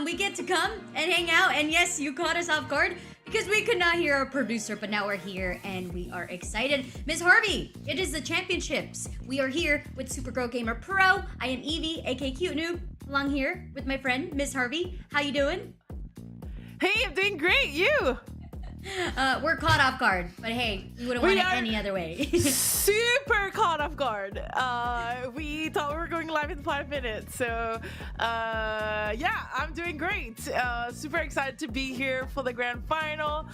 We get to come and hang out, and yes, you caught us off guard because we could not hear our producer, but now we're here and we are excited. Ms. Harvey, it is the championships. We are here with Supergirl Gamer Pro. I am Evie, aka Cute Noob, along here with my friend, Ms. Harvey. How you doing? Hey, I'm doing great. You? We're caught off guard, but hey, we wouldn't want it any other way. Super caught off guard. We thought we were going live in 5 minutes, so yeah, I'm doing great. Super excited to be here for the grand final.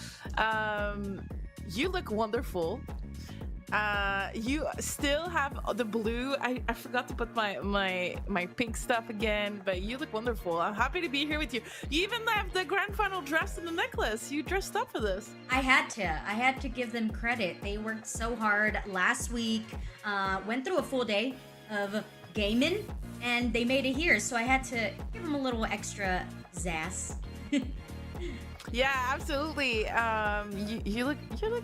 You look wonderful. You still have the blue. I forgot to put my pink stuff again, but you look wonderful. I'm happy to be here with you. You even have the grand final dress and the necklace. You dressed up for this. I had to give them credit. They worked so hard last week. Went through a full day of gaming, and they made it here. So I had to give them a little extra zazz. Yeah, absolutely. You look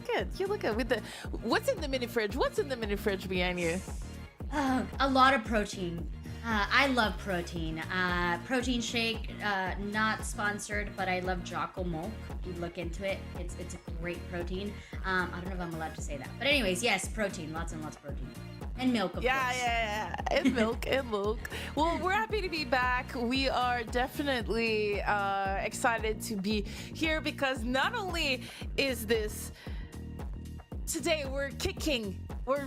good. You look good with the. What's in the mini fridge? What's in the mini fridge behind you? A lot of protein. I love protein. Protein shake, not sponsored, but I love Jocko Milk. You look into it. It's a great protein. I don't know if I'm allowed to say that, but anyways, yes, protein. Lots and lots of protein. And milk, of course. Yeah. And milk, and milk. Well, we're happy to be back. We are definitely excited to be here because not only is this today, we're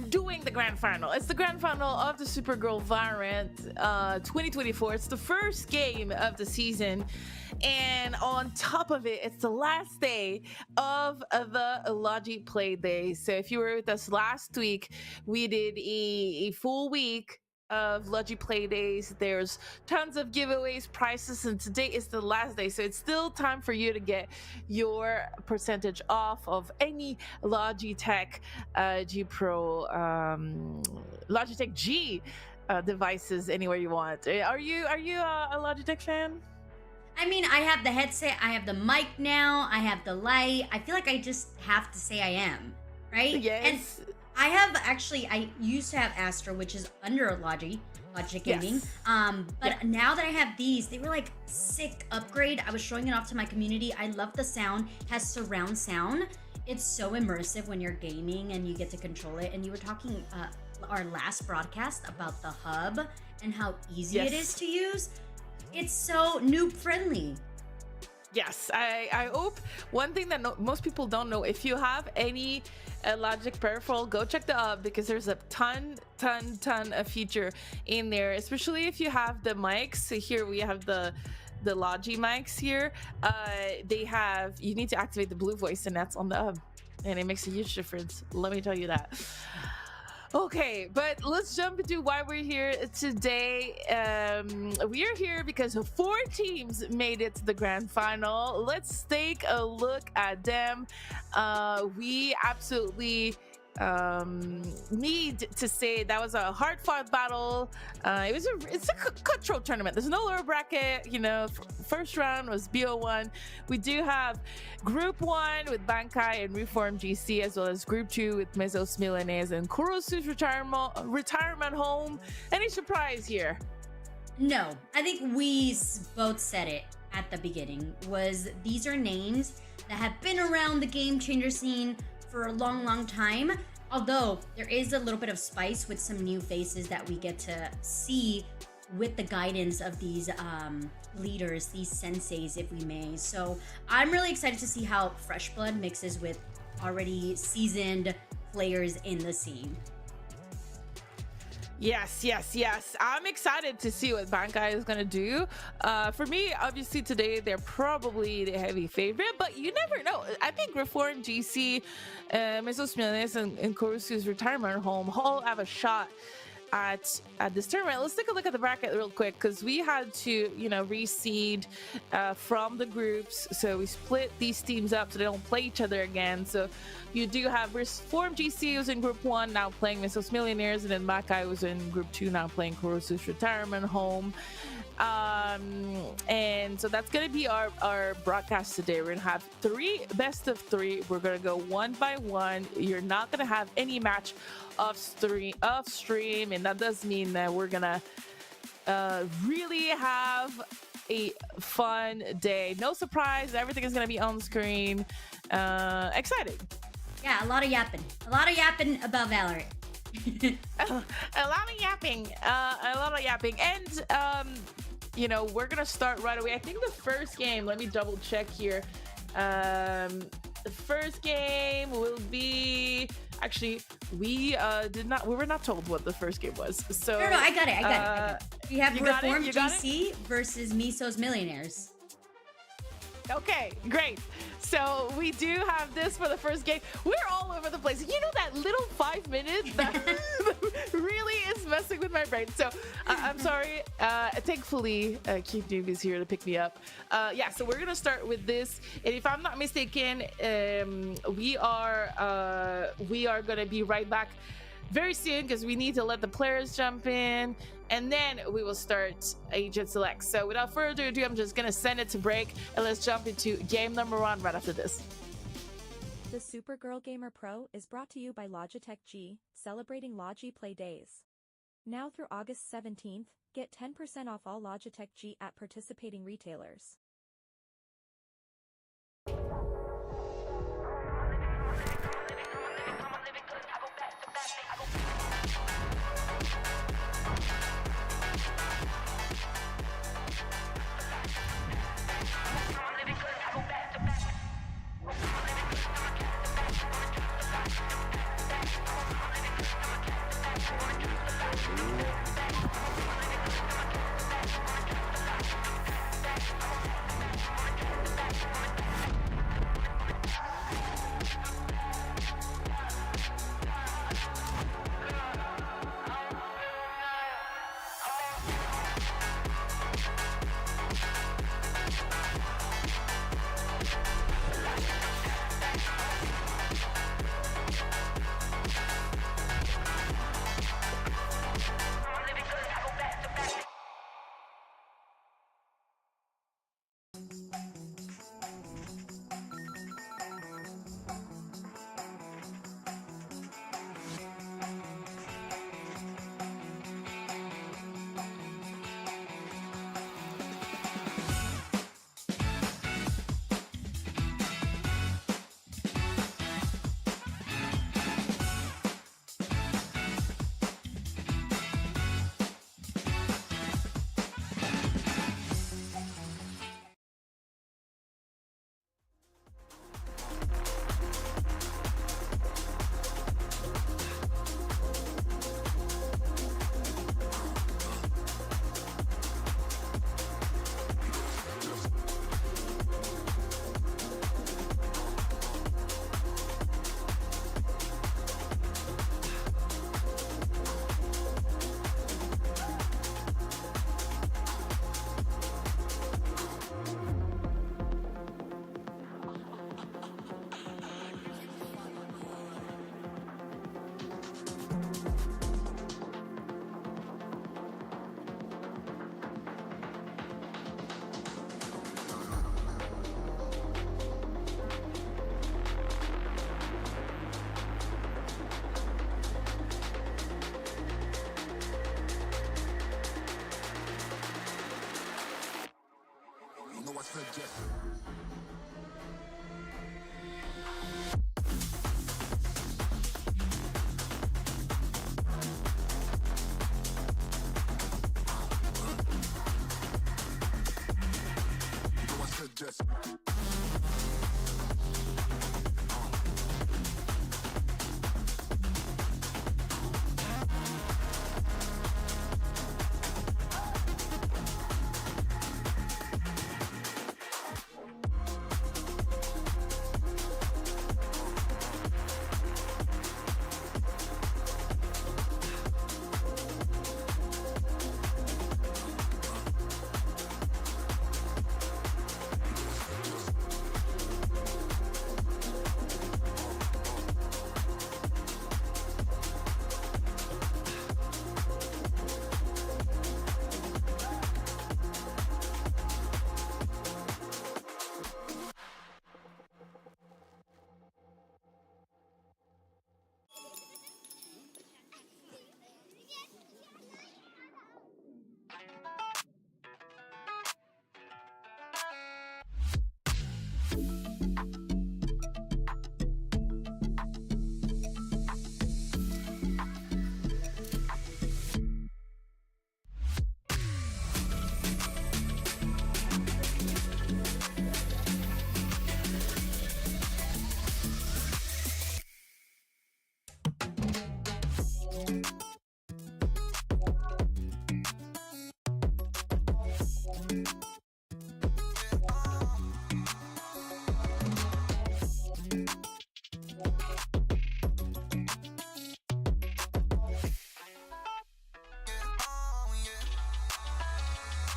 doing the grand final. It's the grand final of the Supergirl VALORANT 2024. It's the first game of the season. And on top of it, it's the last day of the Logi Play Day. So if you were with us last week, we did a full week of Logi Play Days. There's tons of giveaways, prizes, and today is the last day. So it's still time for you to get your percentage off of any Logitech G Pro, Logitech G devices anywhere you want. Are you a Logitech fan? I mean, I have the headset, I have the mic now, I have the light. I feel like I just have to say I am, right? Yes. And I used to have Astra, which is under Logic Gaming. But now that I have these, they were like sick upgrade. I was showing it off to my community. I love the sound, it has surround sound. It's so immersive when you're gaming and you get to control it. And you were talking our last broadcast about the hub and how easy it is to use. It's so noob friendly. Yes, I hope. One thing that most people don't know, if you have any Logic peripheral, go check the hub because there's a ton of feature in there, especially if you have the mics. So here we have the Logi mics here. You need to activate the blue voice, and that's on the hub, and it makes a huge difference. Let me tell you that. Okay, but let's jump into why we're here today. We are here because 4 teams made it to the grand final. Let's take a look at them. We absolutely need to say that was a hard-fought battle. It's a cutthroat tournament. There's no lower bracket. First round was BO1. We do have Group 1 with Bankai and Reform GC, as well as Group 2 with Mesos Milanese and Kurosu's retirement home. Any surprise here? No, I think we both said it at the beginning. These are names that have been around the game changer scene for a long time, although there is a little bit of spice with some new faces that we get to see with the guidance of these leaders, these senseis, if we may. So I'm really excited to see how fresh blood mixes with already seasoned players in the scene. Yes. I'm excited to see what Bankai is going to do. For me, obviously, today, they're probably the heavy favorite, but you never know. I think Reform, GC, Mesos Milanese, and Kurosu's retirement home all have a shot at this tournament. Let's take a look at the bracket real quick, because we had to reseed from the groups, so we split these teams up so they don't play each other again. So you do have Reform GC, who's in Group 1, now playing Mesos Millionaires, and then Makai, who's in Group 2, now playing Kurosu's retirement home. And so that's gonna be our broadcast today. We're gonna have 3 best of 3. We're gonna go one by one. You're not gonna have any match off stream, and that does mean that we're gonna really have a fun day. No surprise, everything is gonna be on screen. Exciting. Yeah, a lot of yapping about Valorant. a lot of yapping, and we're gonna start right away. I think the first game, let me double check here. The first game will be, actually, we were not told what the first game was. So no, I got it. We have Reform GC versus Mesos Millionaires. Okay, great. So we do have this for the first game. We're all over the place. You know that little 5 5 minutes that really is messing with my brain. So I'm sorry. Thankfully, Keith Noob is here to pick me up. Yeah, so we're gonna start with this, and if I'm not mistaken, we are gonna be right back very soon because we need to let the players jump in, and then we will start Agent Select. So without further ado, I'm just gonna send it to break, and let's jump into game number 1 right after this. The Supergirl Gamer Pro is brought to you by Logitech G, celebrating Logi Play Days. Now through August 17th, get 10% off all Logitech G at participating retailers.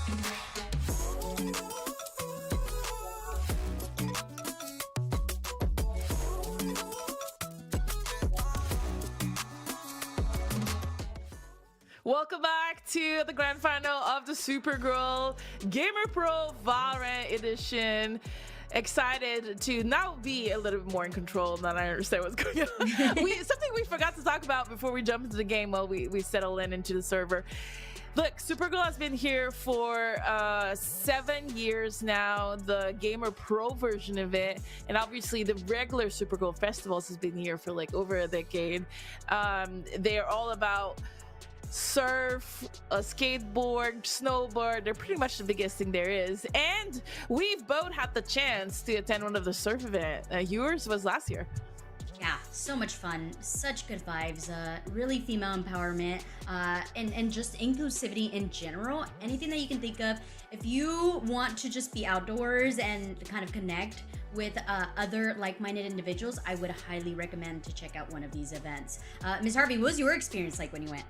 Welcome back to the grand final of the Supergirl Gamer Pro Valorant Edition. Excited to now be a little bit more in control now that I understand what's going on. Something we forgot to talk about before we jump into the game while we settle into the server. Look, Supergirl has been here for 7 years now, the Gamer Pro version of it, and obviously the regular Supergirl festivals has been here for like over a decade. They're all about surf, a skateboard, snowboard. They're pretty much the biggest thing there is, and we've both had the chance to attend one of the surf events. Yours was last year. Yeah, so much fun, such good vibes, really female empowerment, and just inclusivity in general. Anything that you can think of. If you want to just be outdoors and kind of connect with other like-minded individuals, I would highly recommend to check out one of these events. Ms. Harvey, what was your experience like when you went?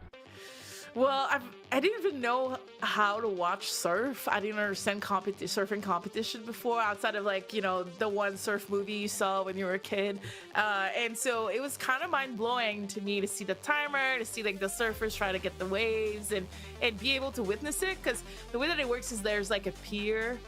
Well, I didn't even know how to watch surf. I didn't understand surfing competition before, outside of like, you know, the one surf movie you saw when you were a kid. And so it was kind of mind-blowing to me to see the timer, to see like the surfers try to get the waves and be able to witness it. Because the way that it works is there's like a pier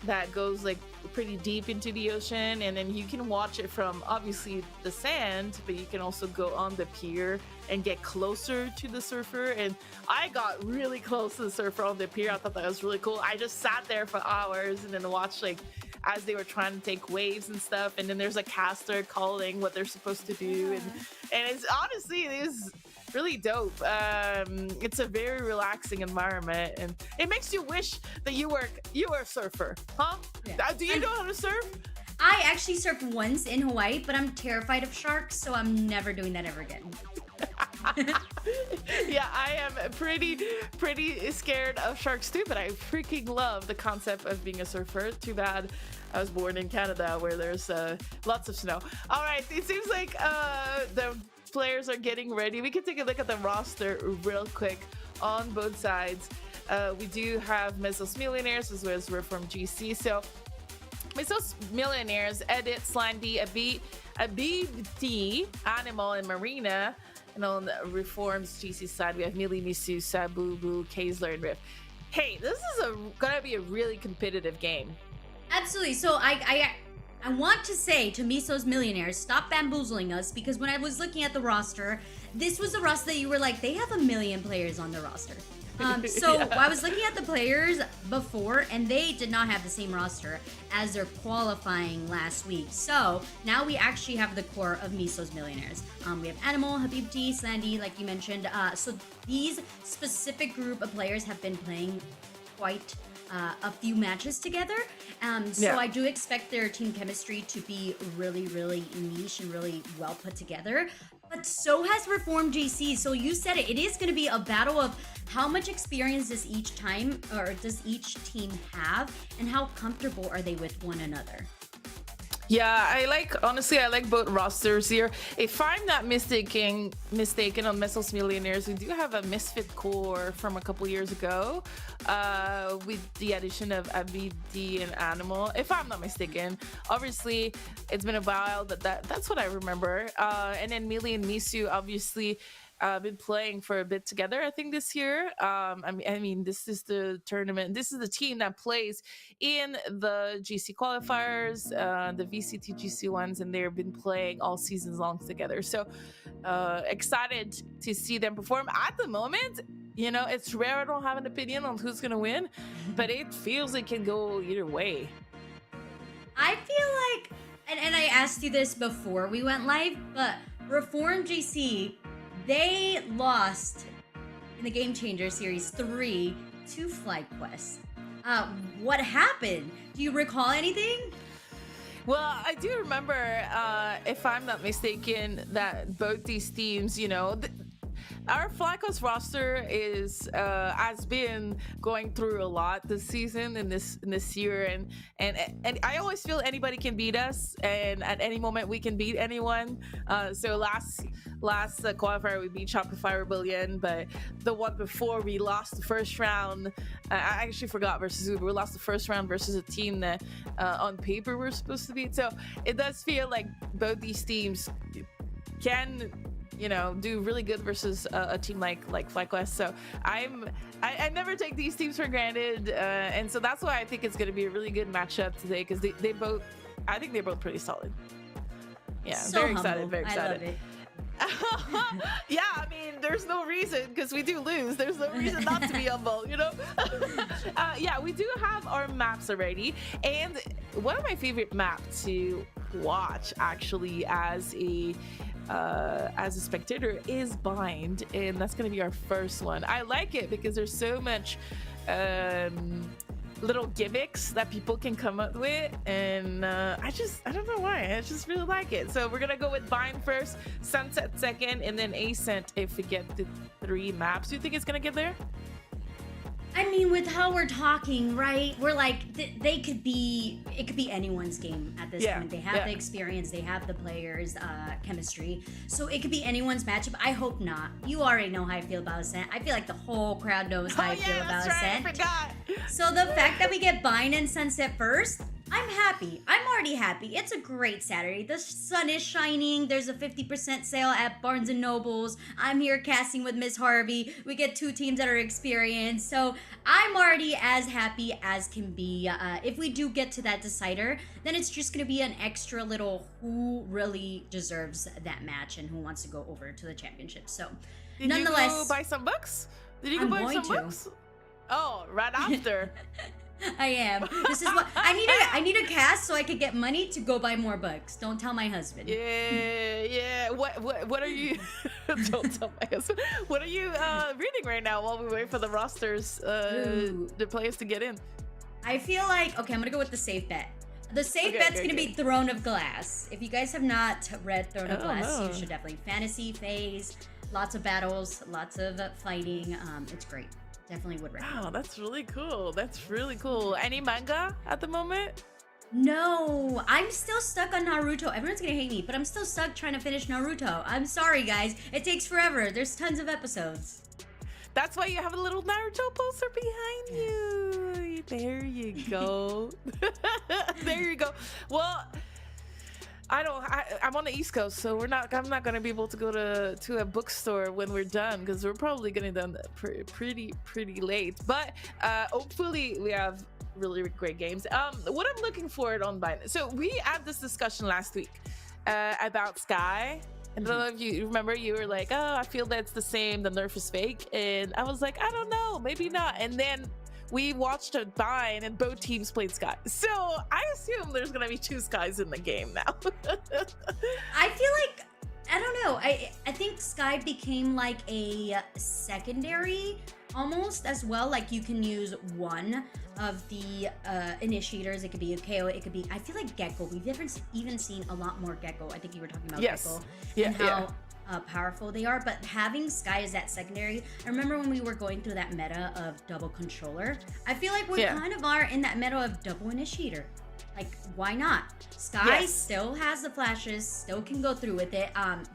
that goes like pretty deep into the ocean, and then you can watch it from obviously the sand, but you can also go on the pier and get closer to the surfer. And I got really close to the surfer on the pier. I thought that was really cool. I just sat there for hours and then watched like as they were trying to take waves and stuff, and then there's a caster calling what they're supposed to do, and it's honestly, it is really dope. It's a very relaxing environment, and it makes you wish that you were a surfer, huh? Yeah. Do you know how to surf? I actually surfed once in Hawaii, but I'm terrified of sharks, so I'm never doing that ever again. Yeah, I am pretty scared of sharks too, but I freaking love the concept of being a surfer. Too bad I was born in Canada where there's lots of snow. All right, it seems like the players are getting ready. We can take a look at the roster real quick on both sides. We do have Mesos Millionaires as well as Reform GC. So Mesos Millionaires, Edit, Slandy, Abibti, Animal, and Marina. And on the Reforms GC side, we have Millie, Misu, Sabu, Boo, Kaysler, and Riff. Hey, this is gonna be a really competitive game. Absolutely. So I want to say to Miso's Millionaires, stop bamboozling us, because when I was looking at the roster, this was a roster that you were like, they have 1 million players on the roster. So Yeah. I was looking at the players before, and they did not have the same roster as their qualifying last week. So now we actually have the core of Miso's Millionaires. We have Animal, Habibti, Sandy, like you mentioned. So these specific group of players have been playing quite a few matches together. So I do expect their team chemistry to be really, really niche and really well put together. But so has Reform GC. So you said it. It is going to be a battle of how much experience does each team have, and how comfortable are they with one another? Yeah, honestly, I like both rosters here. If I'm not mistaken on Mesos Millionaires, we do have a Misfit core from a couple years ago with the addition of Abidi and Animal, if I'm not mistaken. Obviously, it's been a while, but that's what I remember. And then Millie and Misu, obviously, been playing for a bit together, I think, this year. I mean, this is the tournament. This is the team that plays in the GC qualifiers, the VCT GC ones, and they've been playing all seasons long together. So excited to see them perform. At the moment, you know, it's rare I don't have an opinion on who's going to win, but it feels it can go either way. I feel like, and I asked you this before we went live, but Reform GC, they lost in the Game Changer Series 3 to FlyQuest. What happened? Do you recall anything? Well, I do remember, if I'm not mistaken, that both these teams, you know, our Flacco's roster is has been going through a lot this season and this year, and I always feel anybody can beat us, and at any moment we can beat anyone. So last qualifier we beat Shopify Rebellion, but the one before we lost the first round. I actually forgot versus Uber. We lost the first round versus a team that on paper we're supposed to beat. So it does feel like both these teams can, you know, do really good versus a team like FlyQuest. So I never take these teams for granted, and so that's why I think it's going to be a really good matchup today, because they both, I think they're both pretty solid. Yeah, So very humble. excited, very excited. I love it. Yeah, I mean, there's no reason, because we do lose. There's no reason not to be humble, you know? Yeah, we do have our maps already. And one of my favorite maps to watch, actually, as a spectator is Bind. And that's going to be our first one. I like it because there's so much little gimmicks that people can come up with, and I don't know why, I just really like it. So we're gonna go with Bind first, Sunset second, and then Ascent if we get the 3 maps. Do you think it's gonna get there? I mean, with how we're talking, right? We're like, it could be anyone's game at this point. They have the experience, they have the players' chemistry, so it could be anyone's matchup. I hope not. You already know how I feel about Ascent. I feel like the whole crowd knows how I feel about Ascent. I forgot. So the fact that we get Bind and Sunset first, I'm happy. I'm already happy. It's a great Saturday. The sun is shining. There's a 50% sale at Barnes & Nobles. I'm here casting with Miss Harvey. We get 2 teams that are experienced. So I'm already as happy as can be. If we do get to that decider, then it's just going to be an extra little who really deserves that match and who wants to go over to the championship. So nonetheless, you go buy some books? Did you go buy some books? Oh, right after. I am. This is what I need a cast so I could get money to go buy more books. Don't tell my husband. Yeah. What are you? Don't tell my husband. What are you reading right now while we wait for the rosters, the players to get in? I feel like, okay, I'm gonna go with the safe bet. The safe bet's gonna be Throne of Glass. If you guys have not read Throne of Glass, you should definitely. Fantasy phase, lots of battles, lots of fighting. It's great. Definitely would recommend. Wow, that's really cool. That's really cool. Any manga at the moment? No, I'm still stuck on Naruto. Everyone's gonna hate me, but I'm still stuck trying to finish Naruto. I'm sorry, guys. It takes forever. There's tons of episodes. That's why you have a little Naruto poster behind you. There you go. There you go. Well, I'm on the East Coast, so I'm not gonna be able to go to a bookstore when we're done, because we're probably gonna be done pretty late. But hopefully we have really great games. What I'm looking for on Binance. So we had this discussion last week about Sky. And I don't know if you remember, you were like, oh, I feel that's the same, the nerf is fake. And I was like, I don't know, maybe not. And then we watched a Bind and both teams played Sky. So I assume there's gonna be 2 Skies in the game now. I feel like, I don't know, I think Sky became like a secondary almost as well. Like you can use one of the initiators. It could be a KO, it could be, I feel like Gecko. We've never even seen a lot more Gecko. I think you were talking about Gecko. And how powerful they are, but having Sky as that secondary. I remember when we were going through that meta of double controller. I feel like we kind of are in that meta of double initiator. Like, why not? Sky still has the flashes, still can go through with it.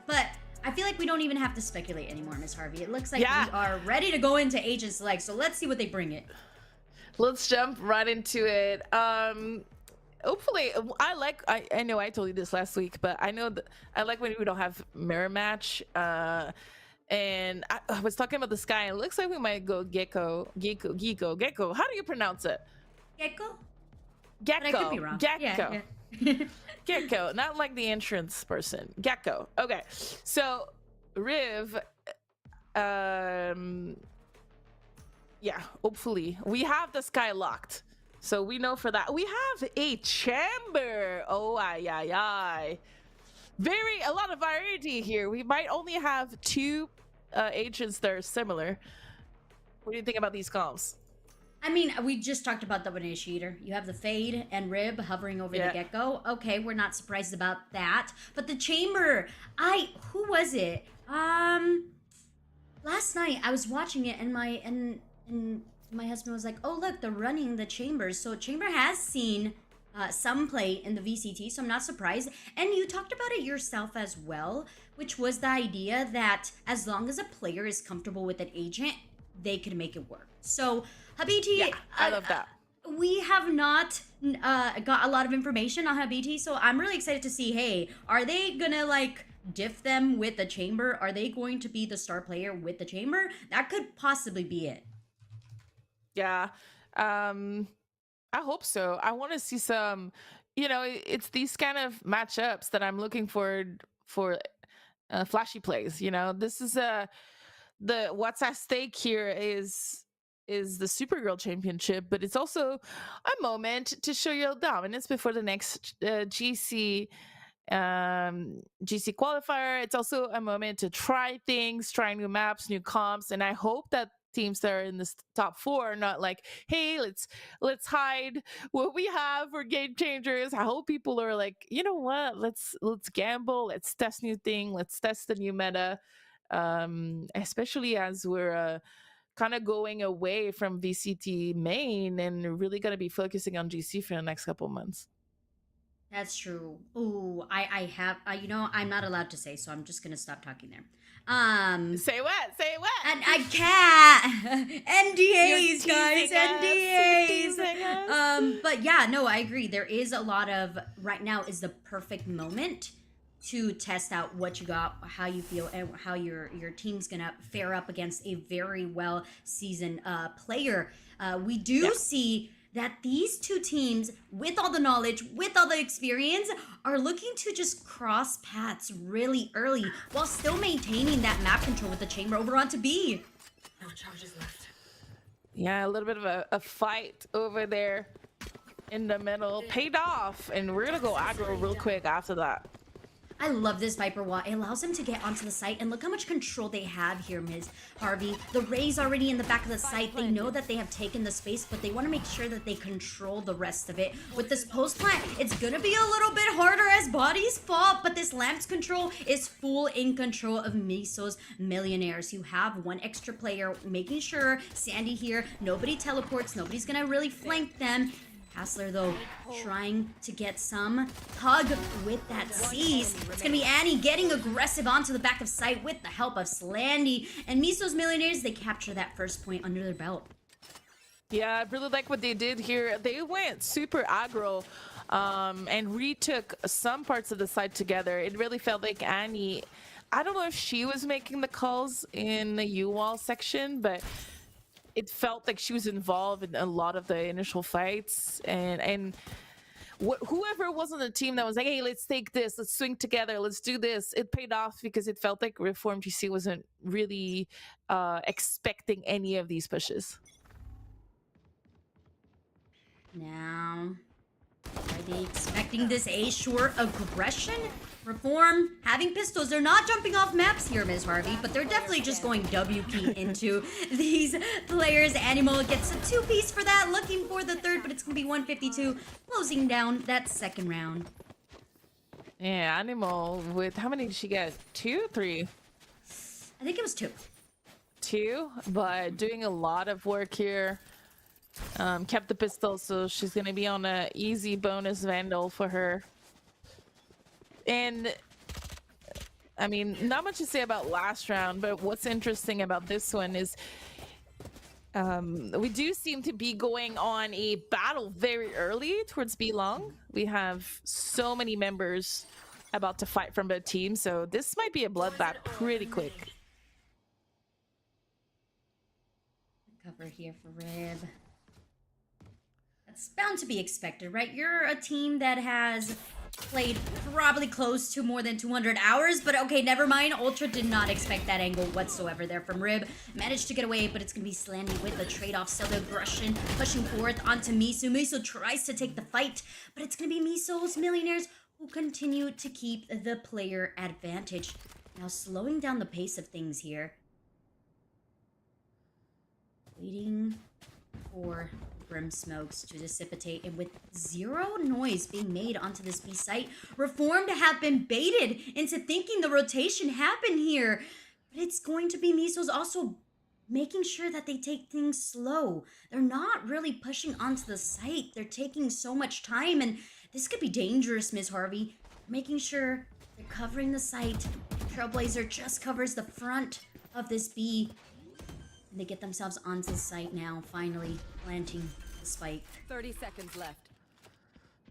But I feel like we don't even have to speculate anymore, Miss Harvey. It looks like we are ready to go into Agent Select. So let's see what they bring it. Let's jump right into it. Hopefully, I know I told you this last week, but I know that I like when we don't have mirror match. And I was talking about the Sky, and it looks like we might go Gecko. How do you pronounce it? Gecko? Gecko. But I could be wrong. Gecko. Yeah. Gecko, not like the entrance person. Gecko. Okay. So Riv, hopefully we have the Sky locked. So we know for that. We have a chamber. Oh, a lot of variety here. We might only have 2 agents that are similar. What do you think about these comps? I mean, we just talked about the initiator. You have the Fade and Rib hovering over the Gecko. Okay, we're not surprised about that. But the chamber, who was it? Last night I was watching it, and my husband was like, "Oh look, they're running the chambers." So Chamber has seen some play in the VCT, so I'm not surprised. And you talked about it yourself as well, which was the idea that as long as a player is comfortable with an agent, they can make it work. So Habiti, Yeah, I love that. we have not got a lot of information on Habiti, so I'm really excited to see. Hey, are they gonna like diff them with the chamber? Are they going to be the star player with the chamber? That could possibly be it. Yeah. I hope so. I want to see some, it's these kind of matchups that I'm looking for flashy plays. This is the what's at stake here is the Supergirl Championship, but it's also a moment to show your dominance before the next GC qualifier. It's also a moment to try things, try new maps, new comps, and I hope that teams that are in this top 4 are not like, hey, let's hide what we have for game changers. I hope people are like, you know what, let's gamble, let's test new thing, let's test the new meta, especially as we're kind of going away from VCT main and really going to be focusing on GC for the next couple months. That's true. Ooh, I have, I'm not allowed to say, so I'm just gonna stop talking there. Say what? Say what? And I can't. NDAs, guys. NDAs. But yeah, no, I agree. There is a lot of, right now is the perfect moment to test out what you got, how you feel, and how your team's gonna fare up against a very well seasoned player. We do see that these two teams, with all the knowledge, with all the experience, are looking to just cross paths really early while still maintaining that map control with the chamber over onto B. No charges left. Yeah, a little bit of a fight over there in the middle. Paid off, and we're gonna go aggro real quick after that. I love this Viper Wall. It allows them to get onto the site, and look how much control they have here, Ms. Harvey. The Ray's already in the back of the site. They know that they have taken the space, but they want to make sure that they control the rest of it. With this post plant, it's gonna be a little bit harder as bodies fall, but this Lamps control is full in control of Miso's Millionaires. You have one extra player making sure Sandy here, nobody teleports, nobody's gonna really flank them. Hassler, though, trying to get some hug with that seize. It's gonna be Annie getting aggressive onto the back of site with the help of Slandy. And Miso's Millionaires, they capture that first point under their belt. Yeah, I really like what they did here. They went super aggro and retook some parts of the site together. It really felt like Annie, I don't know if she was making the calls in the U-Wall section, but it felt like she was involved in a lot of the initial fights, and whoever was on the team that was like, hey, let's take this, let's swing together, let's do this, it paid off because it felt like Reform GC wasn't really expecting any of these pushes. Now, are they expecting this A-short aggression? Reform, having pistols, they're not jumping off maps here, Ms. Harvey, but they're definitely just going WP into these players. Animal gets a 2-piece for that, looking for the third, but it's going to be 152, closing down that second round. Yeah, Animal with, how many did she get? 2, 3? I think it was 2. 2, but doing a lot of work here. Kept the pistol, so she's going to be on an easy bonus Vandal for her. And I mean, not much to say about last round, but what's interesting about this one is we do seem to be going on a battle very early towards B-Long. We have so many members about to fight from both teams, so this might be a bloodbath pretty quick. Cover here for Rib. That's bound to be expected, right? You're a team that has played probably close to more than 200 hours, but okay, never mind. Ultra did not expect that angle whatsoever there from Rib. Managed to get away, but it's gonna be Slandy with the trade-off. So the aggression pushing forth onto Miso. Miso tries to take the fight, but it's gonna be Miso's Millionaires who continue to keep the player advantage. Now slowing down the pace of things here. Waiting for Brim smokes to dissipate, and with zero noise being made onto this B site, Reformed have been baited into thinking the rotation happened here. But it's going to be Miso's also making sure that they take things slow. They're not really pushing onto the site. They're taking so much time, and this could be dangerous, Miss Harvey. Making sure they're covering the site. Trailblazer just covers the front of this B. And they get themselves onto the site now, finally planting the spike. 30 seconds left.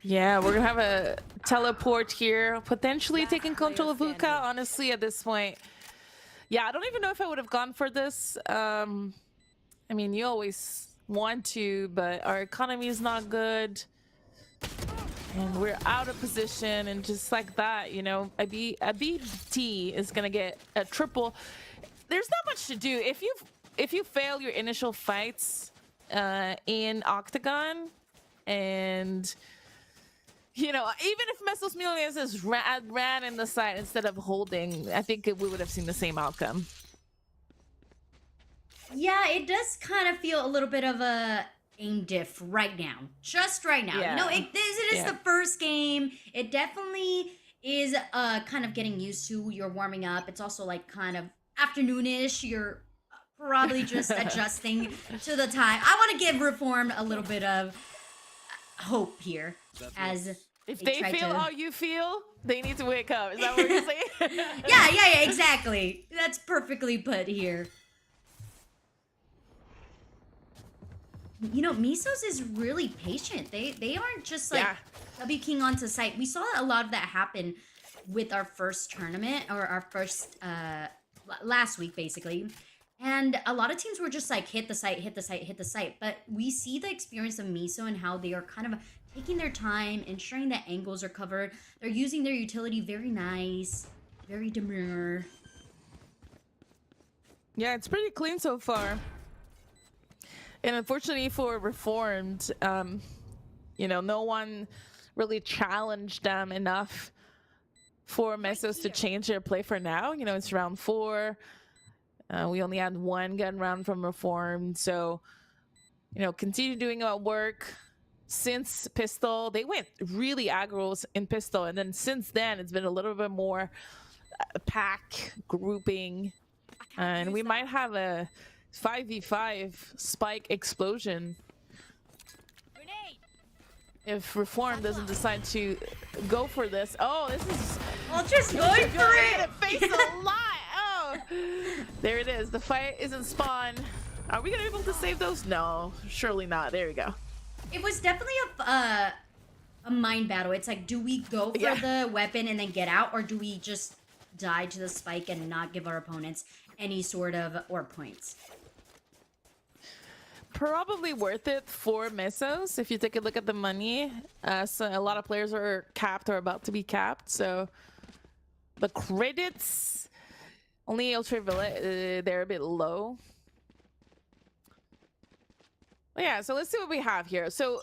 Yeah, we're gonna have a teleport here, potentially taking control of player Hookah, honestly, at this point. Yeah, I don't even know if I would have gone for this. I mean, you always want to, but our economy is not good. And we're out of position, and just like that, you know, a BT is gonna get a triple. There's not much to do. If you fail your initial fights in Octagon, and you know, even if Mesos Millions has ran in the side instead of holding, I think we would have seen the same outcome. Yeah, it does kind of feel a little bit of a aim diff right now. Just right now. Yeah. You know, it is Yeah. the first game. It definitely is kind of getting used to. You're warming up. It's also like kind of afternoonish. You're probably just adjusting to the time. I want to give Reformed a little bit of hope here, as If they try feel to... how you feel, they need to wake up. Is that what you're saying? yeah, exactly. That's perfectly put here. You know, Misos is really patient. They aren't just like Yeah. W King onto site. We saw a lot of that happen with our first tournament, or our first last week basically. And a lot of teams were just like hit the site, hit the site, hit the site. But we see the experience of Miso and how they are kind of taking their time, ensuring that angles are covered. They're using their utility very nice, very demure. Yeah, it's pretty clean so far. And unfortunately for Reformed, you know, no one really challenged them enough for Mesos to change their play for now. You know, it's round 4. We only had one gun round from Reformed. So, you know, continue doing our work. Since Pistol, they went really aggro in Pistol. And then since then, it's been a little bit more pack grouping. And we might have a 5v5 spike explosion if Reform doesn't decide to go for this. Oh, this is Ultra's going for it! face a lot. Oh, there it is. The fight isn't spawn. Are we gonna be able to save those? No, surely not. There we go. It was definitely a mind battle. It's like, do we go for the weapon and then get out, or do we just die to the spike and not give our opponents any sort of or points? Probably worth it for Mesos if you take a look at the money. So a lot of players are capped or about to be capped. So the credits, only Ultraviolet, they're a bit low. Yeah, so let's see what we have here. So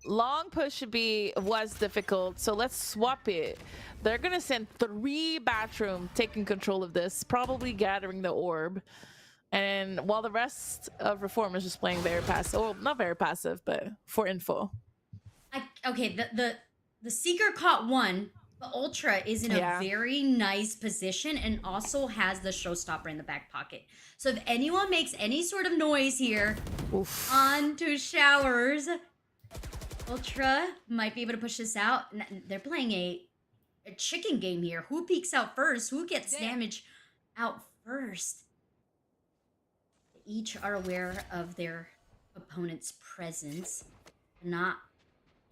long push was difficult, so let's swap it. They're gonna send 3 bathroom taking control of this, probably gathering the orb. And while the rest of Reform is just playing very passive, well, not very passive, but for info. Okay, the Seeker caught one, but Ultra is in a very nice position and also has the Showstopper in the back pocket. So if anyone makes any sort of noise here, onto showers, Ultra might be able to push this out. They're playing a chicken game here. Who peeks out first? Who gets damage out first? Each are aware of their opponent's presence. Not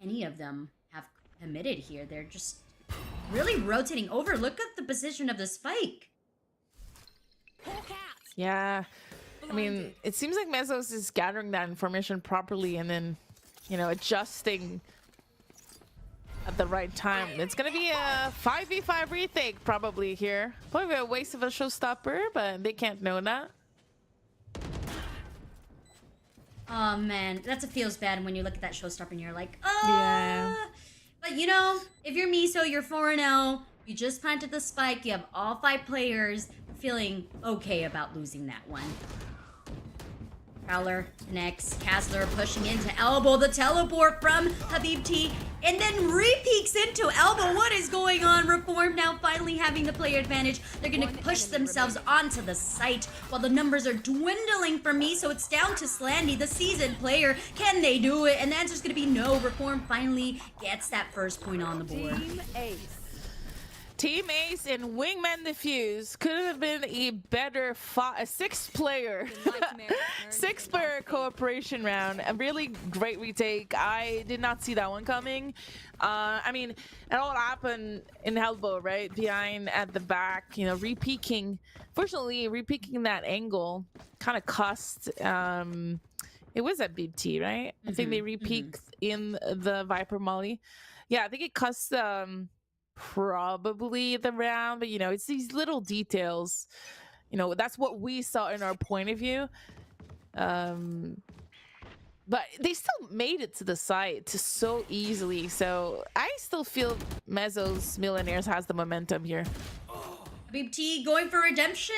any of them have committed here. They're just really rotating over. Look at the position of the spike. Yeah. I mean, it seems like Mesos is gathering that information properly and then, you know, adjusting at the right time. It's going to be a 5v5 retake probably here. Probably a waste of a Showstopper, but they can't know that. Oh man, that's a feels bad when you look at that Showstopper and you're like, oh. Yeah. But you know, if you're Miso, you're 4-0. You just planted the spike. You have all 5 players feeling okay about losing that one. Prowler connects. Kastler pushing into Elbow. The teleport from Habib T. And then re-peeks into Elbow. What is going on? Reform now finally having the player advantage. They're going to push themselves onto the site while the numbers are dwindling for me. So it's down to Slandy, the seasoned player. Can they do it? And the answer's going to be no. Reform finally gets that first point on the board. Team Ace. Team Ace and Wingman Diffuse could have been a better six-player cooperation round. A really great retake. I did not see that one coming. I mean, it all happened in Elbow, right? Behind at the back, you know, re-peeking. Fortunately, re-peeking that angle kind of cost. It was at BT, right? I think they re-peeked in the Viper Molly. Yeah, I think it cost probably the round, but you know, it's these little details. You know, that's what we saw in our point of view. But they still made it to the site so easily. So I still feel Mezzo's Millionaires has the momentum here. Habib T going for redemption.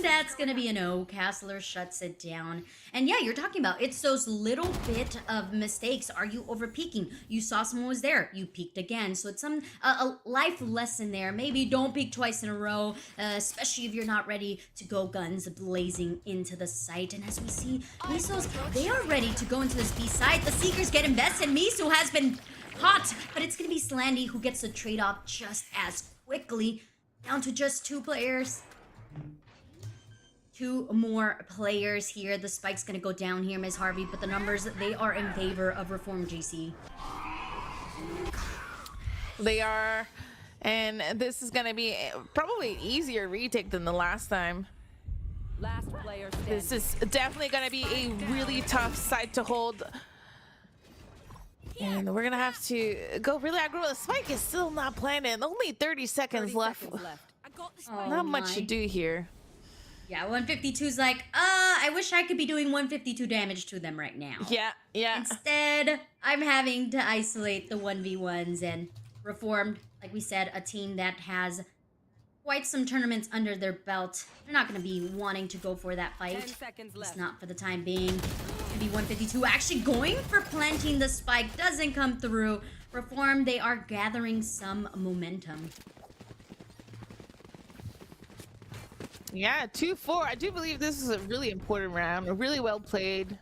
That's gonna be a no. Kastler shuts it down. And yeah, you're talking about it's those little bit of mistakes. Are you over peeking? You saw someone was there. You peeked again. So it's some a life lesson there. Maybe don't peek twice in a row, especially if you're not ready to go guns blazing into the site. And as we see, Miso's they are ready to go into this B side. The Seekers get invested. Miso has been caught, but it's gonna be Slandy who gets the trade off just as quickly. Down to just 2 players. 2 more players here. The spike's gonna go down here, Ms. Harvey, but the numbers, they are in favor of Reform GC. They are, and this is gonna be probably an easier retake than the last time. Last player standing. This is definitely gonna be a really tough site to hold. And we're gonna have to go really aggro. The spike is still not planted. Only 30 seconds left. I got this. Oh Not much to my. do here. Yeah, 152's like, I wish I could be doing 152 damage to them right now. Yeah. Instead, I'm having to isolate the 1v1s and Reformed, like we said, a team that has quite some tournaments under their belt. They're not going to be wanting to go for that 10 fight. seconds It's left. not for the time being. Gonna be 152. Actually going for planting the spike doesn't come through. Reform, they are gathering some momentum. Yeah, 2-4. I do believe this is a really important round. Really well played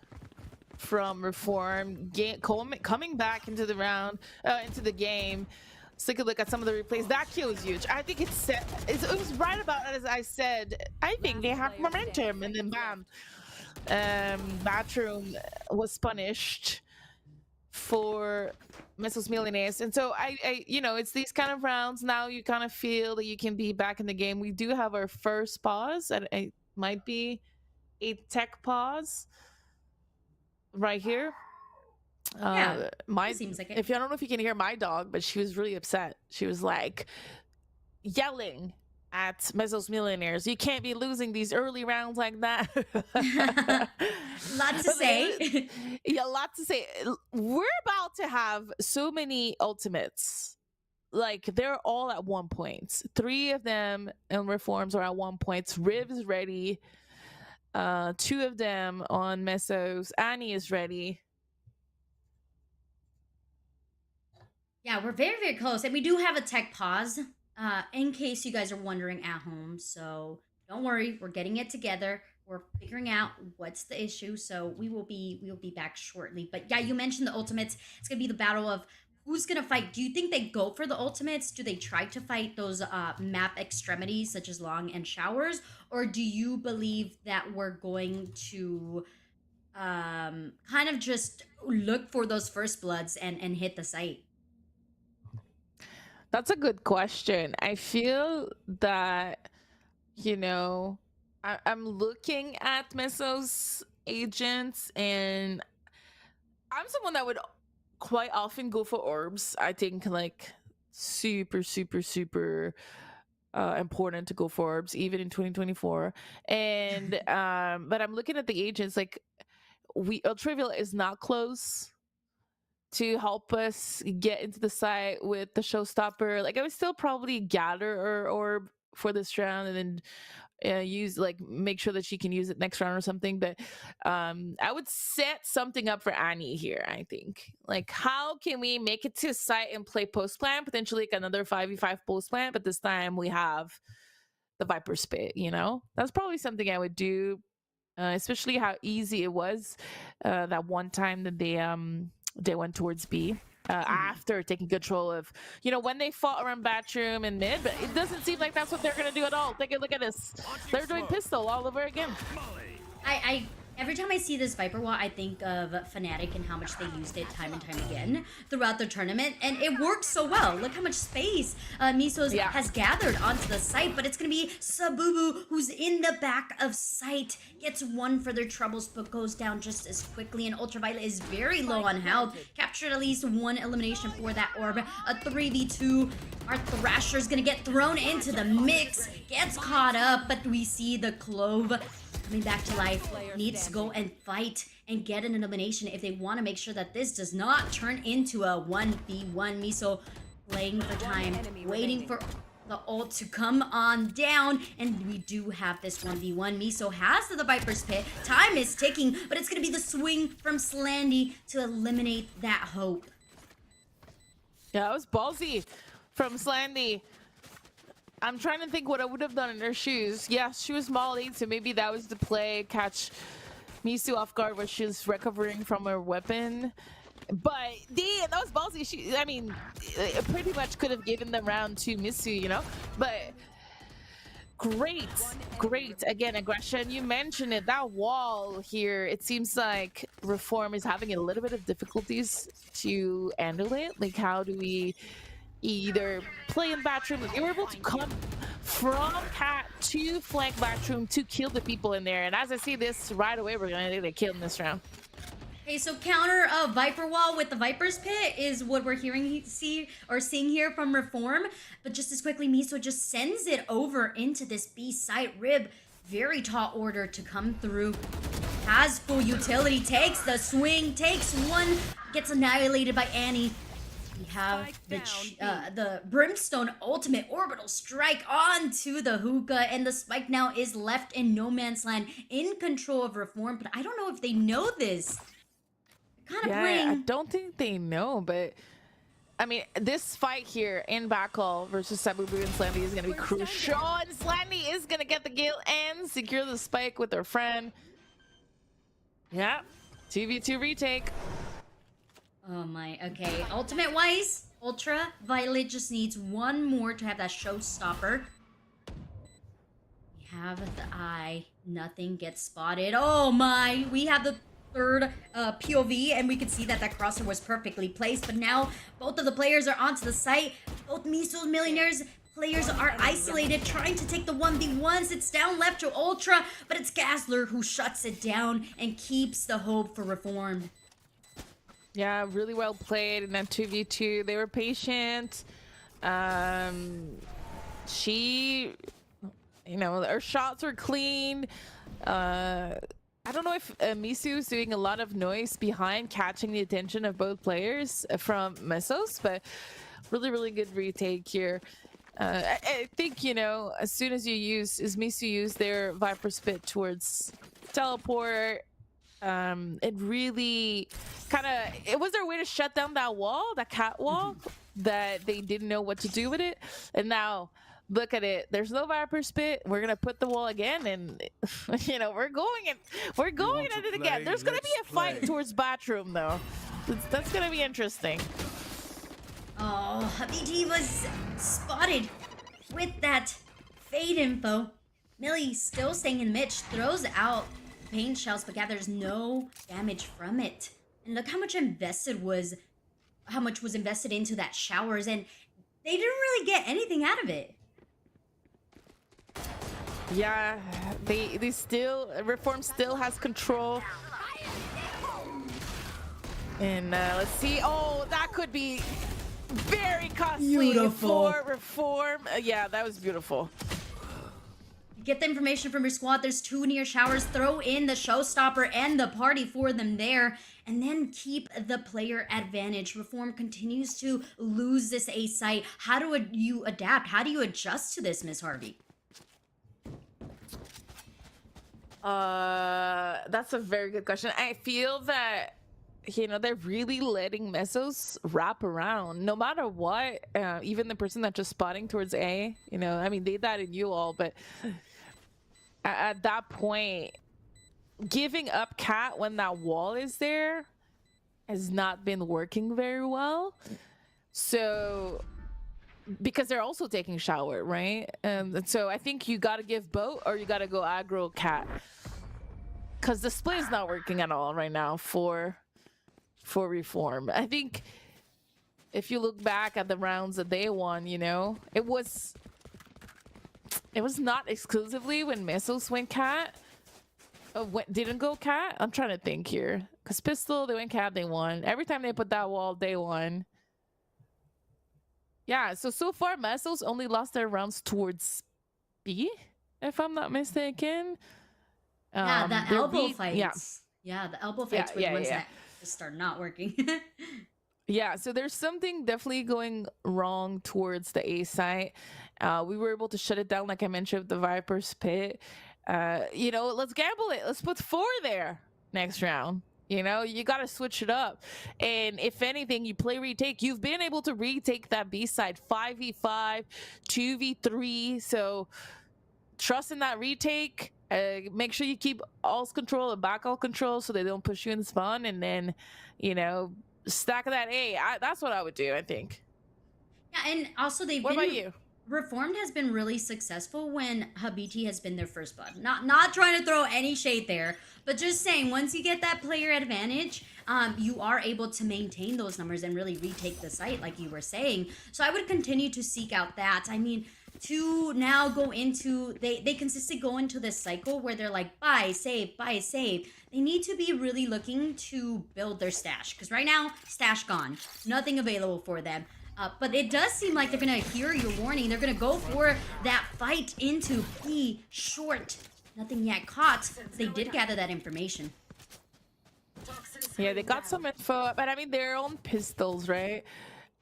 from Reform. Coming back into the round, into the game. Let's take a look at some of the replays. That kill is huge. I think it was right about as I said. I think they have momentum, and then bam, Bathroom was punished for Missiles Millionaires. And so I you know, it's these kind of rounds now you kind of feel that you can be back in the game. We do have our first pause, and it might be a tech pause right here. Yeah, My seems like it. If I don't know if you can hear my dog, but she was really upset. She was like yelling at Mezzo's Millionaires. You can't be losing these early rounds like that. Lot to say. Yeah, a lot to say. We're about to have so many ultimates. Like they're all at 1 point. 3 of them and Reforms are at 1 point. Riv is ready. 2 of them on Mesos. Annie is ready. Yeah, we're very, very close. And we do have a tech pause, in case you guys are wondering at home. So don't worry, we're getting it together. We're figuring out what's the issue. So we will be back shortly. But yeah, you mentioned the ultimates. It's gonna be the battle of who's gonna fight. Do you think they go for the ultimates? Do they try to fight those map extremities such as long and showers? Or do you believe that we're going to kind of just look for those first bloods and hit the site? That's a good question. I feel that, you know, I'm looking at Mesos agents, and I'm someone that would quite often go for orbs. I think like super important to go for orbs even in 2024. And but I'm looking at the agents, like Trivial is not close to help us get into the site with the showstopper. Like I would still probably gather or orb for this round and then use, like, make sure that she can use it next round or something. But I would set something up for Annie here. I think, like, how can we make it to site and play post plant, potentially like another 5v5 post plant, but this time we have the Viper Spit. That's probably something I would do, especially how easy it was that one time that they went towards B. After taking control of, when they fought around bathroom and mid, but it doesn't seem like that's what they're gonna do at all. Take a look at this. They're doing pistol all over again. I every time I see this Viper Wall, I think of Fnatic and how much they used it time and time again throughout the tournament, and it works so well. Look how much space Miso's has gathered onto the site, but it's gonna be Sabubu who's in the back of site, gets one for their troubles, but goes down just as quickly, and Ultraviolet is very low on health. Captured at least one elimination for that orb. A 3v2. Our Thrasher's gonna get thrown into the mix, gets caught up, but we see the Clove coming back to life, needs to go and fight and get an elimination if they want to make sure that this does not turn into a 1v1. Miso playing for time, waiting for the ult to come on down, and we do have this 1v1. Miso has the Viper's Pit. Time is ticking, but it's going to be the swing from Slandy to eliminate that hope. Yeah, that was ballsy from Slandy. I'm trying to think what I would have done in her shoes. Yeah, she was mollied, so maybe that was the play. Catch Misu off guard where she's recovering from her weapon. But damn, that was ballsy. It pretty much could have given the round to Misu, But great. Again, aggression. You mentioned it. That wall here, it seems like Reform is having a little bit of difficulties to handle it. Like, how do we either play in bathroom? They were able to come from cat to flank bathroom to kill the people in there, and as I see this right away, we're gonna get killed in this round. Okay, so counter Viper Wall with the Viper's Pit is what we're seeing here from Reform, but just as quickly Miso just sends it over into this B site. Rib, very tall order to come through, has full utility, takes the swing, takes one, gets annihilated by Annie. We have the Brimstone ultimate orbital strike onto the hookah, and the spike now is left in no man's land in control of Reform, but I don't know if they know this. Kind of playing. I don't think they know, but this fight here in backhaul versus Sabubu and Slandy is going to be crucial, and Slandy is going to get the kill and secure the spike with her friend. Yeah, 2v2 retake. Oh my, okay. Ultimate wise, Ultraviolet just needs one more to have that showstopper. We have the eye, nothing gets spotted. Oh my, we have the third POV, and we can see that crosser was perfectly placed, but now both of the players are onto the site. Both Miso's Millionaires players are isolated, trying to take the 1v1s. It's down left to Ultra, but it's Gasler who shuts it down and keeps the hope for Reform. Yeah, really well played in that 2v2. They were patient. She, her shots were clean. I don't know if Misu's doing a lot of noise behind, catching the attention of both players from Mesos, but really good retake here. I think, as soon as Misu used their Viper Spit towards teleport, it really it was their way to shut down that wall, that cat wall, that they didn't know what to do with it. And now look at it, there's no Viper Spit. We're gonna put the wall again, and we're going at it again. There's gonna be a fight towards bathroom though. That's gonna be interesting. Oh, BT was spotted with that fade info. Millie still staying in Mitch, throws out pain shells, but gathers no damage from it. And look how much was invested into that showers, and they didn't really get anything out of it. Yeah, they still, Reform still has control. And let's see. Oh, that could be very costly for Reform. Yeah, that was beautiful. Get the information from your squad. There's 2 near showers. Throw in the showstopper and the party for them there, and then keep the player advantage. Reform continues to lose this A site. How do you adapt? How do you adjust to this, Miss Harvey? That's a very good question. I feel that they're really letting Mesos wrap around no matter what. Even the person that's just spotting towards A, I mean, they died in you all, but at that point, giving up cat when that wall is there has not been working very well. So because they're also taking shower, right? And so I think you got to give boat or you got to go aggro cat, because display is not working at all right now for Reform. I think if you look back at the rounds that they won, it was not exclusively when Mesos went cat. Didn't go cat. I'm trying to think here, because pistol, they went cat, they won. Every time they put that wall, they won. Yeah, so far Mesos only lost their rounds towards B, if I'm not mistaken. Yeah, the elbow fights. Yeah. Yeah, the elbow fights were the ones that just are not working. Yeah, so there's something definitely going wrong towards the A site. We were able to shut it down, like I mentioned, with the Viper's Pit. Let's gamble it. Let's put 4 there next round. You got to switch it up. And if anything, you play retake. You've been able to retake that B side 5v5, 2v3. So trust in that retake. Make sure you keep alt control and back alt control so they don't push you in spawn. And then, stack that A. That's what I would do, I think. Yeah, and also What about you? Reformed has been really successful when Habiti has been their first blood. Not trying to throw any shade there, but just saying once you get that player advantage, you are able to maintain those numbers and really retake the site, like you were saying. So I would continue to seek out that. I mean, to now go into they consistently go into this cycle where they're like buy save. They need to be really looking to build their stash, because right now stash gone, nothing available for them. But it does seem like they're gonna hear your warning. They're gonna go for that fight into B short. Nothing yet caught. They did gather that information. Yeah, they got some info, but I mean, they're on pistols, right?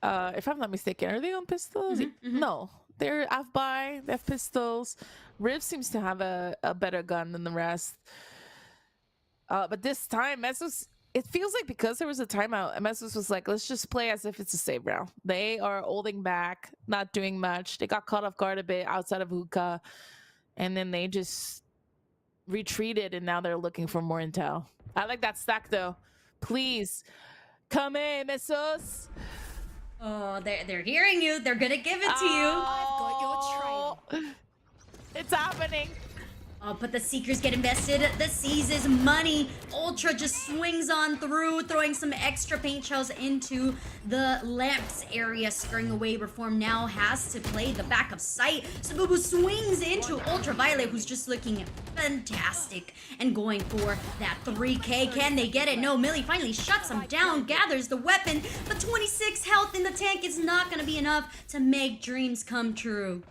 If I'm not mistaken, are they on pistols? No, they're AFBI, they have pistols. Riv seems to have a better gun than the rest. But this time, Mesos, it feels like because there was a timeout, Mesos was like, let's just play as if it's a save round. They are holding back, not doing much. They got caught off guard a bit outside of hookah, and then they just retreated, and now they're looking for more intel. I like that stack, though. Please, come in, Mesos. Oh, they're hearing you. They're gonna give it to you. I've got your trail. It's happening. Oh, but the Seekers get invested. The seizes money. Ultra just swings on through, throwing some extra paint shells into the lamps area, scaring away. Reform now has to play the back of sight. Sabubu swings into Ultraviolet, who's just looking fantastic and going for that 3K. Can they get it? No, Millie finally shuts him down, gathers the weapon, but 26 health in the tank is not going to be enough to make dreams come true.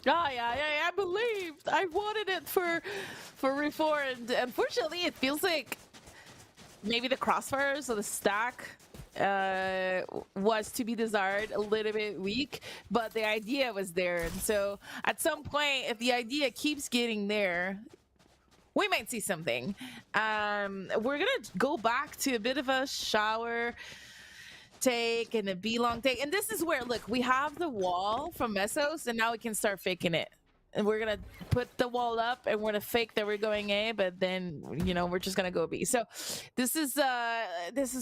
I believed. I wanted it for Reform, and unfortunately, it feels like maybe the crossfires or the stack was to be desired, a little bit weak, but the idea was there. And so at some point, if the idea keeps getting there, we might see something. We're gonna go back to a bit of a shower take and a B-long take, and this is where, look, we have the wall from Mesos, and now we can start faking it. And we're gonna put the wall up, and we're gonna fake that we're going A, but then we're just gonna go B. So this is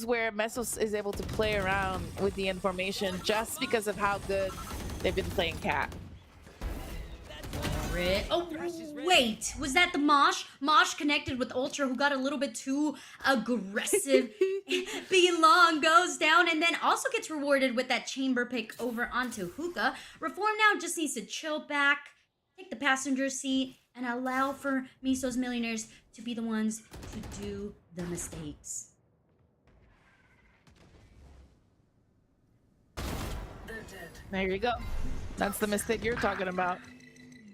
where Mesos is able to play around with the information just because of how good they've been playing cat. Oh, wait, was that the Mosh? Mosh connected with Ultra, who got a little bit too aggressive. B-Long goes down and then also gets rewarded with that chamber pick over onto Hookah. Reform now just needs to chill back, take the passenger seat, and allow for Miso's Millionaires to be the ones to do the mistakes. There you go. That's the mistake you're talking about.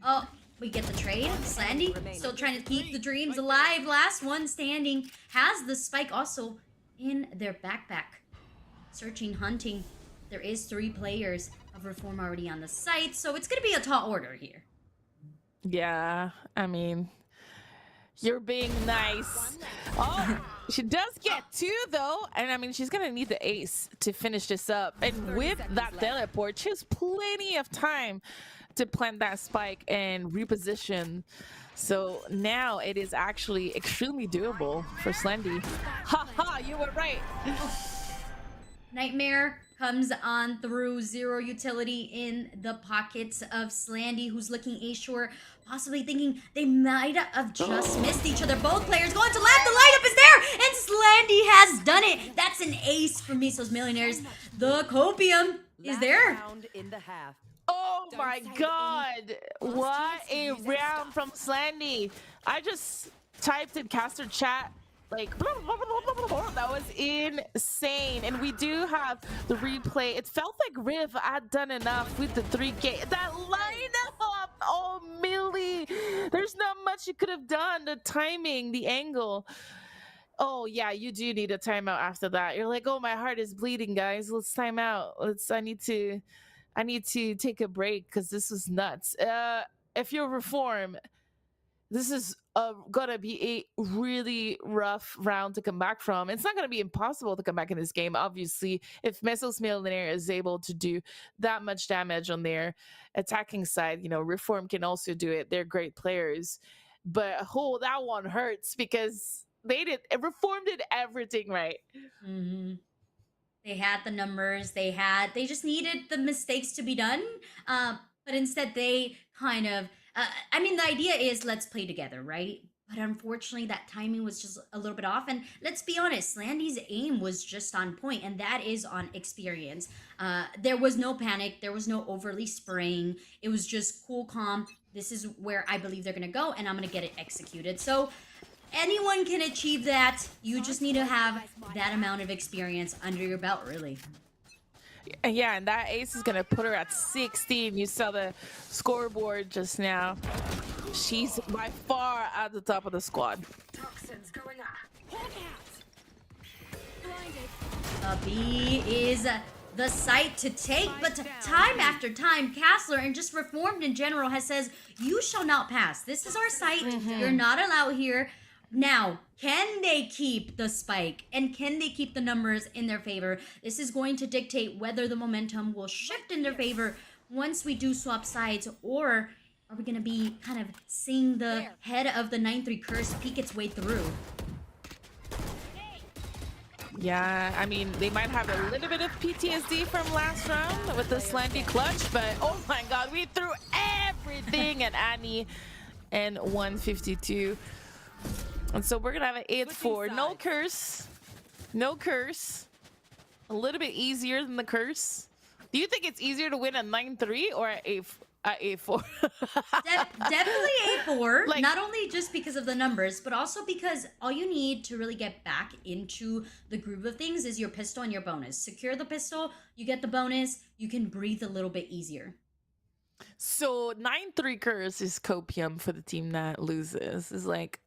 Oh, we get the trade. Sandy still trying to keep the dreams alive. Last one standing has the spike also in their backpack. Searching, hunting. There is 3 players of Reform already on the site, so it's going to be a tall order here. Yeah, I mean, You're being nice. Oh, she does get 2 though, and I mean she's gonna need the ace to finish this up. And with that teleport, she has plenty of time to plant that spike and reposition. So now it is actually extremely doable for Slendy. Haha, you were right. Nightmare comes on through, zero utility in the pockets of Slandy, who's looking A-Shore, possibly thinking they might have just missed each other. Both players going to left, the light up is there, and Slandy has done it. That's an ace for Miso's Millionaires. The copium is there. Round in the half. Oh my god! What a round from Slandy! I just typed in caster chat like that was insane, and we do have the replay. It felt like Riv had done enough with the 3K. That lineup, oh Millie, there's not much you could have done. The timing, the angle. Oh yeah, you do need a timeout after that. You're like, oh, my heart is bleeding, guys. Let's time out. I need to take a break because this was nuts. If you're Reform, this is gonna be a really rough round to come back from. It's not gonna be impossible to come back in this game, obviously, if Missiles Millionaire is able to do that much damage on their attacking side. You know, Reform can also do it. They're great players, but that one hurts because Reform did everything right. Mm-hmm. They had the numbers. They just needed the mistakes to be done. But instead, they kind of. I mean, the idea is let's play together, right? But unfortunately, that timing was just a little bit off. And let's be honest, Slandy's aim was just on point, and that is on experience. There was no panic. There was no overly spraying. It was just cool, calm. This is where I believe they're going to go, and I'm going to get it executed. So anyone can achieve that. You just need to have that amount of experience under your belt, really. Yeah, and that ace is gonna put her at 16. You saw the scoreboard just now. She's by far at the top of the squad. Toxins going up. B is the site to take, but time after time, Castler and just Reformed in general has says, you shall not pass. This is our site. You're not allowed here. Now, can they keep the spike? And can they keep the numbers in their favor? This is going to dictate whether the momentum will shift in their favor once we do swap sides, or are we going to be kind of seeing the head of the 9-3 curse peek its way through? Yeah, I mean, they might have a little bit of PTSD from last round with the Slandy clutch, but oh my god, we threw everything at Annie and 152. And so we're gonna have an 8-4. No curse. No curse. A little bit easier than the curse. Do you think it's easier to win a 9-3 or at 8-4? Definitely 8-4. Like, not only just because of the numbers, but also because all you need to really get back into the groove of things is your pistol and your bonus. Secure the pistol, you get the bonus, you can breathe a little bit easier. So 9-3 curse is copium for the team that loses. It's like,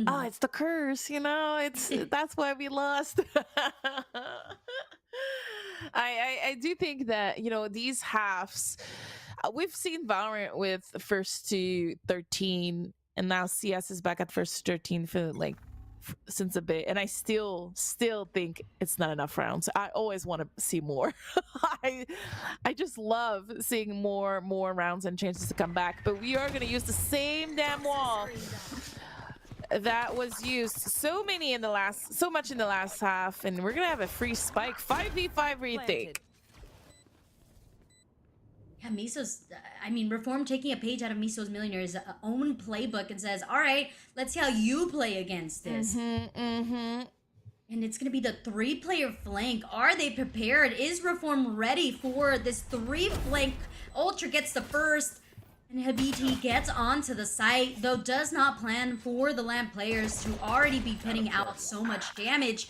oh, it's the curse, you know, that's why we lost. I do think that, you know, these halves, we've seen Valorant with first to 13, and now CS is back at first to 13 for like since a bit, and I still think it's not enough rounds. I always want to see more. I just love seeing more rounds and chances to come back, but we are going to use the same damn wall that was used so much in the last half, and we're gonna have a free spike. 5v5 retake. Yeah, Miso's, I mean, Reform taking a page out of Miso's Millionaire's own playbook and says, all right, let's see how you play against this. And it's going to be the 3-player flank. Are they prepared? Is Reform ready for this 3-flank? Ultra gets the first, and Habiti gets onto the site, though does not plan for the LAMP players to already be putting out so much damage.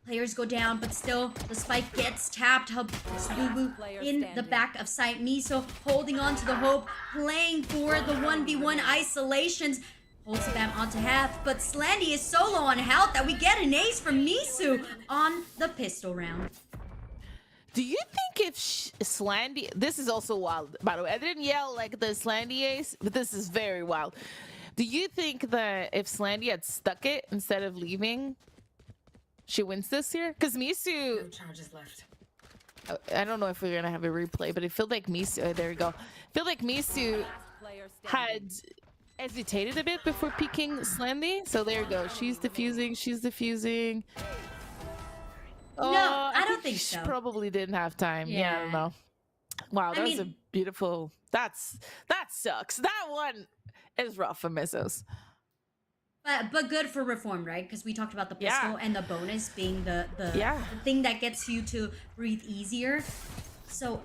Players go down, but still, the spike gets tapped. Boo in the back of site. Miso holding on to the hope, playing for the 1v1 isolations. Holds the BAM onto half, but Slandy is so low on health that we get an ace from Miso on the pistol round. Do you think if Slandy... This is also wild, by the way. I didn't yell like the Slandy ace, but this is very wild. Do you think that if Slandy had stuck it instead of leaving, she wins this year? Because Misu, No charges left. I don't know if we're gonna have a replay, but it felt like Misu. Oh, there we go. I feel like Misu had hesitated a bit before peeking Slandy. So there you go. She's defusing. She's defusing. No, I don't think she so. probably didn't have time. Yeah, I don't Yeah. know. Wow, that was a mean- beautiful. That sucks. That one is rough for Missos. But good for Reformed, right? Because we talked about the pistol Yeah. and the bonus being the Yeah. thing that gets you to breathe easier. So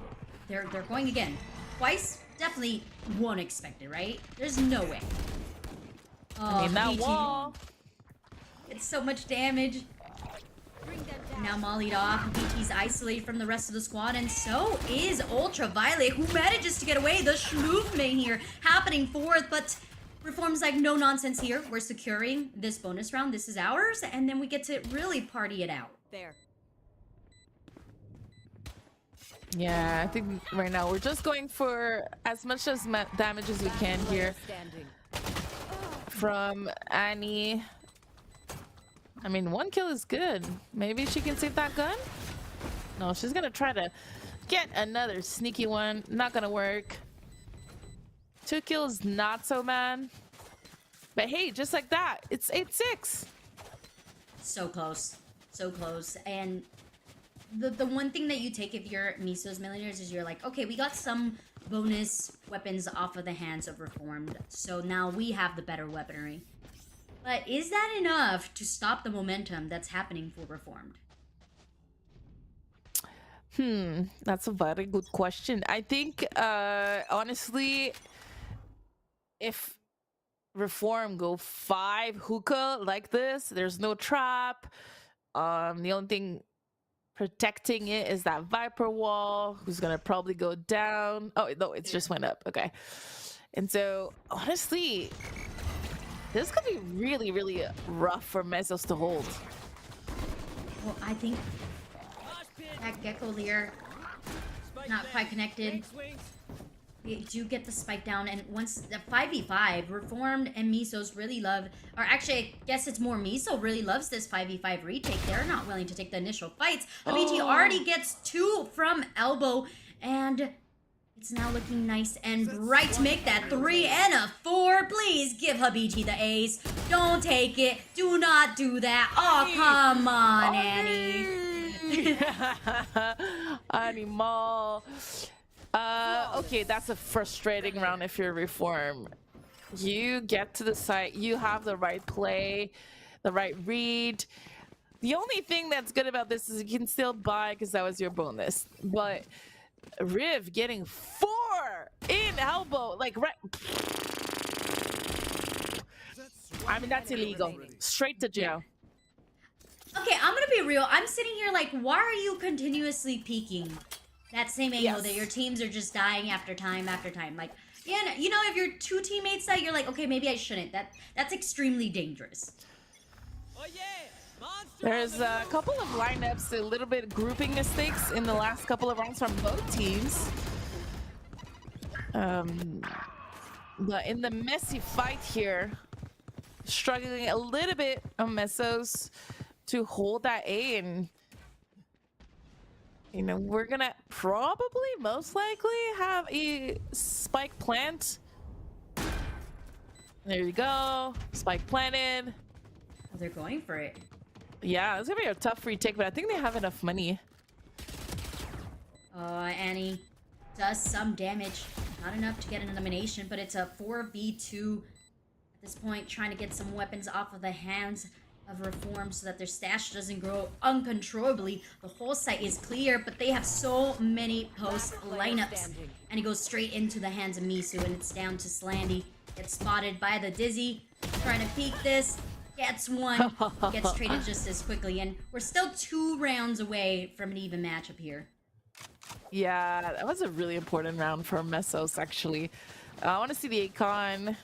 they're going again. Twice? Definitely won't expect it, right? There's no way. Oh, I mean, that BT. wall. It's so much damage. Now mollied off. BT's isolated from the rest of the squad, and so is Ultraviolet, who manages to get away. The movement here happening fourth, but Reform's like, no nonsense here. We're securing this bonus round. This is ours, and then we get to really party it out. There. Yeah, I think right now we're just going for as much as damage as we can here Standing. from Annie. I mean, 1 kill is good. Maybe she can save that gun? No, she's gonna try to get another sneaky one. Not gonna work. 2 kills, not so bad. But hey, just like that, it's 8-6. So close. So close. And the one thing that you take if you're Miso's Millionaires is you're like, okay, we got some bonus weapons off of the hands of Reformed, so now we have the better weaponry. But is that enough to stop the momentum that's happening for Reformed? That's a very good question. I think, honestly, if Reform go 5 hookah like this, there's no trap. The only thing protecting it is that Viper wall, who's gonna probably go down. Oh no, it just went up. Okay, and so honestly, this could be really, really rough for Mesos to hold. Well, I think that Gecko Lear not quite connected. We do get the spike down, and once the 5v5, Reformed and Misos really love, or actually, I guess it's more Miso really loves this 5v5 retake. They're not willing to take the initial fights. Habiti already gets 2 from elbow, and it's now looking nice and bright to make that 3 and a 4. Please give Habiti the ace. Don't take it. Do not do that. Oh, come on, Annie. Animal. Okay, that's a frustrating round if you're Reform. You get to the site, you have the right play, the right read. The only thing that's good about this is you can still buy because that was your bonus. But Riv getting 4 in elbow, like right. I mean, that's illegal. Straight to jail. Okay, I'm gonna be real. I'm sitting here like, why are you continuously peeking that same angle that your teams are just dying after time after time? Like, yeah, you know, if you're 2 teammates that you're like, okay, maybe I shouldn't. That's extremely dangerous. There's a couple of lineups, a little bit grouping mistakes in the last couple of rounds from both teams. But in the messy fight here, struggling a little bit on Mesos to hold that A, and you know, we're gonna probably most likely have a spike plant. There you go, spike planted. Oh, they're going for it. Yeah, it's gonna be a tough retake, but I think they have enough money. Annie does some damage. Not enough to get an elimination, but it's a 4v2 at this point, trying to get some weapons off of the hands of Reform so that their stash doesn't grow uncontrollably. The whole site is clear, but they have so many post lineups. And he goes straight into the hands of Misu, and it's down to Slandy. Gets spotted by the Dizzy, trying to peek this. Gets one, gets traded just as quickly, and we're still 2 rounds away from an even matchup here. Yeah, that was a really important round for Mesos, actually. I want to see the Akon.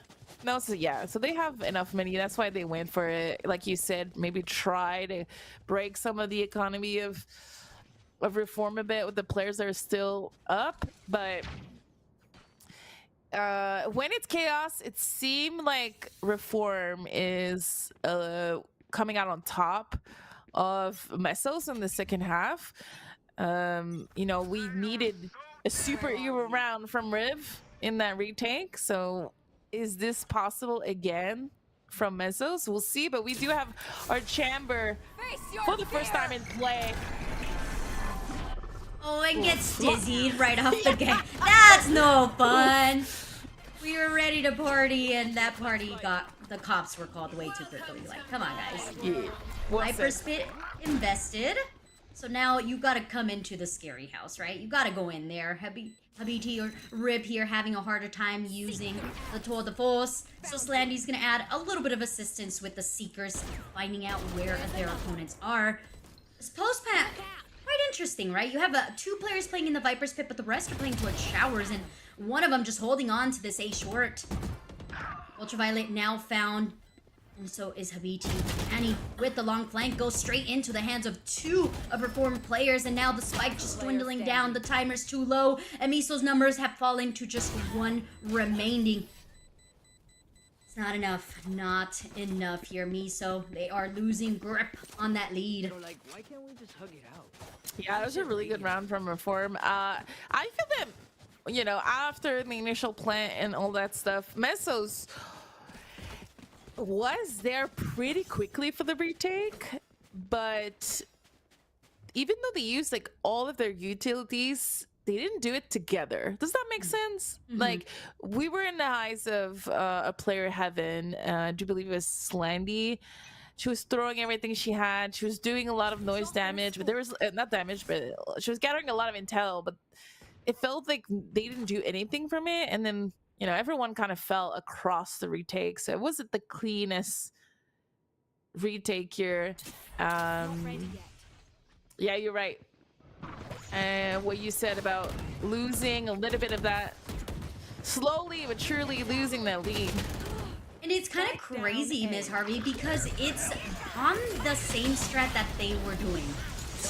No, so yeah, so they have enough money. That's why they went for it. Like you said, maybe try to break some of the economy of Reform a bit with the players that are still up. But when it's chaos, it seemed like Reform is coming out on top of Mesos in the second half. You know, we needed a superhero round from Riv in that retake. So is this possible again from Mesos? We'll see, but we do have our chamber for the first time in play. Oh, and gets dizzied right off the gate. That's no fun. We were ready to party, and that party the cops were called way too quickly. Like, come on, guys. Yeah. Viper Spit invested. So now you gotta come into the scary house, right? You gotta go in there. Habiti or Rib here having a harder time using the Tour de Force. So Slandy's gonna add a little bit of assistance with the Seekers, finding out where their opponents are. This post pack, quite interesting, right? You have two players playing in the Viper's Pit, but the rest are playing towards Showers, and one of them just holding on to this A short. Ultraviolet now found. And so is Habiti. Annie with the long flank goes straight into the hands of two of Reformed players, and now the spike just dwindling down. The timer's too low, and Miso's numbers have fallen to just one remaining. It's not enough. Not enough here, Miso. They are losing grip on that lead. Like, why can't we just hug it out? Yeah, it was a really good round from Reform. I feel that, you know, after the initial plant and all that stuff, Mesos was there pretty quickly for the retake, but even though they used like all of their utilities, they didn't do it together. Does that make sense? Like, we were in the eyes of a player Heaven. I do believe it was Slandy. She was throwing everything she had. She was doing a lot of noise damage, but there was not damage, but she was gathering a lot of intel, but it felt like they didn't do anything from it. And then, you know, everyone kind of fell across the retake, so it wasn't the cleanest retake here. Yeah, you're right. And what you said about losing a little bit of that, slowly but surely losing that lead. And it's kind of crazy, Ms. Harvey, because it's on the same strat that they were doing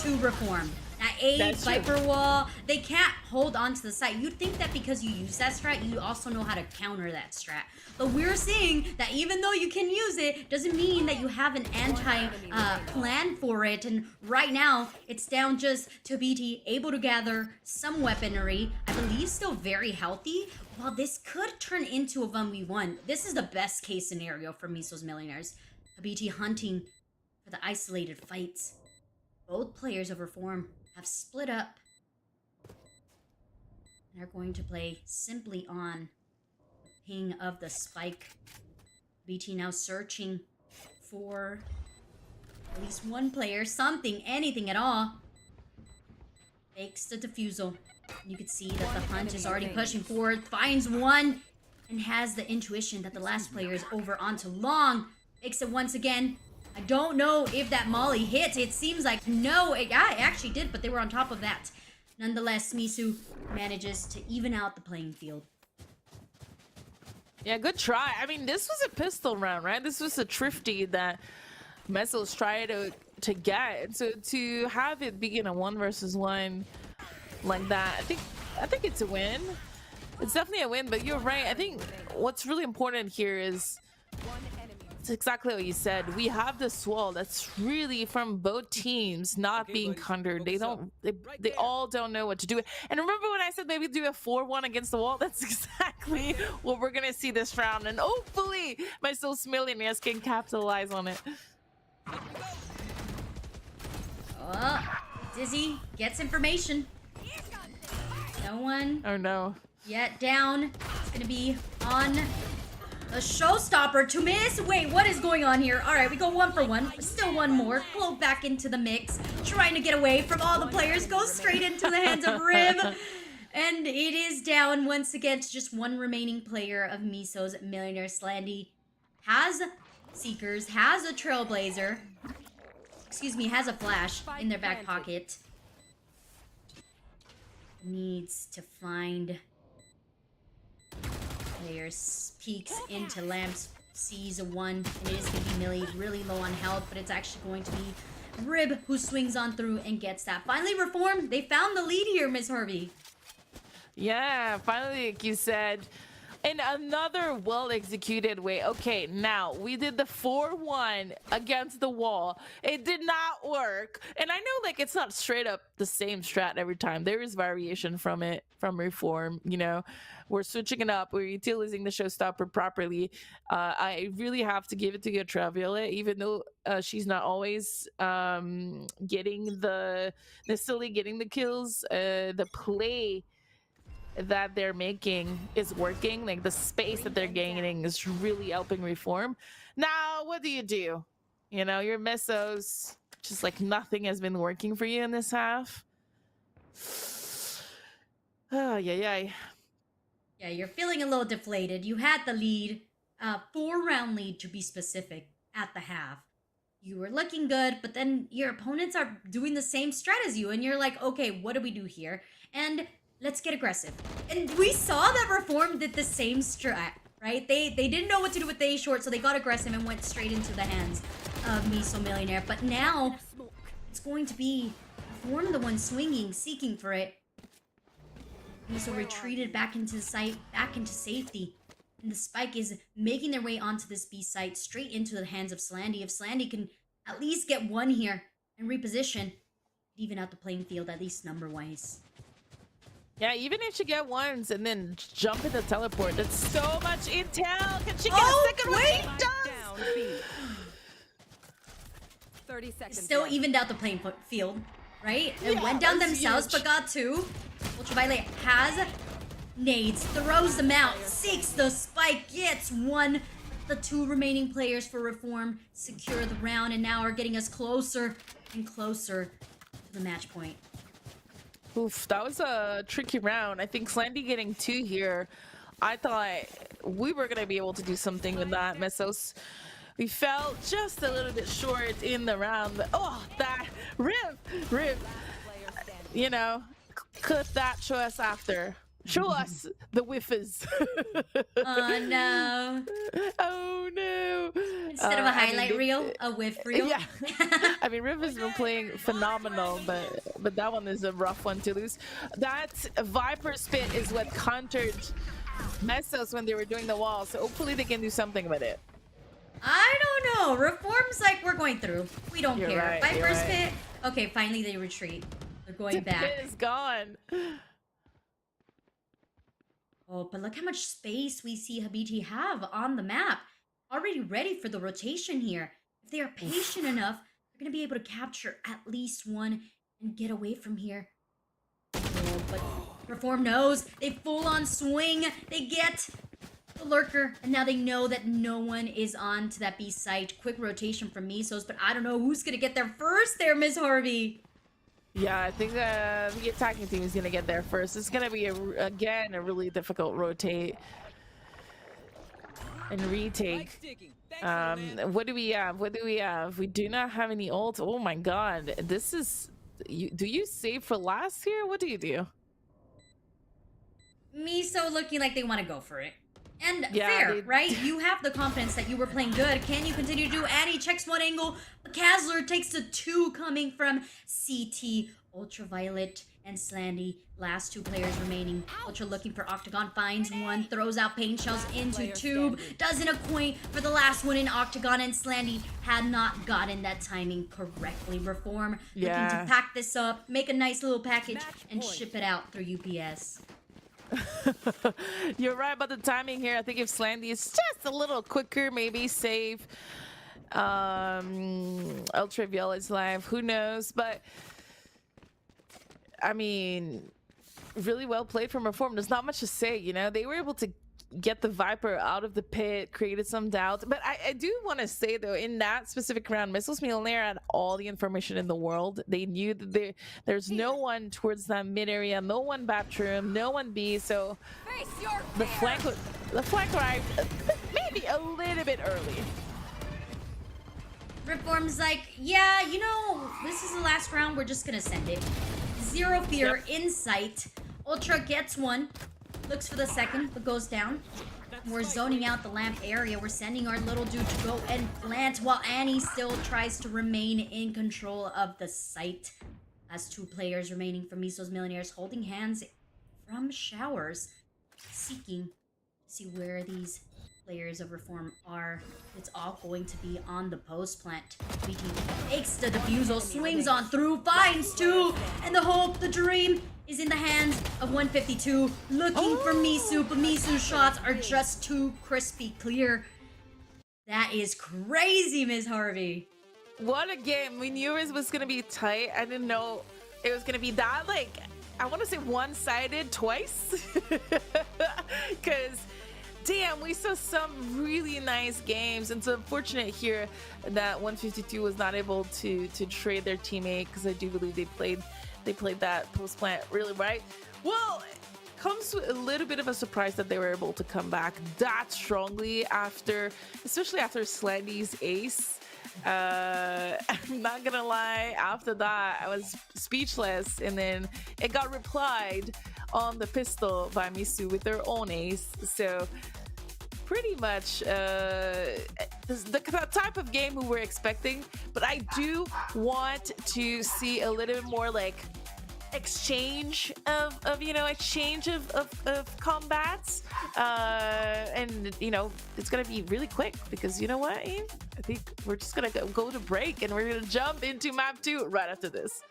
to Reform. That A, Viper Wall, they can't hold on to the site. You'd think that because you use that strat, you also know how to counter that strat. But we're seeing that even though you can use it, doesn't mean that you have an plan for it. And right now, it's down just to BT, able to gather some weaponry. I believe still very healthy. While this could turn into a 1v1, this is the best case scenario for Miso's Millionaires. BT hunting for the isolated fights. Both players of Reform have split up and are going to play simply on ping of the spike. BT now searching for at least one player, something, anything at all. Fakes the defusal. You can see that the hunt is already pushing forward, finds one, and has the intuition that the last player is over onto long. Makes it once again. I don't know if that molly hit. It seems like no. It actually did, but they were on top of that. Nonetheless, Miso manages to even out the playing field. Yeah, good try. I mean, this was a pistol round, right? This was a thrifty that Mesos tried to get. So to have it be in a 1 versus 1 like that, I think it's a win. It's definitely a win, but you're right. I think what's really important here is it's exactly what you said. We have this wall that's really from both teams not being countered. They all don't know what to do. And remember when I said maybe do a 4-1 against the wall? That's exactly what we're gonna see this round, and hopefully my Souls Millionaires can capitalize on it. Oh, Dizzy gets information. No one. Oh no. Yet down. It's gonna be on a showstopper to miss. Wait, what is going on here? All right, we go 1 for 1. Still one more. Pull back into the mix. Trying to get away from all the players. Goes straight into the hands of Rib. And it is down once again to just one remaining player of Miso's Millionaire. Slandy has Seekers, has a Trailblazer. Excuse me, has a flash in their back pocket. Needs to find players. Peeks into Lamps, sees a 1, and it is going to be Millie, really low on health, but it's actually going to be Rib who swings on through and gets that. Finally, Reform, they found the lead here, Miss Harvey. Yeah, finally, like you said, in another well-executed way. Okay, now we did the 4-1 against the wall. It did not work. And I know like it's not straight up the same strat every time. There is variation from it, from Reform, you know. We're switching it up. We're utilizing the showstopper properly. I really have to give it to Ultraviolet, even though she's not always necessarily getting the kills. The play that they're making is working. Like the space that they're gaining is really helping Reform. Now, what do? You know, your Mesos, just like nothing has been working for you in this half. Oh, yeah. Yeah, you're feeling a little deflated. You had the lead, 4-round lead to be specific, at the half. You were looking good, but then your opponents are doing the same strat as you, and you're like, okay, what do we do here? And let's get aggressive. And we saw that Reform did the same strat, right? They didn't know what to do with the A short, so they got aggressive and went straight into the hands of Miso Millionaire. But now it's going to be Reform the one swinging, seeking for it. Miso retreated back into the site, back into safety. And the spike is making their way onto this B site, straight into the hands of Slandy. If Slandy can at least get one here and reposition, even out the playing field, at least number-wise. Yeah, even if she get ones and then jump in the teleport, that's so much intel. Can she get a second one? She does. 30 seconds. Still evened out the playing field, right? It went down themselves, but got two. Ultraviolet has nades, throws them out, seeks the spike, gets one. The two remaining players for Reform secure the round and now are getting us closer and closer to the match point. Oof, that was a tricky round. I think Slandy getting 2 here. I thought we were going to be able to do something with that. Mesos, we fell just a little bit short in the round. But, oh, that Riv. You know, could that show us after? Show us the whiffers. Oh no. Oh no. Instead of a highlight reel, a whiff reel. Yeah. I mean, Riv has been playing phenomenal, but that one is a rough one to lose. That Viper spit is what countered Mesos when they were doing the wall, so hopefully they can do something with it. I don't know. Reform's like, we're going through. We don't care. Right, Viper's right. pit. Okay, finally they retreat. They're going back. It is gone. Oh, but look how much space we see Habiti have on the map. Already ready for the rotation here. If they are patient enough, they're going to be able to capture at least one and get away from here. Oh, but Reform knows. They full on swing. They get the lurker. And now they know that no one is on to that B site. Quick rotation from Mesos, but I don't know who's going to get there first there, Miss Harvey. Yeah, I think the attacking team is going to get there first. It's going to be, again, a really difficult rotate and retake. What do we have? We do not have any ult. Oh my god. This is... do you save for last here? What do you do? Miso looking like they want to go for it. And Yeah, fair, right? You have the confidence that you were playing good. Can you continue to do? Annie checks one angle. Kazler takes the 2 coming from CT. Ultraviolet and Slandy, last 2 players remaining. Ultra looking for Octagon, finds one, throws out pain shells into Tube. Doesn't acquaint for the last one in Octagon, and Slandy had not gotten that timing correctly. Reform looking to pack this up, make a nice little package, and ship it out through UPS. You're right about the timing here. I think if Slandy is just a little quicker, maybe save Ultraviolet's life. Who knows? But I mean, really well played from Reform. There's not much to say, you know. They were able to get the Viper out of the pit, created some doubt. But I do want to say, though, in that specific round, Missiles Millionaire had all the information in the world. They knew that there's no one towards that mid area, no one bathroom, no one B. So the flank arrived maybe a little bit early. Reform's like, yeah, you know, this is the last round. We're just gonna send it. Zero fear in sight. Ultra gets one. Looks for the second, but goes down. We're zoning out the lamp area. We're sending our little dude to go and plant while Annie still tries to remain in control of the site. As 2 players remaining from Miso's Millionaires holding hands from showers, seeking See where these players of Reform are. It's all going to be on the post plant. BT takes the defusal, swings on through, finds two, and the hope, the dream is in the hands of 152. Looking for Misu, but Misu's shots are just too crispy clear. That is crazy, Ms. Harvey. What a game. We knew it was going to be tight. I didn't know it was going to be that, like, I want to say one-sided twice. Because, damn, we saw some really nice games. And it's unfortunate here that 152 was not able to trade their teammate, because I do believe they played that post plant really right. Well, comes with a little bit of a surprise that they were able to come back that strongly after, especially after Slendy's ace. I'm not gonna lie, after that I was speechless, and then it got replied on the pistol by Misu with their own ace. So pretty much the type of game we were expecting, but I do want to see a little bit more like exchange of combats, and it's gonna be really quick, because you know what, Ian? I think we're just gonna go to break, and we're gonna jump into map 2 right after this.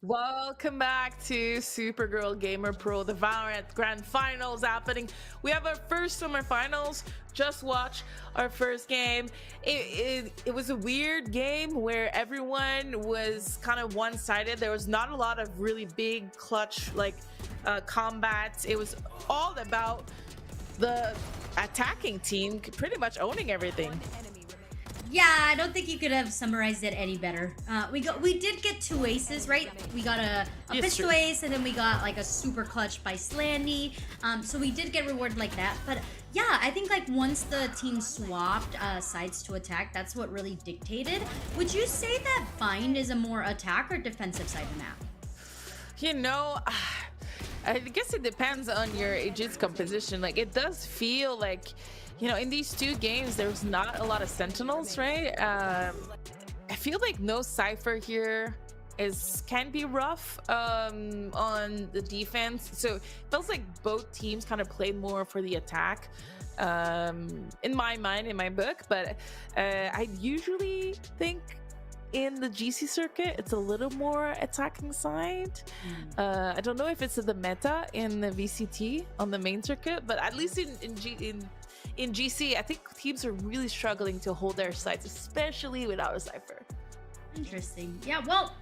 Welcome back to Supergirl Gamer Pro, the Valorant Grand Finals happening. We have our first summer finals. Just watch our first game. It was a weird game where everyone was kind of one-sided. There was not a lot of really big clutch combats. It was all about the attacking team pretty much owning everything. Yeah, I don't think you could have summarized it any better. We did get 2 aces, right? We got a pistol ace, and then we got like a super clutch by Slandy. So we did get rewarded like that. But yeah, I think like once the team swapped sides to attack, that's what really dictated. Would you say that Bind is a more attack or defensive side of the map? You know, I guess it depends on your agent's composition. Like, it does feel like, you know, in these 2 games, there's not a lot of sentinels, right? I feel like no Cypher here can be rough on the defense. So it feels like both teams kind of played more for the attack in my mind, in my book. But I usually think in the GC circuit, it's a little more attacking side. I don't know if it's the meta in the VCT on the main circuit, but at least in GC, I think teams are really struggling to hold their sides, especially without a Cypher. Interesting. Yeah, well,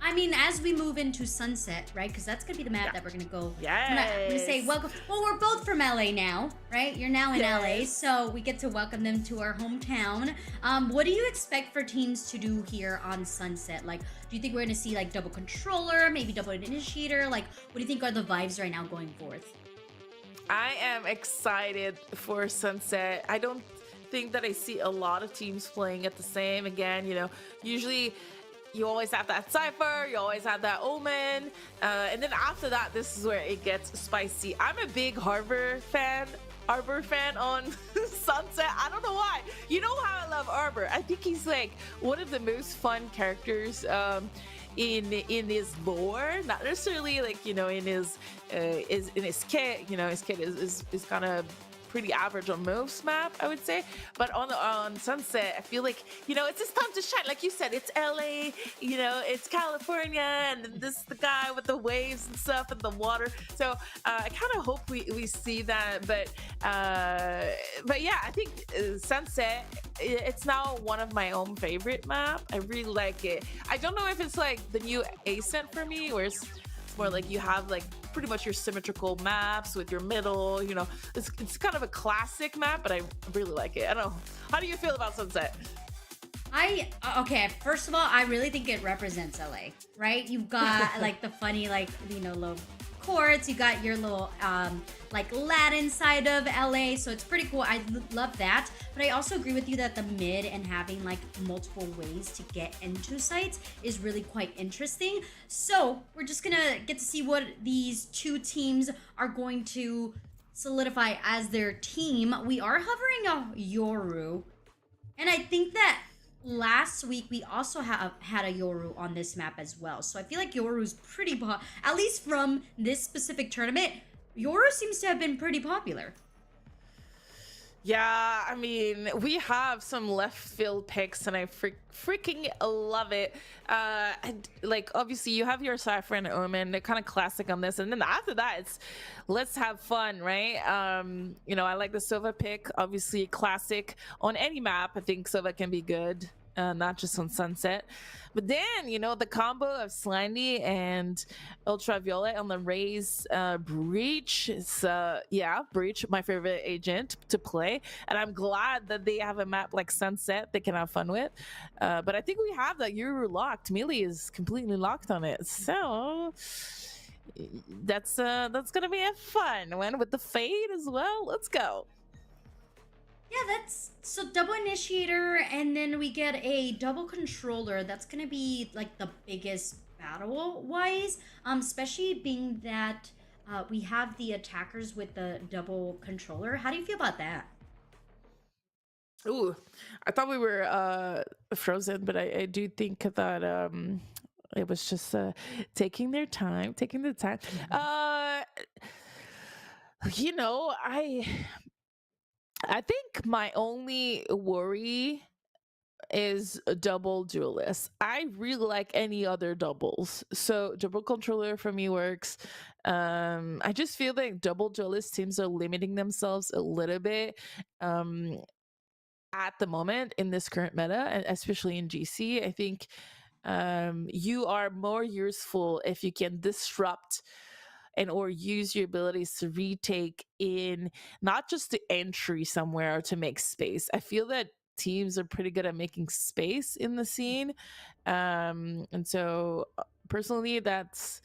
I mean, as we move into Sunset, right? Because that's going to be the map that we're going to go. Yes. I'm going to say welcome. Well, we're both from LA now, right? You're now in LA, so we get to welcome them to our hometown. What do you expect for teams to do here on Sunset? Like, do you think we're going to see like double controller, maybe double initiator? Like, what do you think are the vibes right now going forth? I am excited for Sunset. I don't think that I see a lot of teams playing at the same. Again, you know, usually you always have that Cypher, you always have that Omen, and then after that, this is where it gets spicy. I'm a big Arbor fan on Sunset. I don't know why. You know how I love Arbor. I think he's like one of the most fun characters in his lore, not necessarily like, you know, in his kit. You know, his kit is kind of pretty average on most map, I would say. But on Sunset, I feel like, you know, it's his time to shine. Like you said, it's LA, you know, it's California, and this is the guy with the waves and stuff and the water. So I kind of hope we see that. But yeah, I think Sunset, it's now one of my own favorite map. I really like it. I don't know if it's like the new Ascent for me, where it's more like you have like pretty much your symmetrical maps with your middle, you know, it's kind of a classic map, but I really like it. I don't know. How do you feel about Sunset? Okay, first of all, I really think it represents LA, right? You've got like the funny, like, you know, little courts, you got your little like Latin side of LA, so it's pretty cool. I love that. But I also agree with you that the mid and having like multiple ways to get into sites is really quite interesting. So we're just gonna get to see what these 2 teams are going to solidify as their team. We are hovering a Yoru, and I think that last week we also had a Yoru on this map as well. So I feel like Yoru's pretty at least from this specific tournament, Yoru seems to have been pretty popular. Yeah, I mean, we have some left field picks, and I freaking love it. And, like, obviously, you have your Cypher and Omen. They're kind of classic on this. And then after that, it's let's have fun, right? You know, I like the Sova pick. Obviously, classic on any map. I think Sova can be good. Not just on Sunset. But then, you know, the combo of Slandy and Ultraviolet on the Raze Breach is, Breach, my favorite agent to play. And I'm glad that they have a map like Sunset they can have fun with. But I think we have that Yoru locked. Melee is completely locked on it. So that's going to be a fun one with the Fade as well. Let's go. Yeah, that's so double initiator, and then we get a double controller. That's gonna be like the biggest battle wise, especially being that we have the attackers with the double controller. How do you feel about that? Ooh, I thought we were frozen, but I do think that it was just taking the time. You know, I think my only worry is a double duelist. I really like any other doubles. So double controller for me works. I just feel like double duelist teams are limiting themselves a little bit. At the moment in this current meta, and especially in GC, I think you are more useful if you can disrupt and or use your abilities to retake in not just the entry somewhere or to make space. I feel that teams are pretty good at making space in the scene, and so personally, that's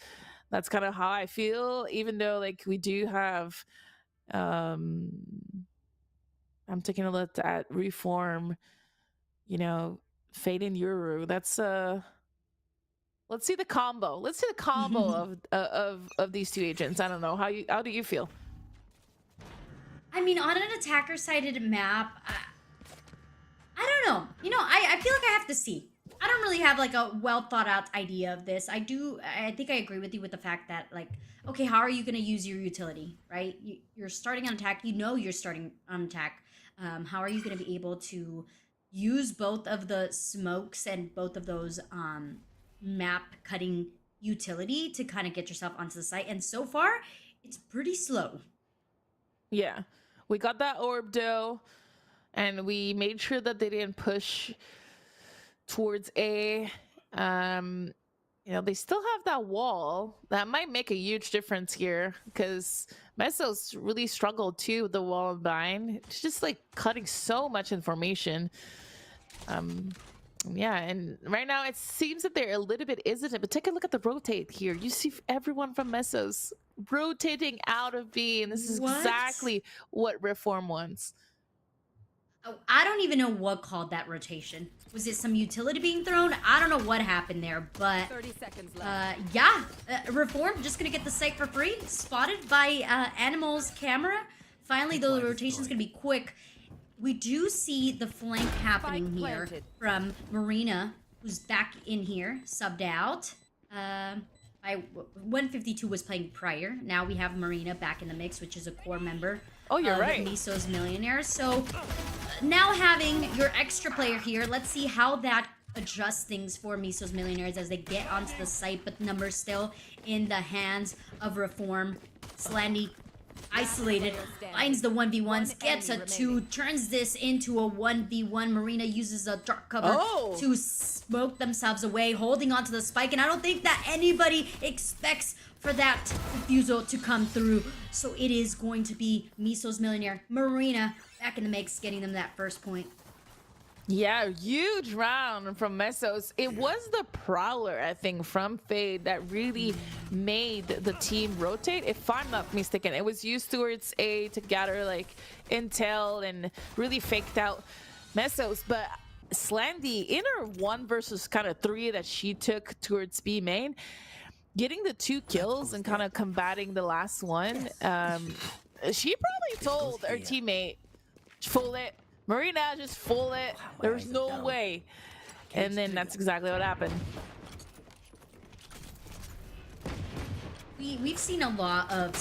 kind of how I feel. Even though like we do have, um, I'm taking a look at reform. You know, Fade and Yuru. That's let's see the combo. Let's see the combo of these two agents. I don't know how do you feel? I mean, on an attacker-sided map, I don't know. You know, I feel like I have to see. I don't really have like a well thought out idea of this. I think I agree with you with the fact that like, okay, how are you going to use your utility, right? You're starting on attack. You know you're starting on attack. How are you going to be able to use both of the smokes and both of those map cutting utility to kind of get yourself onto the site? And so far, it's pretty slow. Yeah, we got that orb though, and we made sure that they didn't push towards A. You know, they still have that wall. That might make a huge difference here because Mesos really struggled too with the wall of Bind. It's just like cutting so much information. Yeah, and right now it seems that they're a little bit hesitant, but take a look at the rotate here. You see everyone from Mesos rotating out of B, and this is What? exactly what Reform wants. Oh, I don't even know what called that rotation. Was it some utility being thrown? I don't know what happened there, but 30 seconds left. yeah, Reform just gonna get the site for free. Spotted by Animal's camera. Finally, the rotation's gonna be quick. We do see the flank happening Spike here planted. from Marina, who's back in here, subbed out. By 152 was playing prior. Now we have Marina back in the mix, which is a core member. Oh, you're of right. Miso's Millionaires. So now having your extra player here, let's see how that adjusts things for Miso's Millionaires as they get onto the site, but numbers still in the hands of Reform. Slandy isolated, finds the 1v1s, gets a 2, turns this into a 1v1. Marina uses a dark cover to smoke themselves away, holding onto the spike, and I don't think that anybody expects for that refusal to come through. So it is going to be Miso's Millionaire, Marina, back in the mix, getting them that first point. Yeah, huge round from Mesos. It was the Prowler, I think, from Fade that really made the team rotate, if I'm not mistaken. It was used towards A to gather like intel and really faked out Mesos. But Slandy, in her 1 versus kind of 3 that she took towards B main, getting the 2 kills and kind of combating the last one, she probably told her teammate, fool it. Marina, just fool it. There's no way. And then that's exactly what happened. We've seen a lot of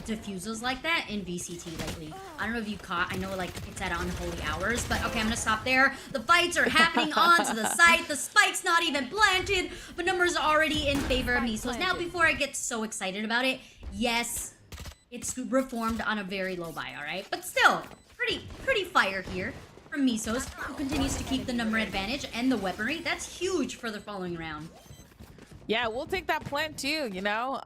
defusals like that in VCT lately. I don't know if you caught, I know like it's at unholy hours, but okay, I'm gonna stop there. The fights are happening onto the site. The spike's not even planted, but numbers are already in favor of Misos. Now, before I get so excited about it, yes, it's reformed on a very low buy, all right? But still, pretty fire here from Misos, who continues to keep the number advantage and the weaponry. That's huge for the following round. Yeah, we'll take that plant too, you know?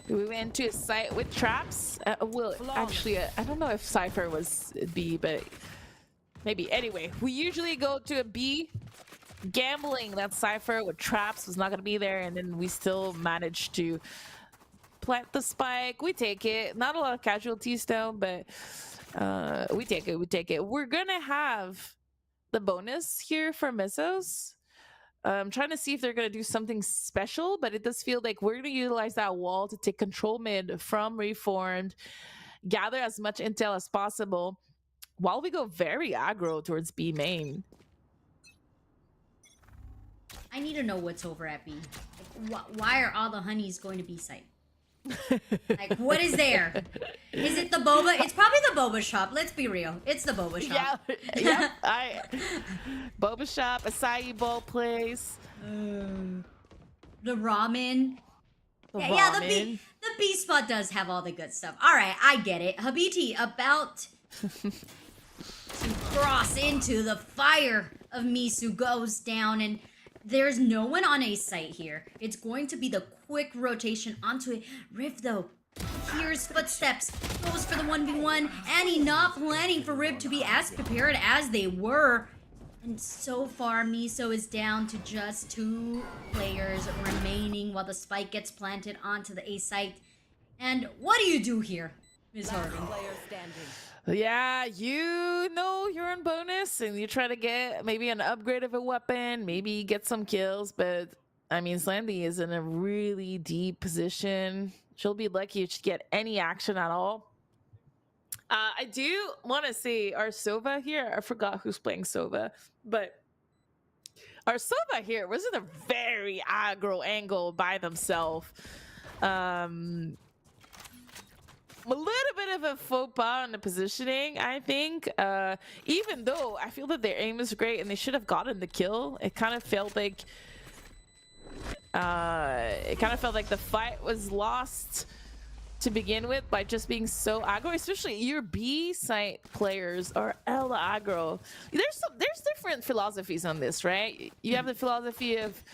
We went to a site with traps. Well, actually, I don't know if Cypher was B, but maybe. Anyway, we usually go to a B. Gambling that Cypher with traps was not going to be there, and then we still managed to plant the spike. We take it. Not a lot of casualties though, but we take it. We're gonna have the bonus here for Mesos. I'm trying to see if they're gonna do something special, but it does feel like we're gonna utilize that wall to take control mid from Reformed, gather as much intel as possible while we go very aggro towards B main. I need to know what's over at B. Like, why are all the honeys going to B site? Like, what is there? Is it the boba? It's probably the boba shop. Let's be real. It's the boba shop. Yeah. Boba shop, acai bowl place. The ramen. The Yeah, ramen. the B spot does have all the good stuff. All right, I get it. Habiti about to cross into the fire of Misu goes down, and there's no one on a site here. It's going to be the quick rotation onto it. Riv, though, hears footsteps, goes for the 1v1. Annie not planning for Riv to be as prepared as they were. And so far, Miso is down to just 2 players remaining while the spike gets planted onto the A site. And what do you do here, Ms. Harvey? Yeah, you know you're on bonus and you try to get maybe an upgrade of a weapon, maybe get some kills, but I mean, Slandy is in a really deep position. She'll be lucky if she get any action at all. I do want to say our Sova here, I forgot who's playing Sova, but our Sova here was in a very aggro angle by themselves. A little bit of a faux pas on the positioning, I think. Even though I feel that their aim is great and they should have gotten the kill, it kind of felt like the fight was lost to begin with by just being so aggro. Especially your B site players are hella aggro. There's different philosophies on this, right? You have the philosophy of,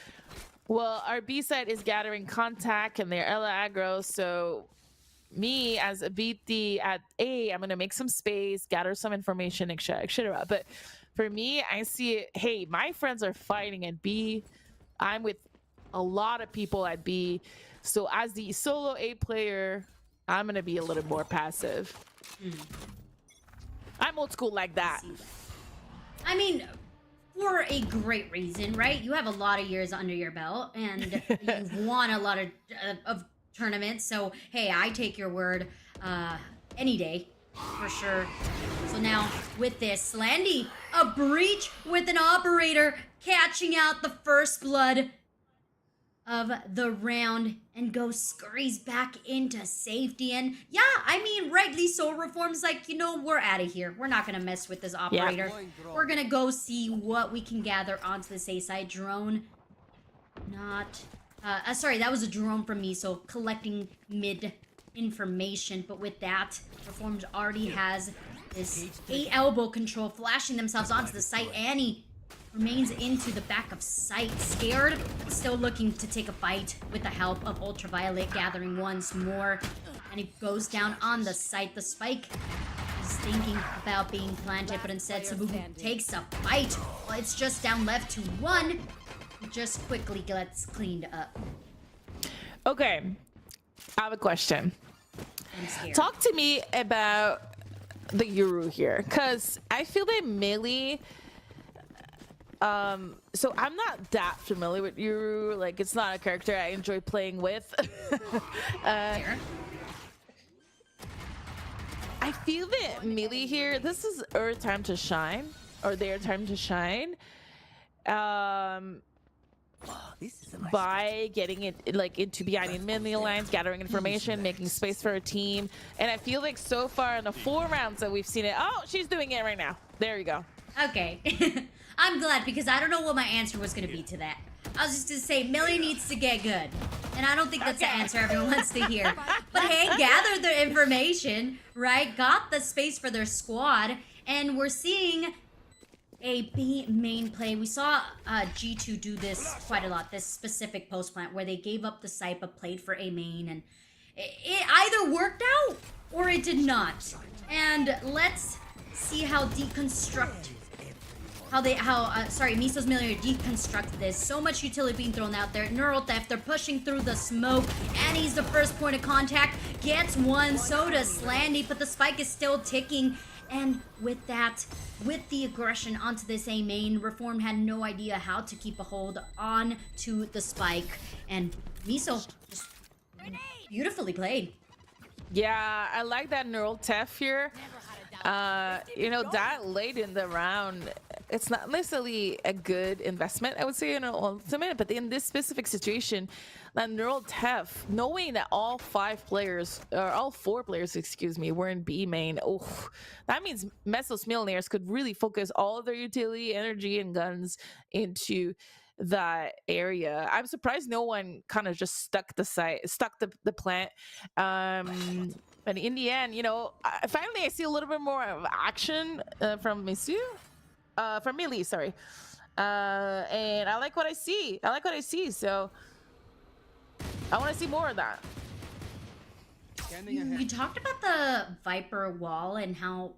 well, our B site is gathering contact and they're hella aggro, so me as a BT at A, I'm gonna make some space, gather some information, etc. But for me, I see it, hey, my friends are fighting at B. I'm with a lot of people at B. So as the solo A player, I'm gonna be a little more passive. I'm old school like that. I mean, for a great reason, right? You have a lot of years under your belt, and you've won a lot of tournaments. So hey, I take your word any day, for sure. So now with this, Slandy, a breach with an operator, catching out the first blood of the round, and Ghost scurries back into safety. And yeah, I mean, rightly so. Reform's like, you know, we're out of here. We're not gonna mess with this operator. We're gonna go see what we can gather onto this A side. Drone, not sorry, that was a drone from me, so collecting mid information. But with that, Reformed already has this 8 elbow control, flashing themselves onto the site. Annie remains into the back of sight, scared, but still looking to take a fight with the help of Ultraviolet, gathering once more. And he goes down on the site. The spike is thinking about being planted, but instead Sabu takes a fight. Well, it's just down left to 1. It just quickly gets cleaned up. Okay, I have a question. I'm scared. Talk to me about the Yuru here, because I feel that melee. So I'm not that familiar with Yuru. Like, it's not a character I enjoy playing with. I feel that melee here, this is our time to shine, or their time to shine. By getting it like into behind enemy lines, gathering information, making space for a team. And I feel like so far in the 4 rounds that we've seen it, oh, she's doing it right now. There you go. Okay. I'm glad, because I don't know what my answer was going to be to that. I was just going to say, Millie needs to get good. And I don't think that's the answer everyone wants to hear. But hey, gather the information, right? Got the space for their squad. And we're seeing a B main play. We saw G2 do this quite a lot, this specific post plant, where they gave up the site but played for a main. And it either worked out or it did not. And let's see how Miso's Millionaire deconstructed this. So much utility being thrown out there. Neural theft, they're pushing through the smoke. Annie's the first point of contact. Gets one, so does Slandy, but the spike is still ticking. And with that, with the aggression onto this A main, Reform had no idea how to keep a hold on to the spike. And Miso just beautifully played. Yeah, I like that neural theft here. You know, that late in the round, it's not necessarily a good investment, I would say, in an ultimate, but in this specific situation, that neural theft, knowing that all four players, excuse me, were in B main. Oh, that means Mesos Millionaires could really focus all of their utility, energy, and guns into that area. I'm surprised no one kind of just stuck the plant. But in the end, finally I see a little bit more of action from Millie, sorry. And I like what I see. So I want to see more of that. You talked about the Viper wall and how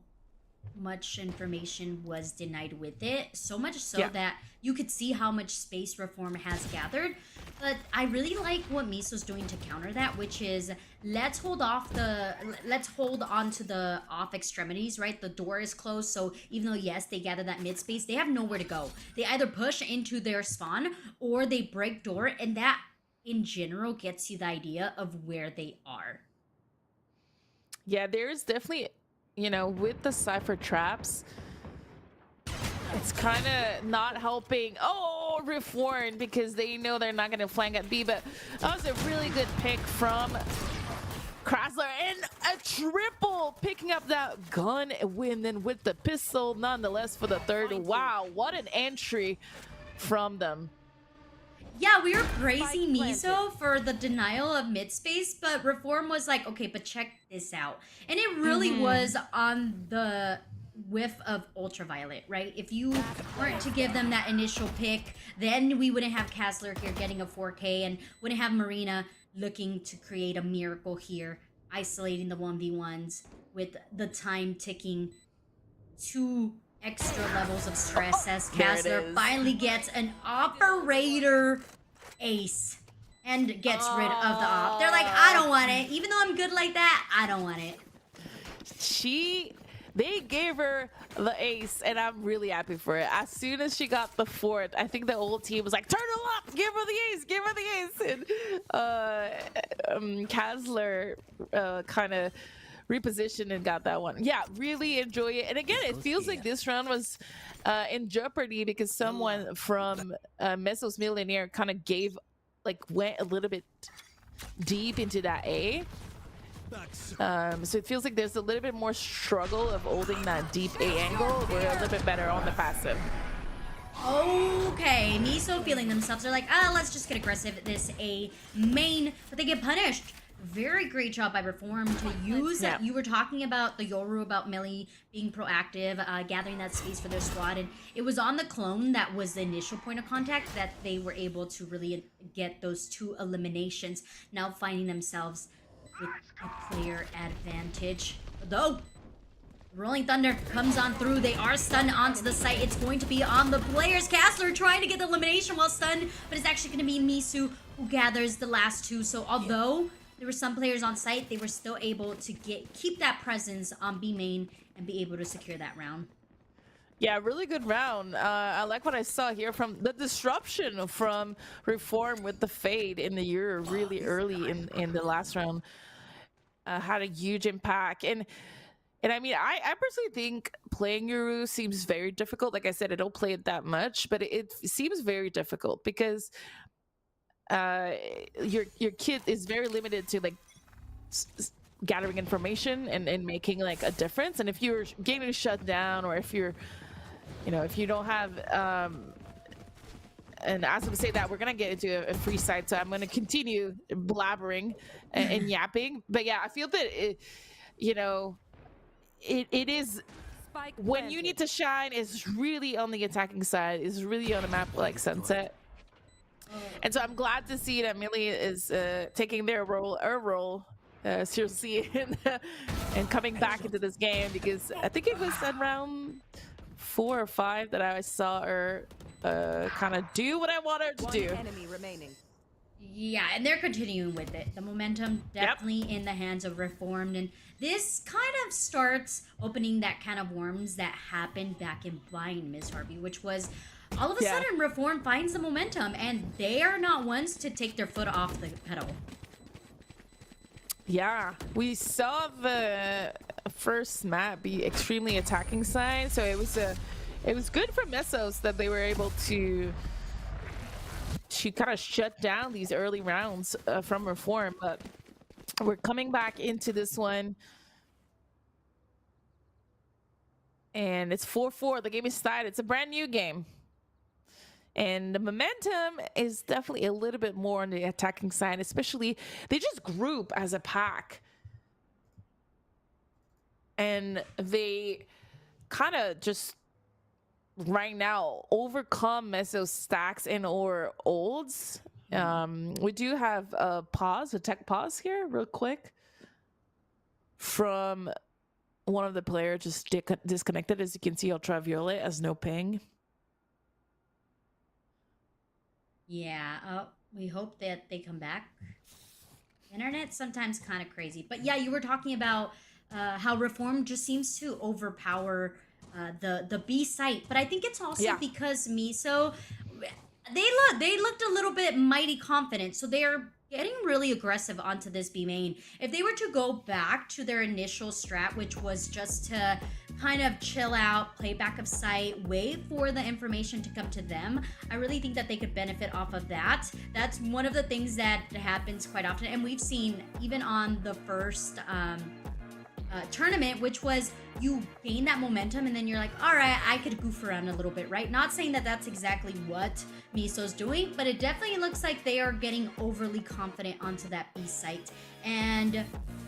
much information was denied with it, so much so that you could see how much space Reform has gathered. But I really like what Miso's doing to counter that, which is let's hold on to the off extremities, right? The door is closed, so even though yes they gather that mid space, they have nowhere to go. They either push into their spawn or they break door, and that in general gets you the idea of where they are. Yeah, there's definitely, with the Cypher traps, it's kind of not helping. Oh, Reform, because they know they're not going to flank at B, but that was a really good pick from Krasler, and a triple, picking up that gun and then with the pistol nonetheless for the third. Wow, what an entry from them. Yeah, we were praising Miso for the denial of mid space, but Reform was like, okay, but check this out. And it really was on the whiff of Ultraviolet, right? If you weren't to give them that initial pick, then we wouldn't have Kassler here getting a 4K and wouldn't have Marina looking to create a miracle here, isolating the 1v1s with the time ticking. 2 extra levels of stress as Kassler finally gets an operator ace and gets rid of the op. They're like, I don't want it. Even though I'm good like that, I don't want it. They gave her the ace, and I'm really happy for it. As soon as she got the fourth, I think the whole team was like, turn it up, give her the ace. And Kassler kind of repositioned and got that one. Yeah, really enjoy it. And again, it feels like this round was in jeopardy because someone from Mesos Millionaire kind of went a little bit deep into that A. So it feels like there's a little bit more struggle of holding that deep A angle. We're a little bit better on the passive. Okay, Miso feeling themselves. They're like, let's just get aggressive at this A main, but they get punished. Very great job by Reform to use that. You were talking about the Yoru, about Millie being proactive, gathering that space for their squad, and it was on the clone that was the initial point of contact that they were able to really get those 2 eliminations, now finding themselves with a player advantage. Though Rolling Thunder comes on through, they are stunned onto the site. It's going to be on the players. Kassler trying to get the elimination while stunned, but it's actually going to be Miso who gathers the last 2. So although there were some players on site, they were still able to keep that presence on B main and be able to secure that round. Yeah, really good round. I like what I saw here from the disruption from Reform with the fade in the year really early in the last round. Had a huge impact. And I mean, I personally think playing Yoru seems very difficult. Like I said, I don't play it that much, but it seems very difficult because your kid is very limited to gathering information and making a difference. And if you're getting shut down, or if you're if you don't have and as I say that, we're gonna get into a free side, so I'm gonna continue blabbering and yapping. But yeah, I feel that it is when you need to shine is really on the attacking side, is really on a map like Sunset. And so I'm glad to see that Millie is taking her role seriously and coming back into this game, because I think it was at round 4 or 5 that I saw her kind of do what I want her to do. Enemy remaining. Yeah, and they're continuing with it. The momentum definitely in the hands of Reformed, and this kind of starts opening that can of worms that happened back in Bind, Ms. Harvey, which was all of a sudden Reform finds the momentum, and they are not ones to take their foot off the pedal. Yeah, we saw the first map be extremely attacking side, so it was good for Mesos that they were able to to kind of shut down these early rounds from Reform, but we're coming back into this one. And it's 4-4. The game is tied. It's a brand new game. And the momentum is definitely a little bit more on the attacking side, especially they just group as a pack. And they kind of just right now overcome Meso's stacks and or olds. We do have a tech pause here real quick from one of the players just disconnected. As you can see, ultraviolet has no ping. Yeah, we hope that they come back. Internet's sometimes kind of crazy. But yeah, you were talking about how Reform just seems to overpower the B site. But I think it's also because Miso, they looked a little bit mighty confident. So they're getting really aggressive onto this B main. If they were to go back to their initial strat, which was just to kind of chill out, play back of sight, wait for the information to come to them, I really think that they could benefit off of that. That's one of the things that happens quite often, and we've seen even on the first tournament, which was you gain that momentum and then you're like, all right, I could goof around a little bit, right? Not saying that that's exactly what Miso's doing, but it definitely looks like they are getting overly confident onto that B site. And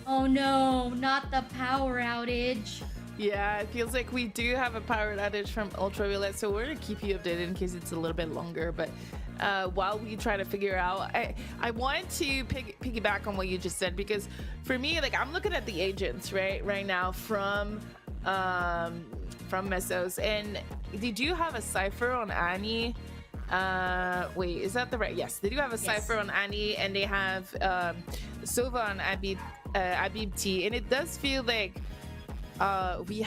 oh no, not the power outage. Yeah, it feels like we do have a power outage from Ultraviolet, so we're gonna keep you updated in case it's a little bit longer. But while we try to figure out, I want to piggyback on what you just said, because for me, like, I'm looking at the agents right now from Mesos, and they do have a cipher on Annie. Wait, is that the right? Yes, they do have a cipher on Annie, and they have Sova on Abib T, and it does feel like we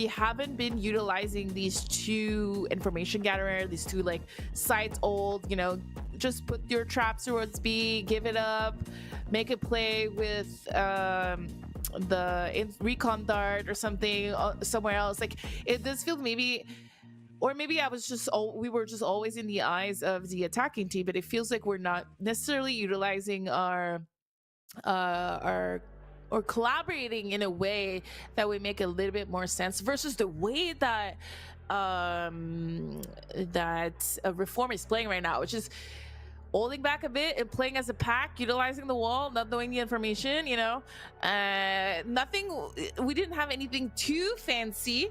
haven't been utilizing these two information gatherer, these two like sites old, you know, just put your traps towards B, give it up, make a play with the recon dart or something somewhere else. Like, it does feel maybe, or maybe we were just always in the eyes of the attacking team, but it feels like we're not necessarily utilizing our or collaborating in a way that would make a little bit more sense versus the way that Reform is playing right now, which is holding back a bit and playing as a pack, utilizing the wall, not knowing the information, you know. We didn't have anything too fancy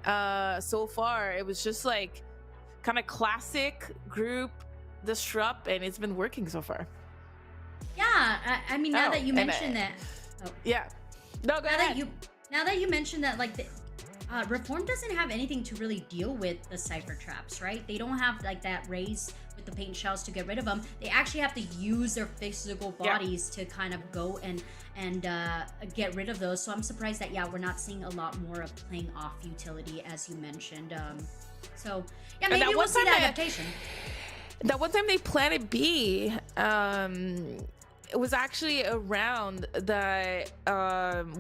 so far. It was just like kind of classic group disrupt, and it's been working so far. Yeah, I mean, now that you mentioned that. Oh. Yeah. No, go ahead. Now that you mentioned that, like, the Reform doesn't have anything to really deal with the cipher traps, right? They don't have like that raise with the paint shells to get rid of them. They actually have to use their physical bodies to kind of go and get rid of those. So I'm surprised that we're not seeing a lot more of playing off utility, as you mentioned. So yeah, maybe we'll see that adaptation. That one time they planted B, it was actually a round that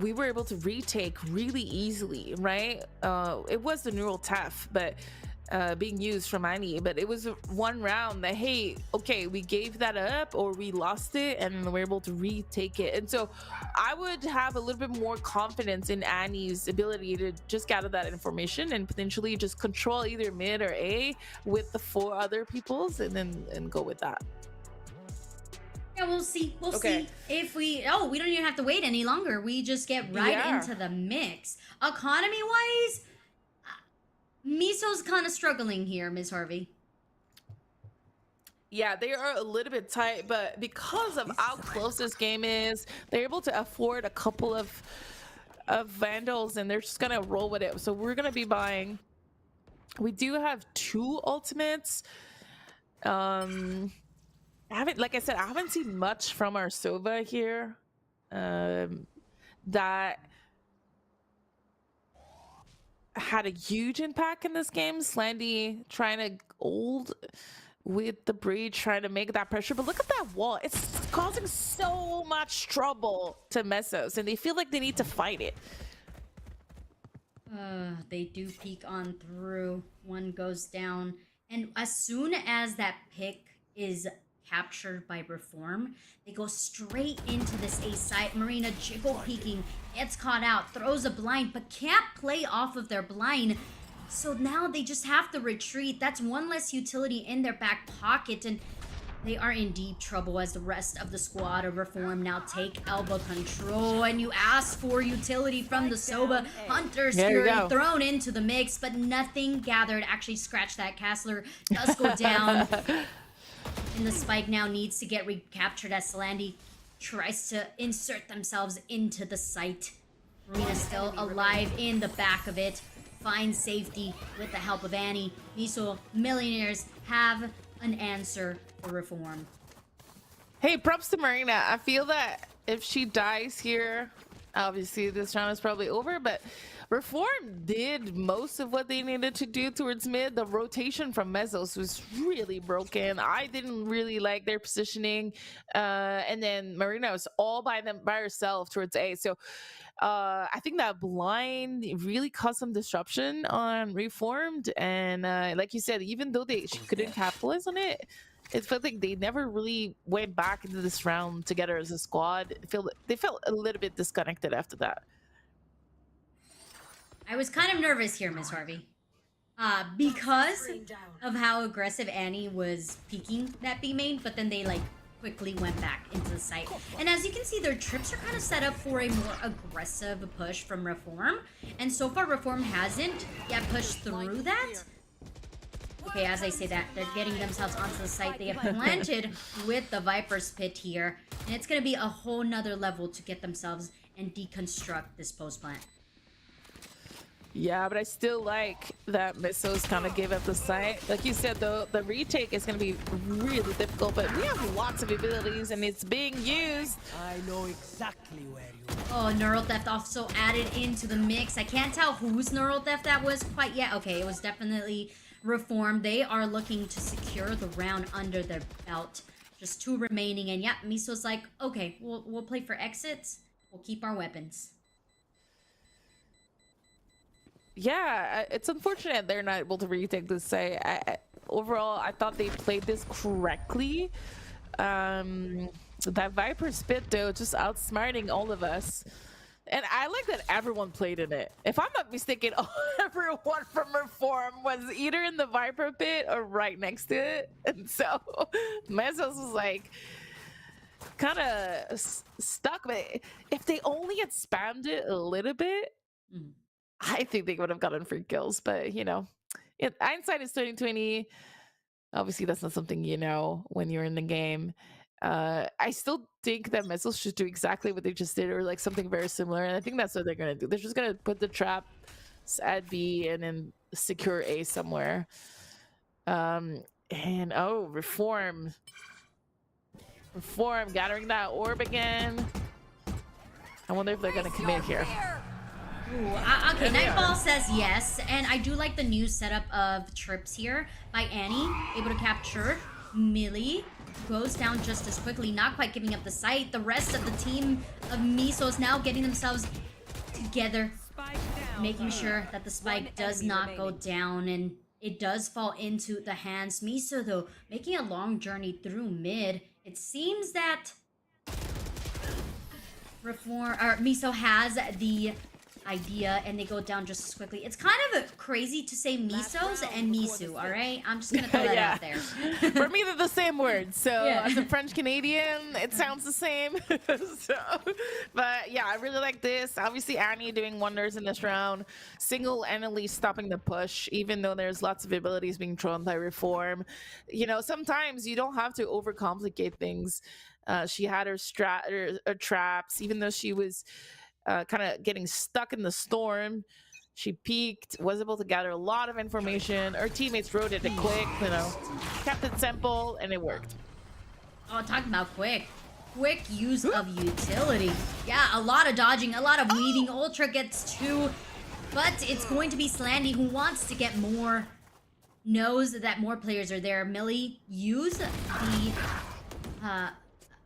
we were able to retake really easily, right? It was the neural TEF, but being used from Annie, but it was one round that, hey, okay, we gave that up or we lost it and we're able to retake it. And so I would have a little bit more confidence in Annie's ability to just gather that information and potentially just control either mid or A with the 4 other peoples and then go with that. Yeah, we'll see. We'll see if we don't even have to wait any longer. We just get right into the mix. Economy-wise, Miso's kind of struggling here, Ms. Harvey. Yeah, they are a little bit tight, but because of how close this game is, they're able to afford a couple of Vandals, and they're just gonna roll with it. So we're gonna be buying. We do have 2 ultimates. Like I said, I haven't seen much from our Sova here. That had a huge impact in this game. Slandy trying to hold with the breach, trying to make that pressure. But look at that wall. It's causing so much trouble to Mesos, and they feel like they need to fight it. They do peek on through. One goes down. And as soon as that pick is captured by Reform. They go straight into this A site. Marina jiggle peeking, gets caught out, throws a blind, but can't play off of their blind. So now they just have to retreat. That's one less utility in their back pocket, and they are in deep trouble as the rest of the squad of Reform now take elbow control. And you ask for utility from the Soba. Hunter's Fury thrown into the mix, but nothing gathered. Actually, scratch that. Castler does go down. And the spike now needs to get recaptured as Salandi tries to insert themselves into the site. Marina still alive in the back of it. Finds safety with the help of Annie. Miso Millionaires have an answer for Reform. Hey, props to Marina. I feel that if she dies here, obviously this round is probably over, but Reform did most of what they needed to do towards mid. The rotation from Mezzos was really broken. I didn't really like their positioning. And then Marina was all by herself towards A. So I think that blind really caused some disruption on Reformed. And like you said, even though she couldn't capitalize on it, it felt like they never really went back into this round together as a squad. They felt a little bit disconnected after that. I was kind of nervous here, Miss Harvey. Because of how aggressive Annie was peeking that B main, but then they like quickly went back into the site. And as you can see, their trips are kind of set up for a more aggressive push from Reform. And so far, Reform hasn't yet pushed through that. Okay, as I say that, they're getting themselves onto the site. They have planted with the Viper's Pit here. And it's going to be a whole nother level to get themselves and deconstruct this post plant. Yeah, but I still like that Missos kind of gave up the site. Like you said, though, the retake is going to be really difficult, but we have lots of abilities and it's being used. I know exactly where you are. Oh, Neural Theft also added into the mix. I can't tell whose Neural Theft that was quite yet. Okay, it was definitely Reform. They are looking to secure the round under their belt. Just 2 remaining, and yeah, Miso's like, okay, we'll play for exits. We'll keep our weapons. Yeah, it's unfortunate they're not able to retake this site. Overall, I thought they played this correctly. That Viper Spit, though, just outsmarting all of us. And I like that everyone played in it. If I'm not mistaken, everyone from Reform was either in the Viper Pit or right next to it. And so Mezzos was like kind of stuck. But if they only had spammed it a little bit, I think they would have gotten free kills. But, you know, hindsight is 2020. Obviously, that's not something you know when you're in the game. I still think that Mezzos should do exactly what they just did, or like something very similar. And I think that's what they're going to do. They're just going to put the trap at B and then secure A somewhere. And oh, Reform gathering that orb again. I wonder if they're going to commit here. Ooh, okay, Nightfall says yes, and I do like the new setup of trips here by Annie, able to capture. Millie goes down just as quickly, not quite giving up the site. The rest of the team of Misos now getting themselves together, making sure that the spike does not go down, and it does fall into the hands. Miso, though, making a long journey through mid. It seems that Miso has the idea, and they go down just as quickly. It's kind of crazy to say Misos and Misu, all right? I'm just gonna throw that out there. For me, they're the same word. So as a French Canadian, it sounds the same. But yeah, I really like this. Obviously, Annie doing wonders in this round. Single-handedly stopping the push, even though there's lots of abilities being thrown by Reform. You know, sometimes you don't have to overcomplicate things. She had her traps, even though she was kind of getting stuck in the storm. She peeked, was able to gather a lot of information. Her teammates wrote it quick, you know, kept it simple, and it worked. Oh, talking about quick use of utility. Yeah, a lot of dodging, a lot of weaving. Ultra gets 2, but it's going to be Slandy who wants to get more, knows that more players are there. Millie used the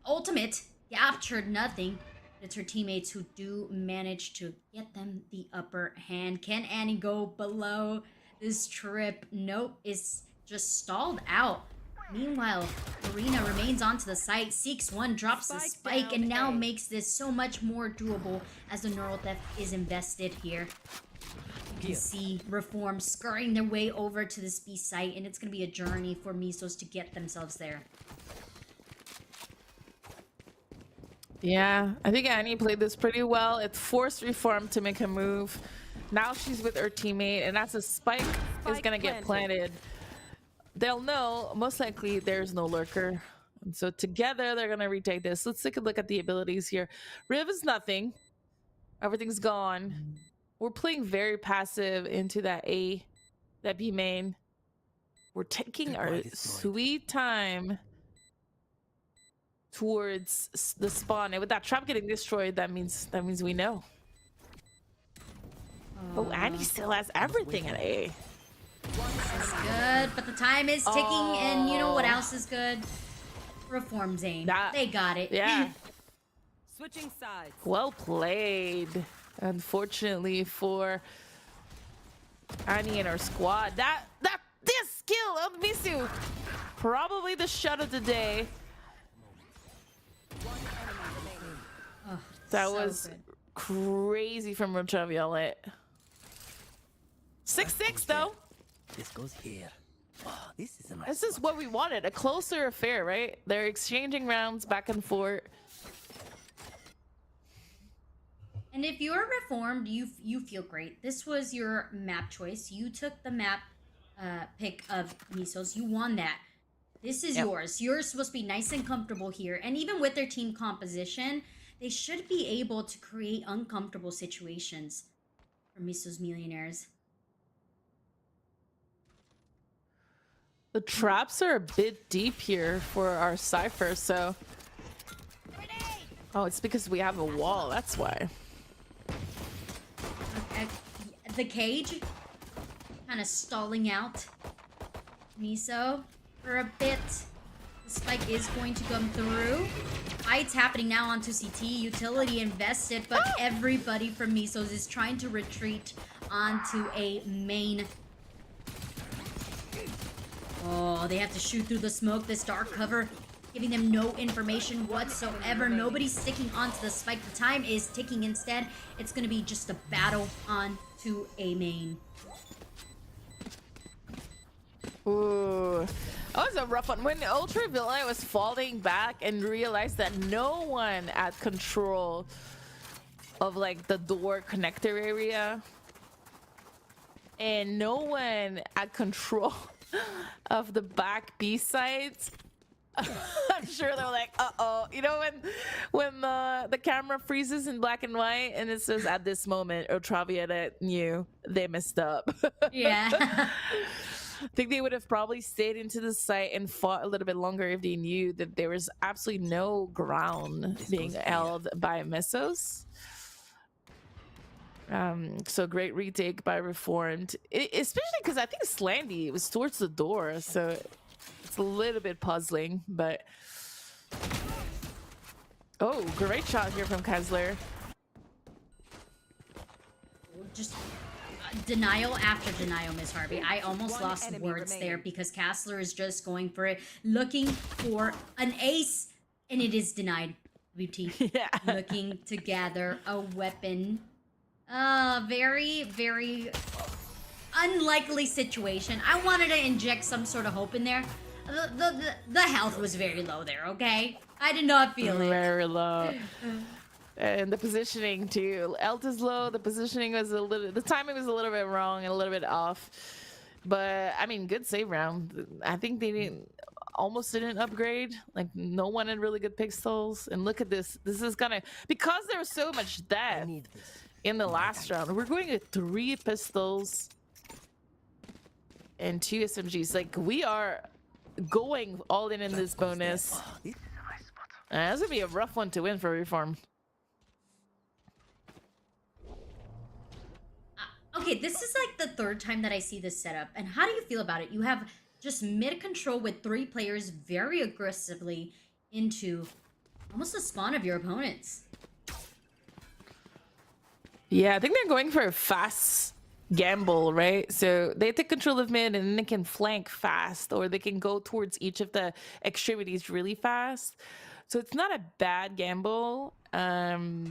ultimate, captured nothing. It's her teammates who do manage to get them the upper hand. Can Annie go below this trip? Nope, it's just stalled out Meanwhile, Marina remains onto the site, seeks one, drops the spike, and now makes this so much more doable as the neural theft is invested here. You can see Reform scurrying their way over to this B site, and it's going to be a journey for Mesos to get themselves there. Yeah, I think Annie played this pretty well. It forced Reform to make a move. Now she's with her teammate, and as a spike is gonna get planted, they'll know most likely there's no lurker. And so together they're gonna retake this. Let's take a look at the abilities here. Riv is nothing. Everything's gone. We're playing very passive into that B main. We're taking our sweet time towards the spawn, and with that trap getting destroyed, that means we know. Oh, Annie still has everything at A. That's good, but the time is ticking, and you know what else is good? Reform's aim. They got it. Yeah. Switching sides. Well played. Unfortunately for Annie and her squad, this skill of Misu, probably the shot of the day. Oh, That so was good. crazy from Ultraviolet. 6-6 though. This goes here. Oh, this is a nice This is what we wanted, a closer affair, right? They're exchanging rounds back and forth. And if you're Reformed, you feel great. This was your map choice. You took the map pick of Mesos. You won that. This is yours. You're supposed to be nice and comfortable here. And even with their team composition, they should be able to create uncomfortable situations for Mesos Millionaires. The traps are a bit deep here for our Cypher, so... Oh, it's because we have a wall, that's why. The cage kind of stalling out Miso for a bit. The spike is going to come through. Fights happening now onto CT. Utility invested, but everybody from Misos is trying to retreat onto a main. Oh, they have to shoot through the smoke. This dark cover giving them no information whatsoever. Nobody's sticking onto the spike. The time is ticking instead. It's going to be just a battle onto a main. Ooh, that was a rough one. When Ultraviolet was falling back and realized that no one had control of like the door connector area, and no one had control of the back B sides, I'm sure they're like, uh-oh. You know when the camera freezes in black and white and it says at this moment Ultraviolet knew they messed up. Yeah. I think they would have probably stayed into the site and fought a little bit longer if they knew that there was absolutely no ground being held by Mesos. So great retake by Reformed, especially because I think Slandy was towards the door, so it's a little bit puzzling, but oh, great shot here from Kessler. Just denial after denial, Miss Harvey. I almost lost words there because Kassler is just going for it, looking for an ace, and it is denied. Boutique looking to gather a weapon. Very, very unlikely situation. I wanted to inject some sort of hope in there. The health was very low there, okay? I did not feel it. Very low. And the positioning too. Elt is low, the positioning was the timing was a little bit wrong and a little bit off. But I mean, good save round. I think they almost didn't upgrade. Like no one had really good pistols. And look at this. This is gonna, because there was so much death in the last round, we're going with 3 pistols and 2 SMGs. Like we are going all in this bonus. That's gonna be a rough one to win for Reform. Okay, this is like the 3rd time that I see this setup. And how do you feel about it? You have just mid control with 3 players very aggressively into almost the spawn of your opponents. Yeah, I think they're going for a fast gamble, right? So they take control of mid and then they can flank fast, or they can go towards each of the extremities really fast. So it's not a bad gamble. Cover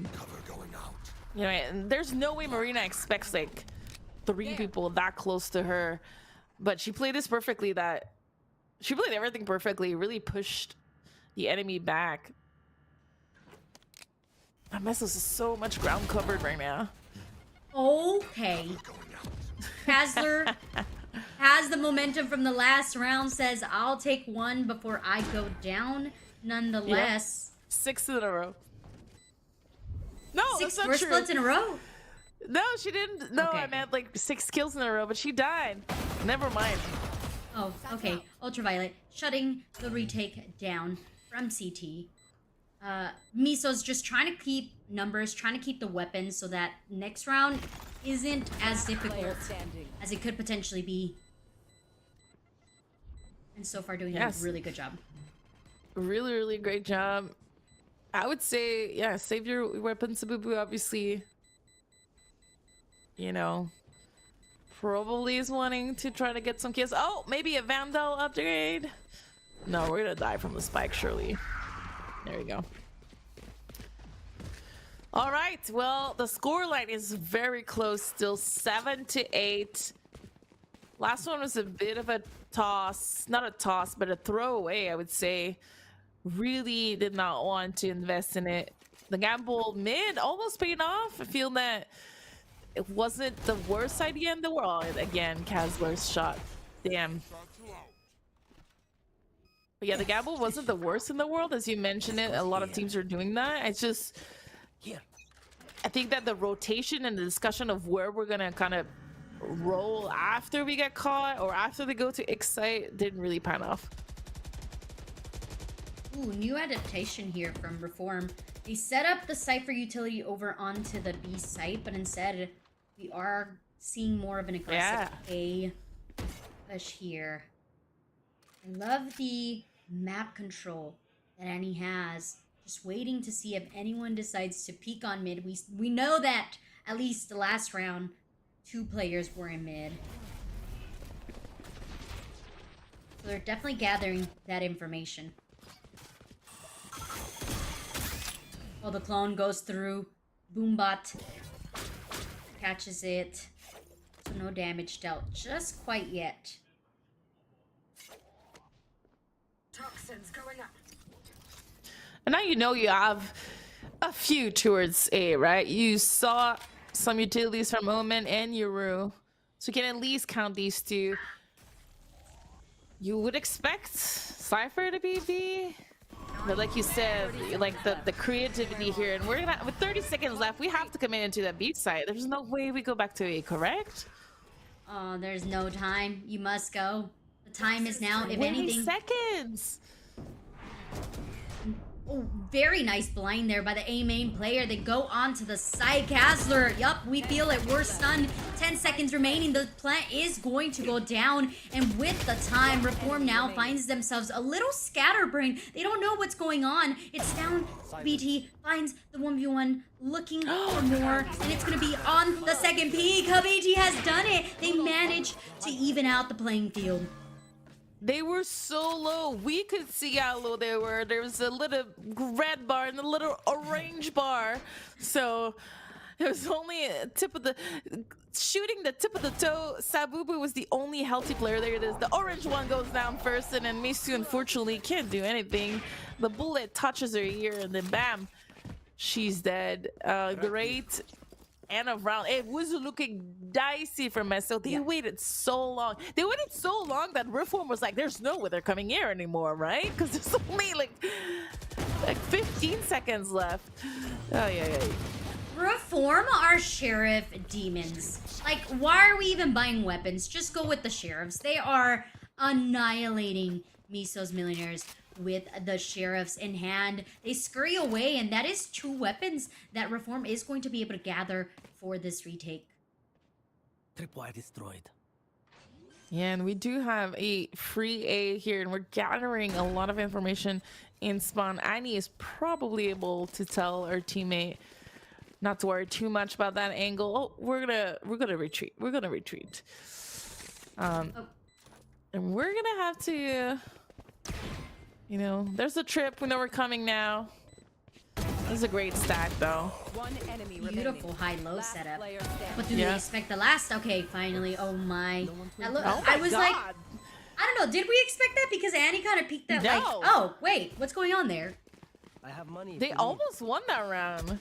going out. You know, and there's no way Marina expects like 3 people that close to her, but she played this perfectly. That she played everything perfectly, really pushed the enemy back. That Messos is so much ground covered right now. Okay. Kazler has the momentum from the last round, says, I'll take one before I go down. Nonetheless. Yep. 6 in a row. No, 6 that's not first true. splits in a row? No, she didn't. No, Okay. I meant like 6 kills in a row, but she died. Never mind. Oh, okay. Ultraviolet shutting the retake down from CT. Miso's just trying to keep numbers, trying to keep the weapons so that next round isn't as difficult as it could potentially be. And so far doing a really good job. Really, really great job. I would say, yeah, save your weapons, Sabubu, obviously. You know, probably is wanting to try to get some kills. Oh, maybe a Vandal upgrade. No, we're gonna die from the spike, surely. There we go. All right, well, the scoreline is very close still, 7-8. Last one was a bit of a toss, not a toss, but a throwaway, I would say. Really did not want to invest in it. The gamble mid almost paid off. I feel that it wasn't the worst idea in the world. Again, Kazler's shot. Damn. But yeah, the gamble wasn't the worst in the world, as you mentioned it. A lot of teams are doing that. It's just, I think that the rotation and the discussion of where we're gonna kind of roll after we get caught or after they go to Excite didn't really pan off. Ooh, new adaptation here from Reform. They set up the Cypher utility over onto the B site, but instead we are seeing more of an aggressive A push here. I love the map control that Annie has. Just waiting to see if anyone decides to peek on mid. We know that at least the last round, 2 players were in mid. So they're definitely gathering that information. Oh, the clone goes through. Boombot catches it. So no damage dealt just quite yet. Toxins going up. And now you know you have a few towards A, right? You saw some utilities from Omen and Yoru. So you can at least count these 2. You would expect Cypher to be B. But like you said, like the creativity here, and we're gonna, with 30 seconds left, we have to commit into that B site. There's no way we go back to A, correct? Oh, there's no time. You must go. The time is now, if 20 anything. seconds. Oh, very nice blind there by the A main player. They go on to the side. Kazler, yup, we feel it. We're stunned. 10 seconds remaining. The plant is going to go down. And with the time, Reform now finds themselves a little scatterbrained. They don't know what's going on. It's down. BT finds the 1v1, looking for more. And it's going to be on the second peak. BT has done it. They managed to even out the playing field. They were so low. We could see how low they were. There was a little red bar and a little orange bar. So it was only a tip of the... Shooting the tip of the toe. Sabubu was the only healthy player. There it is. The orange one goes down first, and then Misu unfortunately can't do anything. The bullet touches her ear, and then bam, she's dead. Great end of round. It was looking dicey for Meso. They waited so long. They waited so long that Reform was like, there's no way they're coming here anymore, right? Because there's only like 15 seconds left. Oh, yeah. Reform are sheriff demons. Like, why are we even buying weapons? Just go with the sheriffs. They are annihilating Miso's millionaires with the sheriffs in hand. They scurry away, and that is 2 weapons that Reform is going to be able to gather for this retake. Tripwire destroyed. Yeah, and we do have a free A here, and we're gathering a lot of information in spawn. Annie is probably able to tell her teammate not to worry too much about that angle. Oh, we're gonna retreat. We're gonna retreat. And we're gonna have to, you know, there's a trip. We know we're coming now. This is a great stack though. One enemy Beautiful remaining. high-low Last setup. player standing. But do they expect the last? Okay, finally. Oh my. That look, Oh I my was like, God. I don't know. Did we expect that? Because Annie kind of peeked that like, No. oh wait, what's going on there? I have money. if They you need. almost won that round.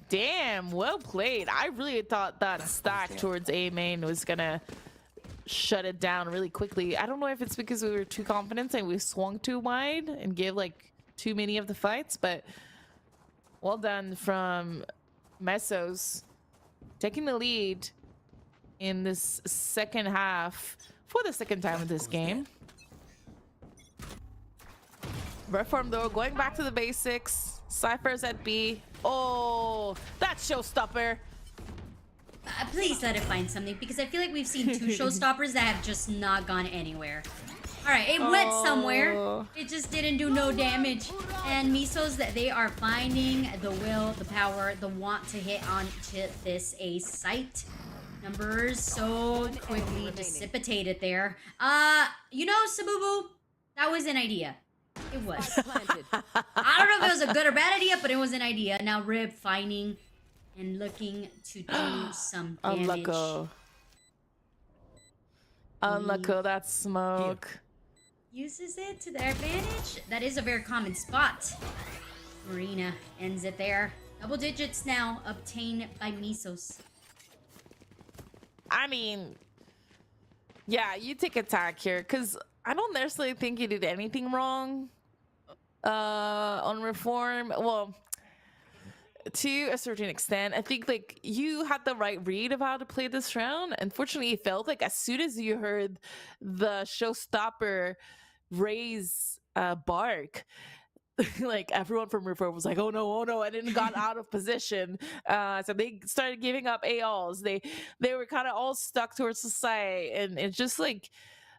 Damn, well played. I really thought that stack towards A main was gonna shut it down really quickly. I don't know if it's because we were too confident and we swung too wide and gave like too many of the fights, but well done from Mesos taking the lead in this second half for the second time of this game. Reform though, going back to the basics. Cypher's at B. Oh, that's showstopper. Please let it find something because I feel like we've seen two showstoppers that have just not gone anywhere. All right, it went somewhere. Oh. It just didn't do no damage. And Misos, that they are finding the will, the power, the want to hit onto this A site. Numbers so quickly dissipated there. You know, Sabubu, that was an idea. It was. Planted. I don't know if it was a good or bad idea, but it was an idea. Now Rib finding and looking to do some damage. Unlucko, that smoke. Uses it to their advantage. That is a very common spot. Marina ends it there. Double digits now obtained by Misos. I mean, yeah, you take attack here because I don't necessarily think you did anything wrong on Reform. Well, to a certain extent, I think like you had the right read of how to play this round. Unfortunately, it felt like as soon as you heard the showstopper raise bark, like everyone from Reform was like, oh no, and then got out of position. So they started giving up ALs. They were kind of all stuck towards the side, and it's just like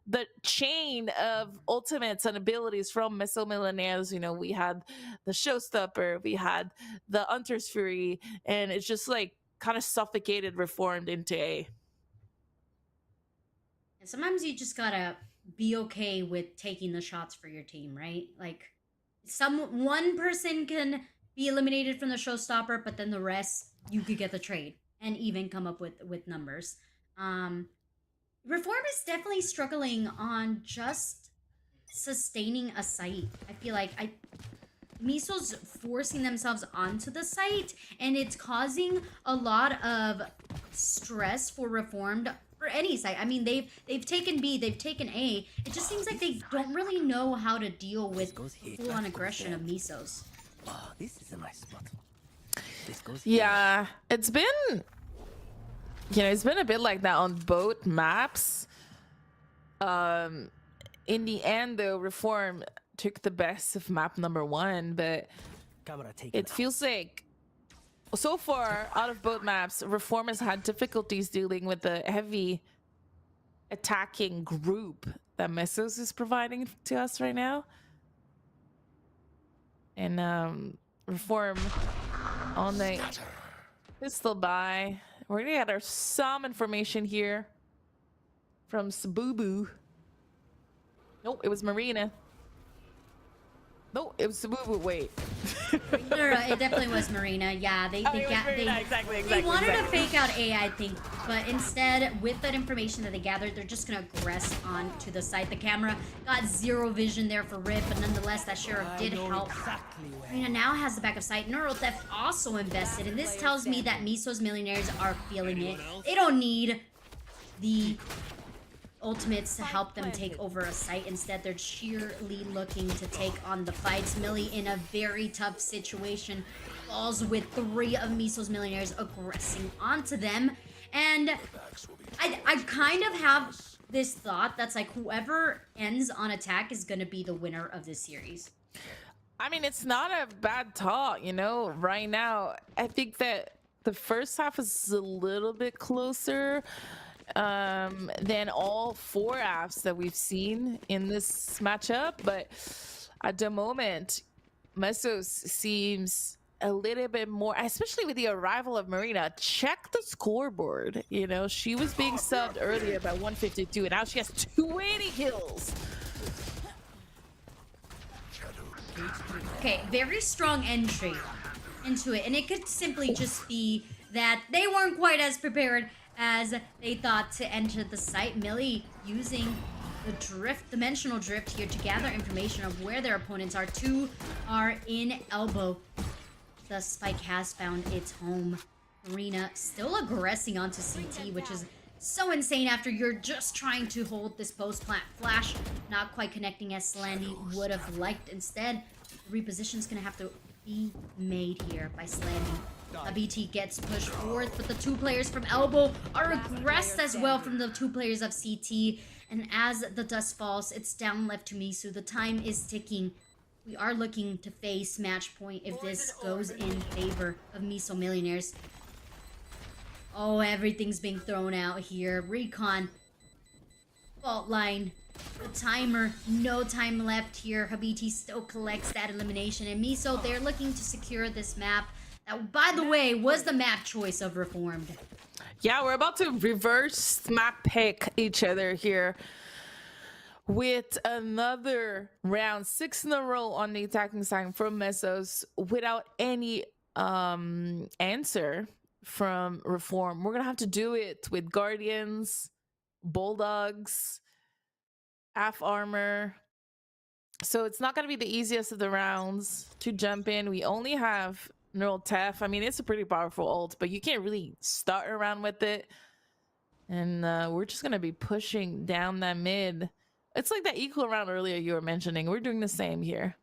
the chain of ultimates and abilities from Missile Millionaires. You know, we had the Showstopper, we had the Hunter's Fury, and it's just like kind of suffocated Reformed into A. And sometimes you just gotta be okay with taking the shots for your team, right? Like, one person can be eliminated from the showstopper, but then the rest you could get the trade and even come up with numbers. Reform is definitely struggling on just sustaining a site. I feel like Miso's forcing themselves onto the site, and it's causing a lot of stress for Reformed for any site. I mean, they've taken B, they've taken A. It just seems like they don't really know how to deal with full-on aggression of Misos. Oh, this is a nice spot. This goes Yeah, it's been, you know, it's been a bit like that on both maps. In the end, though, Reform took the best of map number 1, but Camera taken it out. feels like so far out of both maps, Reform has had difficulties dealing with the heavy attacking group that Mesos is providing to us right now. And Reform on the pistol buy. We're gonna get some information here from Sabubu. Nope, it was Marina. No, it was Sabubu. Wait. No, it definitely was Marina. Yeah, they exactly. wanted to fake out A, I think, but instead, with that information that they gathered, they're just gonna aggress onto the site. The camera got zero vision there for Rip, but nonetheless, that sheriff did help. Marina now has the back of sight. Neural Theft also invested, and this tells me that Miso's Millionaires are feeling it. They don't need the ultimates to help them take over a site. Instead, they're sheerly looking to take on the fights. Millie, in a very tough situation, falls with 3 of Miso's Millionaires aggressing onto them. And I kind of have this thought that's like, whoever ends on attack is going to be the winner of this series. I mean, it's not a bad thought, you know. Right now, I think that the first half is a little bit closer than all 4 apps that we've seen in this matchup, but at the moment Mesos seems a little bit more, especially with the arrival of Marina. Check the scoreboard. You know, she was being subbed earlier by 152, and now she has 20 kills. Okay, very strong entry into it, and it could simply just be that they weren't quite as prepared as they thought to enter the site. Millie using the drift, dimensional drift here to gather information of where their opponents are. Two are in elbow. The spike has found its home. Marina still aggressing onto CT, which is so insane after you're just trying to hold this post plant. Flash not quite connecting as Slandy would have liked. Instead, the reposition's gonna have to be made here by Slandy. A BT gets pushed forth, but the two players from elbow are aggressed as well from the two players of CT. And as the dust falls, it's down left to Misu. The time is ticking. We are looking to face match point if this goes in favor of Miso Millionaires. Oh, everything's being thrown out here. Recon. Fault line. The timer. No time left here. Habiti still collects that elimination. And Miso, they're looking to secure this map. That, by the way, was the map choice of Reformed. Yeah, we're about to reverse map pick each other here with another round, 6 in a row on the attacking side from Mesos without any answer from Reform. We're gonna have to do it with Guardians, Bulldogs, half armor. So it's not gonna be the easiest of the rounds to jump in. We only have Neural Tef. I mean, it's a pretty powerful ult, but you can't really start around with it. And we're just gonna be pushing down that mid. It's like that equal round earlier you were mentioning. We're doing the same here.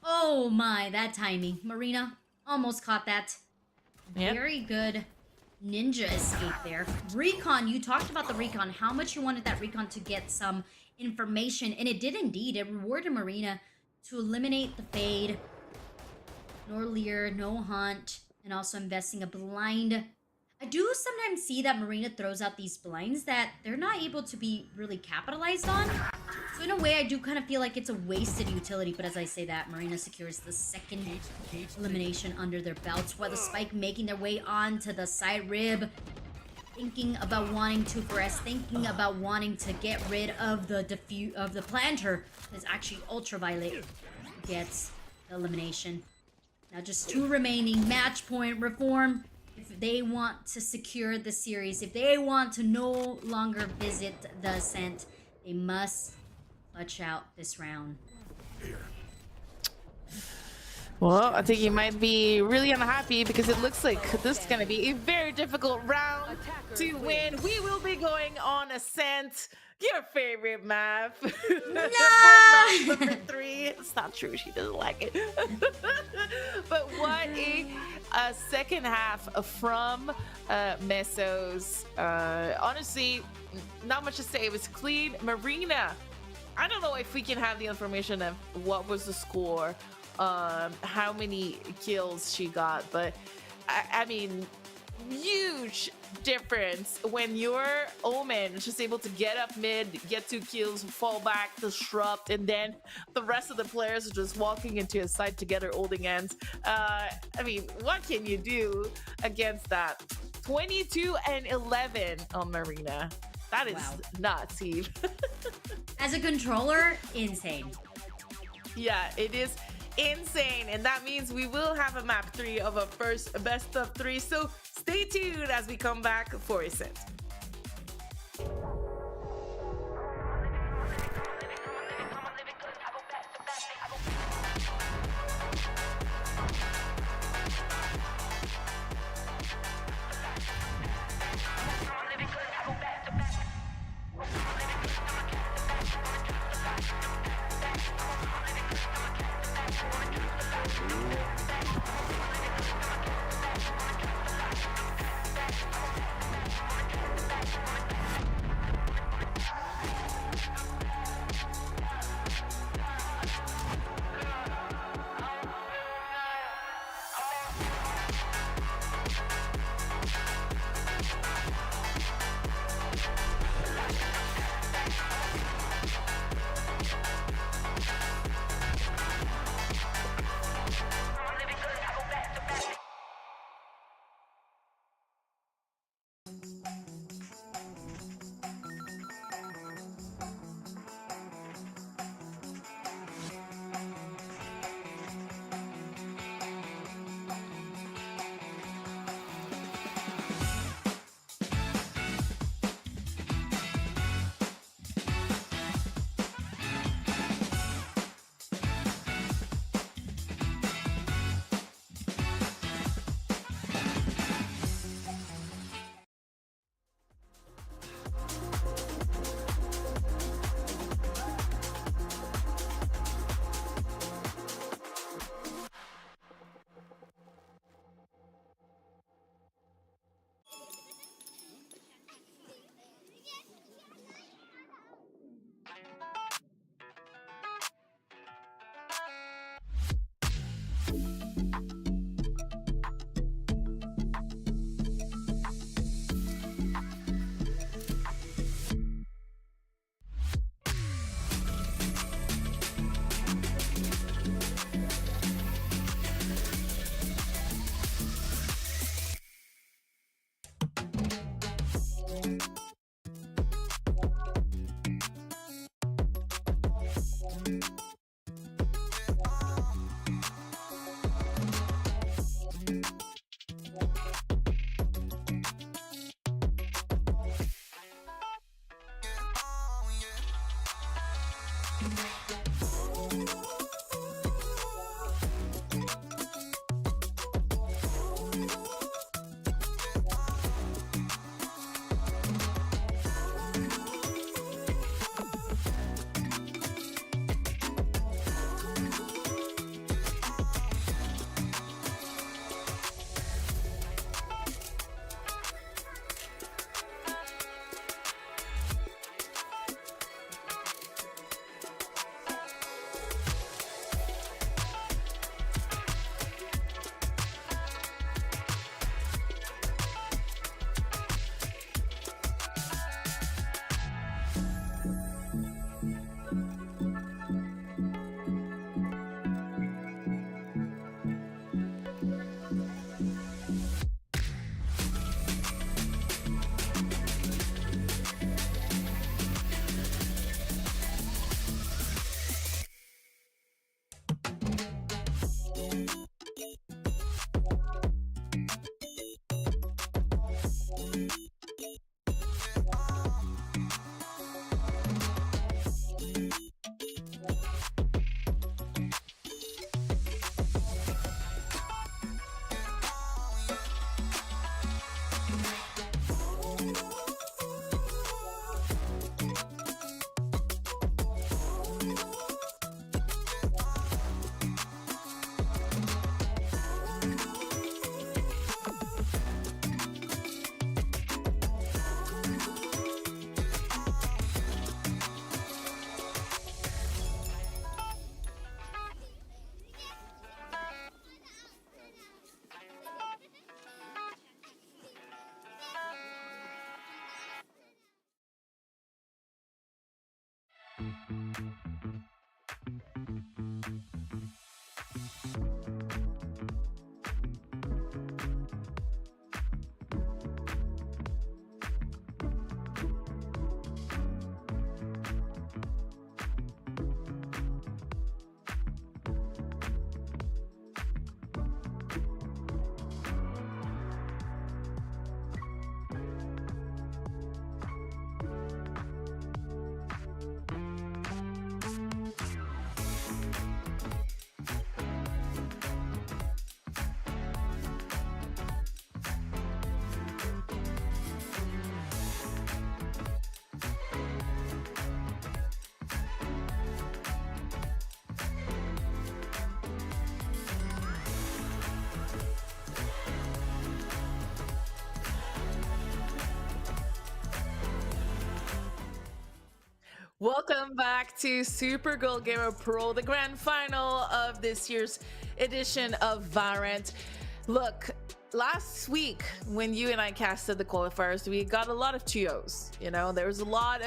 Oh my, that timing. Marina almost caught that. Yep. Very good ninja escape there. Recon, you talked about the recon, how much you wanted that recon to get some information, and it did indeed. It rewarded Marina to eliminate the fade. No Lear, no hunt, and also investing a blind. I do sometimes see that Marina throws out these blinds that they're not able to be really capitalized on. So in a way, I do kind of feel like it's a wasted utility, but as I say that, Marina secures the second elimination under their belts, while the spike making their way onto the side rib, thinking about wanting to press, thinking about wanting to get rid of the planter. It's actually Ultraviolet gets the elimination. Now just 2 remaining. Match point. Reform. If they want to secure the series, if they want to no longer visit the Ascent, they must clutch out this round. Well, I think you might be really unhappy because it looks like this is going to be a very difficult round to win. We will be going on Ascent, your favorite map. For number 3. It's not true. She doesn't like it. But what a second half from Mesos. Honestly, not much to say. It was clean. Marina, I don't know if we can have the information of what was the score, how many kills she got, but I mean, huge difference when your Omen is just able to get up mid, get 2 kills, fall back, disrupt, and then the rest of the players are just walking into a site together holding hands. I mean, what can you do against that? 22 and 11 on Marina. That is nuts, Eve. As a controller, insane. Yeah, it is insane, and that means we will have a map 3 of a first best of 3, so stay tuned as we come back for a set. Welcome back to Supergirl Gamer Pro, the grand final of this year's edition of VALORANT. Look, last week when you and I casted the qualifiers, we got a lot of 2-0s. You know, there was a lot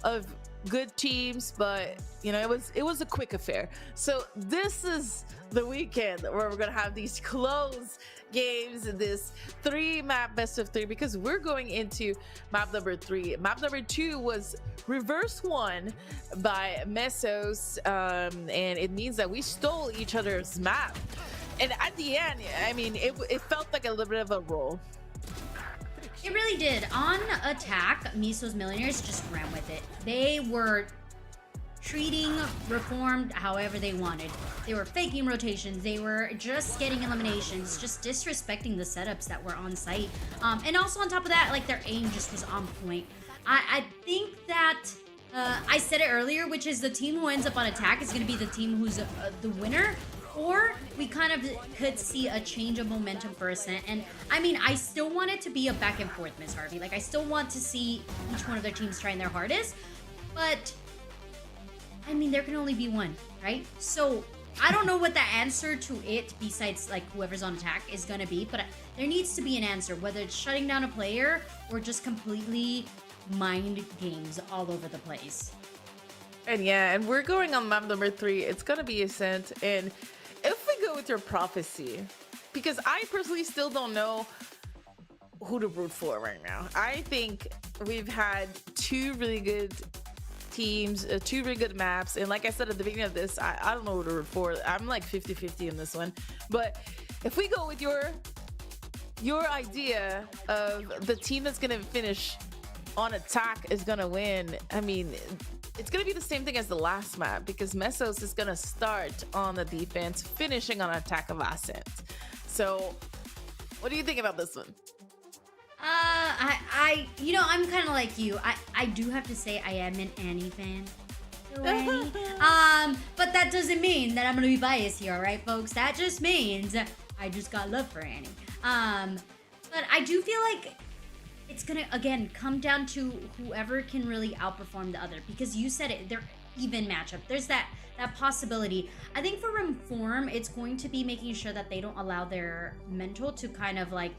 of good teams, but you know, it was a quick affair. So this is the weekend where we're gonna have these close games in this 3-map best of 3, because we're going into map number 3. Map number 2 was reverse won by Mesos, and it means that we stole each other's map, and at the end, I mean, it felt like a little bit of a roll. It really did. On attack, Miso's Millionaires just ran with it. They were treating Reformed however they wanted. They were faking rotations. They were just getting eliminations, just disrespecting the setups that were on site. And also on top of that, like, their aim just was on point. I think that I said it earlier, which is the team who ends up on attack is going to be the team who's the winner. Or we kind of could see a change of momentum for Ascent. And I mean, I still want it to be a back and forth, Miss Harvey. Like, I still want to see each one of their teams trying their hardest. But I mean, there can only be one, right? So I don't know what the answer to it, besides like whoever's on attack, is gonna be, but there needs to be an answer, whether it's shutting down a player or just completely mind games all over the place. And yeah, and we're going on map number 3. It's gonna be Ascent, and if we go with your prophecy, because I personally still don't know who to root for right now. I think we've had 2 really good teams, 2 really good maps, and like I said at the beginning of this, I don't know who to root for. I'm like 50-50 in this one. But if we go with your idea of the team that's gonna finish on attack is gonna win, I mean, it's gonna be the same thing as the last map, because Mesos is gonna start on the defense, finishing on attack of Ascent. So what do you think about this one? You know, I'm kind of like you. I do have to say I am an Annie fan. So Annie. But that doesn't mean that I'm gonna be biased here, all right, folks? That just means I just got love for Annie. But I do feel like it's gonna, again, come down to whoever can really outperform the other, because you said it, they're even matchup. There's that possibility. I think for Reform, it's going to be making sure that they don't allow their mental to kind of like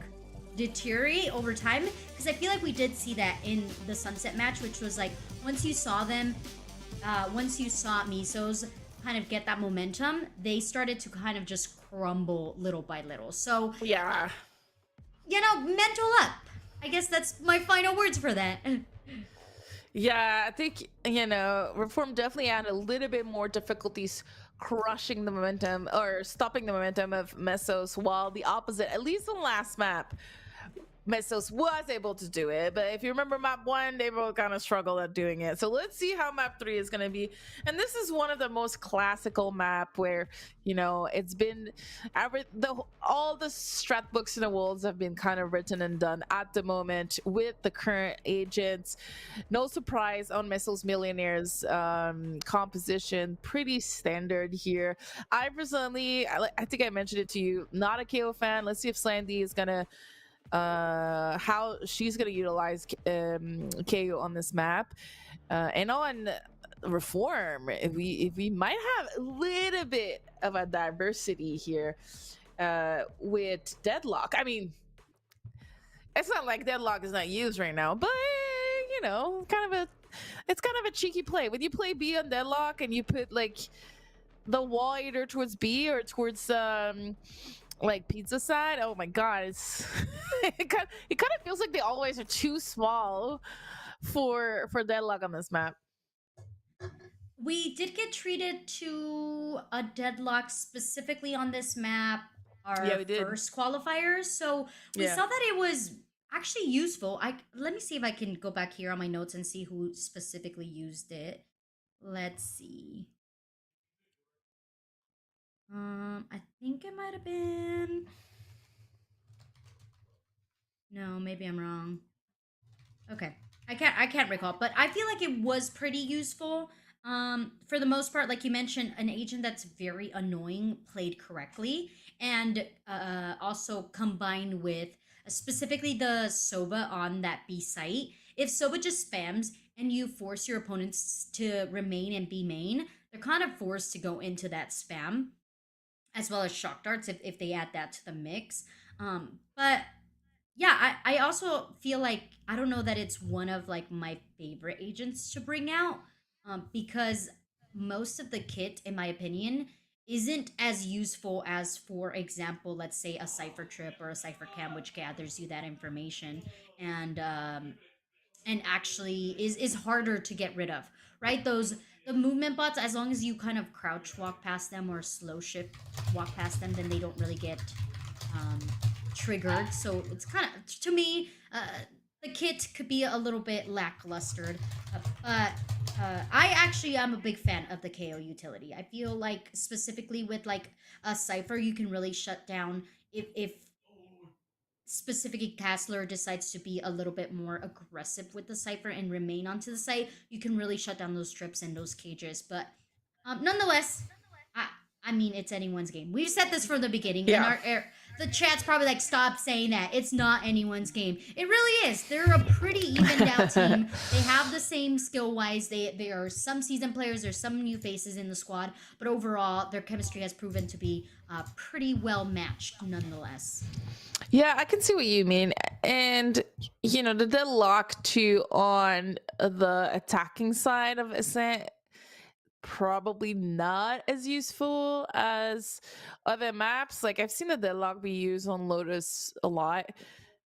deteriorate over time, because I feel like we did see that in the Sunset match, which was like once you saw Misos kind of get that momentum, they started to kind of just crumble little by little. So yeah, you know, mental up. I guess that's my final words for that. Yeah, I think, you know, Reform definitely had a little bit more difficulties crushing the momentum or stopping the momentum of Mesos, while the opposite, at least on the last map, Mesos was able to do it. But if you remember map 1, they both kind of struggled at doing it. So let's see how map 3 is going to be. And this is one of the most classical map where, you know, it's been all the strat books in the worlds have been kind of written and done at the moment with the current agents. No surprise on Mesos Millionaires composition, pretty standard here. I personally, I think I mentioned it to you, not a KO fan. Let's see if Slandy is gonna how she's gonna utilize KO on this map, and on Reform, if we might have a little bit of a diversity here with Deadlock. I mean, it's not like Deadlock is not used right now, but you know, kind of a it's kind of a cheeky play when you play B on deadlock and you put like the wall either towards B or towards like pizza side. Oh my god, it's it kind of feels like they always are too small for deadlock on this map. We did get treated to a deadlock specifically on this map, Yeah, our we did. first qualifiers. So we Yeah. saw that it was actually useful. Let me see if I can go back here on my notes and see who specifically used it. Let's see. I think it might have been. No, maybe I'm wrong. Okay. I can't recall, but I feel like it was pretty useful. For the most part, like you mentioned, an agent that's very annoying played correctly, and also combined with specifically the Soba on that B site. If Soba just spams and you force your opponents to remain in B main, they're kind of forced to go into that spam, as well as shock darts if they add that to the mix. But yeah, I also feel like I don't know that it's one of like my favorite agents to bring out, because most of the kit, in my opinion, isn't as useful as, for example, let's say a cipher trip or a cipher cam, which gathers you that information and actually is harder to get rid of, right? Those the movement bots, as long as you kind of crouch walk past them or slow shift walk past them, then they don't really get um, triggered. So it's kind of, to me, the kit could be a little bit lacklustered, but I actually am a big fan of the KO utility. I feel like specifically with like a cipher, you can really shut down if specifically Castler decides to be a little bit more aggressive with the cipher and remain onto the site, you can really shut down those trips and those cages. But nonetheless, I I mean it's anyone's game. We've said this from the beginning, and Yeah. the chat's probably like, stop saying that. It's not anyone's game. It really is. They're a pretty evened out team. They have the same skill wise. They are some seasoned players. There's some new faces in the squad, but overall, their chemistry has proven to be pretty well matched, nonetheless. Yeah, I can see what you mean. And, you know, the deadlock too on the attacking side of Ascent, probably not as useful as other maps. Like, I've seen the deadlock be used on Lotus a lot,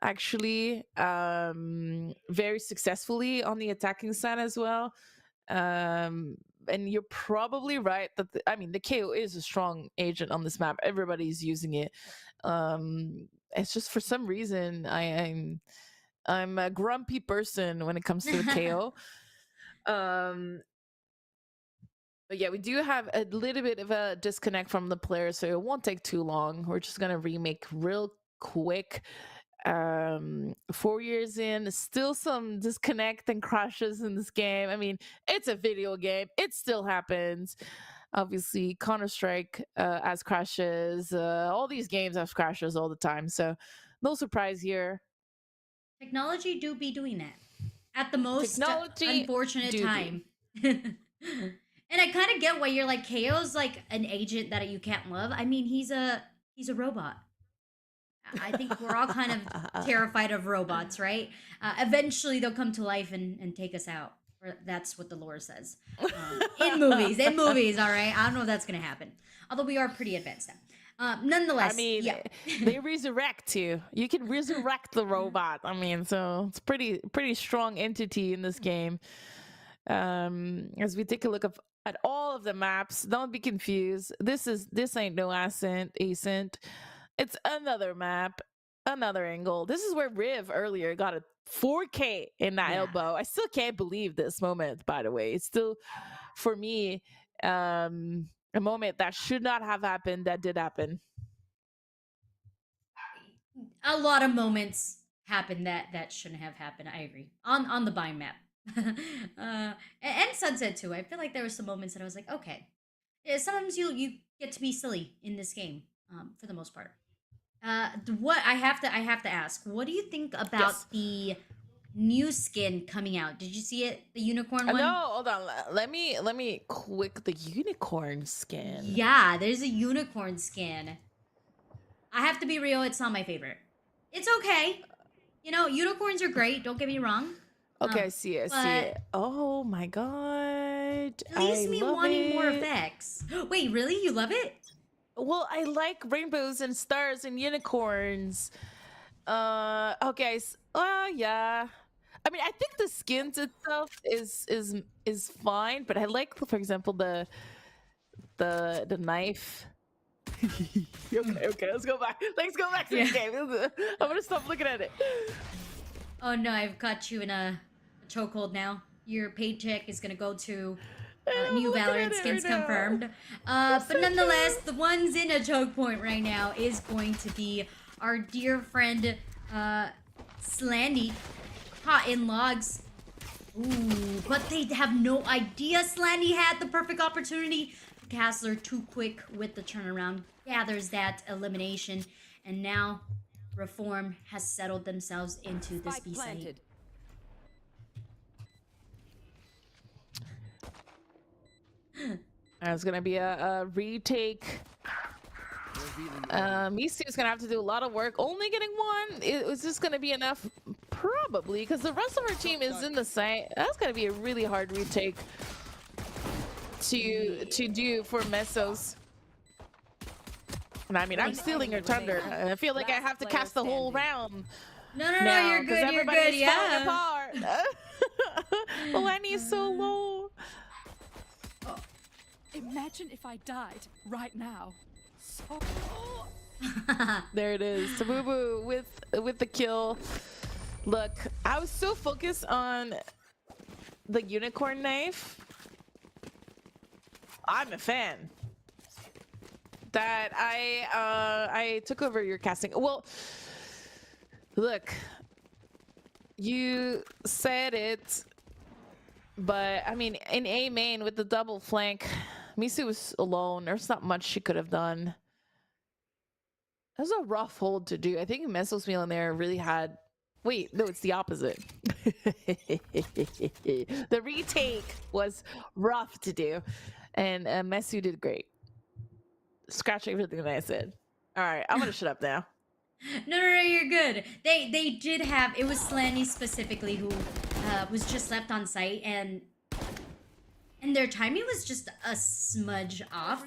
actually, very successfully on the attacking side as well. And you're probably right that I mean the KO is a strong agent on this map. Everybody's using it. It's just for some reason I'm a grumpy person when it comes to the KO. But yeah, we do have a little bit of a disconnect from the players, so it won't take too long. We're just gonna remake real quick. 4 years in, still some disconnect and crashes in this game. I mean, it's a video game, it still happens. Obviously, Counter-Strike has crashes, all these games have crashes all the time, so no surprise here. Technology do be doing that at the most Technology unfortunate do. time. And I kind of get why you're like, KO's like an agent that you can't love. I mean, he's a robot. I think we're all kind of terrified of robots, right? Eventually, they'll come to life and take us out. Or that's what the lore says. In movies, all right? I don't know if that's going to happen. Although we are pretty advanced now. Nonetheless, I mean, yeah. they resurrect you. You can resurrect the robot. I mean, so it's pretty strong entity in this game. As we take a look at all of the maps, don't be confused. This ain't no Ascent. It's another map, another angle. This is where Riv earlier got a 4K in that Yeah. elbow. I still can't believe this moment, by the way. It's still, for me, a moment that should not have happened that did happen. A lot of moments happen that shouldn't have happened. I agree. On the bind map. And Sunset too. I feel like there were some moments that I was like, okay. Yeah, sometimes you get to be silly in this game, for the most part. What I have to ask, what do you think about Yes. the new skin coming out? Did you see it? The unicorn one? No, hold on. Let me quick the unicorn skin. Yeah, there's a unicorn skin. I have to be real, it's not my favorite. It's okay. You know, unicorns are great, don't get me wrong. Okay, I see it. I see it. Oh my god. It leaves I me love wanting it. more effects. Wait, really? You love it? Well, I like rainbows and stars and unicorns. Okay. Yeah. I mean, I think the skins itself is fine, but I like, for example, the knife. Okay, let's go back. Let's go back to the game. I'm gonna stop looking at it. Oh no, I've caught you in a chokehold now. Your paycheck is gonna go to I'm new looking Valorant at it skins right now. confirmed. But nonetheless, the ones in a choke point right now is going to be our dear friend Slandy, caught in logs. Ooh, but they have no idea Slandy had the perfect opportunity. Castler too quick with the turnaround, gathers that elimination, and now Reform has settled themselves into this Spike B site. planted. It's gonna be a retake. Misu's gonna have to do a lot of work. Only getting one. Is this gonna be enough? Probably, because the rest of our team is in the site. That's gonna be a really hard retake to do for Mesos. And I mean, I'm stealing her thunder. I feel like I have to cast the whole round. No, now, you're 'cause good, you're everybody good, is falling yeah. apart. Lenny is so low. Imagine if I died right now. So... There it is. Tabubu with the kill. Look, I was so focused on the unicorn knife. I'm a fan. That I took over your casting. Well, look, you said it, but I mean, in A main with the double flank, Misu was alone. There's not much she could have done. That was a rough hold to do. I think Mesos Meal in there really had. Wait, no, it's the opposite. The retake was rough to do, and Mesu did great. Scratch everything that I said. All right, I'm gonna shut up now. No, you're good. They did have, it was Slaney specifically who was just left on site, and their timing was just a smudge off.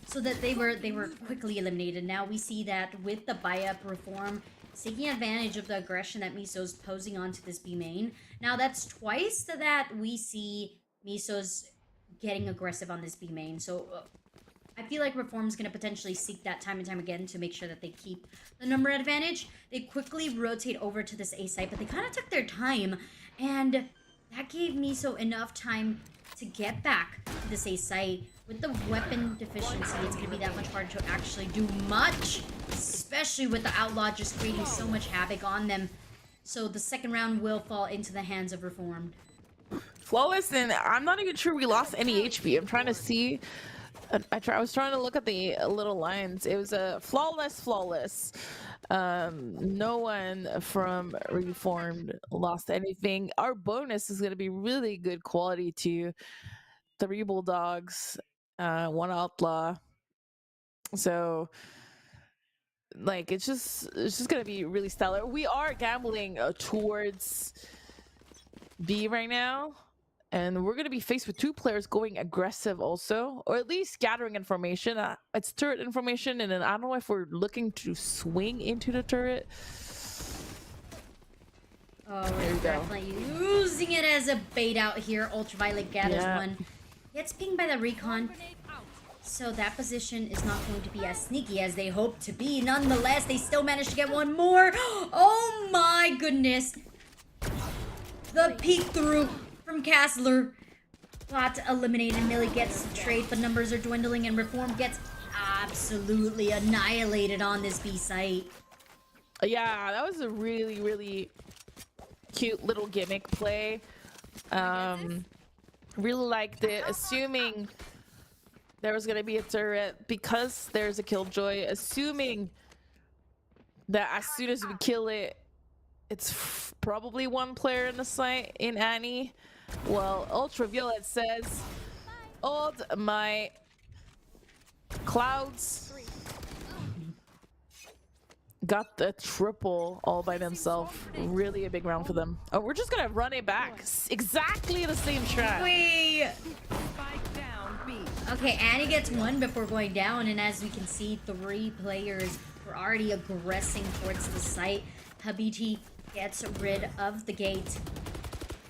So that they were quickly eliminated. Now we see that with the buy-up Reform taking advantage of the aggression that Miso's posing onto this B main. Now that's twice that we see Miso's getting aggressive on this B main. So I feel like Reform's going to potentially seek that time and time again to make sure that they keep the number advantage. They quickly rotate over to this A site, but they kind of took their time, and that gave Miso enough time to get back to this A site. With the weapon deficiency, it's going to be that much harder to actually do much, especially with the Outlaw just creating so much havoc on them. So the second round will fall into the hands of Reformed. Flawless, and I'm not even sure we lost any HP. I'm trying to see. I was trying to look at the little lines. It was a flawless. No one from Reformed lost anything. Our bonus is going to be really good quality to 3 Bulldogs, 1 Outlaw. So, like, it's just going to be really stellar. We are gambling towards B right now. And we're going to be faced with 2 players going aggressive also, or at least gathering information. It's turret information, and then I don't know if we're looking to swing into the turret. Oh, we're definitely using it as a bait out here. Ultraviolet gathers one. Gets pinged by the recon. So that position is not going to be as sneaky as they hope to be. Nonetheless, they still managed to get one more. Oh my goodness. The peek through from Castler. Got eliminated. Millie gets the trade, but numbers are dwindling, and Reform gets absolutely annihilated on this B site. Yeah, that was a really, really cute little gimmick play. Really liked it. Assuming there was going to be a turret because there's a killjoy. Assuming that as soon as we kill it, it's probably 1 player in the site in Annie. Well, Ultraviolet says, "Hold my clouds." got the triple all by themselves. Really a big round for them. Oh, we're just gonna run it back. Exactly the same strat. Wait. Spike down B. Okay, Annie gets one before going down, and as we can see, 3 players were already aggressing towards the site. Habiti gets rid of the gate.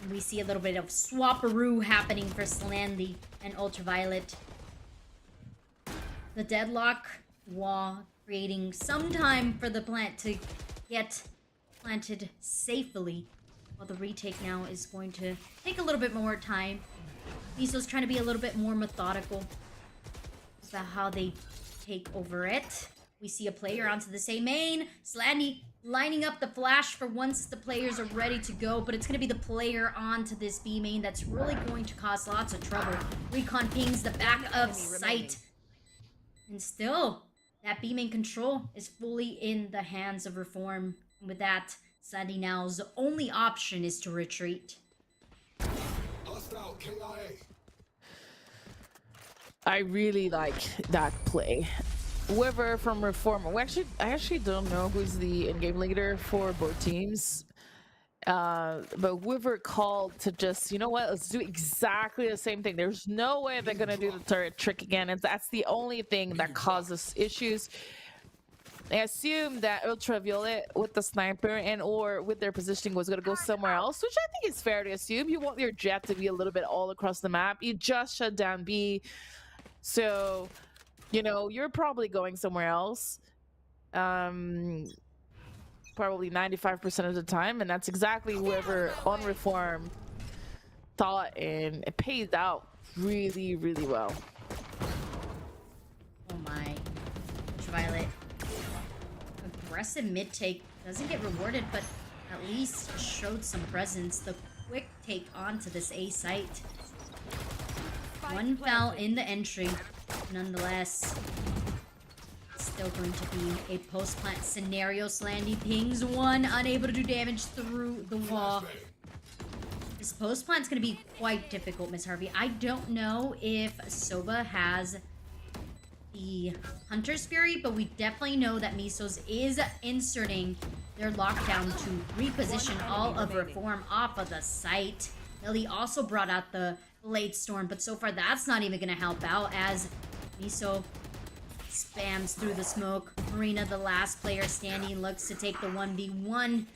And we see a little bit of swapperoo happening for Slandy and Ultraviolet. The deadlock wall creating some time for the plant to get planted safely, while the retake now is going to take a little bit more time. Miso's trying to be a little bit more methodical about how they take over it. We see a player onto the same main. Slandy lining up the flash for once the players are ready to go, but it's going to be the player onto this B main that's really going to cause lots of trouble. Recon pings the back of sight. And still, that B main control is fully in the hands of Reform. And with that, Slandy now's only option is to retreat. I really like that play. Whoever from Reform, I actually don't know who's the in-game leader for both teams. But whoever called to just, you know what, let's do exactly the same thing. There's no way they're gonna do the turret trick again, and that's the only thing that causes issues. I assume that Ultraviolet with the sniper and or with their positioning was gonna go somewhere else, which I think is fair to assume. You want your jet to be a little bit all across the map. You just shut down B, so you know you're probably going somewhere else. Probably 95% of the time, and that's exactly whoever on Reform thought, and it pays out really, really well. Oh my. Violet. Aggressive mid take doesn't get rewarded, but at least showed some presence. The quick take onto this A site. One fell in the entry, nonetheless. Still going to be a post-plant scenario. Slandy pings one, unable to do damage through the wall. This post-plant's going to be quite difficult, Miss Harvey. I don't know if Soba has the Hunter's Fury, but we definitely know that Miso's is inserting their lockdown to reposition all of Reform off of the site. Lily also brought out the Blade Storm, but so far that's not even going to help out as Miso spams through the smoke. Marina, the last player standing, looks to take the 1v1,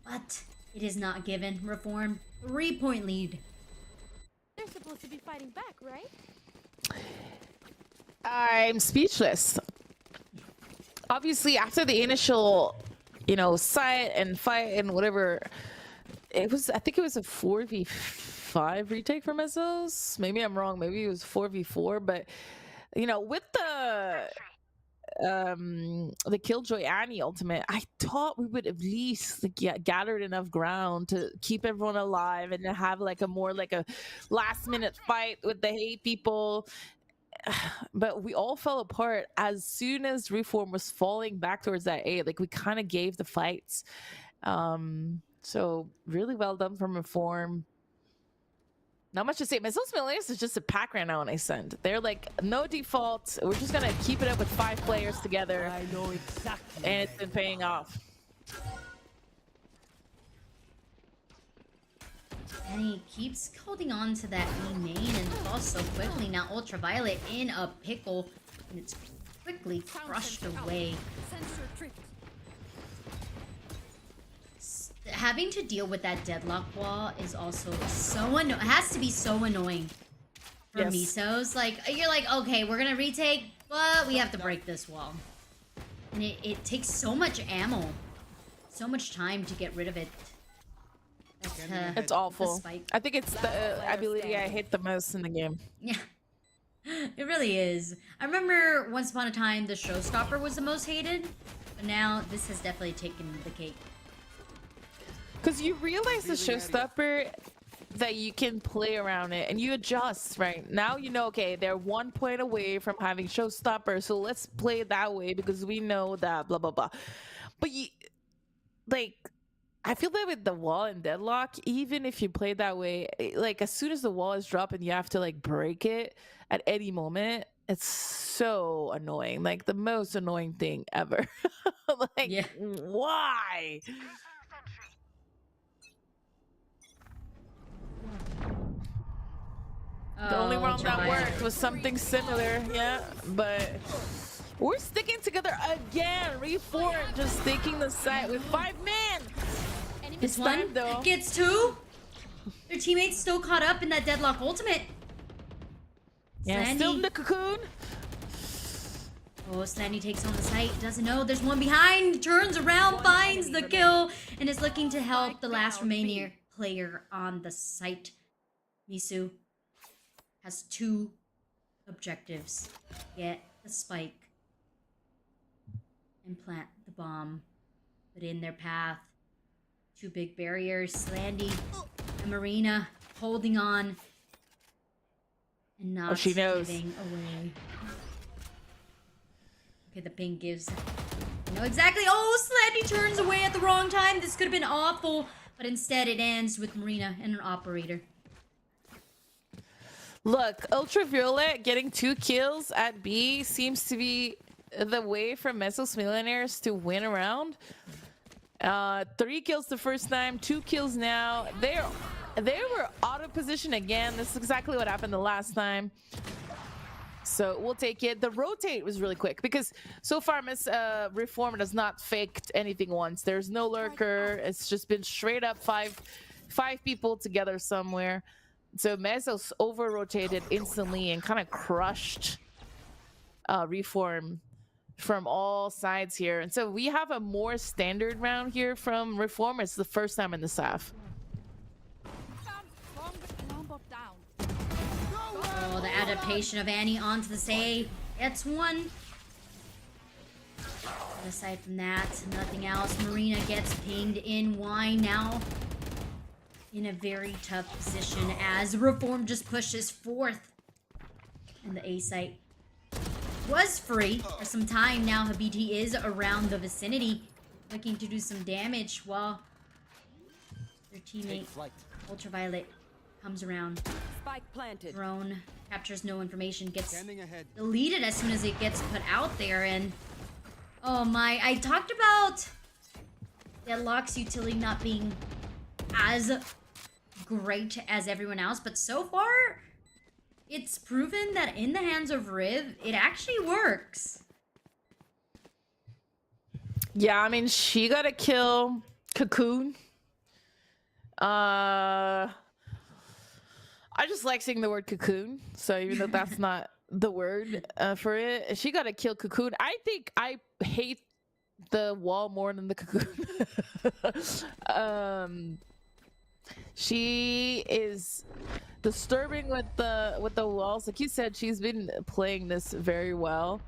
but it is not given. Reform, 3-point lead. They're supposed to be fighting back, right? I'm speechless. Obviously, after the initial, you know, sight and fight and whatever, I think it was a 4v5 retake for Mezzos. Maybe I'm wrong. Maybe it was 4v4, but you know, with the Killjoy Annie ultimate, I thought we would at least like, gathered enough ground to keep everyone alive and to have like a more like a last minute fight with the hate people. But we all fell apart as soon as Reform was falling back towards that A. Like we kind of gave the fights. So really well done from Reform. Not much to say. Mezzos Millionaires is just a pack right now, and I send. They're like, no default. We're just gonna keep it up with 5 players together. I know exactly. And it's been paying off. And he keeps holding on to that E main and falls so quickly. Now Ultraviolet in a pickle, and it's quickly crushed away. Sensor tripped. Having to deal with that deadlock wall is also so annoying. It has to be so annoying for Yes. Misos. Like, you're like, okay, we're gonna retake, but we have to break this wall. And it takes so much ammo, so much time to get rid of it. It's awful. spike. I think it's the ability I hate the most in the game. Yeah. It really is. I remember once upon a time the Showstopper was the most hated, but now this has definitely taken the cake. Because you realize the showstopper that you can play around it and you adjust, right? Now you know, okay, they're 1 point away from having showstopper, so let's play it that way because we know that blah blah blah. But you like I feel that with the wall and deadlock, even if you play that way, like as soon as the wall is dropping, you have to like break it at any moment. It's so annoying, like the most annoying thing ever. Like, Yeah. why? The only Oh, round that Ultraviolet. worked was something similar, yeah, but we're sticking together again. Reform just taking the site with 5 men. Gets time, one, though. gets two. Their teammates still caught up in that deadlock ultimate. Yeah, still in Slandy. the cocoon. Oh, Slandy takes on the site. Doesn't know. There's one behind. Turns around, finds the kill, and is looking to help the last remaining player on the site. Misu has 2 objectives. Get the spike and plant the bomb. Put in their path. 2 big barriers. Slandy and Marina holding on and not she knows. giving away. Okay, the ping gives. I know exactly. Oh, Slandy turns away at the wrong time. This could have been awful, but instead it ends with Marina and an operator. Look, Ultraviolet getting 2 kills at B seems to be the way for Mesos Millionaires to win a round. 3 kills the first time, 2 kills now. They were out of position again. This is exactly what happened the last time. So we'll take it. The rotate was really quick because so far Miss Reform has not faked anything once. There's no lurker. It's just been straight up five people together somewhere. So Mesos over-rotated instantly and kind of crushed Reform from all sides here. And so we have a more standard round here from Reform. It's the first time in the SAF. Oh, the adaptation of Annie onto the save. Gets one. But aside from that, nothing else. Marina gets pinged in. Wine now in a very tough position as Reform just pushes 4th. And the A site was free for some time now. Habiti is around the vicinity, looking to do some damage while their teammate Ultraviolet comes around. Spike planted. Drone captures no information, gets deleted as soon as it gets put out there, and oh my, I talked about Deadlock's utility not being as great as everyone else, but so far it's proven that in the hands of Riv, it actually works. Yeah, I mean, she got a kill. Cocoon. I just like saying the word cocoon. So even though that's not the word for it, she got to kill Cocoon. I think I hate the wall more than the Cocoon. She is disturbing with the walls. Like you said, she's been playing this very well.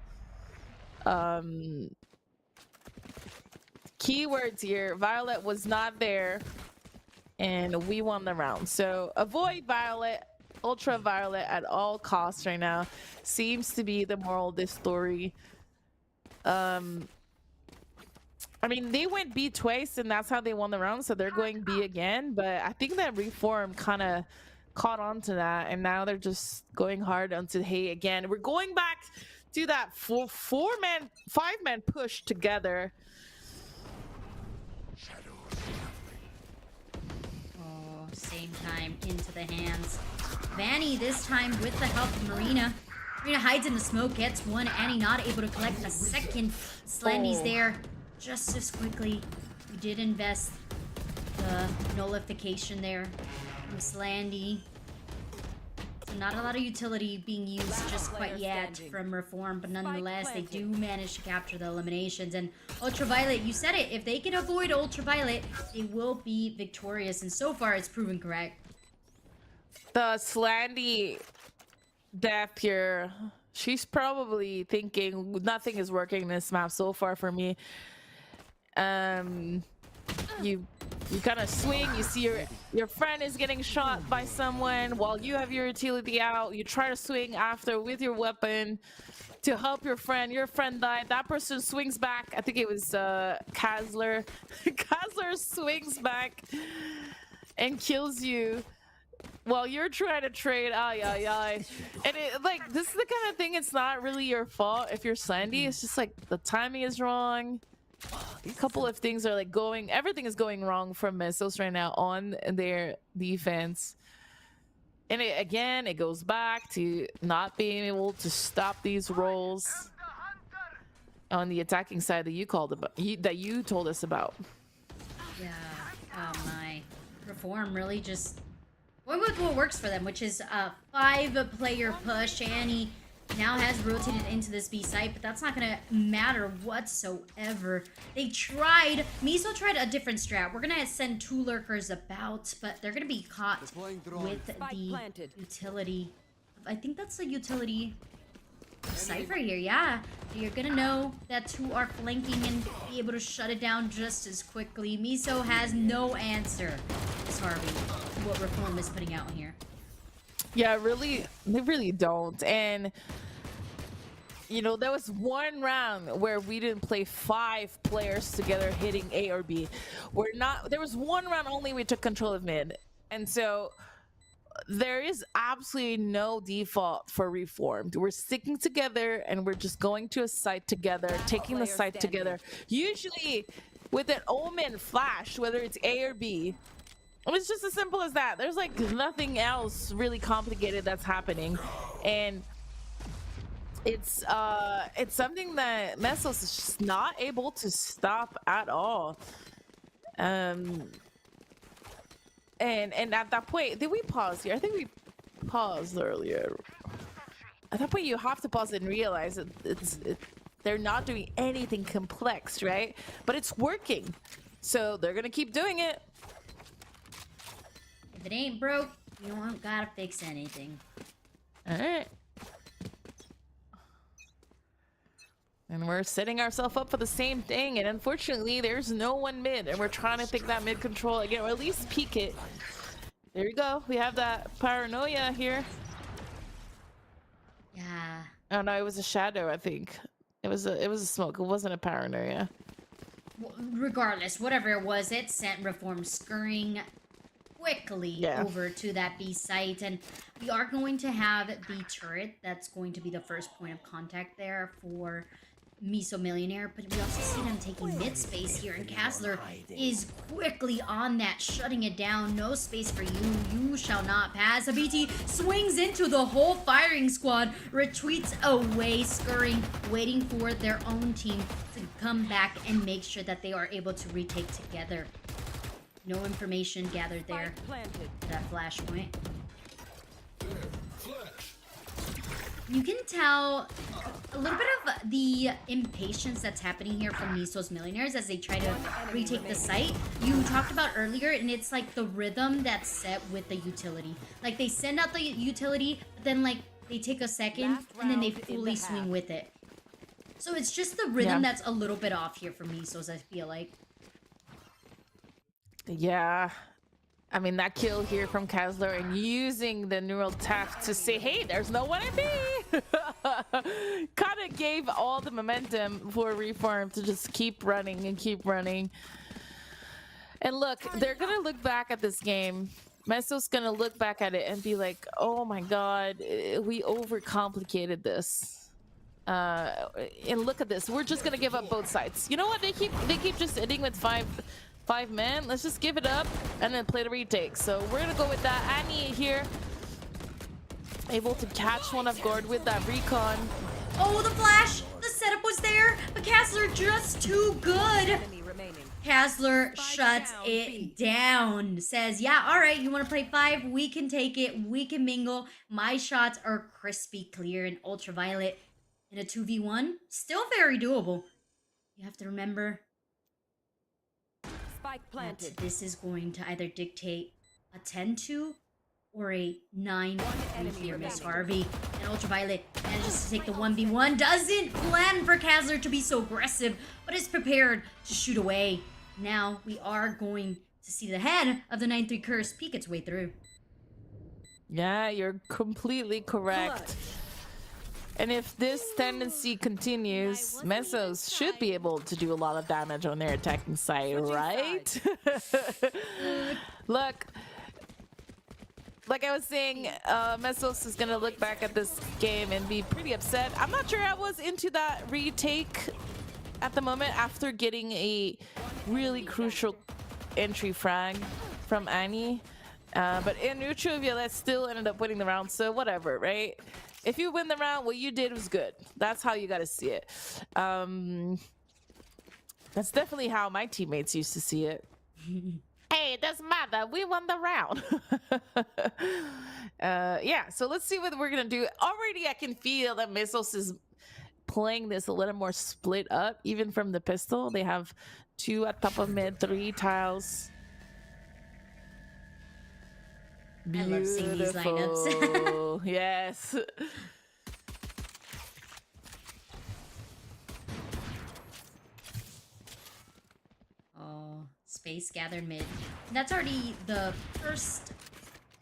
Keywords here. Violet was not there. And we won the round. So avoid Violet, Ultraviolet at all costs right now. Seems to be the moral of this story. I mean, they went B twice and that's how they won the round. So they're going B again. But I think that Reform kind of caught on to that. And now they're just going hard onto Hay again. We're going back to that 5-man push together. Same time into the hands. Vanny this time with the help of Marina. Marina hides in the smoke, gets one. Annie not able to collect a second. Slandy's there just as quickly. We did invest the nullification there from Slandy. So not a lot of utility being used just quite yet from Reform, but nonetheless, they do manage to capture the eliminations. And Ultraviolet, you said it, if they can avoid Ultraviolet, they will be victorious. And so far, it's proven correct. The Slandy death here, she's probably thinking nothing is working in this map so far for me. You You kind of swing, you see your friend is getting shot by someone while you have your utility out. You try to swing after with your weapon to help your friend. Your friend died. That person swings back. I think it was Kazler. Kazler swings back and kills you while you're trying to trade. Ay, ay, ay. And it, like, this is the kind of thing, it's not really your fault if you're Sandy. It's just like the timing is wrong. A couple of things are like everything is going wrong for Mesos right now on their defense. And it goes back to not being able to stop these rolls on the attacking side that you called about, that you told us about. Yeah, my Reform really just went with what works for them, which is a 5-player push. Annie now has rotated into this B site, but that's not gonna matter whatsoever. Miso tried a different strat. We're gonna send 2 lurkers about, but they're gonna be caught with the utility. I think that's the utility Cypher here, yeah. You're gonna know that 2 are flanking and be able to shut it down just as quickly. Miso has no answer, Miss Harvey, to what Reform is putting out here. Yeah, they really don't. And you know, there was one round where we didn't play 5 players together hitting A or B. There was one round only we took control of mid. And so there is absolutely no default for Reformed. We're sticking together and we're just going to a site together, taking the site together. Usually with an Omen flash, whether it's A or B. It's just as simple as that. There's like nothing else really complicated that's happening. And it's something that Mesos is just not able to stop at all. And at that point, did we pause here? I think we paused earlier. At that point, you have to pause and realize that they're not doing anything complex, right? But it's working, so they're gonna keep doing it. If it ain't broke, you don't gotta fix anything. All right. And we're setting ourselves up for the same thing, and unfortunately there's no one mid, and we're trying to take that mid control again, or at least peek it. There you go, we have that paranoia here. Yeah. Oh no, it was a shadow, I think. It was a smoke, it wasn't a paranoia. Well, regardless, whatever it was, it sent Reform scurrying quickly over to that B site, and we are going to have the turret that's going to be the first point of contact there for Miso Millionaire, but we also see them taking mid space here, and Kazler is quickly on that, shutting it down. No space for you. You shall not pass. Habiti swings into the whole firing squad, retreats away, scurrying, waiting for their own team to come back and make sure that they are able to retake together. No information gathered there. That flashpoint. You can tell a little bit of the impatience that's happening here from Miso's Millionaires as they try to retake the site. You talked about earlier, and it's like the rhythm that's set with the utility. Like, they send out the utility, but then like they take a second and then they fully swing with it. So it's just the rhythm that's a little bit off here for Miso's, I feel like. Yeah, I mean, that kill here from Kazler and using the neural tap to say, hey, there's no one in B, kind of gave all the momentum for Reform to just keep running and keep running. And look, they're gonna look back at this game. Meso's gonna look back at it and be like, oh my god, we overcomplicated this. And look at this, we're just gonna give up both sides. You know what, they keep just hitting with five men. Let's just give it up and then play the retake. So we're gonna go with that. Annie here able to catch one off guard with that recon. Oh, the flash! The setup was there, but Kazler just too good. Kazler shuts it down. Says, yeah, all right, you want to play 5? We can take it. We can mingle. My shots are crispy clear and ultraviolet in a 2v1. Still very doable. You have to remember, this is going to either dictate a 10-2 or a 9-3 here, Miss Harvey. And Ultraviolet manages to take the 1v1. Doesn't plan for Kazler to be so aggressive, but is prepared to shoot away. Now we are going to to see the head of the 9-3 curse peek its way through. Yeah, you're completely correct. And if this tendency continues, Mesos should be able to do a lot of damage on their attacking side, right? Look, like I was saying, Mesos is gonna look back at this game and be pretty upset. I'm not sure I was into that retake at the moment after getting a really crucial entry frag from Annie. But in neutral, Violet still ended up winning the round, so whatever, right? If you win the round, what you did was good. That's how you gotta see it. That's definitely how my teammates used to see it. Hey, it doesn't matter. We won the round. Yeah, so let's see what we're gonna do. Already, I can feel that Mesos is playing this a little more split up, even from the pistol. They have 2 at top of mid, 3 tiles. I love seeing these lineups. Beautiful. Yes. Oh, space gathered mid. That's already the first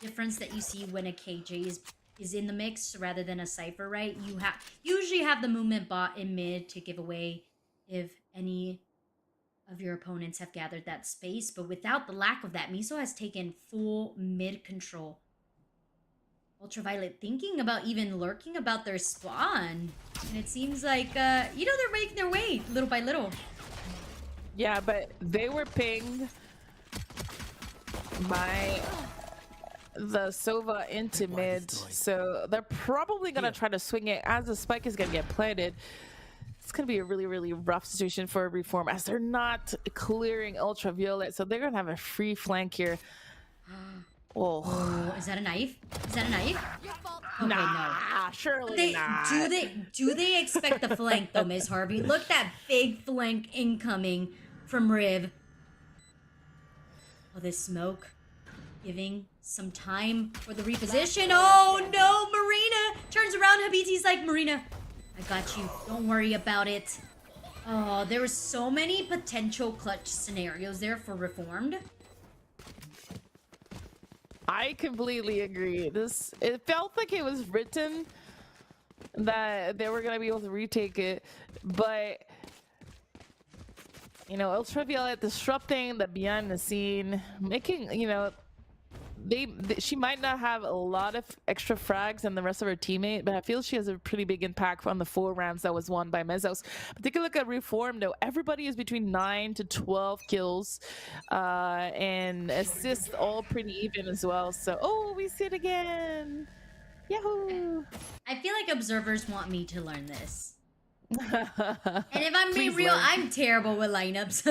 difference that you see when a KJ is in the mix rather than a Cypher, right? You usually have the movement bot in mid to give away if any of your opponents have gathered that space, but without the lack of that, Miso has taken full mid control. Ultraviolet thinking about even lurking about their spawn, and it seems like they're making their way little by little. Yeah, but they were pinged by the Sova into mid, so they're probably gonna try to swing it as the spike is gonna get planted. It's gonna be a really, really rough situation for Reform as they're not clearing Ultraviolet, so they're gonna have a free flank here. Oh, is that a knife? Is that a knife? Okay, Nah, surely not. Do they expect the flank though, Ms. Harvey? Look, that big flank incoming from Riv. Oh, this smoke giving some time for the reposition. Oh no, Marina turns around. Habiti's like, Marina, I got you. Don't worry about it. Oh, there were so many potential clutch scenarios there for Reformed. I completely agree. It felt like it was written that they were gonna be able to retake it, but you know, Ultraviolet disrupting the behind the scene, making, you know, she might not have a lot of extra frags than the rest of her teammate, but I feel she has a pretty big impact on the 4 rounds that was won by Mesos. But take a look at Reform though. Everybody is between 9 to 12 kills and assists all pretty even as well. So, oh, we see it again. Yahoo! I feel like observers want me to learn this. And if I'm being Please real, learn. I'm terrible with lineups.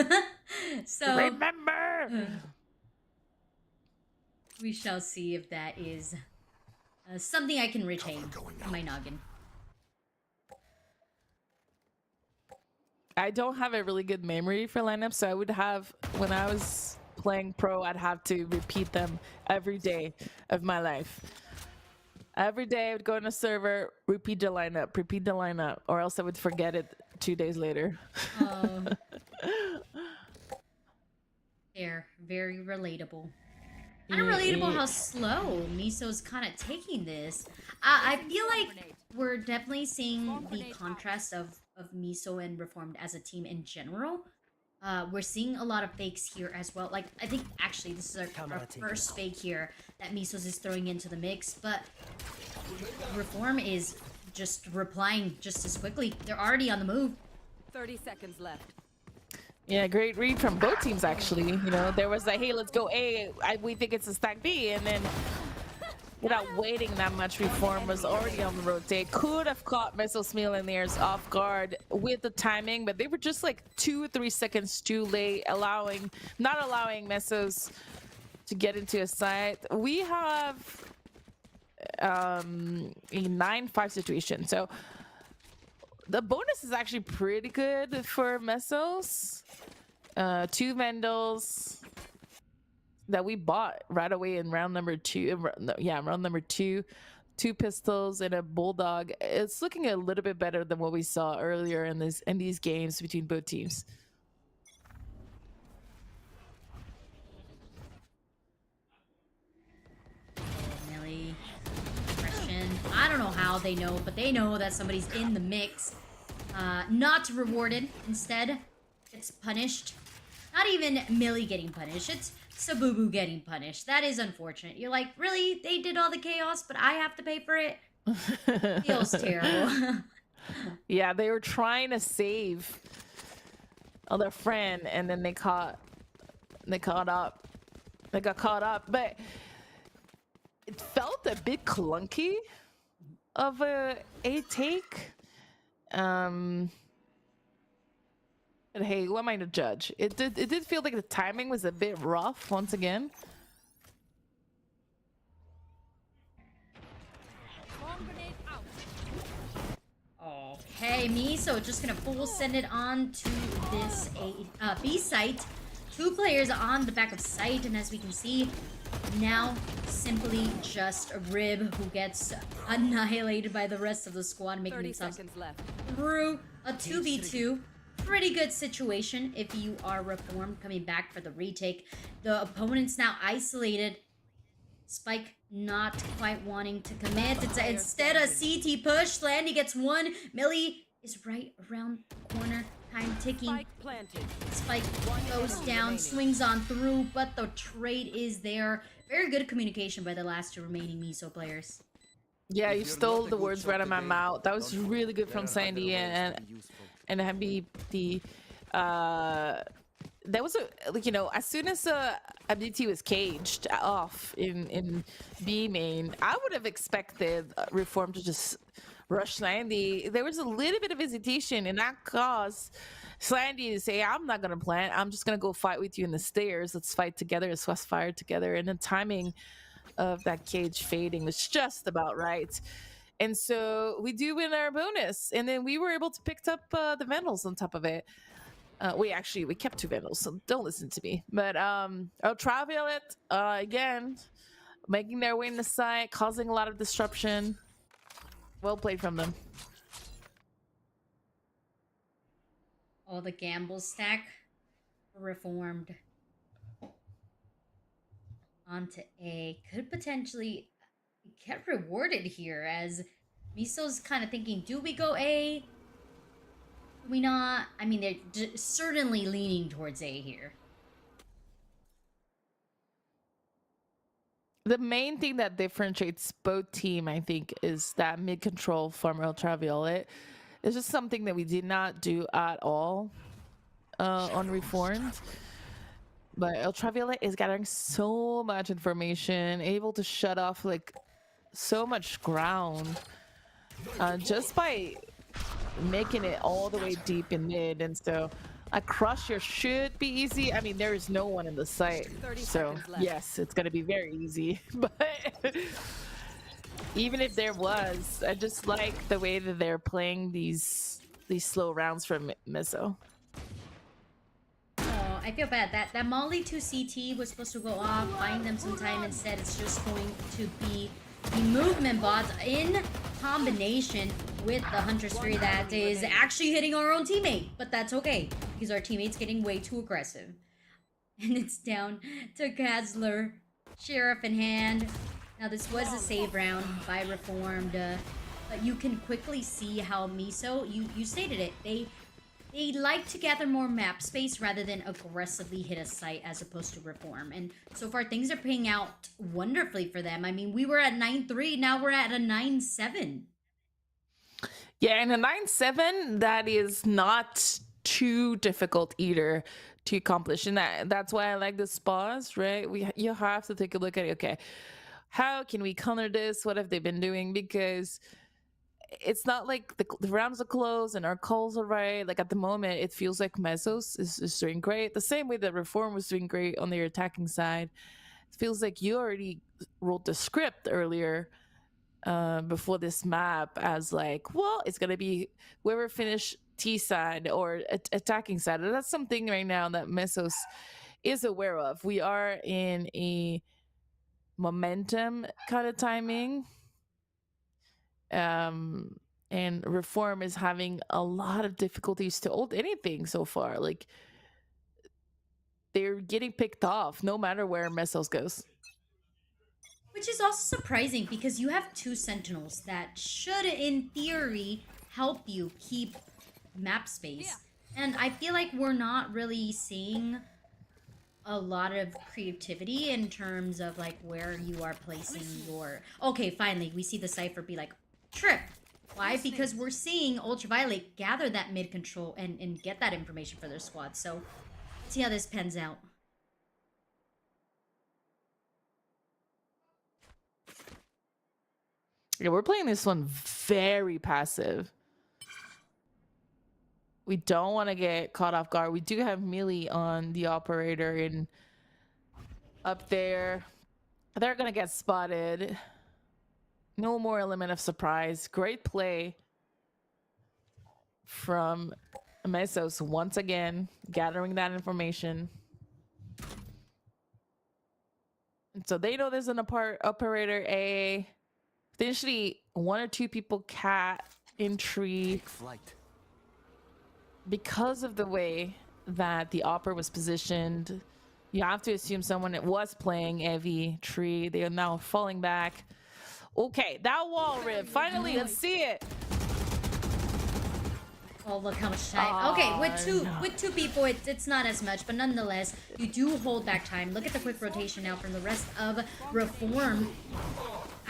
So Remember! we shall see if that is something I can retain in my noggin. I don't have a really good memory for lineups, so I would have, when I was playing pro, I'd have to repeat them every day of my life. Every day I would go in a server, repeat the lineup, or else I would forget it 2 days later. Fair, very relatable. Kind of relatable how slow Miso's kind of taking this. I feel like we're definitely seeing the contrast of Miso and Reformed as a team in general. We're seeing a lot of fakes here as well. Like, I think actually this is our first fake here that Miso's is throwing into the mix, but Reform is just replying just as quickly. They're already on the move. 30 seconds left. Yeah, great read from both teams actually. You know, there was like, hey, let's go A, we think it's a stack B, and then without waiting that much, Reform was already on the rotate. Could have caught Mesos Millionaires off guard with the timing, but they were just like 2 or 3 seconds too late, not allowing Mesos to get into a site. We have a 9-5 situation, so the bonus is actually pretty good for Mesos. 2 Vendals that we bought right away in round number 2. Yeah, round number 2. 2 pistols and a bulldog. It's looking a little bit better than what we saw earlier in these games between both teams. how they know, but they know that somebody's in the mix. Not rewarded. Instead, it's punished. Not even Millie getting punished. It's Sabubu getting punished. That is unfortunate. You're like, really? They did all the chaos, but I have to pay for it? Feels terrible. Yeah, they were trying to save their friend, and then they got caught up. But it felt a bit clunky of a take. But hey, who am I to judge? It did feel like the timing was a bit rough once again. Okay, Miso just gonna full send it on to this B site. 2 players on the back of site, and as we can see, now simply just a Rib who gets annihilated by the rest of the squad, making 30 themselves seconds left. through a 2v2. Pretty good situation if you are Reformed coming back for the retake. The opponent's now isolated. Spike not quite wanting to commit. It's instead a CT push. Landy gets 1. Millie is right around the corner. Time ticking. Spike planted. Spike goes down, swings on through, but the trade is there. Very good communication by the last 2 remaining Miso players. Yeah, you stole the words right out of my mouth. That was really good from Sandy and MBT. That was a, like, you know, as soon as MBT was caged off in B main, I would have expected Reform to just rush Sandy. There was a little bit of hesitation, and that caused Sandy to say, I'm not gonna plant, I'm just gonna go fight with you in the stairs. Let's fight together, let's West fire together. And the timing of that cage fading was just about right. And so we do win our bonus, and then we were able to pick up the Vandals on top of it. We kept 2 Vandals, so don't listen to me. But Ultraviolet, again, making their way in the site, causing a lot of disruption. Well played from them. Oh, the gamble stack Reformed onto A could potentially get rewarded here, as Miso's kind of thinking, do we go A? Do we not? I mean, they're certainly leaning towards A here. The main thing that differentiates both team, I think, is that mid control from Ultraviolet. It's just something that we did not do at all on Reformed. But Ultraviolet is gathering so much information, able to shut off like so much ground just by making it all the way deep in mid. And so a crusher should be easy. I mean, there is no one in the site, 30 so seconds left. yes, it's gonna be very easy. But even if there was, I just like the way that they're playing these slow rounds from Miso. Oh, I feel bad. That Molly 2 CT was supposed to go off, buying them some time. Instead, it's just going to be the movement bots in combination with the Huntress 3 that is actually hitting our own teammate. But that's okay, because our teammate's getting way too aggressive. And it's down to Kazzler, Sheriff in hand. Now, this was a save round by Reformed, but you can quickly see how Miso, you stated it, they like to gather more map space rather than aggressively hit a site as opposed to Reform. And so far, things are paying out wonderfully for them. I mean, we were at 9-3, now we're at a 9-7. Yeah, and a 9-7, that is not too difficult either to accomplish. And that's why I like this pause, right? You have to take a look at it. Okay, how can we counter this? What have they been doing? Because it's not like the rounds are close and our calls are right. Like at the moment, it feels like Mesos is doing great. The same way that Reform was doing great on their attacking side. It feels like you already wrote the script earlier before this map as like, well, it's going to be whoever finish T side or attacking side. And that's something right now that Mesos is aware of. We are in a momentum kind of timing. And Reform is having a lot of difficulties to ult anything so far. Like, they're getting picked off no matter where Mesos goes. Which is also surprising because you have 2 sentinels that should, in theory, help you keep map space. And I feel like we're not really seeing a lot of creativity in terms of like where you are placing your... Okay, finally, we see the Cypher be like, trip. Why? Because we're seeing Ultraviolet gather that mid control and get that information for their squad. So, let's see how this pans out. Yeah, we're playing this one very passive. We don't want to get caught off guard. We do have melee on the operator and up there. They're going to get spotted. No more element of surprise. Great play from Mesos once again, gathering that information. And so they know there's an operator A. Potentially 1 or 2 people cat in tree. Take flight. Because of the way that the opera was positioned, you have to assume someone that was playing heavy tree. They are now falling back. Okay, that wall rip. Finally, let's see it. Oh, look how much time. Okay, with two people, it's not as much, but nonetheless, you do hold back time. Look at the quick rotation now from the rest of Reform.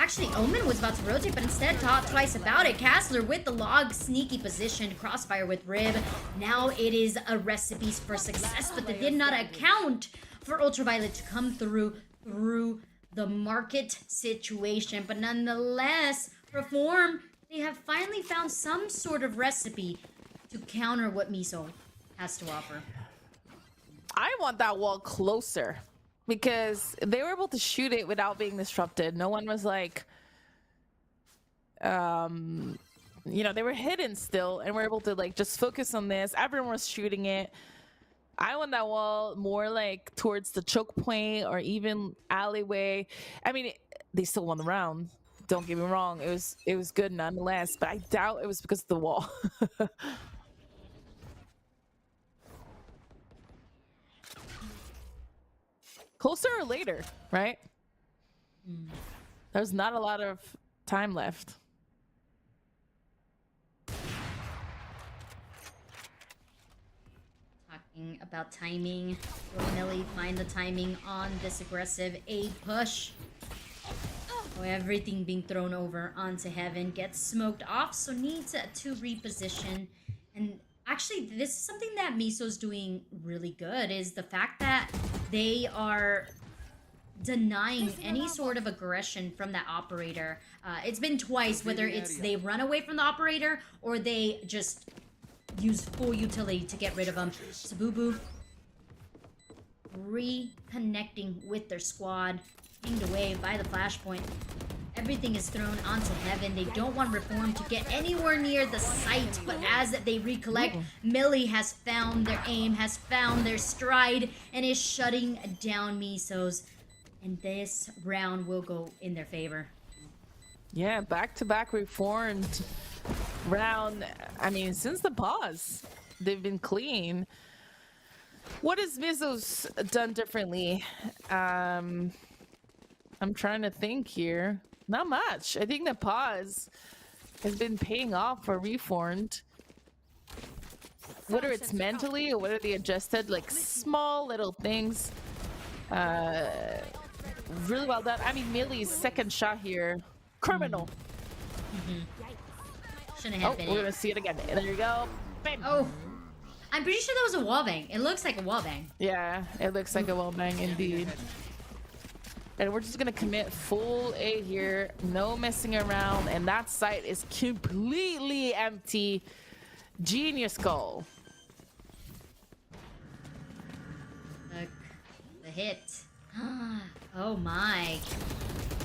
Actually, Omen was about to rotate, but instead thought twice about it. Castler with the log, sneaky position, crossfire with Rib. Now it is a recipe for success, but they did not account for Ultraviolet to come through the market situation. But nonetheless, Reform, they have finally found some sort of recipe to counter what Miso has to offer. I want that wall closer because they were able to shoot it without being disrupted. No one was like, you know, they were hidden still and we're able to like just focus on this. Everyone was shooting it. I want that wall more like towards the choke point or even alleyway. I mean, they still won the round. Don't get me wrong. It was good nonetheless, but I doubt it was because of the wall. Closer or later, right? There's not a lot of time left. Talking about timing, will Millie find the timing on this aggressive A push? Oh, everything being thrown over onto Heaven gets smoked off, so needs to reposition. And actually, this is something that Miso's doing really good, is the fact that they are denying any sort of aggression from that operator. It's been twice, whether it's they run away from the operator or they just use full utility to get rid of them. Sabubu reconnecting with their squad, pinged away by the flashpoint. Everything is thrown onto Heaven. They don't want Reform to get anywhere near the site, but as they recollect, Millie has found their aim, has found their stride, and is shutting down Miso's. And this round will go in their favor. Yeah, back-to-back Reformed round. I mean, since the pause, they've been clean. What has Miso's done differently? I'm trying to think here. Not much. I think the pause has been paying off for Reformed. Whether it's mentally or whether they adjusted, like small little things. Really well done. I mean, Millie's second shot here, criminal. Shouldn't have been. We're gonna see it again. There you go. Bam. Oh, I'm pretty sure that was a wall bang. It looks like a wall bang. Yeah, it looks like a wall bang indeed. And we're just gonna commit full A here, no messing around, and that site is completely empty. Genius goal. Look, the hit. Oh my.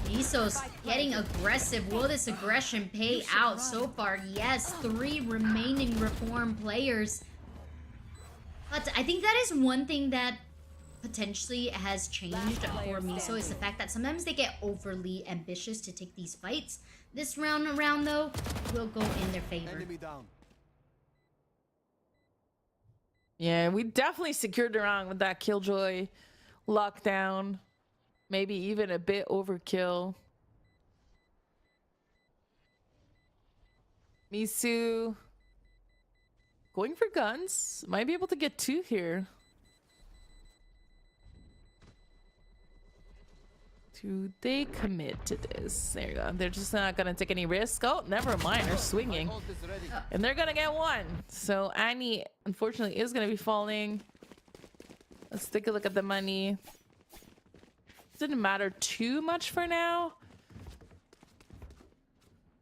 Miso's getting aggressive. Will this aggression pay out so far? Yes, 3 remaining Reform players. But I think that is one thing that potentially has changed for Miso, is the fact that sometimes they get overly ambitious to take these fights. This round around, though, will go in their favor. Yeah, we definitely secured the round with that Killjoy lockdown. Maybe even a bit overkill. Misu going for guns. Might be able to get 2 here. Do they commit to this? There you go. They're just not gonna take any risk. Oh, never mind. They're swinging. And they're gonna get 1. So Annie, unfortunately, is gonna be falling. Let's take a look at the money. Didn't matter too much for now.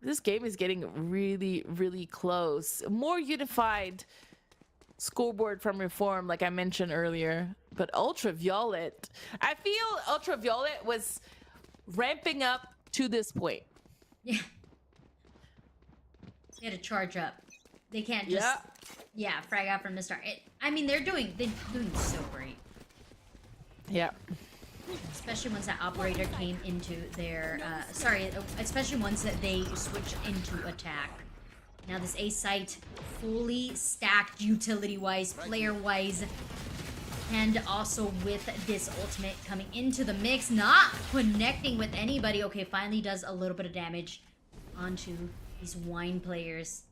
This game is getting really, really close. More unified scoreboard from Reform, like I mentioned earlier. But Ultraviolet, I feel Ultraviolet was ramping up to this point. Yeah. They had to charge up. They can't just frag out from the start. I mean, they're doing so great. Yeah. Especially once that operator came into their especially once that they switched into attack. Now this A site fully stacked utility-wise, player-wise, and also with this ultimate coming into the mix, not connecting with anybody. Okay, finally does a little bit of damage onto these wine players.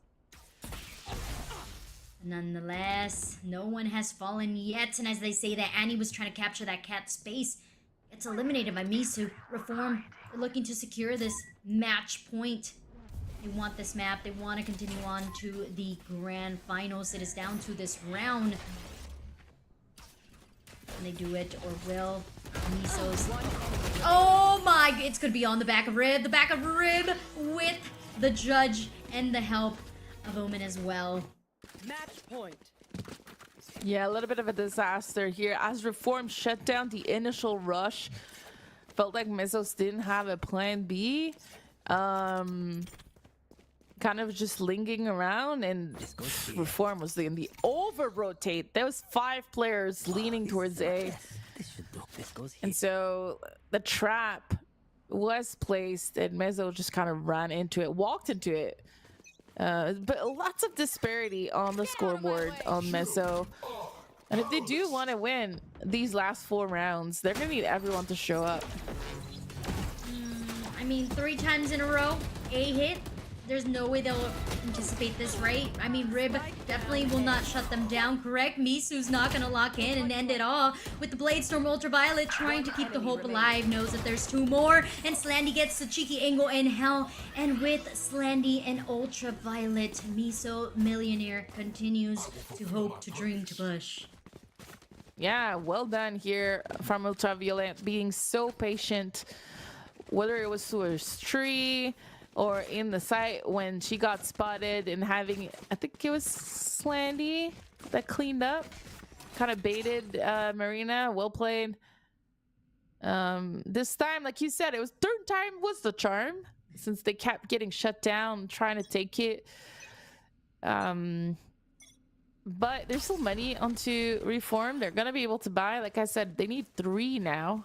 Nonetheless, no one has fallen yet, and as they say that Annie was trying to capture that cat space, it's eliminated by Misu. Reform, they're looking to secure this match point. They want this map. They want to continue on to the grand finals. It is down to this round. Can they do it, or will Miso's... Oh my... It's going to be on the back of Rib. The back of Rib with the judge and the help of Omen as well. Match point. Yeah, a little bit of a disaster here. As Reform shut down the initial rush, felt like Mesos didn't have a plan B. Kind of just lingering around, and Reform was in the over-rotate. There was 5 players leaning towards A. And so the trap was placed, and Meso just kind of ran into it, walked into it. But lots of disparity on the scoreboard on Meso. And if they do want to win these last 4 rounds, they're going to need everyone to show up. I mean, 3 times in a row, A hit. There's no way they'll anticipate this, right? I mean, Rib definitely will not shut them down, correct? Misu's not going to lock in and end it all. With the Bladestorm Ultraviolet trying to keep the hope alive, knows that there's 2 more. And Slandy gets the cheeky angle in hell. And with Slandy and Ultraviolet, Miso Millionaire continues to hope, to dream, to push. Yeah, well done here from Ultraviolet, being so patient. Whether it was to a tree or in the site when she got spotted, and having, I think it was Slandy that cleaned up, kind of baited Marina. Well played. This time, like you said, it was 3rd time was the charm, since they kept getting shut down trying to take it. But there's still money onto Reform. They're gonna be able to buy. Like I said, they need 3 now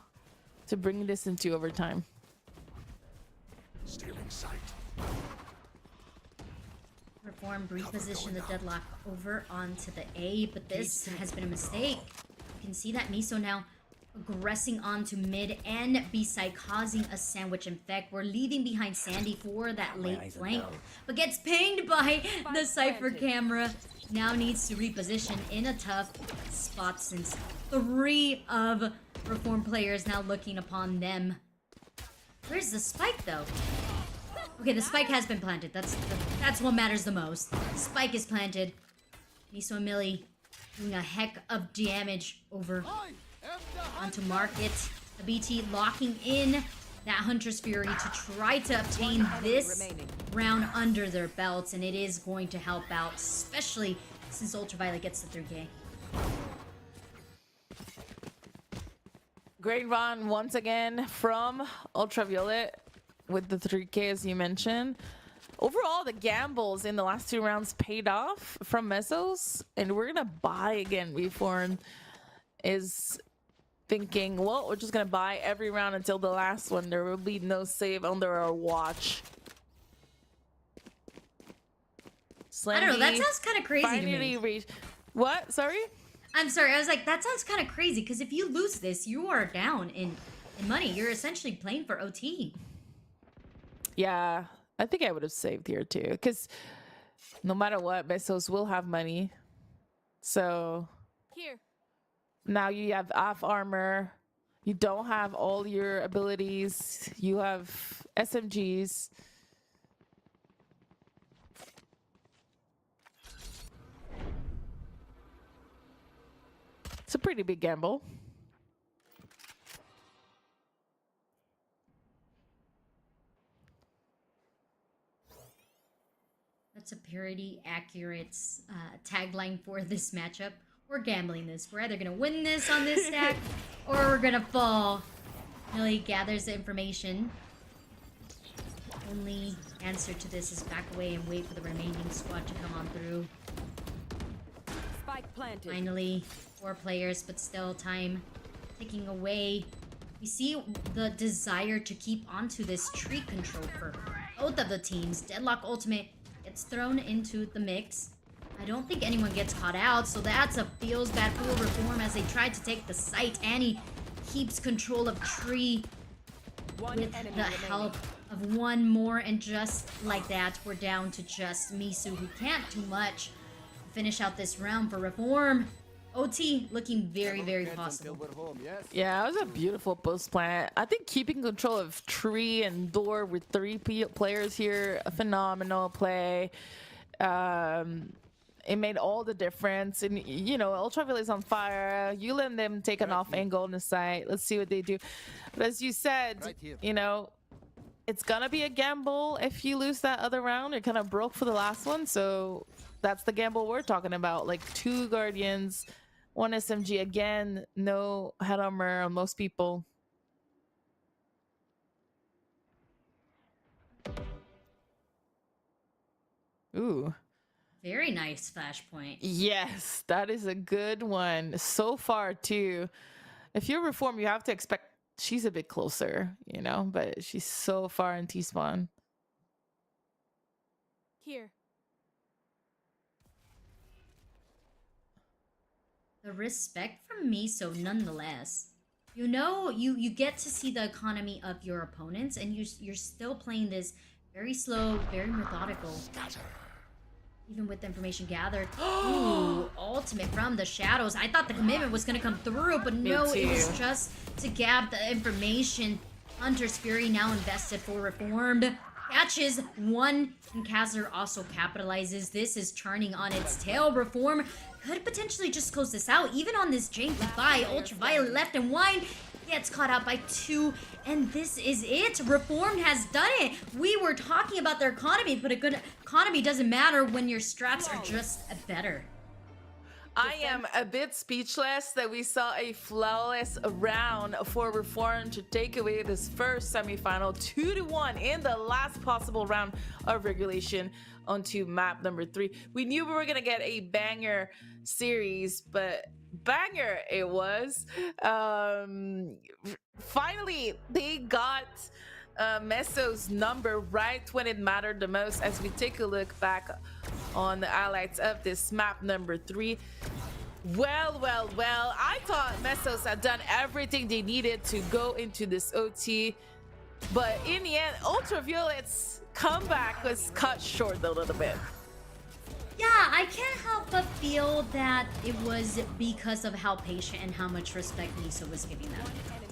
to bring this into overtime. Stealing sight. Reform reposition the deadlock over onto the A, but this has been a mistake. You can see that Miso now aggressing onto mid and B side, causing a sandwich infect. We're leaving behind Sandy for that late flank, but gets pinged by the Cypher camera. Now needs to reposition in a tough spot, since 3 of Reform players now looking upon them. Where's the spike though? Okay, the spike has been planted. That's what matters the most. Spike is planted. Miso and Millie doing a heck of damage over onto Market. The BT locking in that Hunter's Fury to try to obtain this round under their belts, and it is going to help out, especially since Ultraviolet gets the 3K. Great run once again from Ultraviolet with the 3K, as you mentioned. Overall, the gambles in the last 2 rounds paid off from Mesos, and we're gonna buy again. Reform is thinking, well, we're just gonna buy every round until the last one. There will be no save under our watch. I don't know, that sounds kind of crazy to me. What? Sorry? I'm sorry, I was like, that sounds kind of crazy, because if you lose this, you are down in in money. You're essentially playing for OT. Yeah, I think I would have saved here too, because no matter what, Mesos will have money. So Here. now you have off armor. You don't have all your abilities. You have SMGs. It's a pretty big gamble. That's a parody accurate tagline for this matchup. We're gambling this. We're either gonna win this on this stack, or we're gonna fall. Millie gathers the information. Only answer to this is back away and wait for the remaining squad to come on through. Spike planted. Finally, 4 players, but still time ticking away. We see the desire to keep onto this tree control for both of the teams. Deadlock Ultimate gets thrown into the mix. I don't think anyone gets caught out, so that's a feels bad for Reform as they try to take the site. Annie keeps control of tree One with enemy the remaining. help of one more, and just like that, we're down to just Misu, who can't do much to finish out this round for Reform. OT looking very, very possible. Yeah, it was a beautiful post plant. I think keeping control of tree and door with 3 players here, a phenomenal play. It made all the difference. And, you know, Ultraviolet's on fire. You let them take an off angle on the site. Let's see what they do. But as you said, you know, it's going to be a gamble if you lose that other round. It kind of broke for the last one. So that's the gamble we're talking about. Like 2 Guardians, 1 SMG. Again, no head armor on most people. Ooh. Very nice flashpoint. Yes, that is a good one. So far, too. If you're Reform, you have to expect she's a bit closer, you know, but she's so far in T-spawn. Here. The respect from Miso, nonetheless. You know, you get to see the economy of your opponents, and you're still playing this very slow, very methodical. Even with the information gathered. Ooh, ultimate from the shadows. I thought the commitment was gonna come through, but no, it was just to gab the information. Hunter's Fury now invested for Reformed. Catches 1, and Kazler also capitalizes. This is turning on its tail. Reform could potentially just close this out. Even on this janky buy, Ultraviolet left and wide. Gets caught out by 2, and this is it. Reformed has done it. We were talking about their economy, but a good economy doesn't matter when your strats are just better. I am a bit speechless that we saw a flawless round for Reform to take away this first semifinal 2-1 in the last possible round of regulation onto map number 3. We knew we were gonna get a banger series, but banger it was. Finally, they got Meso's number right when it mattered the most. As we take a look back on the highlights of this map number 3. Well, I thought Mesos had done everything they needed to go into this OT, but in the end, Ultraviolet's comeback was cut short a little bit. Yeah, I can't help but feel that it was because of how patient and how much respect Miso was giving them.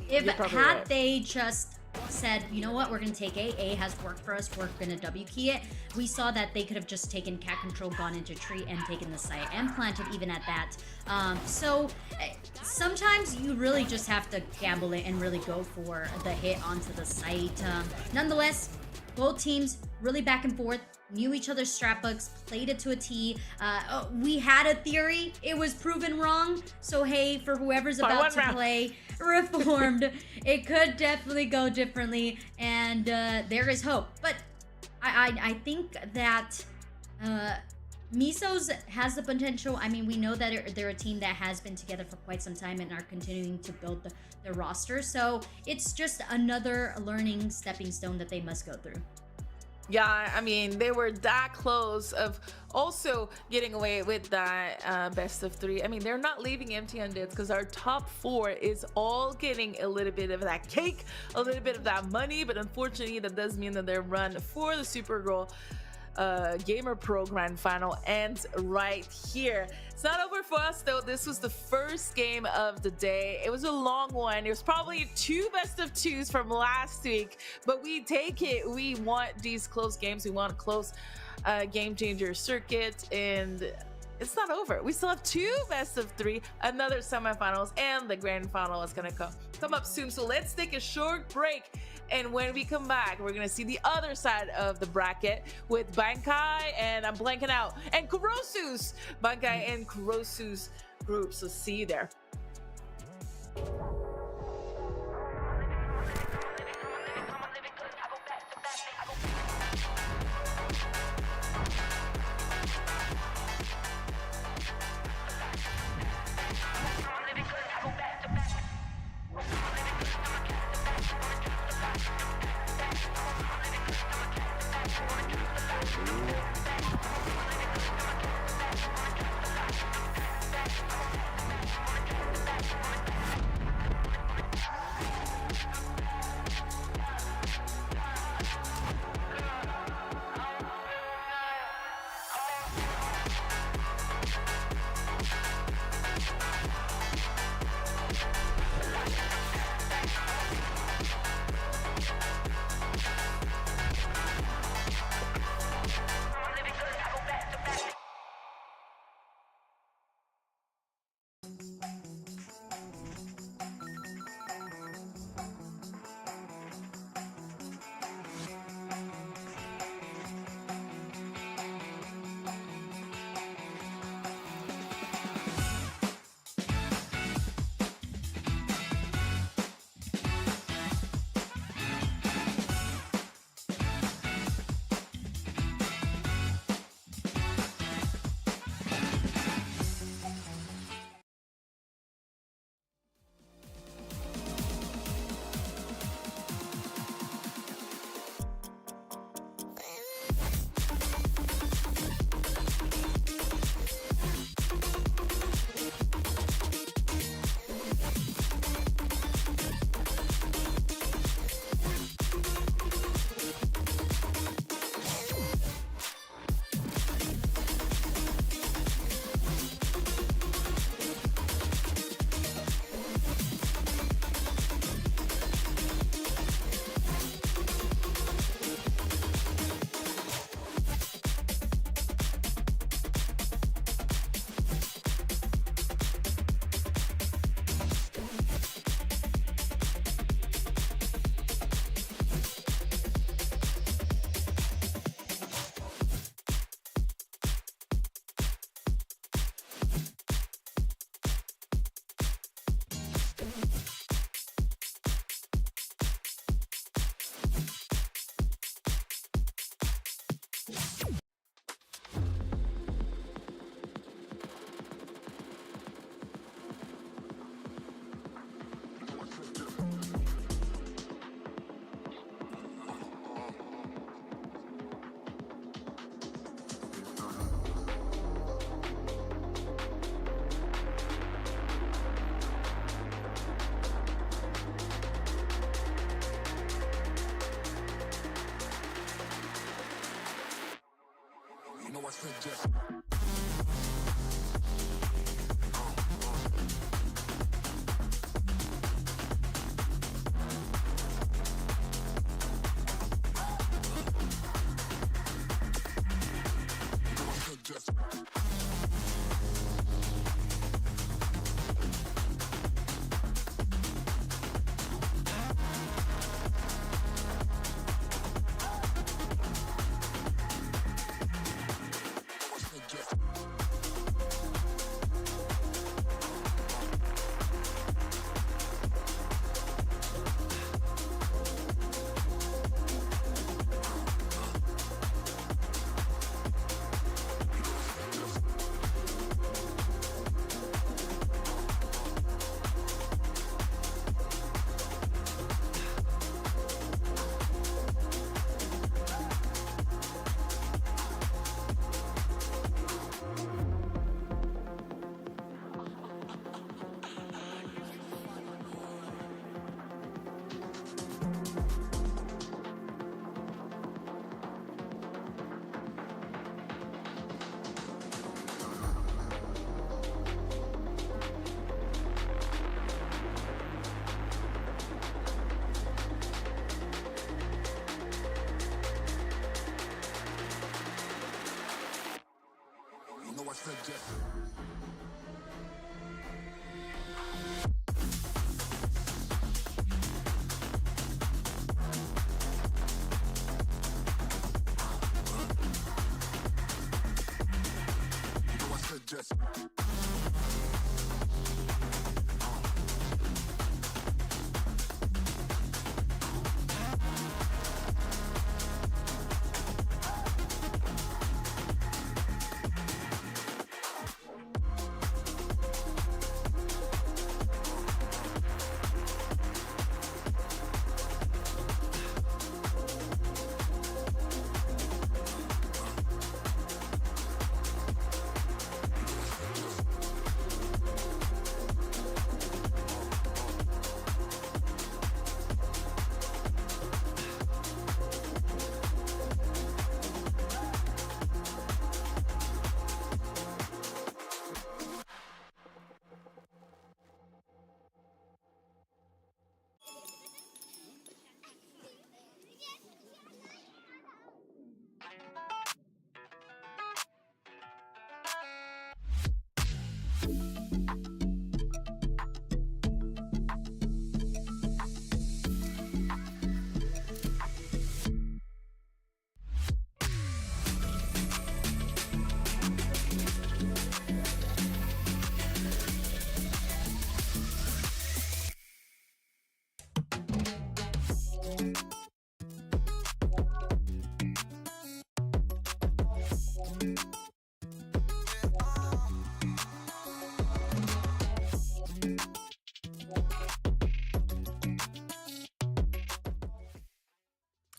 If had they just said, you know what, we're gonna take A has worked for us, we're gonna W key it, we saw that they could have just taken cat control, gone into tree, and taken the site, and planted even at that. So sometimes you really just have to gamble it and really go for the hit onto the site. Nonetheless, both teams really back and forth, knew each other's strat books, played it to a T. We had a theory, it was proven wrong. So hey, for whoever's about to play Reformed, it could definitely go differently, and there is hope. But I think that Miso's has the potential. I mean, we know that they're a team that has been together for quite some time and are continuing to build their roster. So it's just another learning stepping stone that they must go through. Yeah, I mean, they were that close of also getting away with that best of 3. I mean, they're not leaving empty-handed because our top 4 is all getting a little bit of that cake, a little bit of that money, but unfortunately, that does mean that their run for the Supergirl Gamer Pro Grand Final ends right here. It's not over for us though. This was the first game of the day. It was a long one. It was probably 2 best of 2s from last week, but we take it. We want these close games. We want a close game changer circuit, and it's not over. We still have 2 best of 3, another semifinals, and the grand final is gonna come up soon. So let's take a short break. And when we come back, we're gonna see the other side of the bracket with Bankai and I'm blanking out, and Kurosu's Bankai and Kurosu's group. So see you there.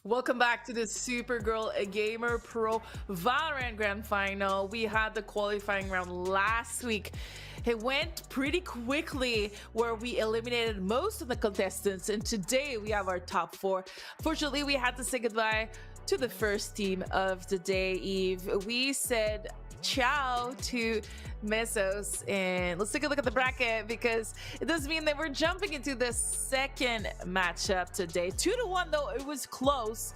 Welcome back to the Supergirl Gamer Pro Valorant Grand Final. We had the qualifying round last week. It went pretty quickly where we eliminated most of the contestants, and today we have our top 4. Fortunately, we had to say goodbye to the first team of the day, Eve. We said ciao to Mesos, and let's take a look at the bracket because it does mean that we're jumping into the second matchup today. 2-1 though, it was close,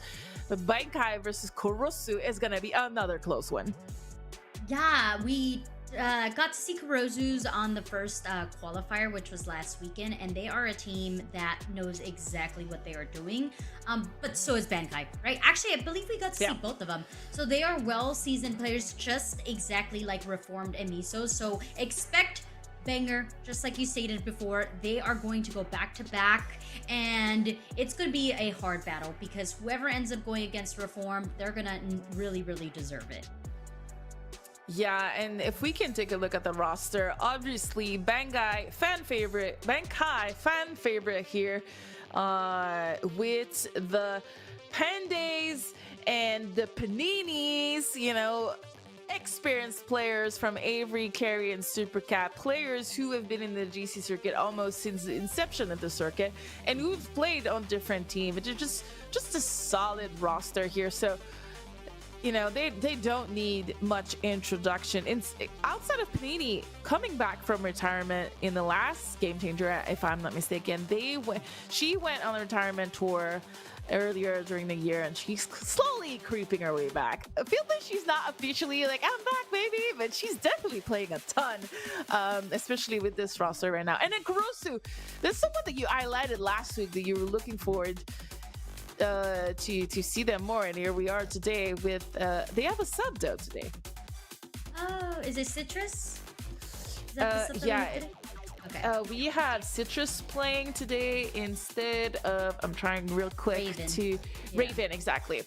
but Bankai versus Kurosu is gonna be another close one. Yeah, we got to see Kurosu's on the first qualifier, which was last weekend, and they are a team that knows exactly what they are doing. But so is Bankai, right? Actually, I believe we got to see both of them. So they are well-seasoned players, just exactly like Reformed and Miso. So expect banger, just like you stated before. They are going to go back-to-back, and it's going to be a hard battle because whoever ends up going against Reformed, they're going to really, really deserve it. Yeah, and if we can take a look at the roster, obviously Bankai fan favorite here, with the Pandays and the Paninis, you know, experienced players from Avery, Carry, and Supercat, players who have been in the GC circuit almost since the inception of the circuit and who've played on different teams. It's just a solid roster here. So, you know, they don't need much introduction. Outside of Panini coming back from retirement in the last Game Changer, if I'm not mistaken, she went on a retirement tour earlier during the year, and she's slowly creeping her way back. I feel like she's not officially like, I'm back, baby, but she's definitely playing a ton, especially with this roster right now. And then Kurosu, there's someone that you highlighted last week that you were looking forward to see them more, and here we are today with they have a sub though today. Oh, is it Citrus? Is that the sub yeah, okay. We had Citrus playing today instead of, I'm trying real quick Raven. to Raven, exactly.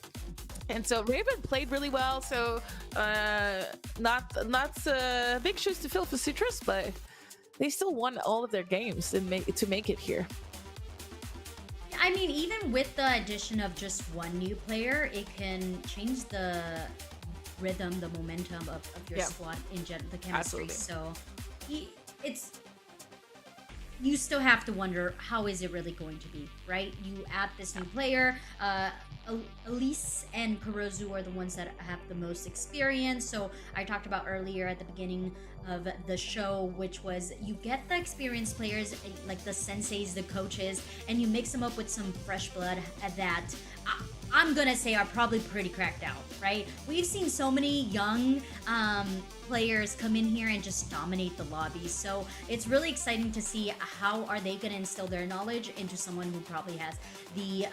And so Raven played really well, so not big shoes to fill for Citrus, but they still won all of their games and to make it here. I mean, even with the addition of just one new player, it can change the rhythm, the momentum of your squad in general, the chemistry. Absolutely. So you still have to wonder, how is it really going to be, right? You add this new player, Elise and Kurosu are the ones that have the most experience. So I talked about earlier at the beginning of the show, which was you get the experienced players, like the senseis, the coaches, and you mix them up with some fresh blood that I'm gonna say are probably pretty cracked out, right? We've seen so many young players come in here and just dominate the lobbies. So it's really exciting to see how are they gonna instill their knowledge into someone who probably has the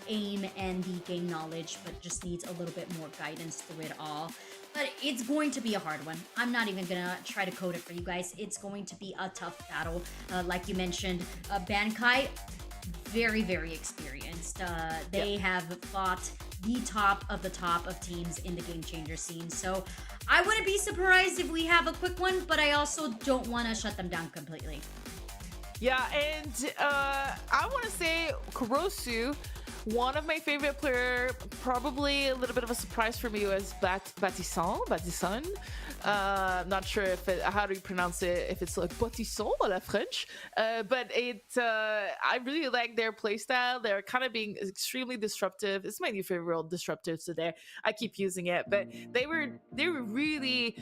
aim and the game knowledge, but just needs a little bit more guidance through it all. But it's going to be a hard one. I'm not even gonna try to code it for you guys. It's going to be a tough battle. Like you mentioned, Bankai, very, very experienced. They have fought the top of teams in the game changer scene. So I wouldn't be surprised if we have a quick one, but I also don't want to shut them down completely. Yeah, and I want to say Kurosu, one of my favorite player, probably a little bit of a surprise for me was Battisson. Not sure if how do you pronounce it, if it's like Battisson à la French, but I really like their playstyle. They're kind of being extremely disruptive. It's my new favorite role, disruptive today. I keep using it, but they were really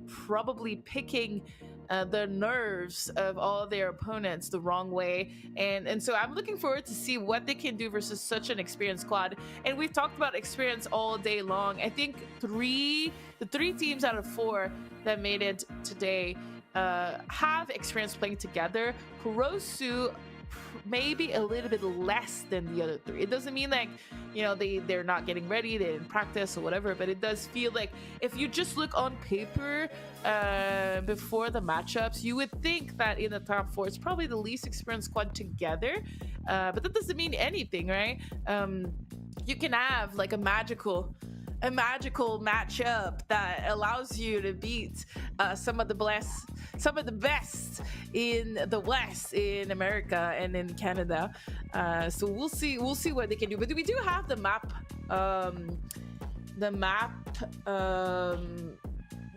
probably picking the nerves of all their opponents the wrong way, and so I'm looking forward to see what they can do versus such an experienced squad. And we've talked about experience all day long. I think the three teams out of 4 that made it today have experience playing together. Kurosu maybe a little bit less than the other 3. It doesn't mean like, you know, they're not getting ready, they didn't practice or whatever, but it does feel like if you just look on paper before the matchups, you would think that in the top 4 it's probably the least experienced squad together, but that doesn't mean anything, right? You can have like a magical matchup that allows you to beat some of the best in the West, in America and in Canada. So we'll see what they can do. But we do have the map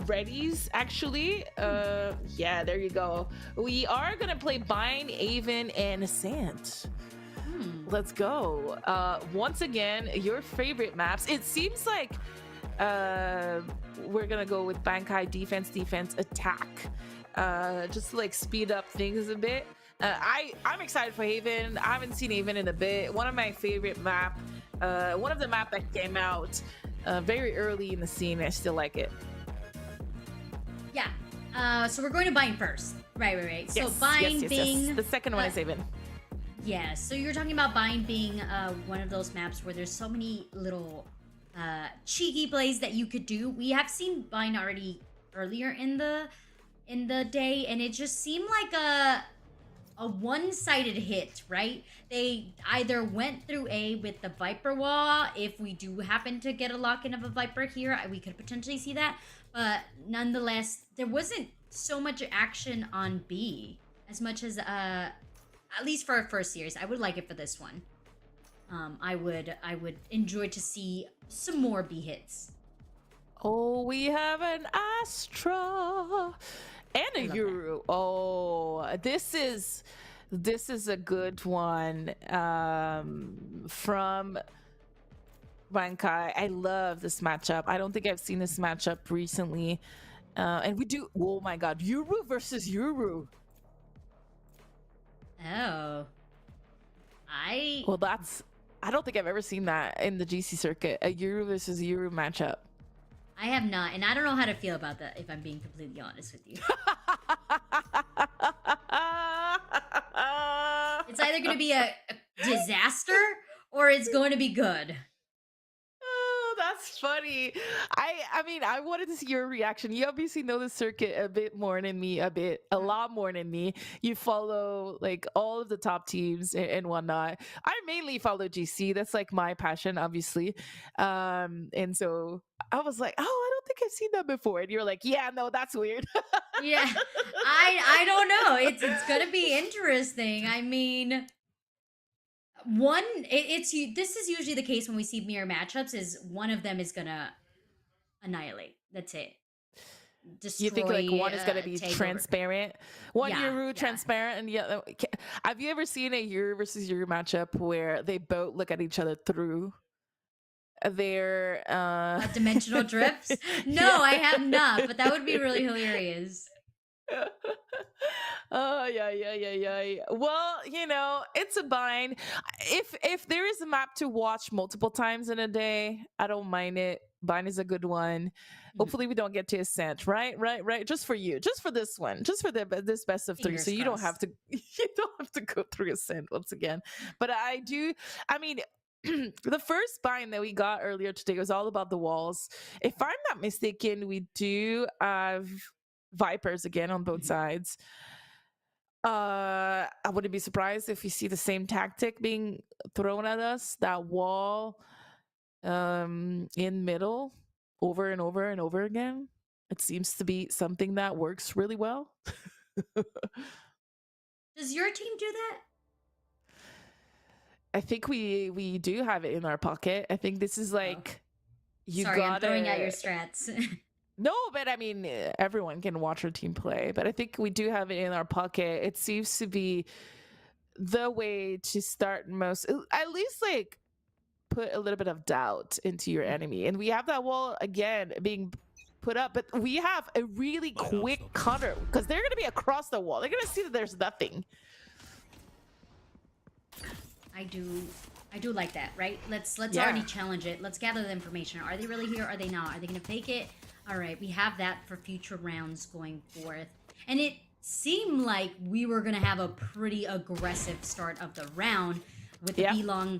readies actually. Yeah, there you go. We are gonna play Bind, Avon, and Ascent. Let's go. Once again, your favorite maps. It seems like we're gonna go with Bankai defense, attack. Just to like speed up things a bit. I'm excited for Haven. I haven't seen Haven in a bit. One of my favorite map. One of the map that came out very early in the scene. I still like it. Yeah. So we're going to Bind first. Right. So Yes, Bind yes. being The second one is Haven. yeah, so you're talking about Bind being one of those maps where there's so many little cheeky plays that you could do. We have seen Bind already earlier in the day, and it just seemed like a one-sided hit, right? They either went through A with the Viper wall. If we do happen to get a lock-in of a Viper here, we could potentially see that. But nonetheless, there wasn't so much action on B as much as at least for our first series. I would like it for this one. I would enjoy to see some more B hits. Oh, we have an Astra and a Euro. Oh, this is a good one from Bankai. I love this matchup. I don't think I've seen this matchup recently. And we do, oh my god, Euro versus Euro. Oh. Well, I don't think I've ever seen that in the GC circuit, a Euro versus Euro matchup. I have not, and I don't know how to feel about that, if I'm being completely honest with you. It's either going to be a disaster or it's going to be good. Oh, that's funny. I mean, I wanted to see your reaction. You obviously know the circuit a bit more than me, a lot more than me. You follow like all of the top teams and whatnot. I mainly follow GC. That's like my passion, obviously. And so I was like, oh, I don't think I've seen that before. And you're like, yeah, no, that's weird. Yeah, I don't know. It's gonna be interesting. I mean, this is usually the case when we see mirror matchups. Is one of them is gonna annihilate. That's it. Destroy, You think like one is gonna be take over. transparent, one Yeah, Euro yeah. transparent, and the other. Have you ever seen a Euro versus Euro matchup where they both look at each other through their Dimensional drifts? No, Yeah. I have not, but that would be really hilarious. Oh yeah. Well, it's a bind. If there is a map to watch multiple times in a day, I don't mind it. Bind is a good one. Hopefully we don't get to Ascent, right. Just for you, just for this one, just for this best of 3, Fingers so you don't have crossed. to you don't have to go through Ascent once again. But I do. I mean. The first bind that we got earlier today was all about the walls. If I'm not mistaken, we do have Vipers again on both sides. I wouldn't be surprised if you see the same tactic being thrown at us. That wall in middle over and over and over again. It seems to be something that works really well. Does your team do that? I think we do have it in our pocket. I think this is like you Sorry, I'm gotta throwing out your strats. No, but I mean, everyone can watch our team play. But I think we do have it in our pocket. It seems to be the way to start most, at least like put a little bit of doubt into your enemy. And we have that wall again being put up, but we have a really quick counter because they're going to be across the wall. They're going to see that there's nothing. I do like that, right? Let's Yeah. already challenge it. Let's gather the information. Are they really here? Are they not? Are they gonna fake it? All right, we have that for future rounds going forth. And it seemed like we were gonna have a pretty aggressive start of the round with the Yeah. B-Long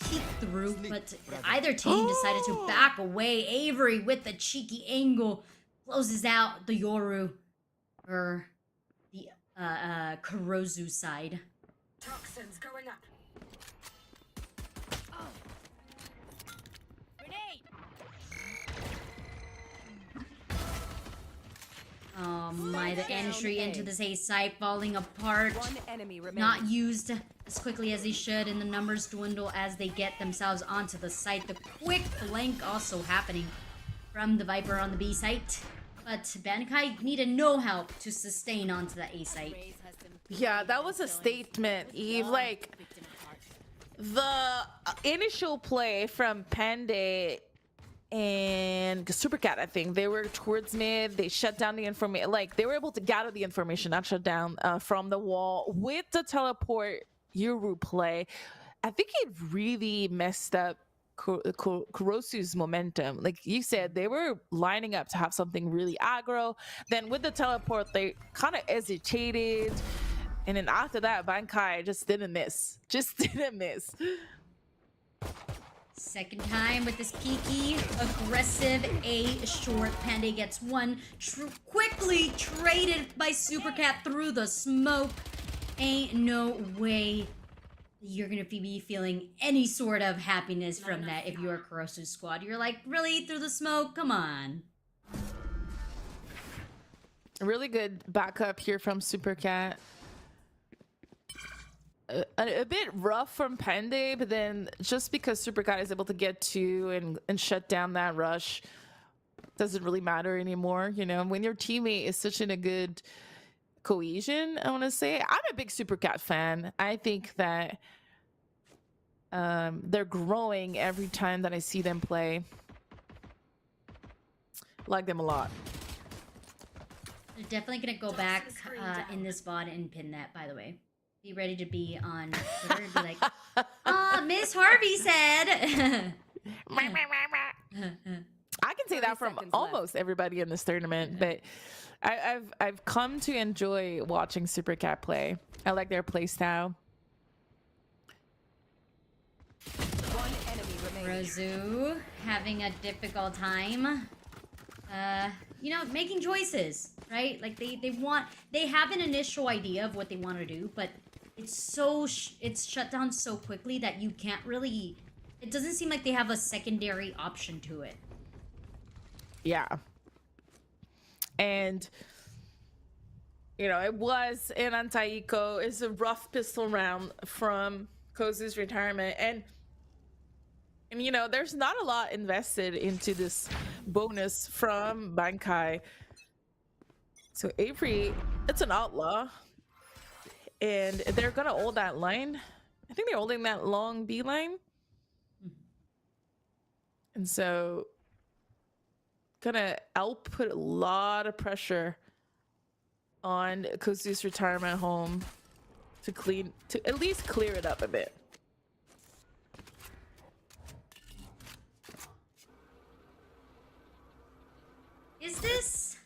peek through, but either team decided to back away. Avery with the cheeky angle closes out the Yoru or the Kurozu side. Toxins going up. Oh my, the entry into this A site falling apart. One enemy remaining. Not used as quickly as they should, and the numbers dwindle as they get themselves onto the site. The quick flank also happening from the Viper on the B site. But Bankai needed no help to sustain onto the A site. Yeah, that was a statement, Eve. Like, the initial play from Pande and Supercat, I think they were towards mid. They shut down the information. Like, they were able to gather the information, not shut down from the wall with the teleport Yuru play. I think it really messed up Kurosu's momentum. Like you said, they were lining up to have something really aggro. Then with the teleport, they kind of hesitated. And then after that, Bankai just didn't miss. Just didn't miss. Second time with this peaky, aggressive A short. Panda gets one. Quickly traded by Supercat through the smoke. Ain't no way you're gonna be feeling any sort of happiness from that if you're a Kurosu's squad. You're like, really? Through the smoke? Come on. Really good backup here from Supercat. A bit rough from Pende, but then just because Supercat is able to get to and shut down that rush, doesn't really matter anymore. You know, when your teammate is such in a good cohesion, I want to say. I'm a big Supercat fan. I think that they're growing every time that I see them play. Like them a lot. They're definitely gonna go back in this VOD and pin that, by the way. Be ready to be on Twitter and be like, Miss Harvey said. I can say that from almost everybody in this tournament, but I've come to enjoy watching Supercat play. I like their play style. One enemy remaining. Rozu having a difficult time. You know, making choices, right? Like they have an initial idea of what they want to do, but it's it's shut down so quickly that you can't really. It doesn't seem like they have a secondary option to it. Yeah. And you know, it was an anti-eco. It's a rough pistol round from Kozu's retirement, and you know, there's not a lot invested into this bonus from Bankai. So Avery, it's an outlaw, and they're gonna hold that line. I think they're holding that long B line, and so gonna output a lot of pressure on Kuzu's retirement home to at least clear it up a bit. Is this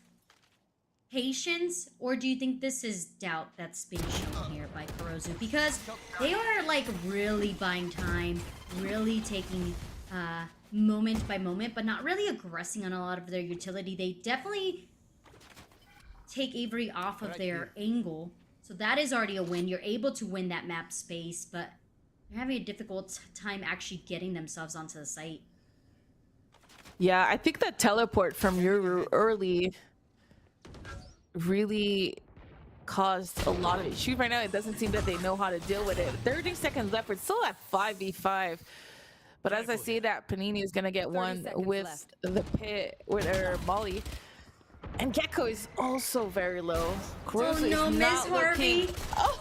patience, or do you think this is doubt that's being shown here by Kurozu? Because they are like really buying time, really taking moment by moment, but not really aggressing on a lot of their utility. They definitely take Avery off of their angle, so that is already a win. You're able to win that map space, but they're having a difficult time actually getting themselves onto the site. Yeah, I think that teleport from Yoru early really caused a lot of issues. Right now, it doesn't seem that they know how to deal with it. 30 seconds left. We're still at 5v5. But as I say that, Panini is going to get one with left. the pit, with her Molly. And Gecko is also very low. Kurozu Oh no, is Miss not Harvey. looking... Oh.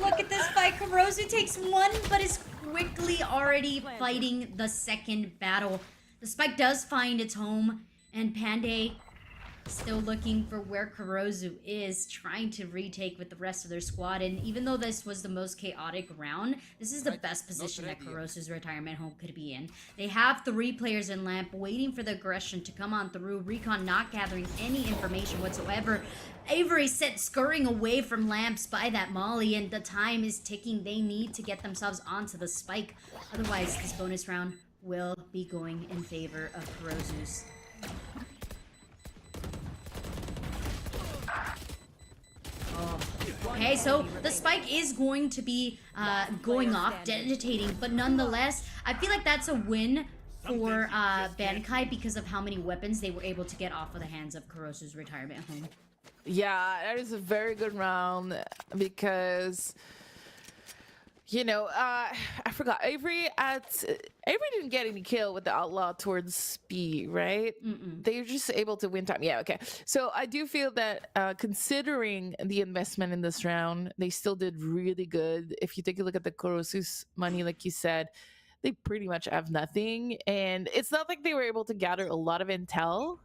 Look at this fight. Kurozu takes one, but is quickly already fighting the second battle. The spike does find its home, and Panday still looking for where Kurozu is, trying to retake with the rest of their squad. And even though this was the most chaotic round, this is the best position that Kurozu's retirement home could be in. They have 3 players in Lamp waiting for the aggression to come on through. Recon not gathering any information whatsoever. Avery sent scurrying away from Lamps by that Molly, and the time is ticking. They need to get themselves onto the spike. Otherwise, this bonus round will be going in favor of Kurozu's. Oh. Okay, so the spike is going to be going off, detonating, but nonetheless, I feel like that's a win for Bankai because of how many weapons they were able to get off of the hands of Kurosu's retirement home. Yeah, that is a very good round because, you know, I forgot. Avery didn't get any kill with the outlaw towards B, right? They were just able to win time. Yeah, okay. So I do feel that considering the investment in this round, they still did really good. If you take a look at the Kurosu's money, like you said, they pretty much have nothing. And it's not like they were able to gather a lot of intel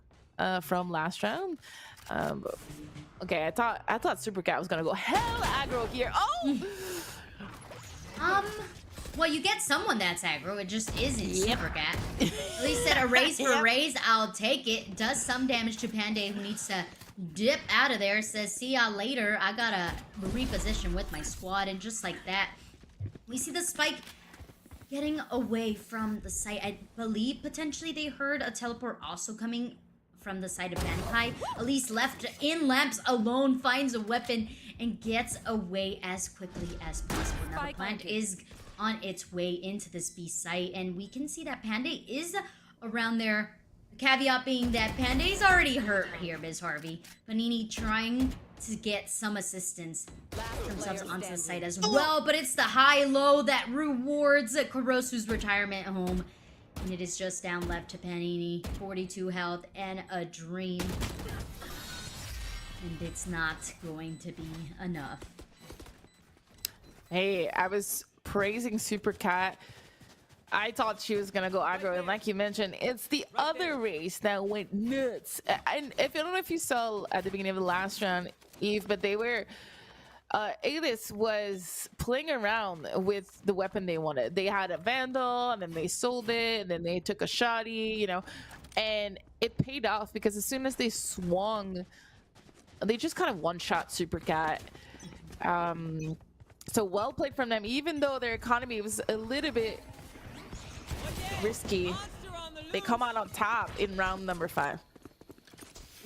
from last round. Okay, I thought Super Cat was gonna go hell aggro here. Oh! Well, you get someone that's aggro. It just isn't Super Cat. At least said a raise for a raise. I'll take it. Does some damage to Panday, who needs to dip out of there. Says, see ya later. I gotta reposition with my squad. And just like that, we see the spike getting away from the site. I believe potentially they heard a teleport also coming from the side of Bankai. Elise left in Lamps alone, finds a weapon, and gets away as quickly as possible. Now the plant is on its way into this B site, and we can see that Panday is around there. The caveat being that Panday's already hurt here, Ms. Harvey. Panini trying to get some assistance themselves onto the site as well, but it's the high-low that rewards Kurosu's retirement home. And it is just down left to Panini. 42 health and a dream. And it's not going to be enough. Hey, I was praising Super Cat. I thought she was gonna go aggro, and like you mentioned, it's the other race that went nuts. And if I don't know if you saw at the beginning of the last round, Eve, but they were Alice was playing around with the weapon they wanted. They had a Vandal, and then they sold it, and then they took a shotty, you know, and it paid off because as soon as they swung, they just kind of one-shot Super Cat. So well played from them, even though their economy was a little bit risky. They come out on top in round number 5.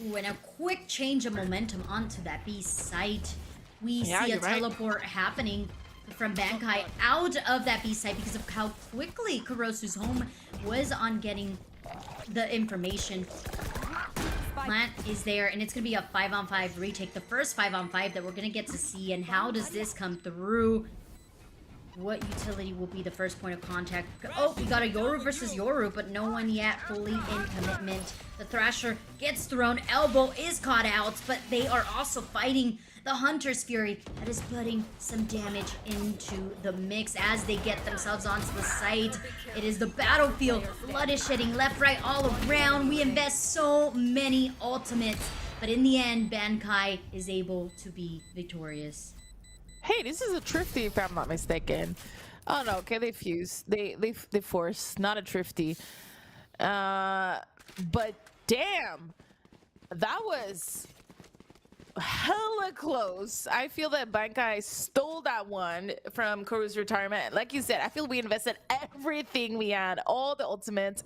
Ooh, and a quick change of momentum onto that B site. We see a teleport happening from Bankai out of that B site because of how quickly Kurosu's home was on getting the information. Plant is there, and it's going to be a 5-on-5 retake. The first 5-on-5 that we're going to get to see. And how does this come through? What utility will be the first point of contact? Oh, we got a Yoru versus Yoru, but no one yet fully in commitment. The Thrasher gets thrown. Elbow is caught out, but they are also fighting the Hunter's Fury that is putting some damage into the mix as they get themselves onto the site. It is the battlefield. Blood is shedding left, right, all around. We invest so many ultimates. But in the end, Bankai is able to be victorious. Hey, this is a Thrifty, if I'm not mistaken. Oh no, okay, they fuse. They force, not a Thrifty. But damn, that was hella close. I feel that Bankai stole that one from Kuru's retirement. Like you said, I feel we invested everything we had, all the ultimates.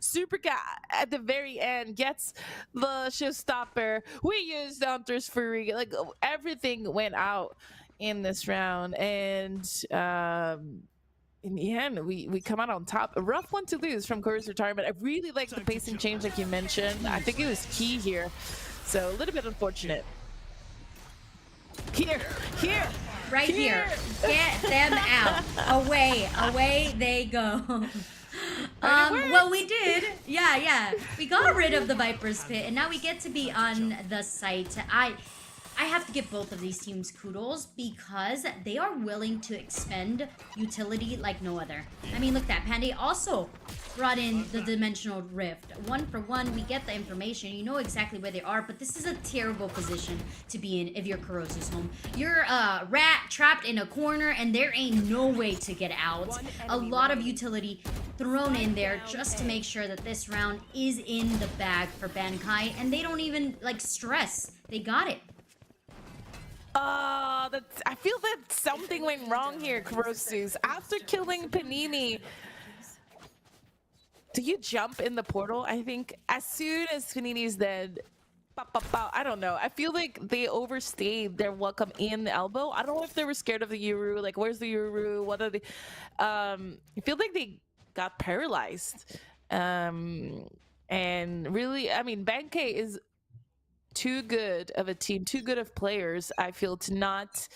Super Cat at the very end gets the showstopper. We used Hunter's Fury. Like everything went out in this round, and in the end, we come out on top. A rough one to lose from Kuru's retirement. I really like the pacing change, like you mentioned. I think it was key here. So a little bit unfortunate. Here. Right here. Get them out. Away they go. Well, we did. Yeah. We got rid of the Viper's Pit, and now we get to be on the site. I have to give both of these teams kudos because they are willing to expend utility like no other. I mean, look, that Panday also brought in the Dimensional Rift. 1 for 1, we get the information. You know exactly where they are, but this is a terrible position to be in if you're Kurosu's home. You're a rat trapped in a corner, and there ain't no way to get out. A lot of utility thrown in there just to make sure that this round is in the bag for Bankai, and they don't even, like, stress. They got it. I feel that something went wrong here, Kurosu's. After killing Panini, do you jump in the portal? I think as soon as Panini's dead, I don't know. I feel like they overstayed their welcome in the elbow. I don't know if they were scared of the Yuru. Like, where's the Yuru? What are they? I feel like they got paralyzed. And really, I mean, Bankai is too good of a team, too good of players, I feel, to not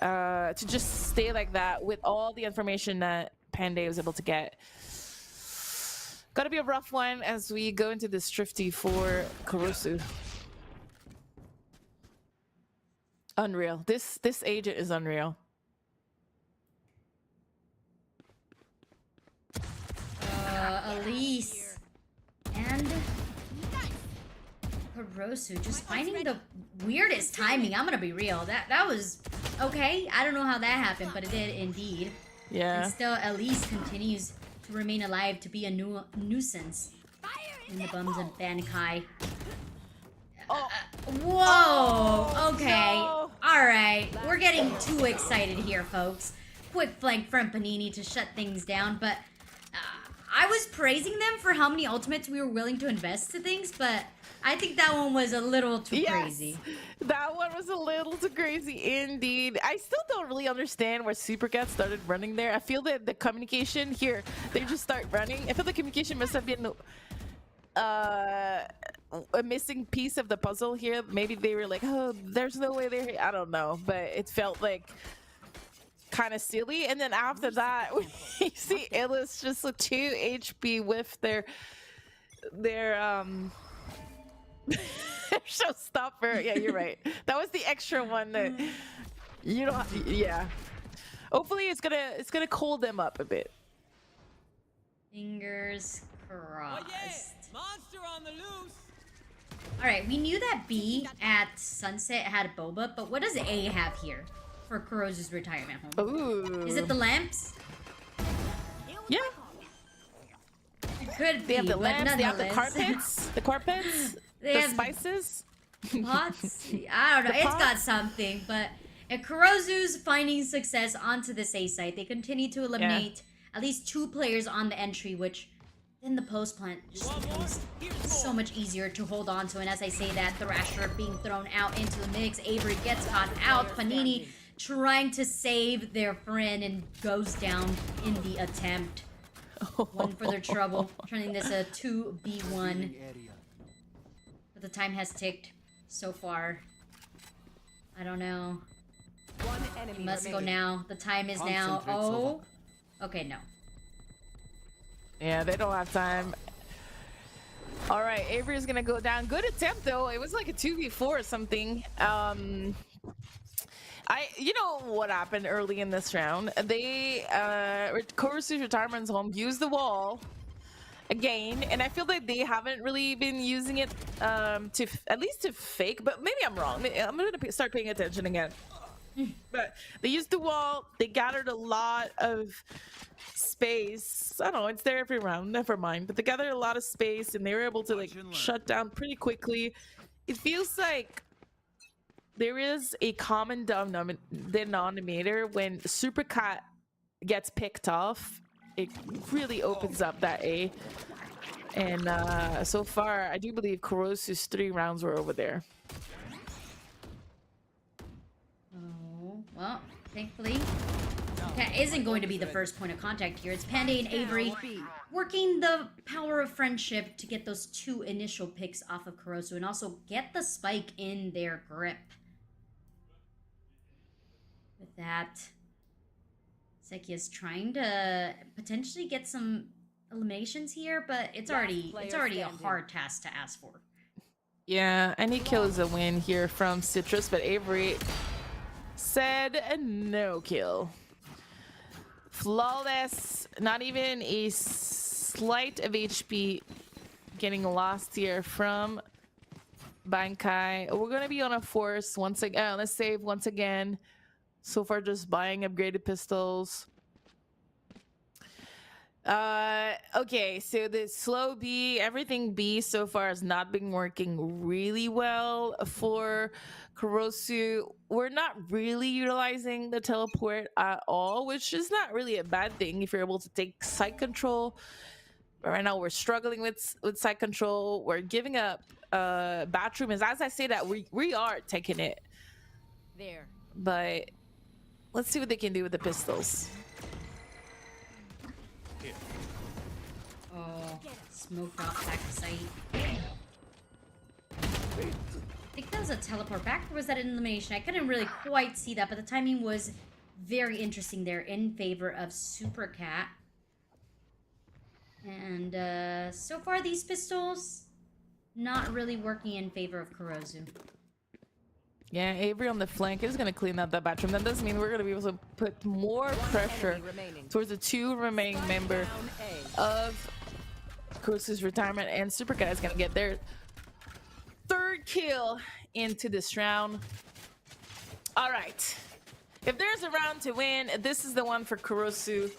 to just stay like that with all the information that Panday was able to get. Gotta be a rough one as we go into this Thrifty for Kurosu. Unreal. This agent is unreal. Elise and Kurosu just finding the weirdest timing. I'm gonna be real. That was okay. I don't know how that happened, but it did indeed. Yeah. And still, Elise continues to remain alive to be a nuisance in the bums of Bankai. Whoa! Okay. No. Alright. We're getting too excited here, folks. Quick flank from Panini to shut things down, but I was praising them for how many ultimates we were willing to invest to things, but I think that one was a little too crazy. That one was a little too crazy indeed. I still don't really understand where Supercat started running there. I feel that the communication here, they just start running. I feel the communication must have been a missing piece of the puzzle here. Maybe they were like, oh, there's no way they're here. I don't know, but it felt like kind of silly. And then after that, we see Illis just a 2 HP with their showstopper. Yeah, you're right. That was the extra one that you don't. Yeah. Hopefully, it's gonna cool them up a bit. Fingers crossed. Oh, yeah. Monster on the loose. All right, we knew that B at Sunset had Boba, but what does A have here for Kurosu's retirement home? Ooh. Is it the lamps? Yeah. It could be, They have the but lamps. They have the nonetheless. carpets. They the have spices. Pots? I don't know. The It's got pots? something, but Kurosu's finding success onto this A site. They continue to eliminate at least 2 players on the entry, which then the post plant just becomes so much easier to hold on to. And as I say that, Thrasher being thrown out into the mix. Avery gets caught out. Panini trying to save their friend and goes down in the attempt. One for their trouble. Turning this a 2v1. But the time has ticked so far. I don't know. One enemy Must go remaining. now. The time is now. Concentrate, Oh. Okay, no. Yeah, they don't have time. All right, Avery's gonna go down. Good attempt though. It was like a 2v4 or something. You know what happened early in this round? They Kurosu's retirement's home used the wall, again, and I feel like they haven't really been using it to at least to fake, but maybe I'm wrong. I'm gonna start paying attention again. But they used the wall, they gathered a lot of space. I don't know, it's there every round, never mind, but they gathered a lot of space and they were able to like shut down pretty quickly. It feels like there is a common denominator when Super Cat gets picked off. It really opens up that A. And so far, I do believe Kurosu's 3 rounds were over there. Oh, well, thankfully, Cat isn't going to be the first point of contact here. It's Panda and Avery working the power of friendship to get those 2 initial picks off of Kurosu and also get the spike in their grip. With that, Sekia's trying to potentially get some eliminations here, but it's already a hard task to ask for. Yeah, any kill is a win here from Citrus, but Avery said no kill. Flawless, not even a slight of HP getting lost here from Bankai. We're gonna be on a force once again. Let's save once again. So far, just buying upgraded pistols. Okay, so the slow B, everything B so far has not been working really well for Kurosu. We're not really utilizing the teleport at all, which is not really a bad thing if you're able to take side control. But right now we're struggling with side control. We're giving up bathroom. As I say that, we are taking it. There. But let's see what they can do with the pistols. Oh, smoked off back to site. I think that was a teleport back, or was that an elimination? I couldn't really quite see that, but the timing was very interesting there in favor of Super Cat. And so far these pistols not really working in favor of Kurosu. Yeah, Avery on the flank is going to clean up that bathroom. That doesn't mean we're going to be able to put more pressure towards the 2 remaining member of Kurosu's retirement, and Super Cat is going to get their 3rd kill into this round. All right. If there's a round to win, this is the one for Kurosu.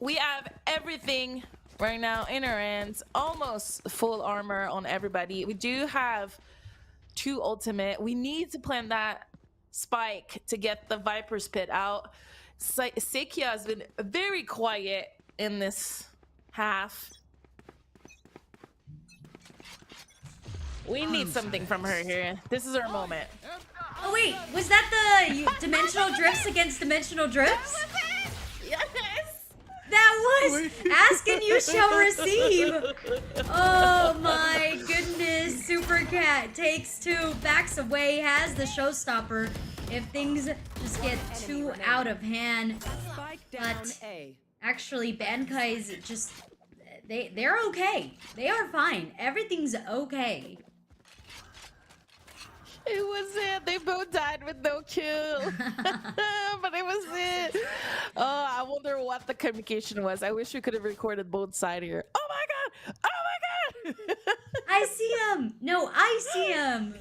We have everything right now in our hands, almost full armor on everybody. We do have 2 ultimate. We need to plant that spike to get the Viper's Pit out. Sekia has been very quiet in this half. We need something from her here. This is our moment. Oh wait, was that the dimensional drifts against dimensional drifts? Yes! That was ask and you shall receive. Oh my goodness. Super Cat takes 2, backs away, has the showstopper if things just get too out of hand. But actually, Bankai's just they're okay. They are fine. Everything's okay. It was it. They both died with no kill. But it was it. Oh, I wonder what the communication was. I wish we could have recorded both sides here. Oh my god! Oh my god! I see him. No, I see him.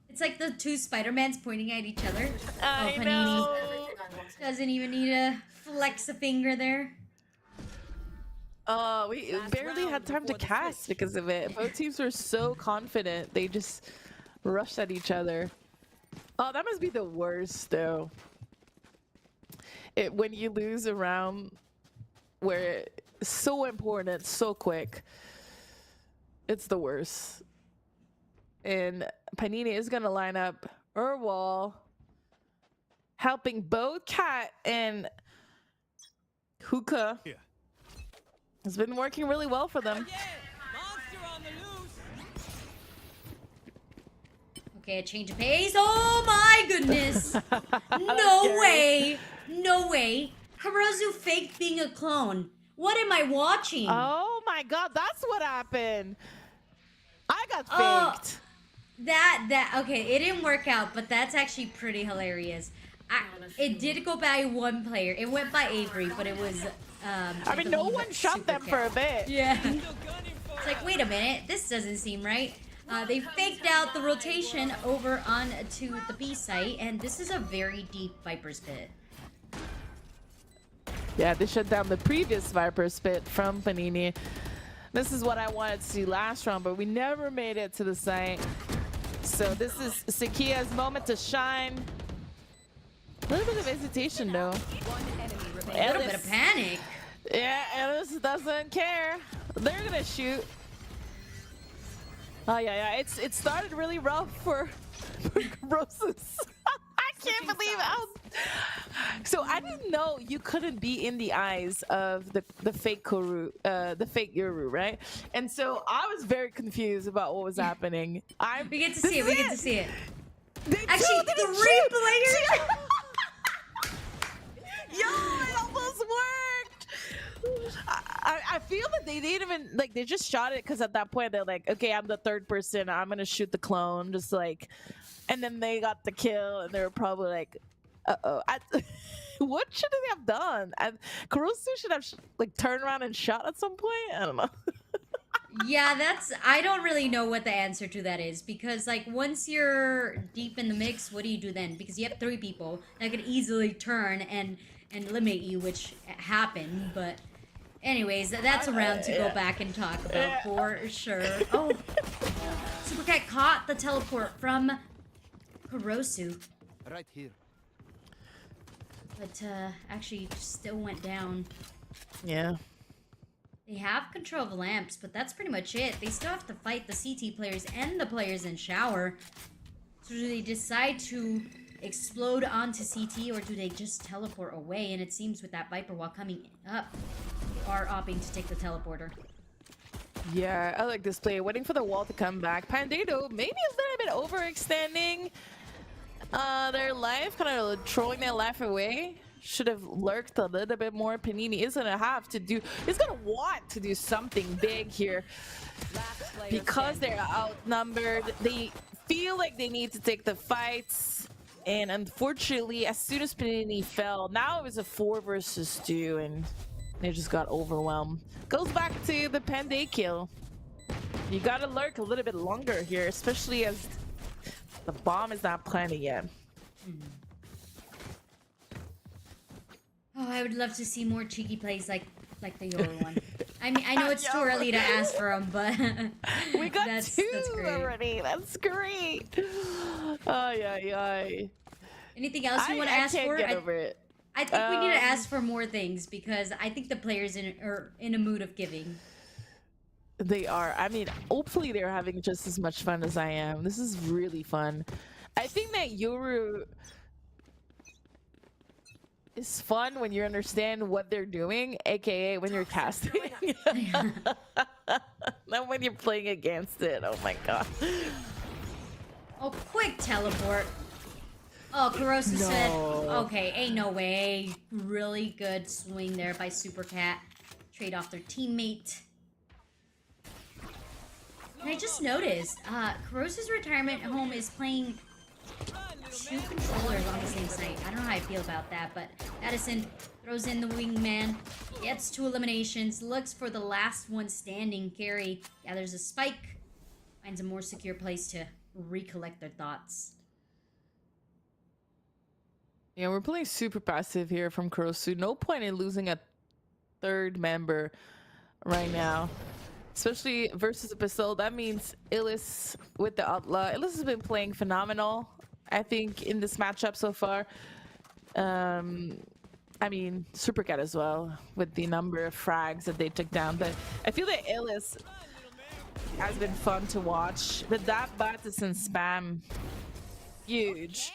It's like the 2 Spider-Mans pointing at each other. I Panini know. doesn't even need to flex a finger there. Oh, we barely had time to cast because of it. Both teams were so confident. They just rushed at each other. Oh, that must be the worst, though. When you lose a round where it's so important, so quick. It's the worst. And Panini is going to line up her wall, helping both Cat and Hookah. Yeah. It's been working really well for them. Okay, a change of pace. Oh my goodness. No way. No way. Kurosu faked being a clone. What am I watching? Oh my god, that's what happened. I got faked. Okay, it didn't work out, but that's actually pretty hilarious. It did go by one player. It went by Avery, but it was. I mean, no one shot them for a bit. Yeah. It's like, wait a minute, this doesn't seem right. They faked out the rotation over onto the B site, and this is a very deep Viper's Pit. Yeah, they shut down the previous Viper's Pit from Panini. This is what I wanted to see last round, but we never made it to the site. So this is Sakia's moment to shine. A little bit of hesitation though. One enemy A remaining. little bit of panic. Yeah, Ellis doesn't care. They're gonna shoot. Oh yeah. It started really rough for Roses. I can't believe how. So I didn't know you couldn't be in the eyes of the fake Koru, the fake Yoru, right? And so I was very confused about what was happening. We get to see it. We get to see it. They Actually, didn't 3 shoot. players. Yo, it almost worked. I feel that they didn't even like they just shot it because at that point they're like, okay, I'm the third person, I'm gonna shoot the clone, just like, and then they got the kill and they were probably like, what should they have done? Kurosu should have like turned around and shot at some point. I don't know. Yeah, I don't really know what the answer to that is, because like once you're deep in the mix, what do you do then? Because you have 3 people that could easily turn and eliminate you, which happened. But anyways, that's a round to go back and talk about for sure. Oh, Supercat caught the teleport from Kurosu, Right here. but actually still went down. Yeah. They have control of lamps, but that's pretty much it. They still have to fight the CT players and the players in shower. So do they decide to explode onto CT, or do they just teleport away? And it seems with that Viper while coming up, they are opting to take the teleporter. Yeah, I like this play. Waiting for the wall to come back. Pandado maybe is there a bit overextending their life, kind of throwing their life away. Should have lurked a little bit more. Panini is gonna have to do, is gonna want to do something big here because they're outnumbered. They feel like they need to take the fights, and unfortunately, as soon as Panini fell, now it was a 4 versus 2, and they just got overwhelmed. Goes back to the Panday kill. You gotta lurk a little bit longer here, especially as the bomb is not planted yet. Oh, I would love to see more cheeky plays like the Yoru one. I mean, I know it's too early to ask for them, but we got that's 2 great. already. That's great. Ay. Anything else you want to ask I can't for? get over it. I think we need to ask for more things, because I think the players are in a mood of giving. They are. I mean, hopefully they're having just as much fun as I am. This is really fun. I think that Yoru is fun when you understand what they're doing, aka when you're casting. Not when you're playing against it. Oh my god. Oh, quick teleport. Oh, Kurosu said, okay, ain't no way. Really good swing there by Supercat. Trade off their teammate. And I just noticed, Kurosu's retirement home is playing 2 controllers on the same site. I don't know how I feel about that, but Addison throws in the wingman, gets 2 eliminations, looks for the last one standing. Carry gathers a spike, finds a more secure place to recollect their thoughts. Yeah, we're playing super passive here from Kurosu. No point in losing a 3rd member right now. Especially versus a pistol. That means Illis with the Outlaw. Illis has been playing phenomenal, I think, in this matchup so far. I mean, Supercat as well, with the number of frags that they took down. But I feel that Illis has been fun to watch. But that Battison spam, huge.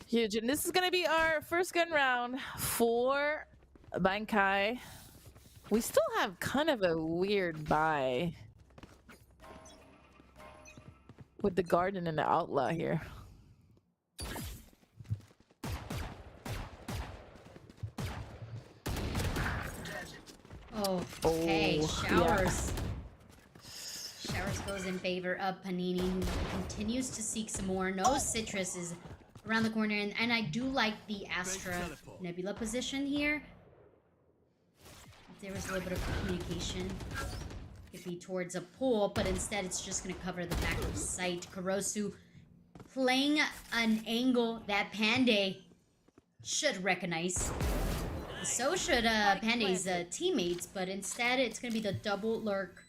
Huge. And this is going to be our first gun round for Bankai. We still have kind of a weird buy with the Garden and the Outlaw here. Oh, okay. Oh, Showers. Showers goes in favor of Panini, who continues to seek some more. No Citrus is around the corner, and I do like the Astra Nebula position here. If there was a little bit of communication, it could be towards a pull, but instead it's just going to cover the back of sight. Kurosu playing an angle that Panday should recognize. So should Panday's teammates, but instead it's going to be the double lurk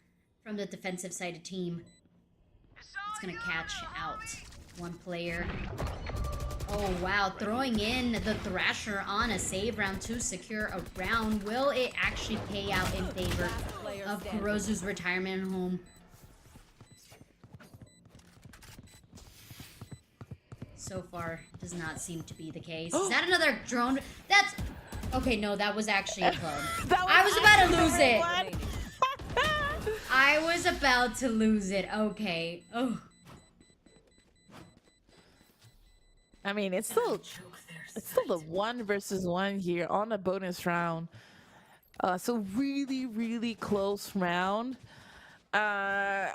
from the defensive sided team. It's going to catch out one player. Oh wow, throwing in the Thrasher on a save round to secure a round. Will it actually pay out in favor of Kurosu's retirement home? So far, does not seem to be the case. Is that another drone? That's... Okay, no, that was actually a club. I was about to lose it. I was about to lose it. Okay. Oh. I mean, it's still the 1 versus 1 here on a bonus round. So really, really close round. I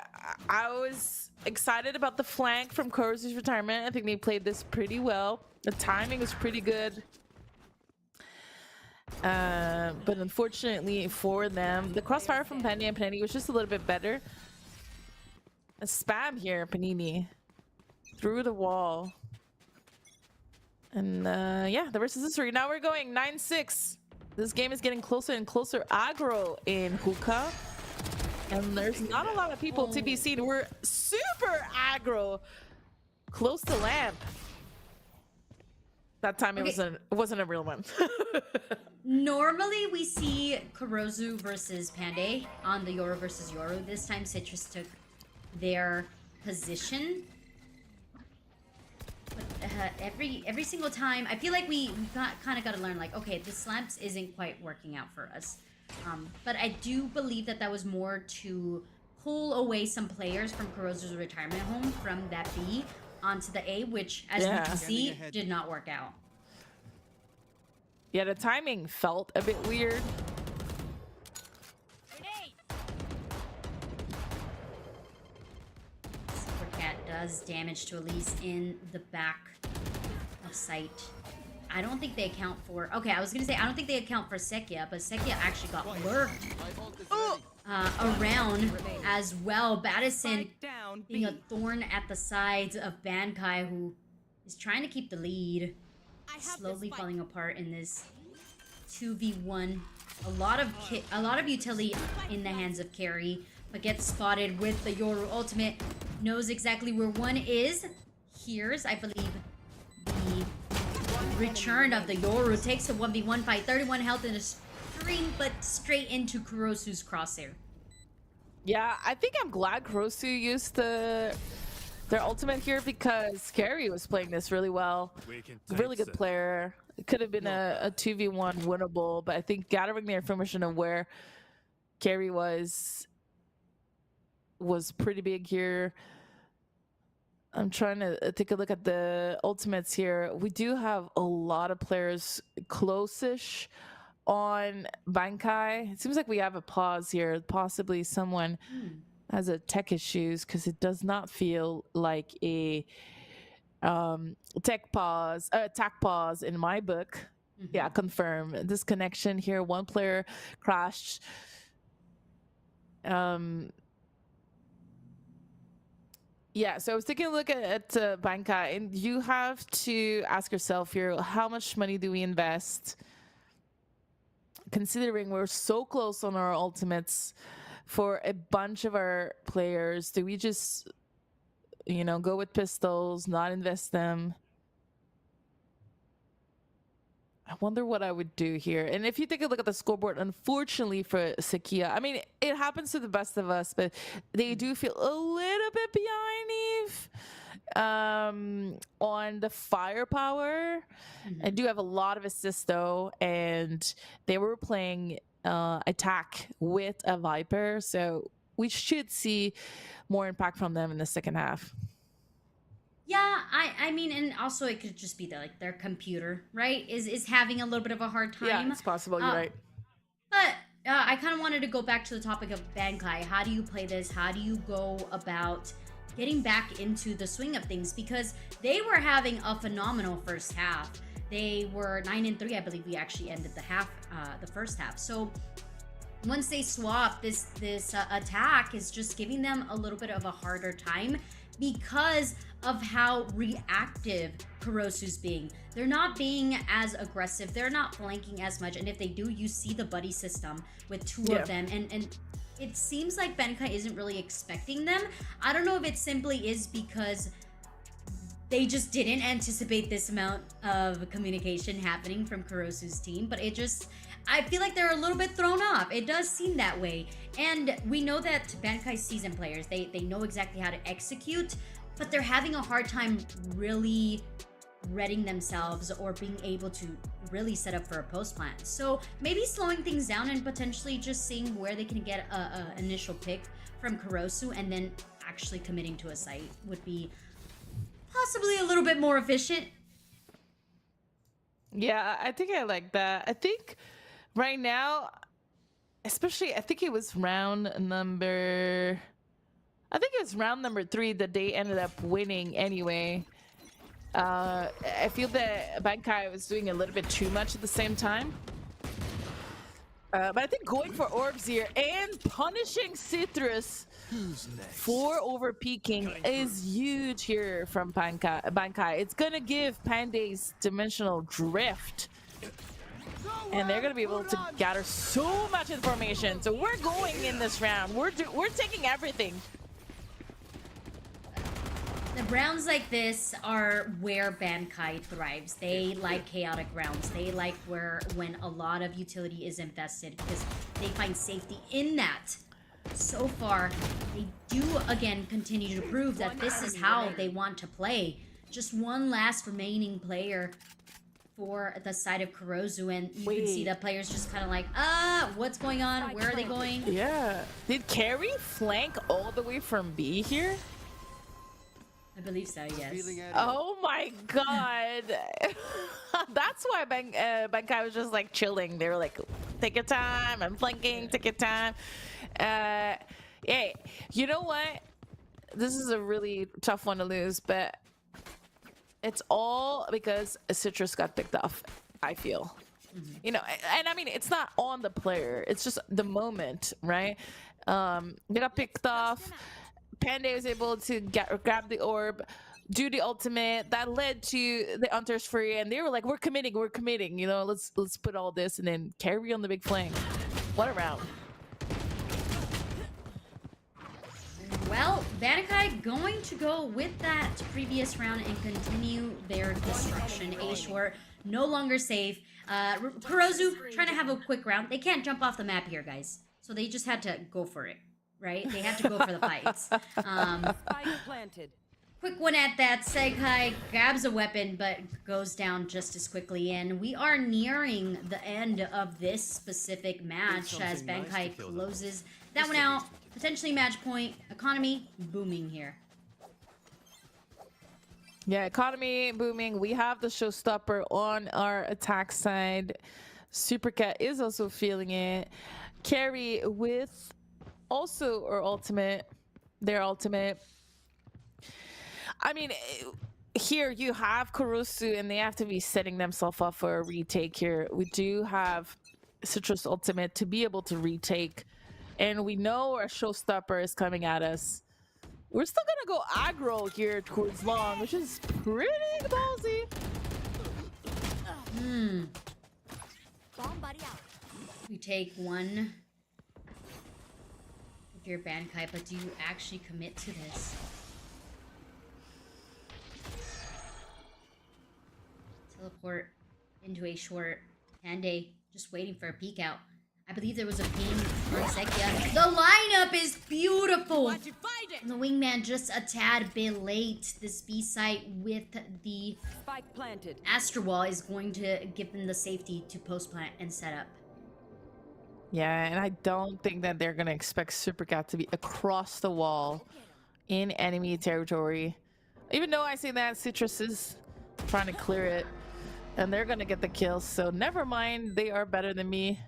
was excited about the flank from Kurosu's retirement. I think they played this pretty well. The timing was pretty good. But unfortunately for them, the crossfire from Penny and Panini was just a little bit better. A spam here, Panini. Through the wall. And yeah, the rest is history. Now we're going 9-6. This game is getting closer and closer. Aggro in hookah. And there's not a lot of people to be seen. We're super aggro. Close to lamp. That time it wasn't a real one. Normally we see Kurosu versus Panday on the Yoru versus Yoru. This time Citrus took their position. But every single time, I feel like we kind of got to learn, like, okay, the slams isn't quite working out for us. But I do believe that was more to pull away some players from Kurosu's retirement home from that B onto the A, which, as you can see, did not work out. Yeah, the timing felt a bit weird. Cat does damage to Elise in the back of sight. I don't think they account for... Okay, I was going to say, I don't think they account for Sekia, but Sekia actually got lurked around as well. Badison being a thorn at the sides of Bankai, who is trying to keep the lead. Slowly falling apart in this 2v1. A lot of utility in the hands of Carry, but gets spotted with the Yoru ultimate. Knows exactly where one is. Here's, I believe, the return of the Yoru. Takes a 1v1 fight. 31 health in a string, but straight into Kurosu's crosshair. Yeah, I think I'm glad Kurosu used their ultimate here because Carry was playing this really well. Really good player. It could have been a 2v1 winnable, but I think gathering the information of where Carry was pretty big here. I'm trying to take a look at the ultimates here. We do have a lot of players close-ish on Bankai. It seems like we have a pause here. Possibly someone has a tech issues because it does not feel like a attack pause in my book. Yeah, confirm disconnection here. One player crashed. Yeah, so I was taking a look at Bankai, and you have to ask yourself here, how much money do we invest? Considering we're so close on our ultimates for a bunch of our players, do we just, go with pistols, not invest them? I wonder what I would do here. And if you take a look at the scoreboard, unfortunately for Sekia, I mean, it happens to the best of us, but they do feel a little bit behind Eve on the firepower. I do have a lot of assists though, and they were playing attack with a Viper, so we should see more impact from them in the second half. Yeah, I mean, and also it could just be their computer, right? Is having a little bit of a hard time. Yeah, it's possible. You're right. But I kind of wanted to go back to the topic of Bankai. How do you play this? How do you go about getting back into the swing of things, because they were having a phenomenal first half. They were 9-3, I believe we actually ended the first half. So once they swap, this attack is just giving them a little bit of a harder time because of how reactive Kurosu's being. They're not being as aggressive, they're not flanking as much, and if they do, you see the buddy system with two of them, and it seems like Bankai isn't really expecting them. I don't know if it simply is because they just didn't anticipate this amount of communication happening from Kurosu's team, but I feel like they're a little bit thrown off. It does seem that way. And we know that Bankai seasoned players, they know exactly how to execute, but they're having a hard time really readying themselves or being able to really set up for a post plan. So maybe slowing things down and potentially just seeing where they can get a initial pick from Kurosu and then actually committing to a site would be possibly a little bit more efficient. Yeah, I think I like that. I think right now, especially, I think it was round number 3 that they ended up winning anyway. I feel that Bankai was doing a little bit too much at the same time. But I think going for orbs here and punishing Citrus for over-peaking is huge here from Bankai. It's going to give Pandays dimensional drift. And they're going to be able to gather so much information. So we're going in this round. We're taking everything. The rounds like this are where Bankai thrives. They like chaotic rounds. They like when a lot of utility is invested because they find safety in that. So far, they do again continue to prove that this is how they want to play. Just one last remaining player for the side of Kurosu, and you can see that players just kind of like, what's going on? Where are they going? Yeah. Did Carrie flank all the way from B here? I believe so, yes. Oh my god. That's why Bankai was just like chilling. They were like, take your time, I'm flanking, take your time. Hey, you know what? This is a really tough one to lose, but it's all because Citrus got picked off, I feel. You know, and I mean, it's not on the player, it's just the moment, right? They got picked off. Panday was able to grab the orb, do the ultimate. That led to the Hunter's Fury, and they were like, we're committing, you know, let's put all this and then carry on the big flank. What a round. Well, Bankai going to go with that previous round and continue their destruction. A-Short no longer safe. Kurosu trying to have a quick round. They can't jump off the map here, guys. So they just had to go for it, right? They had to go for the fights. Quick one at that. Segai grabs a weapon, but goes down just as quickly. And we are nearing the end of this specific match as Bankai closes that one out. Potentially match point. Economy booming here. Yeah, economy booming. We have the showstopper on our attack side. Supercat is also feeling it. Carry with also their ultimate. I mean, here you have Kurosu and they have to be setting themselves up for a retake here. We do have Citrus ultimate to be able to retake. And we know our showstopper is coming at us. We're still gonna go aggro here towards long, which is pretty ballsy. We take one with your Bankai, but do you actually commit to this? Teleport into a short Panday, just waiting for a peek out. I believe there was a ping on Sekia. The lineup is beautiful! And the wingman just a tad bit late. This B site with the Spike planted. Astro Wall is going to give them the safety to post plant and set up. Yeah, and I don't think that they're gonna expect Supercat to be across the wall in enemy territory. Even though I say that, Citrus is trying to clear it. And they're gonna get the kills, so never mind, they are better than me.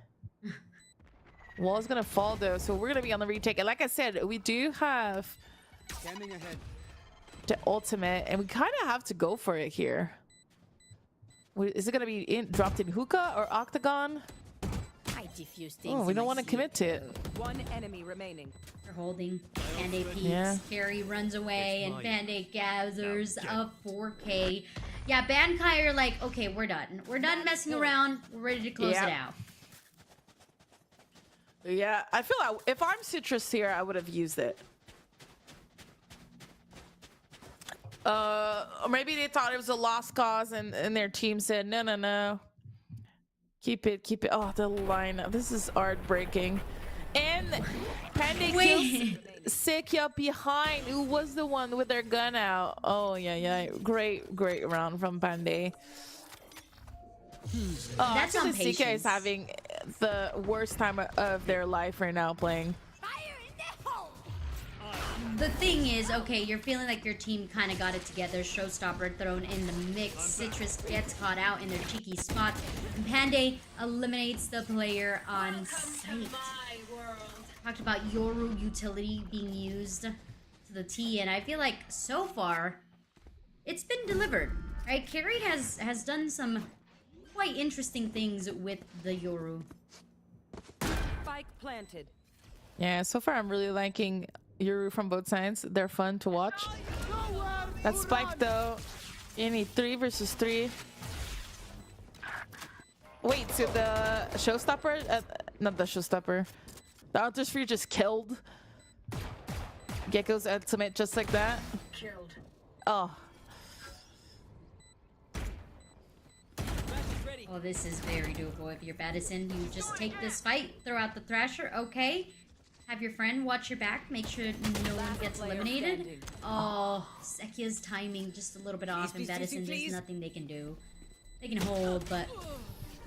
Wall's gonna fall though, so we're gonna be on the retake. And like I said, we do have to ultimate, and we kind of have to go for it here. Is it going to be dropped in hookah or octagon? I diffuse things. Oh, we in don't my want to commit to it. One enemy remaining. They're holding. Band-Aid peeks. Yeah. Carry runs away, and Band-Aid gathers a 4K. Yeah, Bankai are like, okay, we're done. We're done messing around. We're ready to close it out. Yeah, I feel like if I'm Citrus here, I would have used it. Or maybe they thought it was a lost cause, and their team said, no. Keep it. Oh, the lineup. This is heartbreaking. And Panda kills Sekia behind, who was the one with their gun out. Oh, yeah. Great round from Panda. That's on Sekia is patience. having the worst time of their life right now playing. The thing is, okay, you're feeling like your team kind of got it together. Showstopper thrown in the mix. Citrus gets caught out in their cheeky spot. And Panday eliminates the player on site. Talked about Yoru utility being used to the T, and I feel like so far it's been delivered. Right? Carrie has done some quite interesting things with the Yoru. Spike planted. Yeah, so far I'm really liking Yoru from both sides. They're fun to watch. That spike though, you need 3 versus 3. Wait, so the showstopper? Not the showstopper. The Arthur's Free just killed Gecko's ultimate just like that. Killed. Oh. Oh, this is very doable. If you're Badison, you just take this fight, throw out the Thrasher, okay? Have your friend watch your back, make sure no one gets eliminated. Oh, Sekia's timing just a little bit off, and Badison, there's nothing they can do. They can hold, but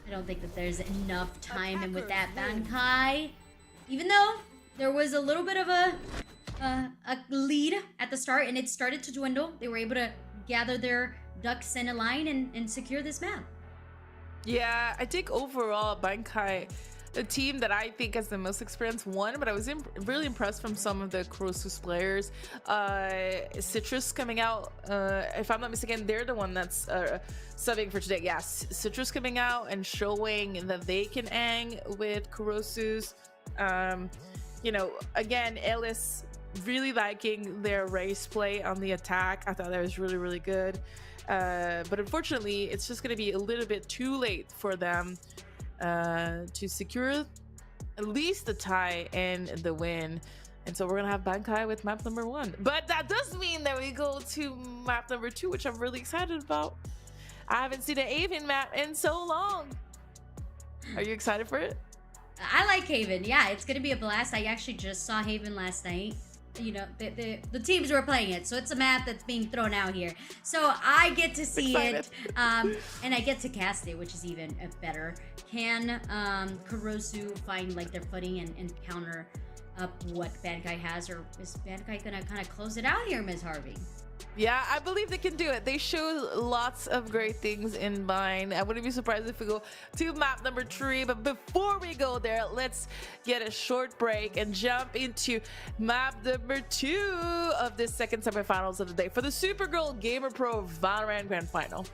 I don't think that there's enough time. And with that, Bankai, even though there was a little bit of a lead at the start, and it started to dwindle, they were able to gather their ducks in a line and secure this map. Yeah, I think overall Bankai, the team that I think has the most experience, won, but I was really impressed from some of the Kurosu's players. Citrus coming out, if I'm not mistaken, they're the one that's subbing for today. Yes, Citrus coming out and showing that they can hang with Kurosu's. You know, again, Ellis really liking their race play on the attack. I thought that was really good. But unfortunately, it's just going to be a little bit too late for them to secure at least the tie and the win. And so we're going to have Bankai with map number 1. But that does mean that we go to map number 2, which I'm really excited about. I haven't seen an Haven map in so long. Are you excited for it? I like Haven. Yeah, it's going to be a blast. I actually just saw Haven last night. You know, the teams were playing it, so it's a map that's being thrown out here. So I get to see it, and I get to cast it, which is even better. Can Kurosu find like their footing and counter up what Bankai has, or is Bankai gonna kind of close it out here, Ms. Harvey? Yeah, I believe they can do it. They show lots of great things in mind. I wouldn't be surprised if we go to map number 3. But before we go there, let's get a short break and jump into map number 2 of this second semifinals of the day for the Supergirl Gamer Pro Valorant Grand Final.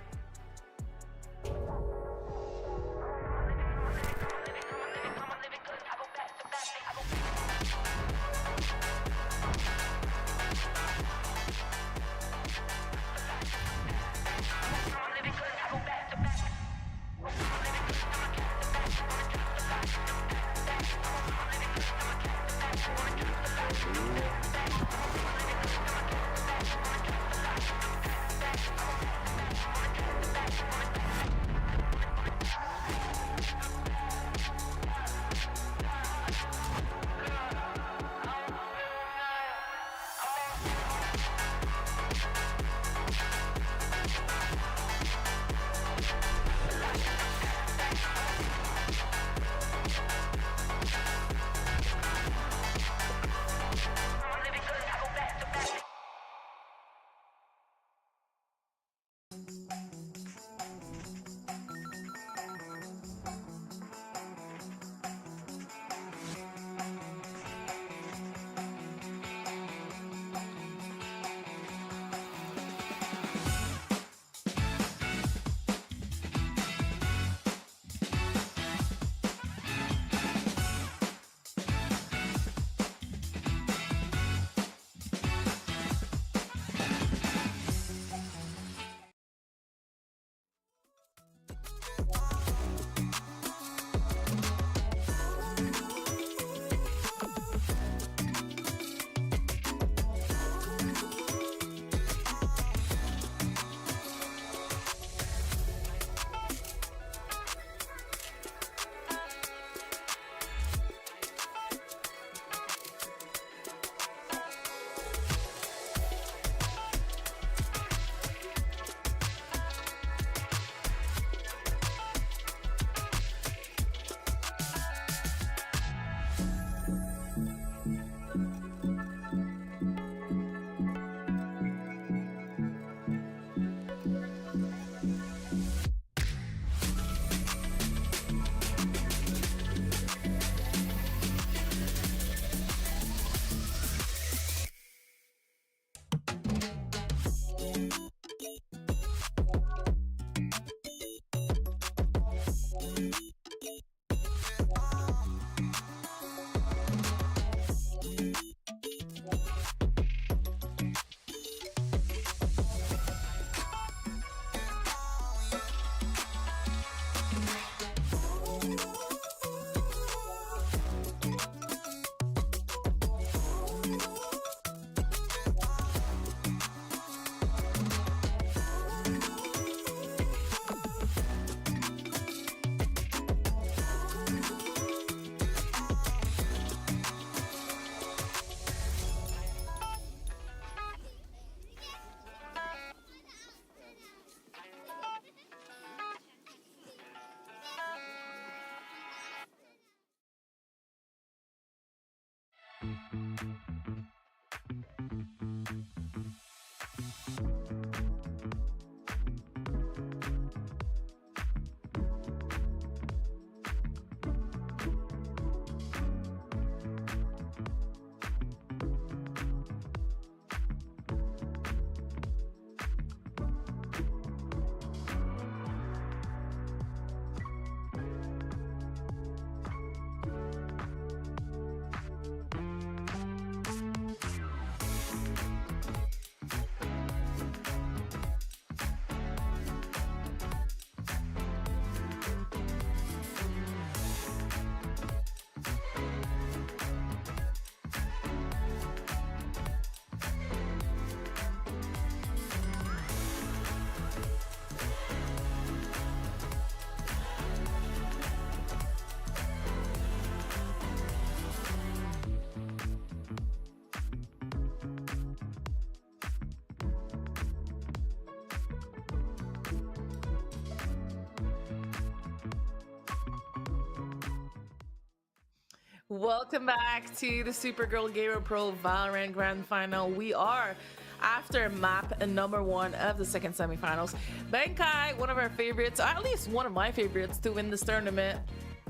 Welcome back to the Supergirl Gamer Pro Valorant Grand Final. We are after map number 1 of the second semifinals. Bankai, one of our favorites, or at least one of my favorites to win this tournament.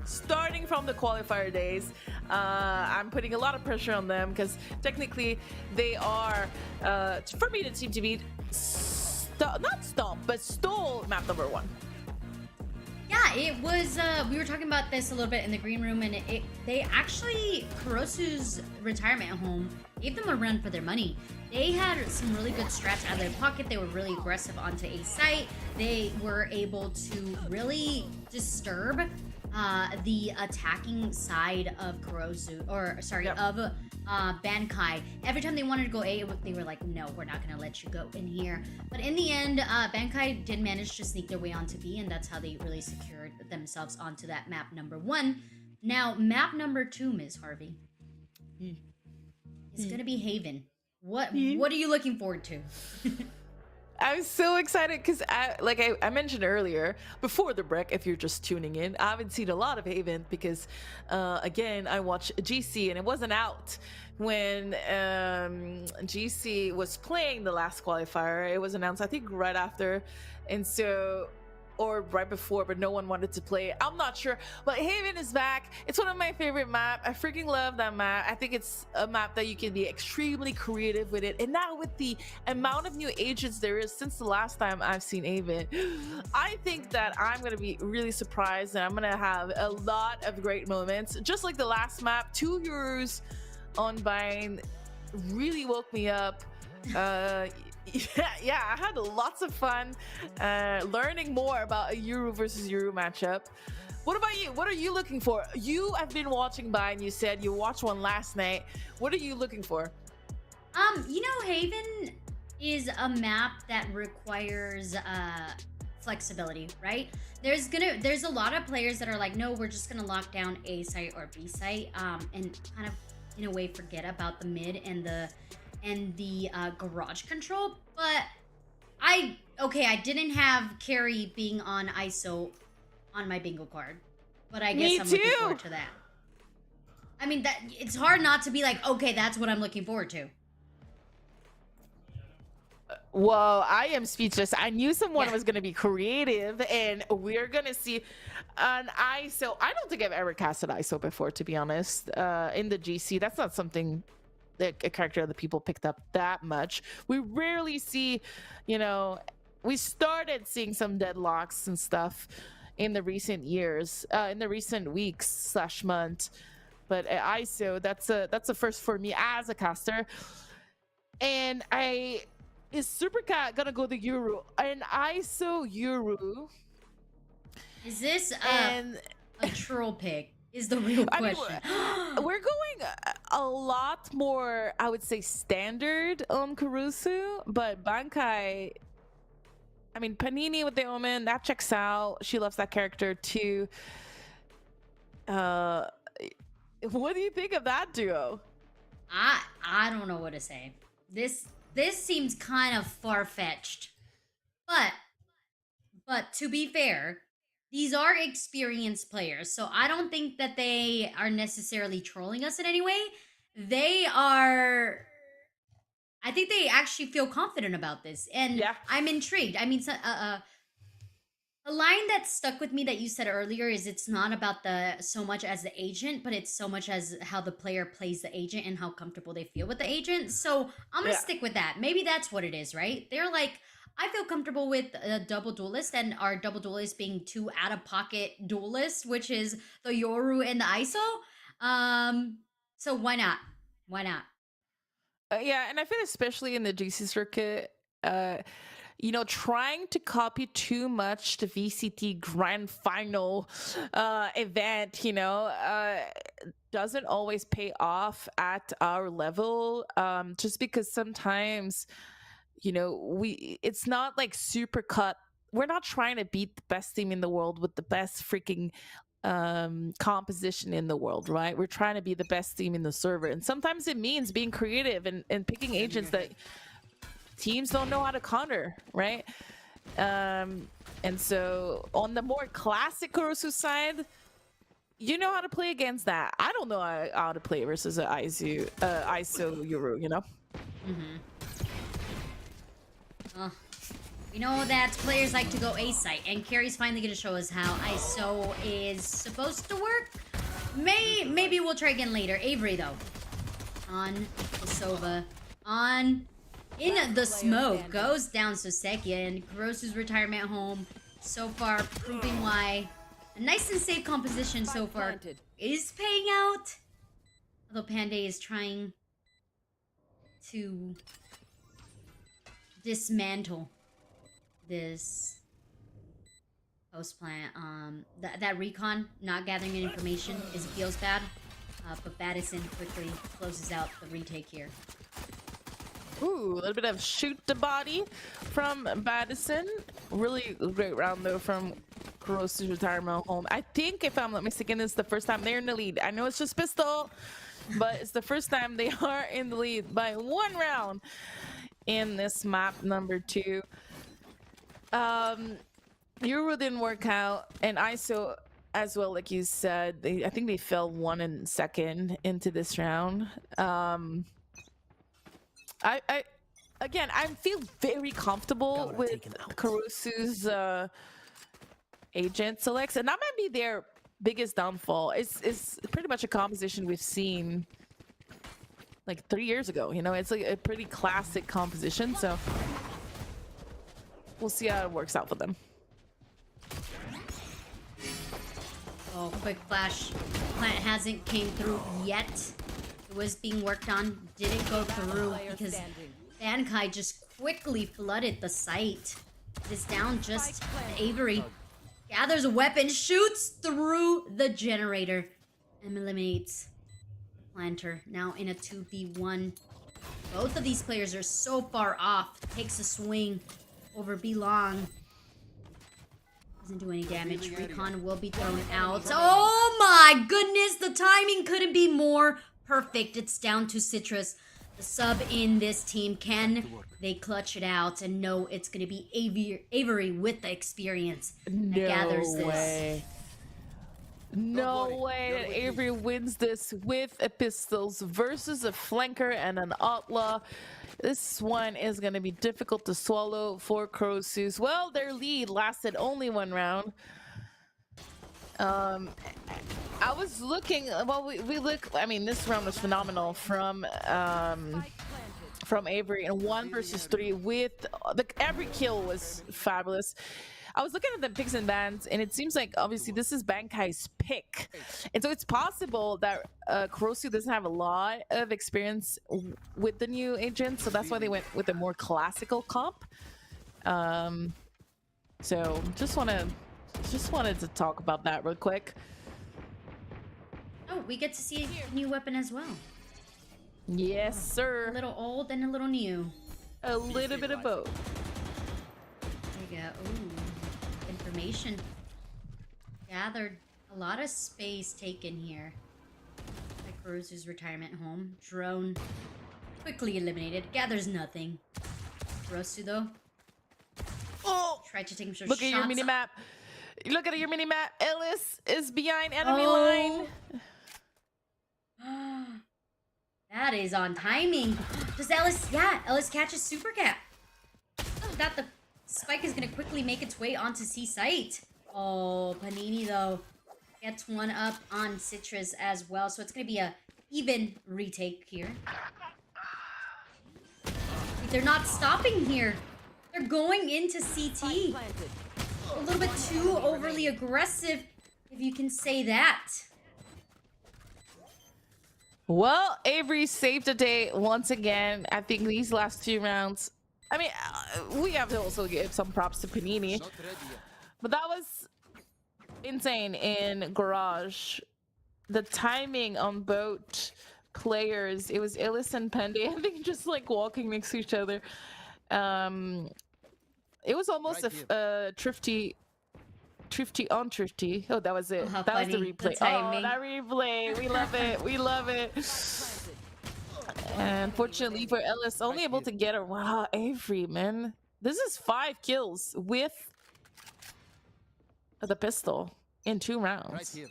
Starting from the qualifier days, I'm putting a lot of pressure on them because technically they are, for me, the team to beat, not stomp, but stole map number 1. Yeah, it was, we were talking about this a little bit in the green room, and they actually, Kurosu's retirement home gave them a run for their money. They had some really good strats out of their pocket. They were really aggressive onto a site. They were able to really disturb the attacking side of Kurosu, or sorry, of Bankai. Every time they wanted to go A, they were like, no, we're not gonna let you go in here. But in the end, Bankai did manage to sneak their way onto B, and that's how they really secured themselves onto that map number 1. Now, map number 2, Ms. Harvey, is gonna be Haven. What are you looking forward to? I'm so excited because, like I mentioned earlier, before the break, if you're just tuning in, I haven't seen a lot of Haven because, again, I watched GC and it wasn't out when GC was playing the last qualifier. It was announced, I think, right after, and so, or right before, but no one wanted to play it. I'm not sure, but Haven is back. It's one of my favorite maps. I freaking love that map. I think it's a map that you can be extremely creative with it. And now with the amount of new agents there is since the last time I've seen Haven, I think that I'm gonna be really surprised and I'm gonna have a lot of great moments. Just like the last map, 2 euros on Vine really woke me up. Yeah, I had lots of fun learning more about a Euro versus Euro matchup. What about you? What are you looking for? You have been watching by, and you said you watched one last night. What are you looking for? You know, Haven is a map that requires flexibility, right? There's a lot of players that are like, no, we're just gonna lock down A site or B site, and kind of in a way forget about the mid and the garage control. But I didn't have Carrie being on ISO on my bingo card, but I guess I'm looking forward to that. I mean, that it's hard not to be like, okay, that's what I'm looking forward to. Whoa, I am speechless. I knew someone was going to be creative, and we're going to see an ISO. I don't think I've ever casted ISO before, to be honest, in the GC. That's not something that a character that people picked up that much. We rarely see, we started seeing some deadlocks and stuff in the recent years, in the recent weeks / month. But ISO, that's a first for me as a caster. And is Supercat gonna go the Euro? An ISO Euro? Is this a troll pick? Is the real question. I mean, we're going a lot more, I would say, standard on Kurusu, but Bankai, I mean, Panini with the Omen, that checks out. She loves that character too. What do you think of that duo? I don't know what to say. This seems kind of far-fetched. But to be fair, these are experienced players, so I don't think that they are necessarily trolling us in any way. they are. I think they actually feel confident about this, and Yeah. I'm intrigued. I mean, a line that stuck with me that you said earlier is it's not about the so much as the agent, but it's so much as how the player plays the agent and how comfortable they feel with the agent. So I'm gonna Yeah. stick with that. Maybe that's what it is, right? They're like, I feel comfortable with a double duelist, and our double duelist being two out of pocket duelists, which is the Yoru and the ISO. So why not? Why not? Yeah, and I feel especially in the GC circuit, uh, trying to copy too much the VCT Grand Final event, doesn't always pay off at our level. Just because sometimes, it's not like super cut. We're not trying to beat the best team in the world with the best freaking composition in the world, right? We're trying to be the best team in the server, and sometimes it means being creative and picking agents that teams don't know how to counter, right? And so on the more classic Kurosu side, you know how to play against that. I don't know how to play versus an ISO Yoru, We know that players like to go A site, and Carrie's finally gonna show us how ISO is supposed to work. Maybe we'll try again later. Avery though, on the Sova, on in the smoke, goes down Soseki, and Kurosu's retirement home so far proving why a nice and safe composition so far is paying out. Although Panday is trying to dismantle this post plant. That recon not gathering any information feels bad, but Baddison quickly closes out the retake here. Ooh, a little bit of shoot the body from Baddison. Really great round though from Kurosu's retirement home. I think, if I'm not mistaken, it's the first time they're in the lead. I know it's just pistol, but it's the first time they are in the lead by 1 round in this map number 2. Euro didn't work out, and ISO as well, like you said. I think they fell 1 and 2nd into this round. I feel very comfortable with Kurosu's agent selects, and that might be their biggest downfall. It's pretty much a composition we've seen like 3 years ago. It's like a pretty classic composition, so we'll see how it works out for them. Oh, quick flash. Plant hasn't came through yet. It was being worked on. Didn't go through because Bankai just quickly flooded the site. It is down just Avery. Gathers a weapon, shoots through the generator, and eliminates the planter. Now in a 2v1. Both of these players are so far off. Takes a swing over Belong. Doesn't do any damage. Recon will be thrown out. Oh my goodness, the timing couldn't be more perfect. It's down to Citrus, the sub in this team. Can they clutch it out and know it's going to be Avery with the experience that gathers this? Way. No way that Avery wins this with a pistols versus a flanker and an outlaw. This one is going to be difficult to swallow for Kurosu's. Well, their lead lasted only 1 round. I was looking. Well, we look. I mean, this round was phenomenal from Avery, and 1 versus 3 with every kill was fabulous. I was looking at the picks and bans, and it seems like obviously this is Bankai's pick, and so it's possible that Kurosu doesn't have a lot of experience with the new agent, so that's why they went with a more classical comp. So just wanted to talk about that real quick. Oh, we get to see a new weapon as well. Yes, A sir. little old and a little new. A little bit of both. There you go. Ooh. Information gathered. A lot of space taken here. Like Kurosu's retirement home. Drone quickly eliminated. Gathers nothing. Kurosu though. Oh! Tried to take him some Look shots. at your mini map. Look at your mini map. Ellis is behind enemy line. That is on timing. Does Ellis? Yeah, Ellis catches super cap. That the spike is gonna quickly make its way onto C site. Oh, Panini though gets one up on Citrus as well, so it's gonna be a even retake here. They're not stopping here. They're going into CT. Planted. A little bit too overly aggressive, if you can say that. Well, Avery saved the day once again. I think these last 2 rounds. I mean, we have to also give some props to Panini. But that was insane in Garage. The timing on both players, it was Illis and Pendy, I think, just like walking next to each other. It was almost a thrifty on thrifty. Oh, that was it. Oh, how that was the funny. replay. The timing. Oh, that replay. We love it. We love it. And fortunately for Ellis, only able to get a wow, Avery, man. This is 5 kills with the pistol in 2 rounds. Right here.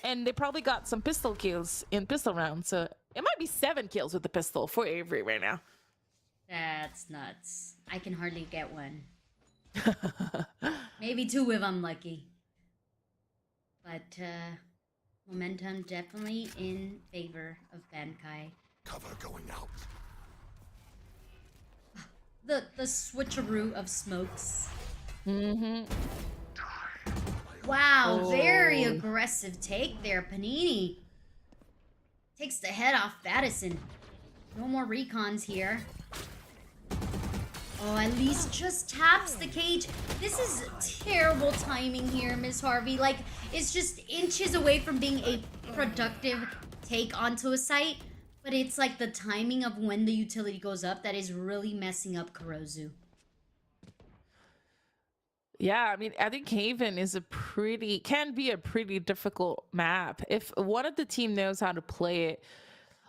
And they probably got some pistol kills in pistol rounds. So it might be 7 kills with the pistol for Avery right now. That's nuts. I can hardly get one. Maybe 2 if I'm lucky. But momentum definitely in favor of Bankai. Cover going out. The switcheroo of smokes. Mm-hmm. Wow, very aggressive take there, Panini. Takes the head off Battison. No more recons here. Oh, at least just taps the cage. This is terrible timing here, Miss Harvey. Like, it's just inches away from being a productive take onto a site. But it's like the timing of when the utility goes up that is really messing up Kurozu. Yeah, I mean, I think Haven is can be a pretty difficult map. If one of the team knows how to play it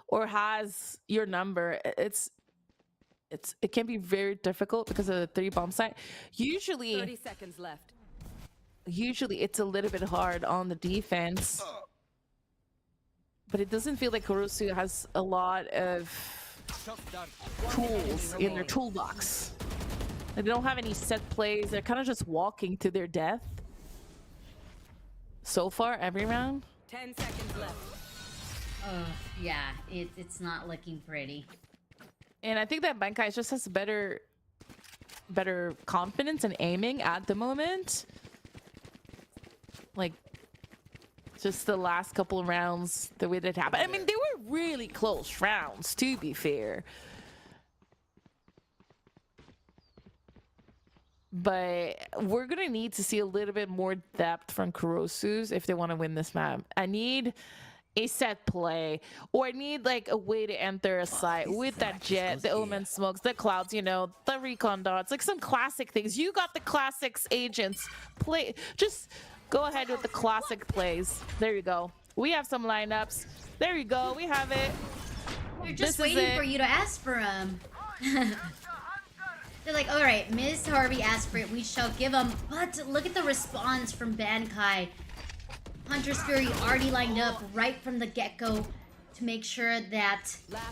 or has your number, it can be very difficult because of the 3 bomb site. 30 seconds left. Usually it's a little bit hard on the defense. But it doesn't feel like Kurosu has a lot of tools in their toolbox. Like, they don't have any set plays. They're kind of just walking to their death. So far, every round. 10 seconds left. Yeah, it's not looking pretty. And I think that Bankai just has better confidence in aiming at the moment. Like, just the last couple of rounds, the way that it happened. I mean, they were really close rounds, to be fair. But we're going to need to see a little bit more depth from Kurosu's if they want to win this map. I need a set play, or I need like a way to enter a site with that jet, the omen smokes, the clouds, you know, the recon dots, like some classic things. You got the classics, agents. Just go ahead with the classic plays. There you go. We have some lineups. There you go. We have it. They're just waiting for you to ask for them. They're like, all right, Ms. Harvey asked for it. We shall give them. But look at the response from Bankai. Hunter's Fury already lined up right from the get-go to make sure that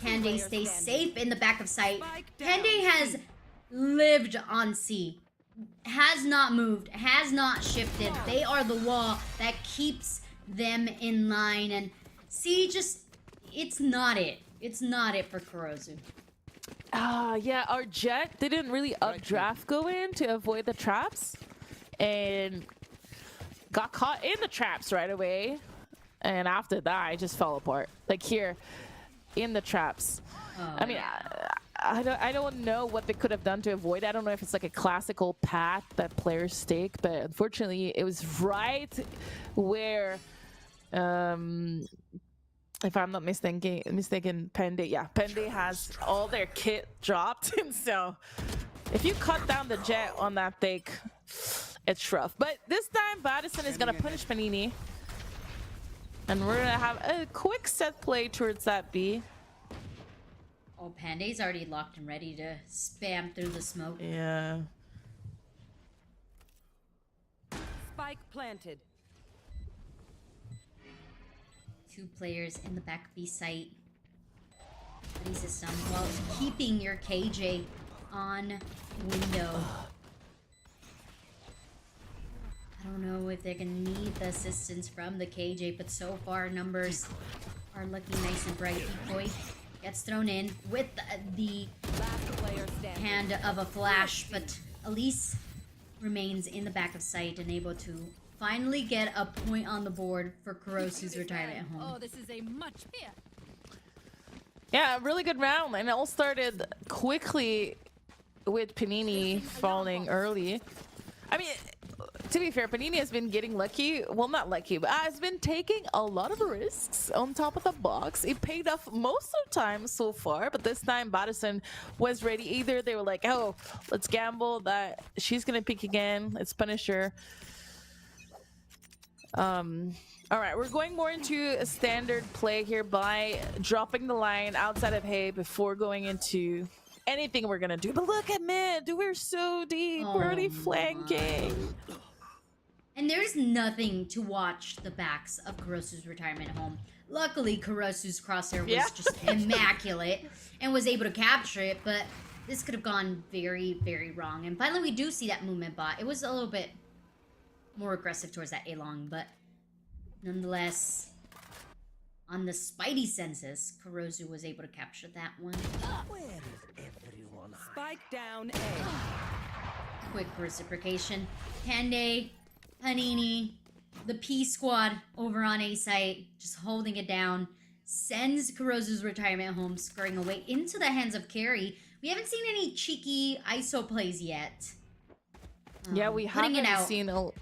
Pande stays safe in the back of sight. Pande has lived on C. Has not moved, has not shifted. They are the wall that keeps them in line. And C just, it's not it. It's not it for Kurozu. Yeah, our jet didn't really updraft go in to avoid the traps. And got caught in the traps right away. And after that, I just fell apart. Like here, in the traps. I mean, I don't know what they could have done to avoid. I don't know if it's like a classical path that players take, but unfortunately, it was right where, if I'm not mistaken, Pende, yeah, Pende has all their kit dropped, and so if you cut down the jet on that thing, it's rough. But this time, Battison is gonna punish Panini, and we're gonna have a quick set play towards that B. Oh, Pande's already locked and ready to spam through the smoke. Yeah. Spike planted. 2 players in the back B site. study system while keeping your KJ on window. I don't know if they're gonna need the assistance from the KJ, but so far numbers are looking nice and bright. Decoy gets thrown in with the hand of a flash, but Elise remains in the back of sight and able to finally get a point on the board for Kurosu's retirement at home. Oh, this is a much here. Yeah, really good round, and it all started quickly with Panini falling early. I mean, to be fair, Panini has been getting lucky. Well, not lucky, but has been taking a lot of risks on top of the box. It paid off most of the time so far, but this time Badison was ready. Either they were like, oh, let's gamble that she's gonna pick again. Let's punish her. All right, we're going more into a standard play here by dropping the line outside of hay before going into anything we're gonna do. But look at mid, we're so deep. We're already flanking. And there's nothing to watch the backs of Kurosu's retirement home. Luckily, Kurosu's crosshair was just immaculate and was able to capture it, but this could have gone very, very wrong. And finally, we do see that movement bot. It was a little bit more aggressive towards that A-long, but nonetheless, on the Spidey senses, Kurosu was able to capture that one. Where is everyone? Spike down A. Quick reciprocation. Pande, Panini, the P squad over on A site, just holding it down, sends Kurosu's retirement home, scurrying away into the hands of Carrie. We haven't seen any cheeky ISO plays yet. Yeah, we haven't seen a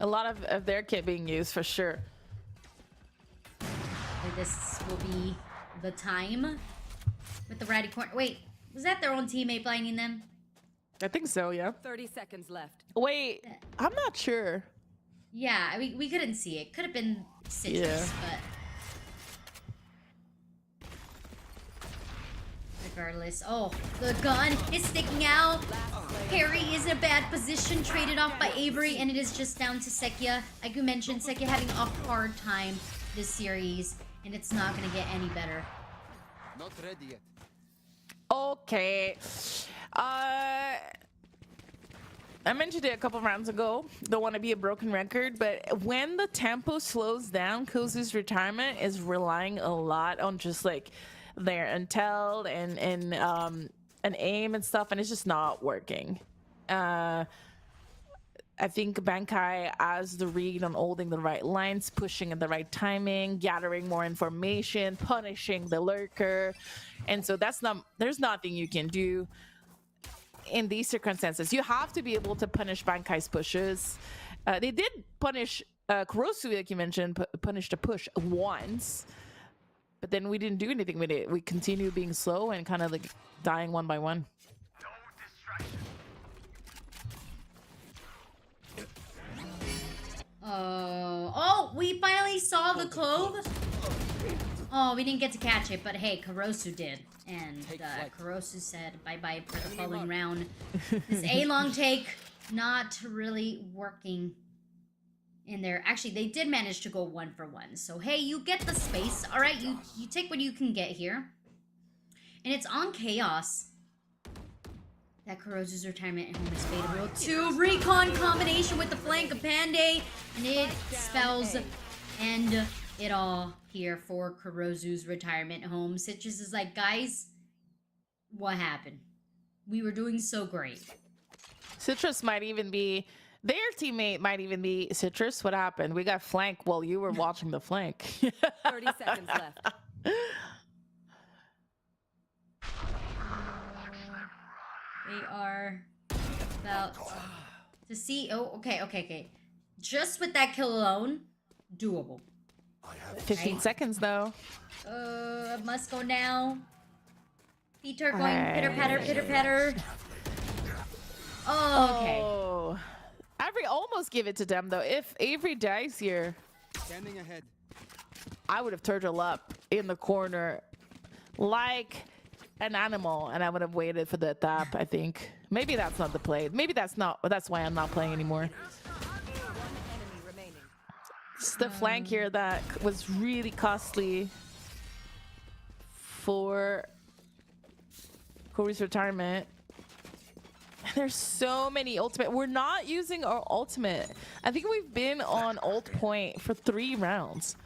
lot of their kit being used for sure. This will be the time with the ratty corner. Wait, was that their own teammate blinding them? I think so, yeah. 30 seconds left. Wait, I'm not sure. Yeah, we couldn't see it. Could have been Citrus, but regardless. Oh, the gun is sticking out. Harry is in a bad position, traded off by Avery, and it is just down to Sekia. Like you mentioned, Sekia having a hard time this series, and it's not going to get any better. Not ready yet. Okay. I mentioned it a couple rounds ago. Don't want to be a broken record, but when the tempo slows down, Kurosu's retirement is relying a lot on just like their intel and aim and stuff, and it's just not working. I think Bankai has the read on holding the right lines, pushing at the right timing, gathering more information, punishing the lurker, and so there's nothing you can do in these circumstances. You have to be able to punish Bankai's pushes. They did punish Kurosu, like you mentioned, punished a push once, but then we didn't do anything with it. We continued being slow and kind of like dying one by one. Oh, we finally saw the clove. Oh, we didn't get to catch it, but hey, Kurosu did. And Kurosu said bye-bye for the following round. This A-long take, not really working in there. Actually, they did manage to go 1-for-1. So hey, you get the space. All right, you take what you can get here. And it's on Chaos that Kurosu's retirement at home is favorable to recon combination with the flank of Pande, and it spells end it all here for Kurosu's retirement home. Citrus is like, guys, what happened? We were doing so great. Citrus might even be, their teammate might even be Citrus. What happened? We got flank while you were watching the flank. 30 seconds left. They are about to see. Oh, okay. Just with that kill alone, doable. 15 seconds though. Must go now. Feet are going pitter patter. Oh, okay. Oh, Avery almost gave it to them though. If Avery dies here, Standing ahead. I would have turtled up in the corner like an animal, and I would have waited for the tap. I think maybe that's not the play. Maybe that's why I'm not playing anymore. It's the flank here that was really costly for Corey's retirement. There's so many ultimate. We're not using our ultimate. I think we've been on ult point for 3 rounds.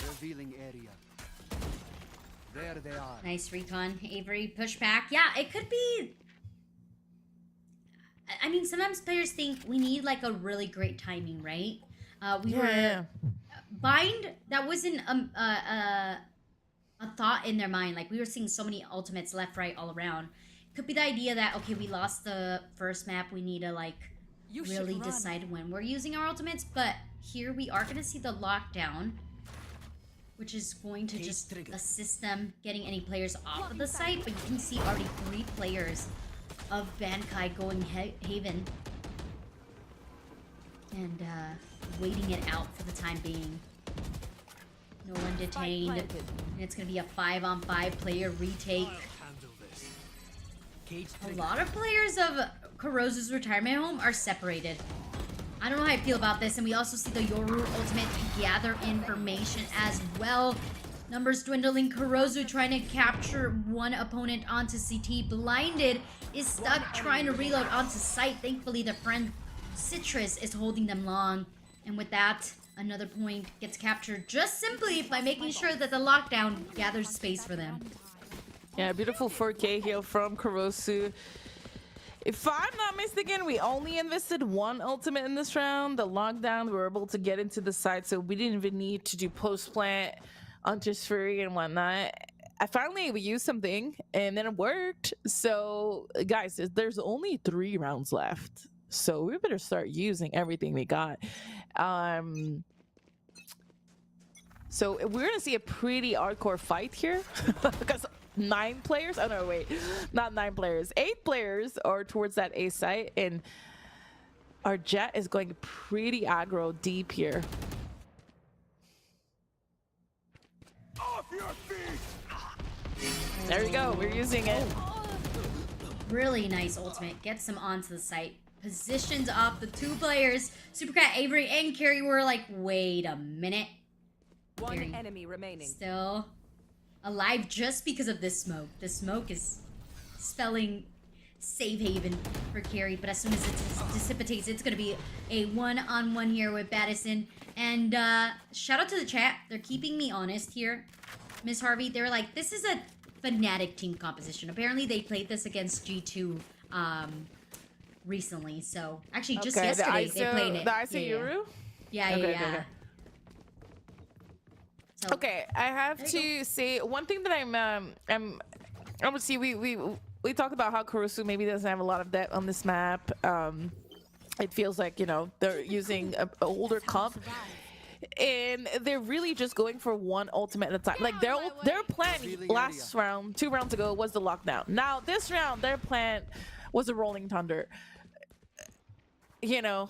Revealing area. There they are. Nice recon, Avery. Push back. Yeah, it could be. I mean, sometimes players think we need like a really great timing, right? We were bind. That wasn't a thought in their mind. Like we were seeing so many ultimates left, right, all around. Could be the idea that okay, we lost the first map. We need to like really decide when we're using our ultimates. But here we are gonna see the lockdown, which is going to just assist them getting any players off of the site. But you can see already 3 players of Bankai going Haven and waiting it out for the time being. No one detained, and it's gonna be a 5-on-5 player retake. A lot of players of Kurozu's retirement home are separated. I don't know how I feel about this, and we also see the Yoru ultimate gather information as well. Numbers dwindling. Kurozu trying to capture one opponent onto CT. Blinded is stuck trying to reload onto site. Thankfully, their friend Citrus is holding them long. And with that, another point gets captured just simply by making sure that the lockdown gathers space for them. Yeah, beautiful 4K heal from Kurozu. If I'm not mistaken, we only invested 1 ultimate in this round. The lockdown, we were able to get into the site, so we didn't even need to do post-plant, Hunter's Fury, and whatnot. I finally used something, and then it worked. So, guys, there's only 3 rounds left. So we better start using everything we got. So we're going to see a pretty hardcore fight here. Because 9 players? Oh, no, wait. Not 9 players. 8 players are towards that A site, and our Jet is going pretty aggro deep here. Off your feet! There we go. We're using it. Really nice ultimate. Gets them onto the site. Positions off the 2 players. Supercat, Avery, and Carrie were like, wait a minute. One Carrie enemy remaining. still alive just because of this smoke. The smoke is spelling safe haven for Carrie, but as soon as it dissipates, it's gonna be a 1-on-1 here with Baddison. And shout out to the chat. They're keeping me honest here. Miss Harvey, they were like, this is a Fnatic team composition. Apparently they played this against G2 recently. So actually just yesterday they played it. The ISO Yoru? Yeah. Okay. So, Okay, I have to say one thing that I'm gonna see. We talked about how Kurozu maybe doesn't have a lot of depth on this map. It feels like, you know, they're using an older comp, and they're really just going for 1 ultimate at a time. Like their plan last round, 2 rounds ago, was the lockdown. Now this round, their plan was a rolling thunder. You know,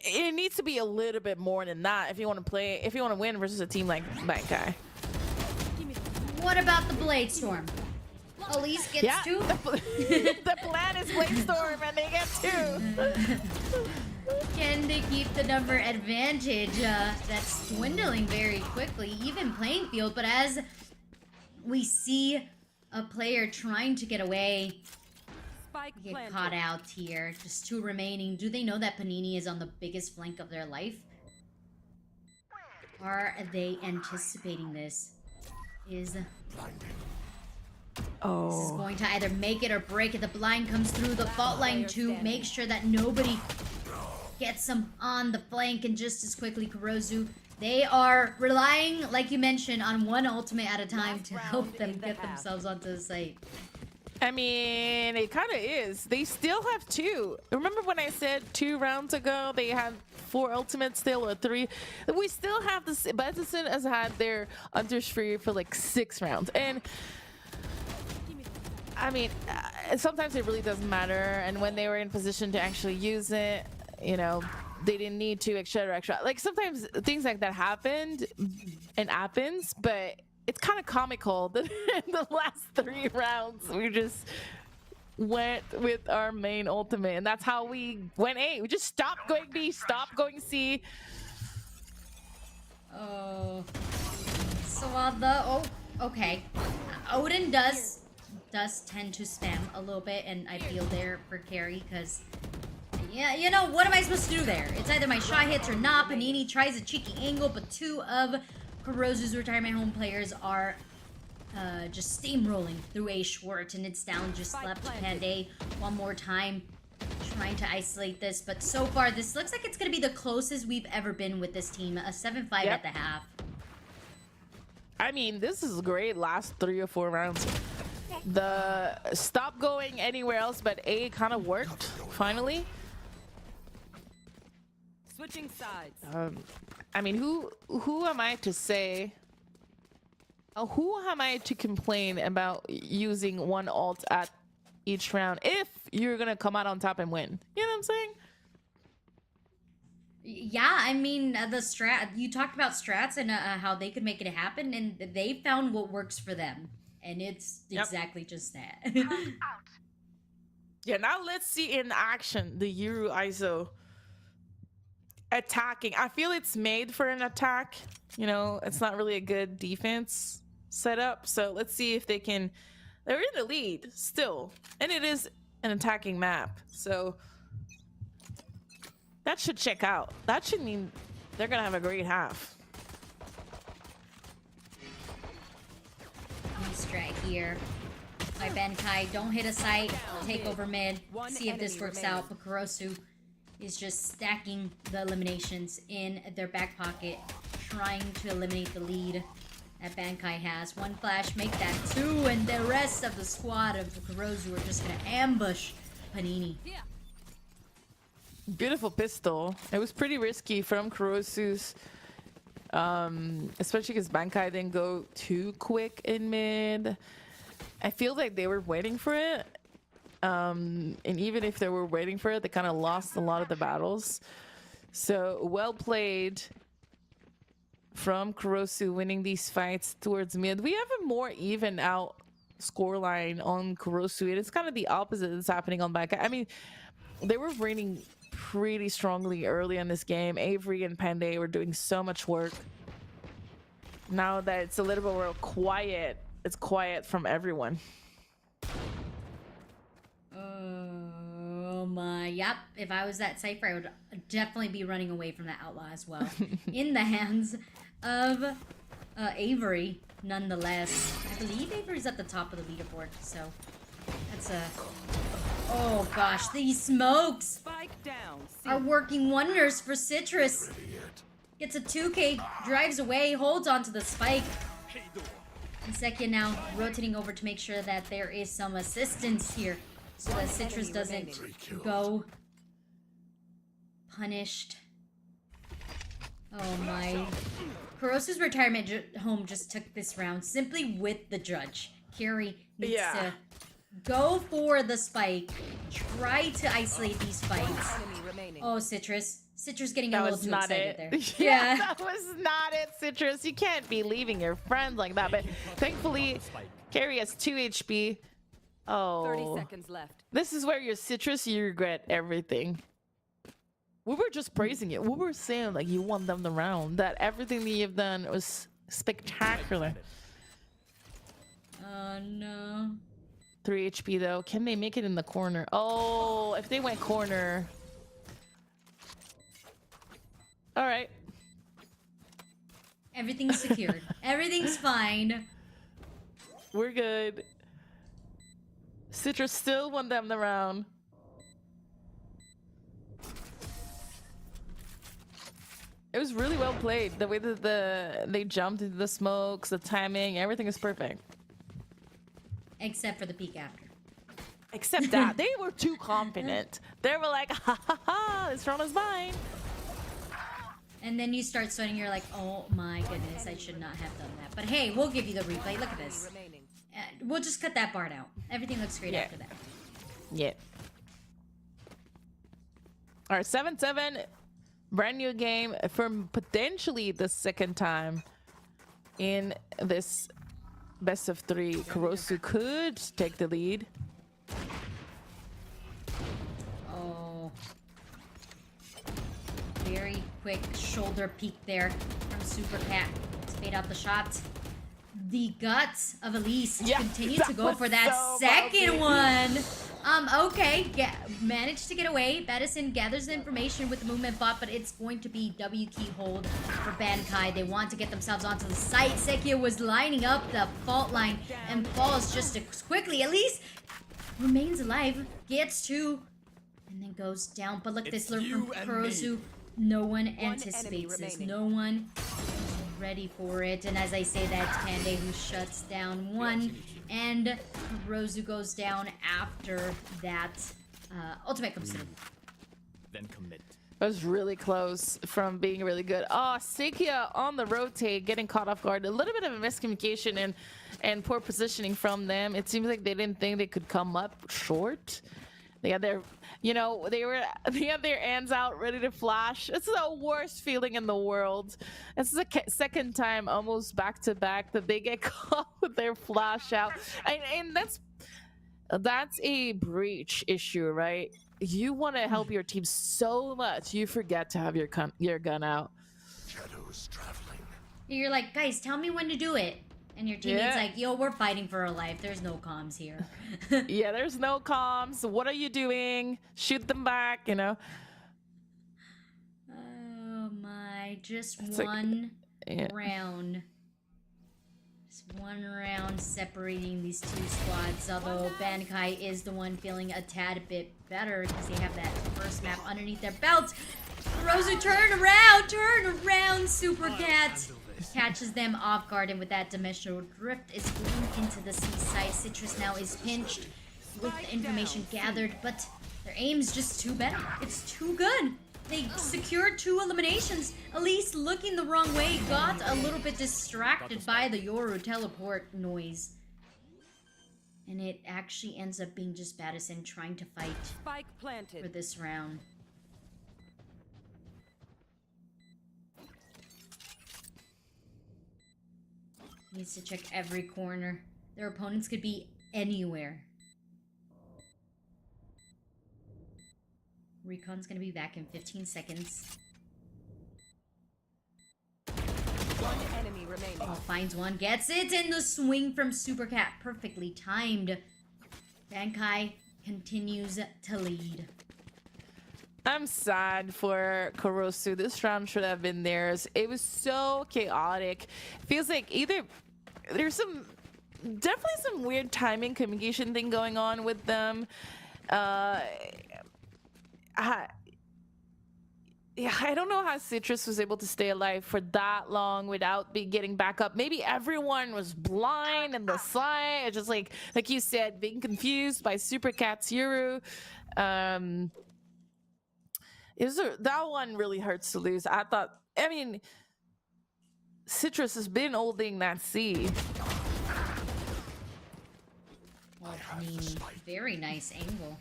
it needs to be a little bit more than that if you want to win versus a team like Bankai. what about the Blade Storm? Elise gets 2. The plan is Blade Storm, and they get 2. Can they keep the number advantage? That's dwindling very quickly, even playing field. But as we see a player trying to get away, we get caught out here. Just 2 remaining. Do they know that Panini is on the biggest flank of their life? Are they anticipating this? This is going to either make it or break it. The blind comes through the fault line to make sure that nobody gets them on the flank. And just as quickly, Kurozu, they are relying, like you mentioned, on 1 ultimate at a time to help them get themselves onto the site. I mean, it kind of is. They still have 2. Remember when I said 2 rounds ago they had 4 ultimates still, or 3? We still have this. Battison has had their Hunter's Fury for like 6 rounds. And I mean, sometimes it really doesn't matter. And when they were in position to actually use it, you know, they didn't need to extra. Like sometimes things like that happened and happens, but it's kind of comical that in the last 3 rounds we just went with our main ultimate, and that's how we went A. We just stopped going B, stopped going C. Oh, so on the Okay. Odin does tend to spam a little bit, and I feel there for carry because, yeah, you know, what am I supposed to do there? It's either my shot hits or not. Panini tries a cheeky angle, but two of Kurosu's retirement home players are just steamrolling through a short, and it's down just left to Panday one more time, trying to isolate this. But so far, this looks like it's going to be the closest we've ever been with this team. A 7-5 at the half. I mean, this is great last 3 or 4 rounds. The stop going anywhere else but A kind of worked, finally. Switching sides. I mean, who am I to say... who am I to complain about using one ult at each round if you're gonna come out on top and win? You know what I'm saying? Yeah, I mean, the strat, you talked about strats and how they could make it happen, and they found what works for them. And it's exactly just that. Yeah, now let's see in action the Yuru ISO attacking. I feel it's made for an attack. You know, it's not really a good defense setup. So let's see if they can... They're in the lead still. And it is an attacking map. So... that should check out. That should mean they're gonna have a great half. Nice strat here by Benkai. Don't hit a site. Take over mid. See if this works out. But Kurosu is just stacking the eliminations in their back pocket, trying to eliminate the lead that Benkai has. One flash, make that 2, and the rest of the squad of Kurosu are just gonna ambush Panini. Beautiful pistol. It was pretty risky from Kurosu's, especially because Bankai didn't go too quick in mid. I feel like they were waiting for it. And even if they were waiting for it, they kind of lost a lot of the battles. So well played from Kurosu winning these fights towards mid. We have a more even out scoreline on Kurosu, and it's kind of the opposite that's happening on Bankai. I mean, they were raining pretty strongly early in this game. Avery and Panday were doing so much work. Now that it's a little bit more quiet, it's quiet from everyone. Oh my, yep. If I was that Cypher, I would definitely be running away from that outlaw as well. In the hands of Avery, nonetheless. I believe Avery's at the top of the leaderboard, so that's a... Oh gosh, these smokes Spike down. are working wonders for Citrus. Gets a 2K, drives away, holds onto the spike. And second now, rotating over to make sure that there is some assistance here, so that Citrus doesn't go punished. Oh my. Kurosu's retirement home just took this round simply with the judge. Carry needs to go for the spike. Try to isolate these fights. Oh, Citrus. Citrus getting a little too excited there. Yeah, that was not it, Citrus. You can't be leaving your friends like that. But thankfully, Carrie has 2 HP. Oh. 30 seconds left. This is where you're Citrus, you regret everything. We were just praising you. We were saying like you won them the round. That everything that you've done was spectacular. Oh no. 3 HP though. Can they make it in the corner? Oh, if they went corner. All right. Everything's secured. Everything's fine. We're good. Citrus still won them the round. It was really well played. The way that they jumped into the smokes, the timing, everything is perfect. Except for the peek after. Except that they were too confident. They were like, ha ha ha, this round is mine. And then you start sweating, you're like, oh my goodness, I should not have done that. But hey, we'll give you the replay. Look at this. We'll just cut that part out. Everything looks great after that. Yeah. All right, 7-7. Brand new game for potentially the second time in this best of 3. Kurosu could take the lead. Oh. Very quick shoulder peek there from Super Cat to fade out the shot. the guts of Elise Yeah, continue that to to go was for that so second ballsy. one. Okay, managed to get away. Bedison gathers the information with the movement bot, but it's going to be W key hold for Bankai. They want to get themselves onto the site. Sekia was lining up the fault line and falls just as quickly. Elise remains alive, gets two, and then goes down. But look at this lure from Kurozu. No one anticipates this. remaining. No one is ready for it. And as I say, that's Kande who shuts down one. And Kurozu goes down after that. Ultimate comes through. Then commit. That was really close from being really good. Oh, Sekia on the rotate, getting caught off guard. A little bit of a miscommunication and poor positioning from them. It seems like they didn't think they could come up short. They had their, they had their hands out ready to flash. It's the worst feeling in the world. It's the second time almost back to back that they get caught with their flash out, and that's a breach issue, right? You want to help your team so much, you forget to have your gun out. Shadows traveling. You're like, guys, tell me when to do it. And your teammate's like, yo, we're fighting for our life. There's no comms here. Yeah, there's no comms. What are you doing? Shoot them back, you know? Oh my, just It's one yeah. round. Just one round separating these two squads. Although Bankai is the one feeling a tad bit better because they have that first map underneath their belts. Rosu, turn around, Super Cat. Catches them off guard, and with that dimensional drift is going into the seaside. Citrus now is pinched with the information gathered, but their aim's just too better. It's too good. They secured 2 eliminations. Elise looking the wrong way, got a little bit distracted by the Yoru teleport noise. And it actually ends up being just Badison trying to fight Spike planted. for this round. Needs to check every corner. Their opponents could be anywhere. Recon's gonna be back in 15 seconds. One enemy remaining. Oh, finds one, gets it, and the swing from Supercat perfectly timed. Bankai continues to lead. I'm sad for Kurosu. This round should have been theirs. It was so chaotic. Feels like either there's definitely some weird timing communication thing going on with them. I don't know how Citrus was able to stay alive for that long without getting back up. Maybe everyone was blind in the side, just like you said, being confused by Super Cat's Yuru. That one really hurts to lose. I mean, Citrus has been holding that C. Well, I mean, very nice angle.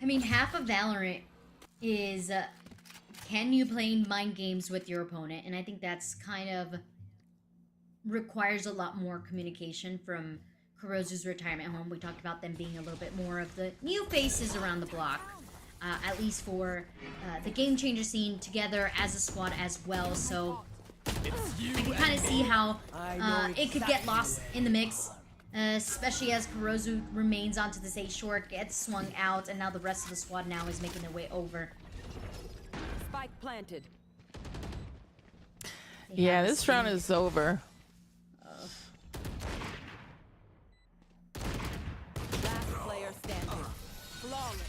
I mean, half of Valorant is can you play mind games with your opponent? And I think that's kind of requires a lot more communication from Kurozu's retirement home. We talked about them being a little bit more of the new faces around the block, at least for the game changer scene together as a squad as well. So I can kind of see how it could get lost in the mix. Especially as Kurozu remains onto this A short, gets swung out, and now the rest of the squad now is making their way over. Spike planted. Yeah, this round is over. Last player standing. Flawless.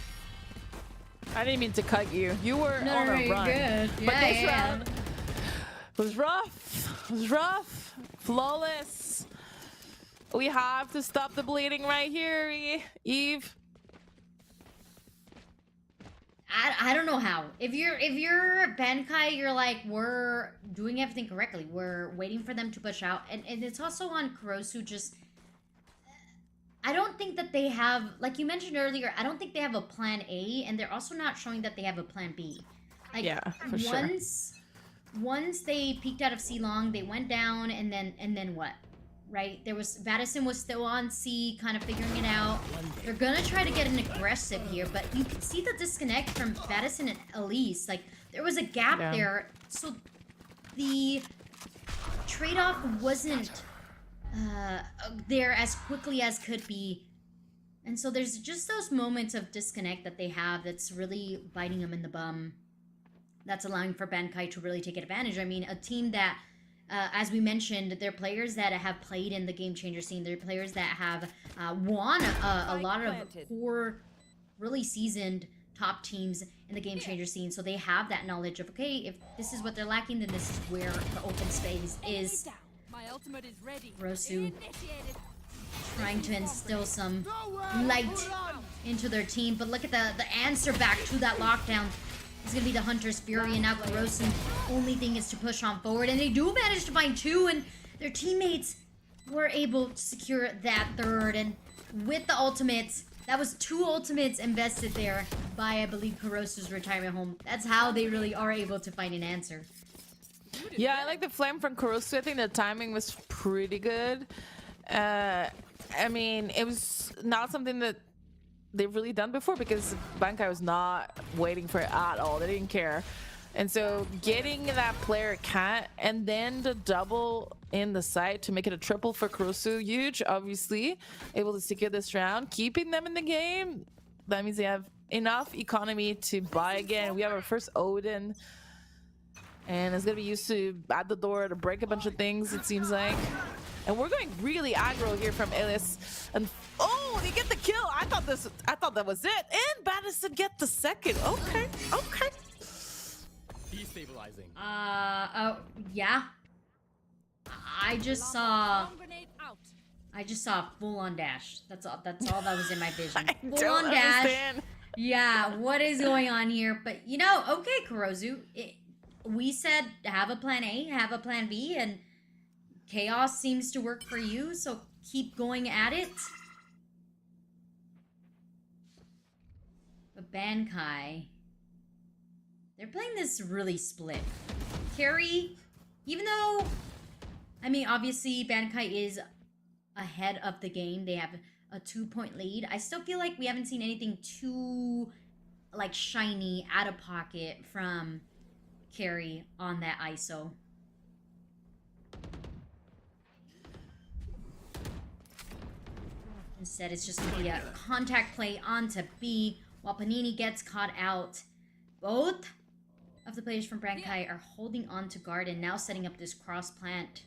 I didn't mean to cut you. You were on a run. Good. But this round was rough. It was rough. Flawless. We have to stop the bleeding right here, Eve. I don't know how. If you're Bankai, you're like, we're doing everything correctly. We're waiting for them to push out. And it's also on Kurosu just... I don't think that they have... Like you mentioned earlier, I don't think they have a plan A. And they're also not showing that they have a plan B. Like, yeah, for sure. Once they peeked out of C-Long, they went down, and then what? right? Madison was still on C, kind of figuring it out. They're gonna try to get an aggressive here, but you can see the disconnect from Madison and Elise. Like, there was a gap there, so the trade-off wasn't there as quickly as could be. And so there's just those moments of disconnect that they have that's really biting them in the bum. That's allowing for Bankai to really take advantage. I mean, a team that, as we mentioned, they're players that have played in the game changer scene. They're players that have won a lot of core, really seasoned top teams in the game changer scene. So they have that knowledge of, okay, if this is what they're lacking, then this is where the open space is. My ultimate is ready. Rosu Initiated. trying to instill some light into their team, but look at the answer back to that lockdown. It's gonna be the Hunter's Fury, and now Kurosu, only thing is to push on forward, and they do manage to find two, and their teammates were able to secure that third, and with the ultimates, that was 2 ultimates invested there by, I believe, Kurosu's retirement home. That's how they really are able to find an answer. Yeah, I like the flame from Kurosu. I think the timing was pretty good. I mean, it was not something that they've really done before because Bankai was not waiting for it at all. They didn't care. And so getting that player cat and then the double in the site to make it a triple for Kurosu, huge, obviously. Able to secure this round, keeping them in the game. That means they have enough economy to buy again. We have our first Odin. And it's gonna be used to at the door to break a bunch of things, it seems like. And we're going really aggro here from Elias. And oh, they get the kill. I thought that was it. And Madison get the second. Okay. Destabilizing. Oh, yeah. I just saw a full-on dash. That's all that was in my vision. Full-on dash. Understand. Yeah, what is going on here? But, you know, okay, Kurosu. We said have a plan A, have a plan B, and chaos seems to work for you, so keep going at it. But Bankai, they're playing this really split. Carry, even though, I mean, obviously Bankai is ahead of the game. They have a 2-point lead. I still feel like we haven't seen anything too, like, shiny, out of pocket from Carry on that ISO. Instead, it's just going to be a contact play onto B while Panini gets caught out. Both of the players from Bankai are holding on to Garden, now setting up this cross plant.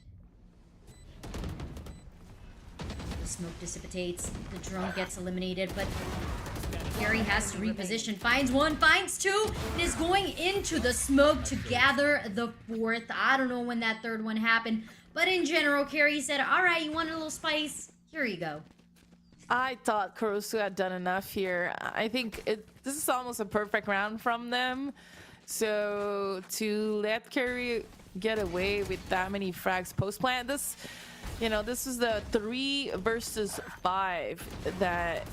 The smoke dissipates, the drone gets eliminated, but Gary has to reposition, finds one, finds two, and is going into the smoke to gather the fourth. I don't know when that third one happened, but in general, Carrie said, all right, you want a little spice? Here you go. I thought Kurosu had done enough here. I think this is almost a perfect round from them. So to let Carrie get away with that many frags post-plant, this was the 3 versus 5 that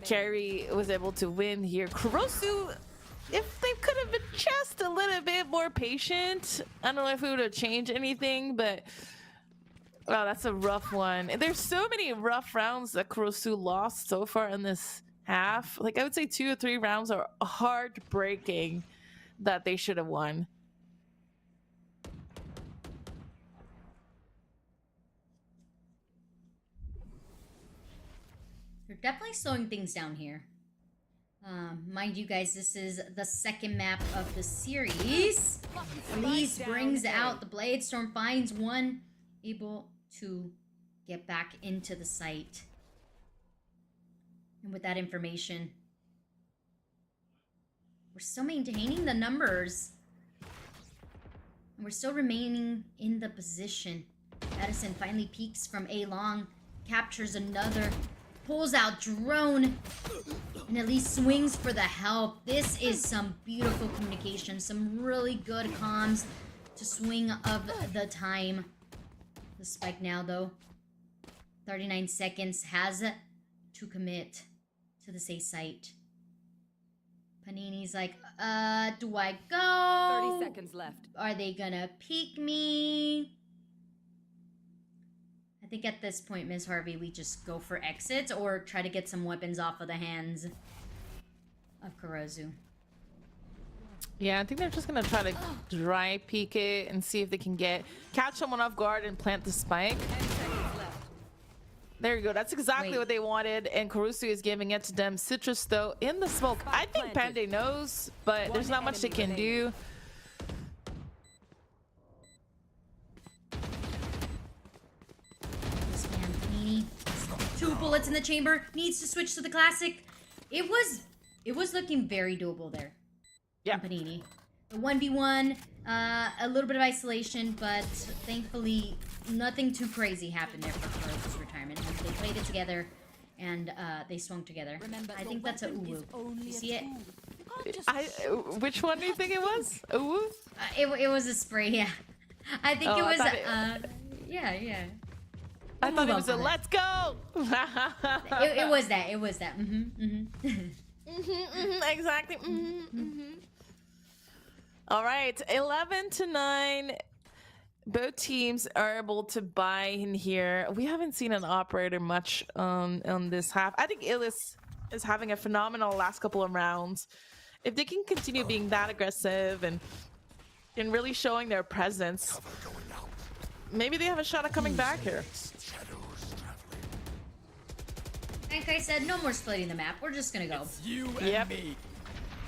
Carrie was able to win here. Kurosu, if they could have been just a little bit more patient, I don't know if it would have changed anything, but wow, that's a rough one. There's so many rough rounds that Kurosu lost so far in this half. Like, I would say 2 or 3 rounds are heartbreaking that they should have won. They're definitely slowing things down here. Mind you guys, this is the second map of the series. Elise brings out the Blade Storm, finds one, able to get back into the site. And with that information, we're still maintaining the numbers. And we're still remaining in the position. Madison finally peeks from A long, captures another, pulls out drone, and at least swings for the help. This is some beautiful communication, some really good comms to swing of the time. The spike now, though. 39 seconds has to commit to the safe site. Panini's like, do I go? 30 seconds left. Are they gonna peek me? I think at this point, Miss Harvey, we just go for exits or try to get some weapons off of the hands of Kurozu. Yeah, I think they're just gonna try to dry peek it and see if they can catch someone off guard and plant the spike. 10 seconds left. There you go. That's exactly Wait. what they wanted, and Kurozu is giving it to them. Citrus, though, in the smoke. I think Pande knows, but there's not much they can do. This man, Panini. 2 bullets in the chamber. Needs to switch to the classic. It was looking very doable there. Yeah. From Panini. The 1v1, a little bit of isolation, but thankfully nothing too crazy happened there for Kurozu's retirement. They played it together and they swung together. Remember, I the think that's a weapon is uwu. only You a see it? tool. You can't just Which one do you think it was? Ooh. It was a spray, yeah. I think Oh, it I was, thought it- yeah. I thought move it on was a from let's go. It was that. It was that. Exactly. All right, 11-9. Both teams are able to buy in here. We haven't seen an operator much on this half. I think Illis is having a phenomenal last couple of rounds. If they can continue being that aggressive and really showing their presence, Cover going out. maybe they have a shot at coming back here. Shadows traveling. Bankai said, no more splitting the map. We're just gonna go. You Yep. and me.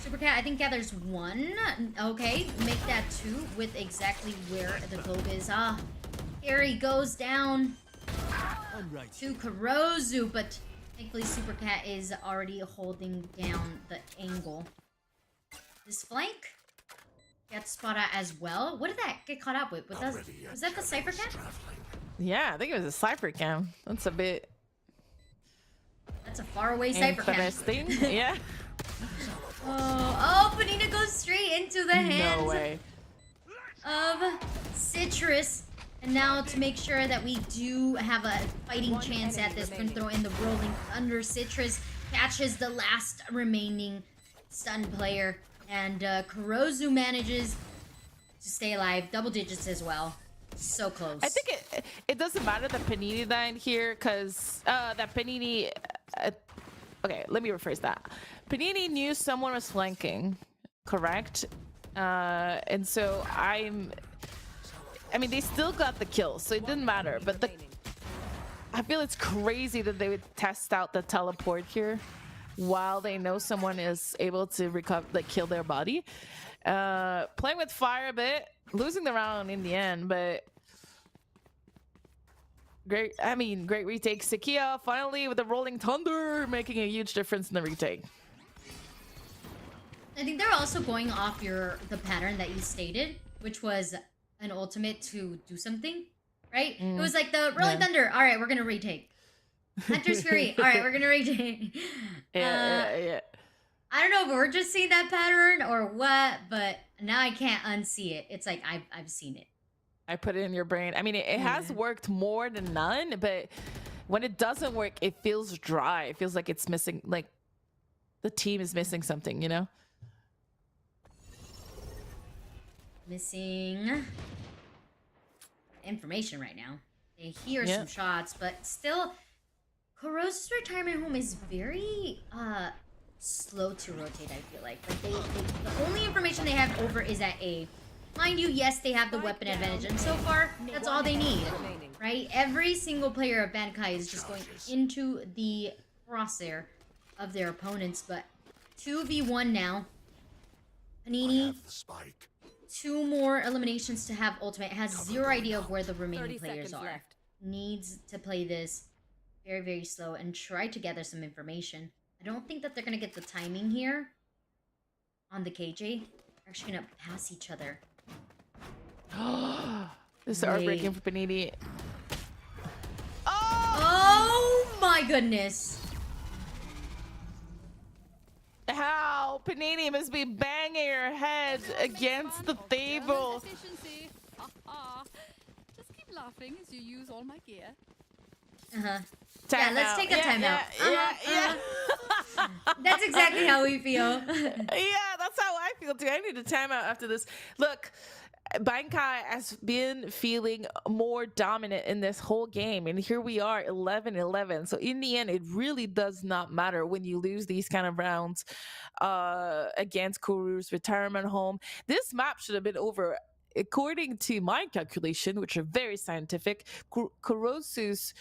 Supercat, I think gathers 1. Okay, make that 2 with exactly where the globe is. Harry goes down I'm right. to Kurozu, but thankfully Supercat is already holding down the angle. This flank gets spot out as well. What did that get caught up with? Was that the Cypher Cat? Traveling. Yeah, I think it was a Cypher Cam. That's a bit That's a faraway Cypher Cat. interesting. Yeah. Oh, Panina goes straight into the hands No way. of Citrus. And now to make sure that we do have a fighting One chance at enemy this, we're gonna remaining. throw in the Rolling Thunder. Citrus catches the last remaining stun player. And Kurozu manages to stay alive. Double digits as well. So close. I think it doesn't matter that Panini died here because that Panini. Okay, let me rephrase that. Panini knew someone was flanking, correct? And so I mean, they still got the kill, so it didn't matter. But I feel it's crazy that they would test out the teleport here while they know someone is able to recover, like kill their body. Playing with fire a bit, losing the round in the end, but great. I mean, great retake. Sakia finally with the Rolling Thunder, making a huge difference in the retake. I think they're also going off the pattern that you stated, which was an ultimate to do something, right? It was like the Rolling Thunder. All right, we're gonna retake. Hunter's Fury. All right, we're gonna retake. Yeah. I don't know if we're just seeing that pattern or what, but now I can't unsee it. It's like I've seen it. I put it in your brain. I mean, it has worked more than none, but when it doesn't work, it feels dry. It feels like it's missing, like the team is missing something, you know? Missing information right now. They hear Yeah. some shots, but still, Kurozu's retirement home is very slow to rotate. I feel like the only information they have over is at A. Mind you, yes, they have the weapon advantage, and so far, that's all they need, right? Every single player of Bankai is just going into the crosshair of their opponents, but 2v1 now. Panini, Have the spike. 2 more eliminations to have ultimate. Has zero idea of where the 30 remaining players seconds are. left. Needs to play this very, very slow and try to gather some information. I don't think that they're going to get the timing here on the KJ. They're actually going to pass each other. This is heartbreaking for Panini. Oh my goodness. How? Panini must be banging her head against the table. Efficiency. Ha ha. Just keep laughing as you use all my gear. Uh-huh. Time let's out. take a timeout. Yeah. That's exactly how we feel. Yeah, that's how I feel too. I need a timeout after this. Look, Bankai has been feeling more dominant in this whole game, and here we are 11-11. So in the end, it really does not matter when you lose these kind of rounds against Kuru's retirement home. This map should have been over. According to my calculation, which are very scientific, Kurosu's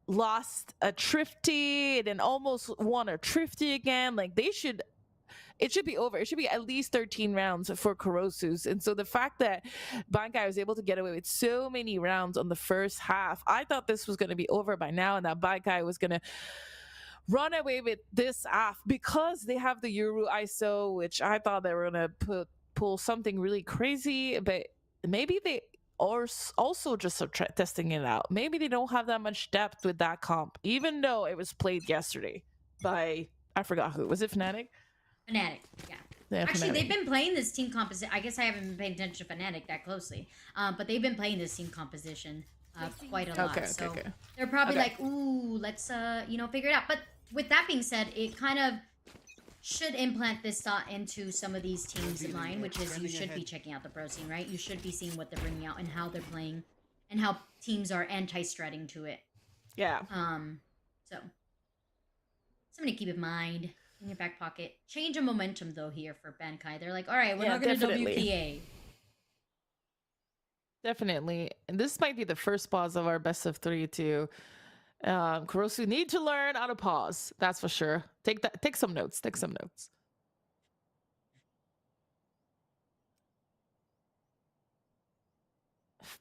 lost a Thrifty and then almost won a Thrifty again. Like it should be over. It should be at least 13 rounds for Kurosu's. And so the fact that Bankai was able to get away with so many rounds on the first half, I thought this was going to be over by now and that Bankai was going to run away with this half because they have the Yoru ISO, which I thought they were going to pull something really crazy, but maybe they are also just testing it out. Maybe they don't have that much depth with that comp, even though it was played yesterday by, I forgot who, was it Fnatic? Fnatic, yeah. Actually, they've been playing this team composition. I guess I haven't been paying attention to Fnatic that closely, but they've been playing this team composition quite a lot. So they're probably like, ooh, let's figure it out. But with that being said, it kind of should implant this thought into some of these teams in mind, which is you should be checking out the pro scene, right? You should be seeing what they're bringing out and how they're playing, and how teams are anti-strutting to it. Yeah. So something to keep in mind in your back pocket. Change of momentum though here for Bankai. They're like, all right, we're not going to WPA. Definitely. And this might be the first pause of our best of 3 too. Kurosu need to learn how to pause. That's for sure. Take some notes. Take some notes.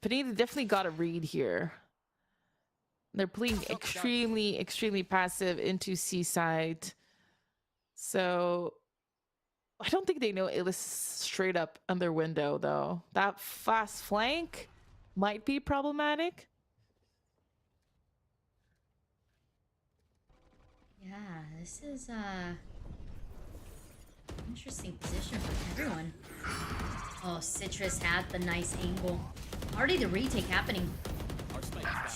Panini definitely got a read here. They're playing extremely passive into Seaside. So I don't think they know it was straight up on their window though. That fast flank might be problematic. Yeah, this is interesting position for everyone. Oh, Citrus had the nice angle. Already the retake happening.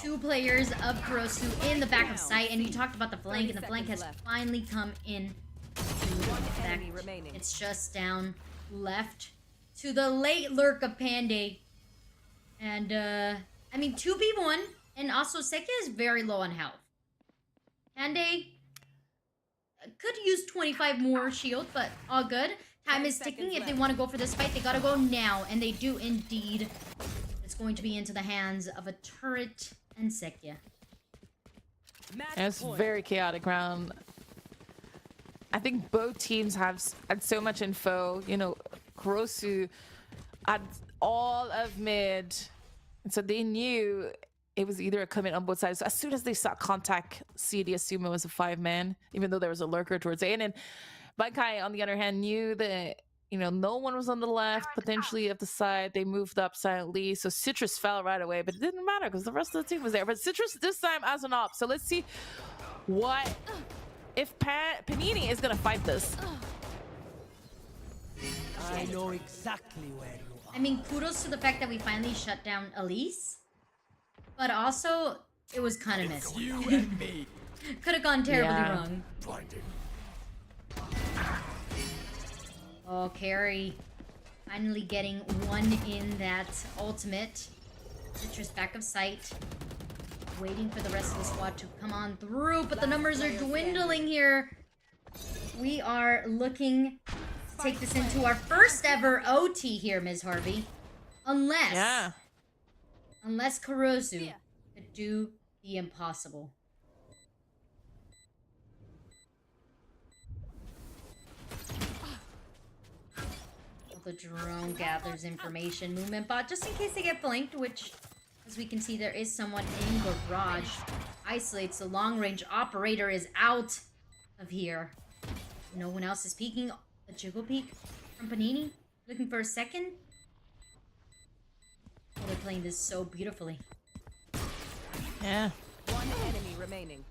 2 players of Kurosu in the back of sight, and you talked about the flank, and the flank has finally come in. It's just down left to the late lurk of Panday. And I mean 2v1, and also Sekia is very low on health. Panday could use 25 more shield, but all good. Time is ticking. If they want to go for this fight, they gotta go now, and they do indeed. It's going to be into the hands of a turret and Sekia. It's very chaotic round. I think both teams have had so much info. You know, Kurosu had all of mid, and so they knew it was either a commit on both sides. So as soon as they saw contact C, they assumed it was a 5-man, even though there was a lurker towards A. And then Bankai, on the other hand, knew that, you know, no one was on the left, potentially at the side. They moved up silently. So Citrus fell right away, but it didn't matter because the rest of the team was there. But Citrus this time as an op. So let's see what if Panini is going to fight this. I know exactly where you are. I mean, kudos to the fact that we finally shut down Elise. But also, it was kind of messy. You and me. Could have gone terribly wrong. Blinding. Oh, Carrie. Finally getting one in that ultimate. Citrus back of sight. Waiting for the rest of the squad to come on through, but the numbers are dwindling here. We are looking to take this into our first ever OT here, Ms. Harvey. Unless Kurosu could do the impossible. The drone gathers information. Movement bot, just in case they get flanked, which, as we can see, there is someone in garage. Isolates. The long-range operator is out of here. No one else is peeking. A jiggle peek from Panini. Looking for a second. Oh, they're playing this so beautifully. Yeah. One enemy remaining.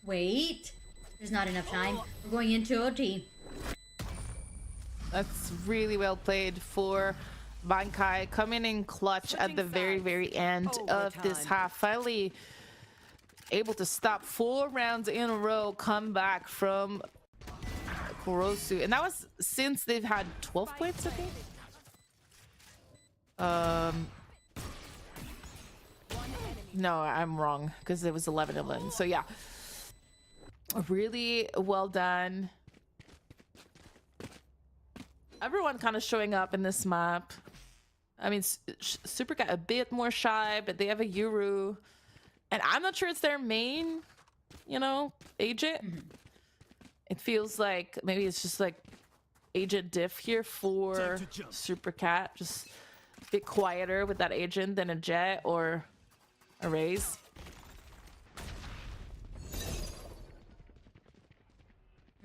Wait. There's not enough time. We're going into OT. That's really well played for Bankai, coming in clutch at the very end of this half. Finally able to stop 4 rounds in a row, come back from Kurosu. And that was since they've had 12 points, I think. No, I'm wrong because it was 11-11. So yeah, really well done. Everyone kind of showing up in this map. I mean, Super got a bit more shy, but they have a Yuru, and I'm not sure it's their main, you know, agent. It feels like maybe it's just like agent diff here for Super Cat, just a bit quieter with that agent than a Jet or a Raze.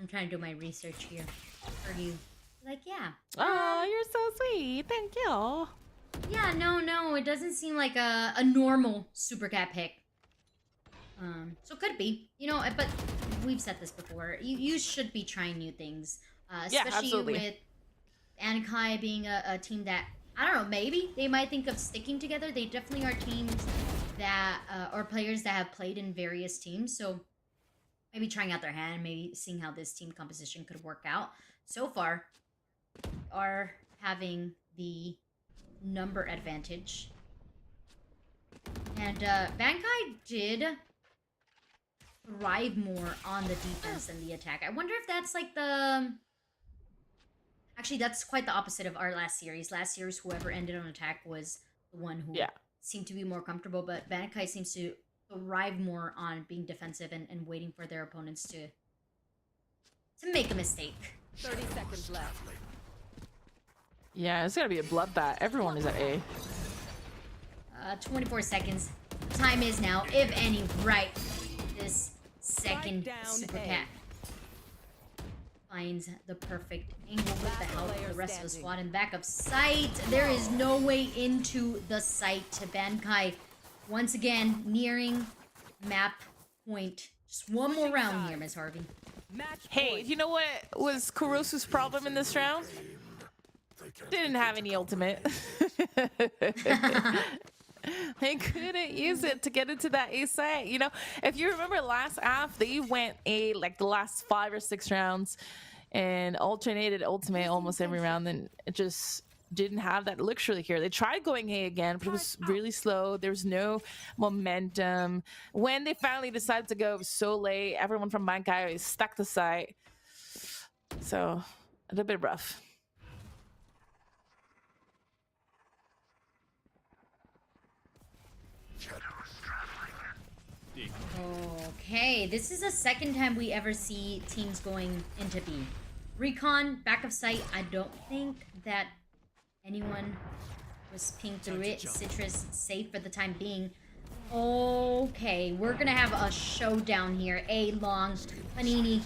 I'm trying to do my research here for you. Like, yeah. Oh, you're so sweet. Thank you. Yeah, no, it doesn't seem like a normal Super Cat pick. So could be, you know, but we've said this before. You should be trying new things, especially with Anakai being a team that, I don't know, maybe they might think of sticking together. They definitely are teams that, or players that have played in various teams. So maybe trying out their hand, maybe seeing how this team composition could work out. So far, are having the number advantage. And Bankai did thrive more on the defense than the attack. I wonder if that's like the... Actually, that's quite the opposite of our last series. Last series, whoever ended on attack was the one who seemed to be more comfortable, but Bankai seems to thrive more on being defensive and waiting for their opponents to make a mistake. 30 seconds left. Yeah, it's gonna be a bloodbath. Everyone is at A. 24 seconds. Time is now, if any, right this second. Super Cat finds the perfect angle with the help of the rest of the squad in back of sight. There is no way into the site to Bankai. Once again, nearing map point. Just one more round here, Miss Harvey. Hey, you know what was Kurosu's problem in this round? Didn't have any ultimate. They couldn't use it to get into that A site. You know, if you remember last half, they went A like the last 5 or 6 rounds and alternated ultimate almost every round, and it just didn't have that luxury here. They tried going A again, but it was really slow. There was no momentum. When they finally decided to go, it was so late. Everyone from Bankai stuck the site. So, a little bit rough. Okay, this is the second time we ever see teams going into B. Recon, back of sight, I don't think that anyone was pinged through it. Citrus safe for the time being. Okay, we're gonna have a showdown here. A long, Panini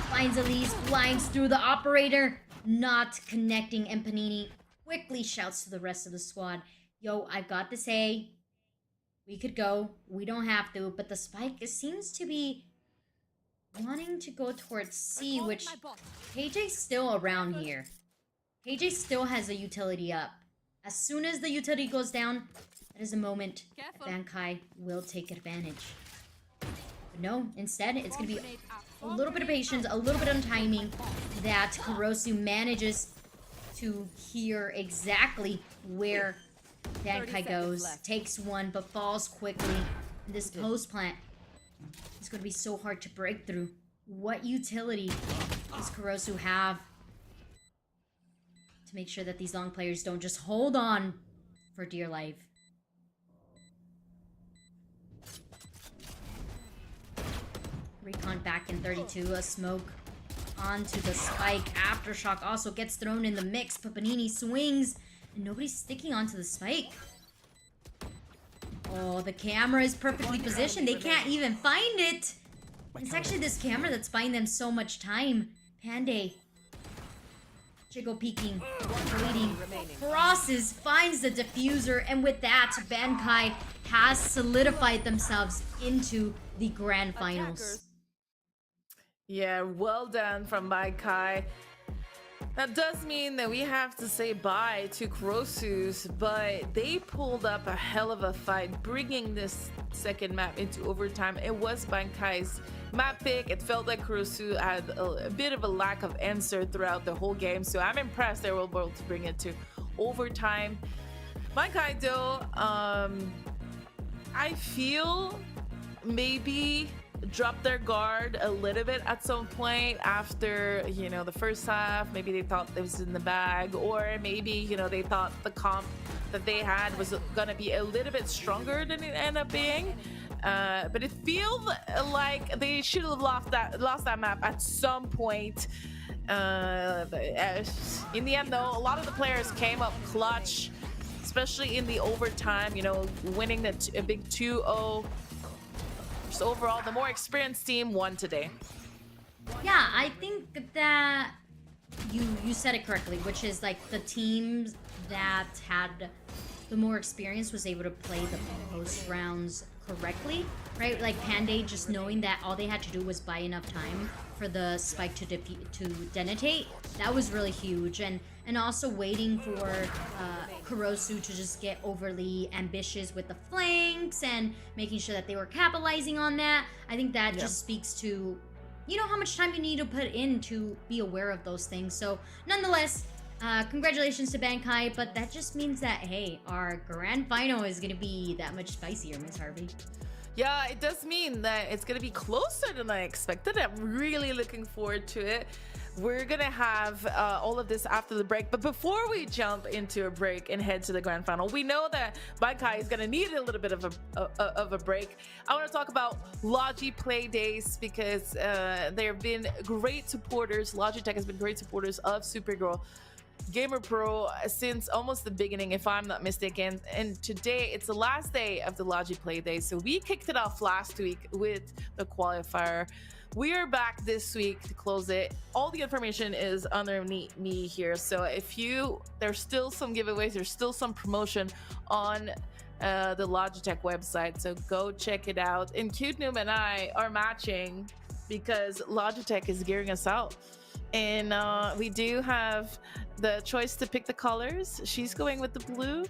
finds Elise, blinds through the operator, not connecting, and Panini quickly shouts to the rest of the squad, yo, I've got this A. We could go. We don't have to, but the spike seems to be wanting to go towards C, which KJ's still around here. KJ still has a utility up. As soon as the utility goes down, that is a moment that Bankai will take advantage. But no, instead, it's going to be a little bit of patience, a little bit of timing that Kurosu manages to hear exactly where Bankai goes, takes one, but falls quickly. And this post plant is going to be so hard to break through. What utility does Kurosu have to make sure that these long players don't just hold on for dear life? Recon back in 32, a smoke onto the spike. Aftershock also gets thrown in the mix, but Panini swings. And nobody's sticking onto the spike. Oh, the camera is perfectly positioned. They can't even find it. It's actually this camera that's buying them so much time. Panday. Chigo peeking. Waiting. Crosses. Finds the diffuser. And with that, Bankai has solidified themselves into the grand finals. Yeah, well done from Bankai. That does mean that we have to say bye to Kurosu's, but they pulled up a hell of a fight, bringing this second map into overtime. It was Bankai's map pick. It felt like Kurosu had a bit of a lack of answer throughout the whole game, so I'm impressed they were able to bring it to overtime. My Kaido, I feel maybe drop their guard a little bit at some point after, you know, the first half. Maybe they thought it was in the bag, or maybe, you know, they thought the comp that they had was gonna be a little bit stronger than it ended up being. But it feels like they should have lost that map at some point. In the end, though, a lot of the players came up clutch, especially in the overtime, you know, winning a big 2-0. Just overall, the more experienced team won today. Yeah, I think that you said it correctly, which is like the teams that had the more experience was able to play the post rounds correctly, right? Like Panday, just knowing that all they had to do was buy enough time for the spike to detonate. That was really huge, and also waiting for Kurosu to just get overly ambitious with the flanks and making sure that they were capitalizing on that. I think that just speaks to, you know, how much time you need to put in to be aware of those things. So nonetheless, congratulations to Bankai, but that just means that, hey, our grand final is gonna be that much spicier, Miss Harvey. Yeah, it does mean that it's gonna be closer than I expected. I'm really looking forward to it. We're gonna have all of this after the break, but before we jump into a break and head to the grand final, we know that Bankai is gonna need a little bit of a break. I want to talk about Logi Play Days because they've been great supporters. Logitech has been great supporters of Supergirl Gamer Pro since almost the beginning, if I'm not mistaken. And today it's the last day of the Logi Play Day, so we kicked it off last week with the qualifier. We are back this week to close it. All the information is underneath me here, so there's still some giveaways, there's still some promotion on the Logitech website, so go check it out. And Cute Noom and I are matching because Logitech is gearing us out, and we do have the choice to pick the colors. She's going with the blue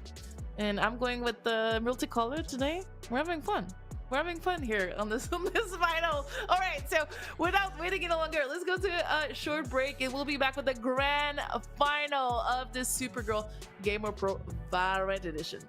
and I'm going with the multicolor today. We're having fun. We're having fun here on this final. All right, so without waiting any longer, let's go to a short break and we'll be back with the grand final of this Supergirl Gamer Pro VALORANT edition.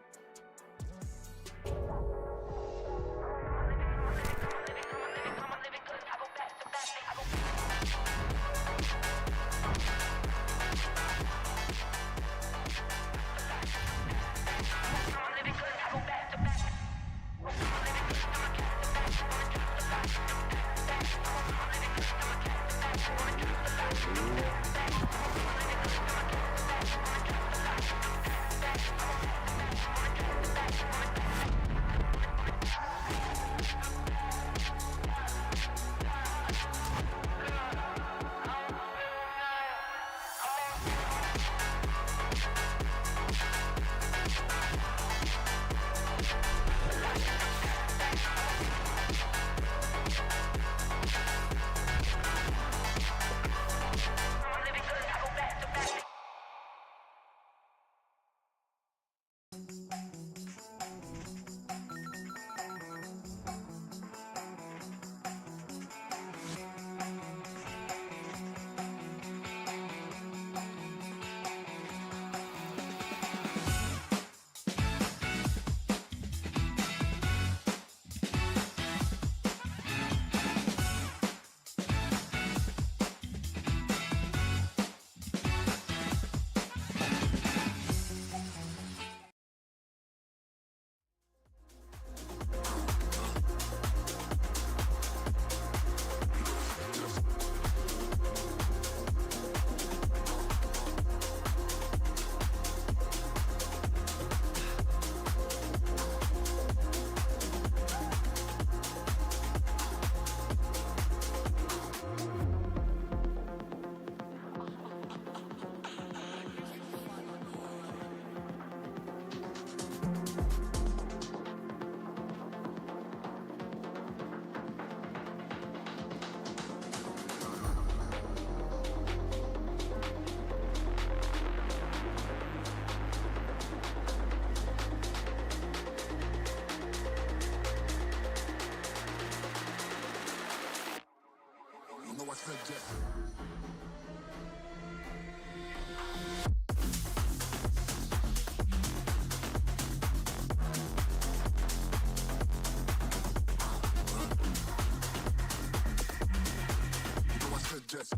just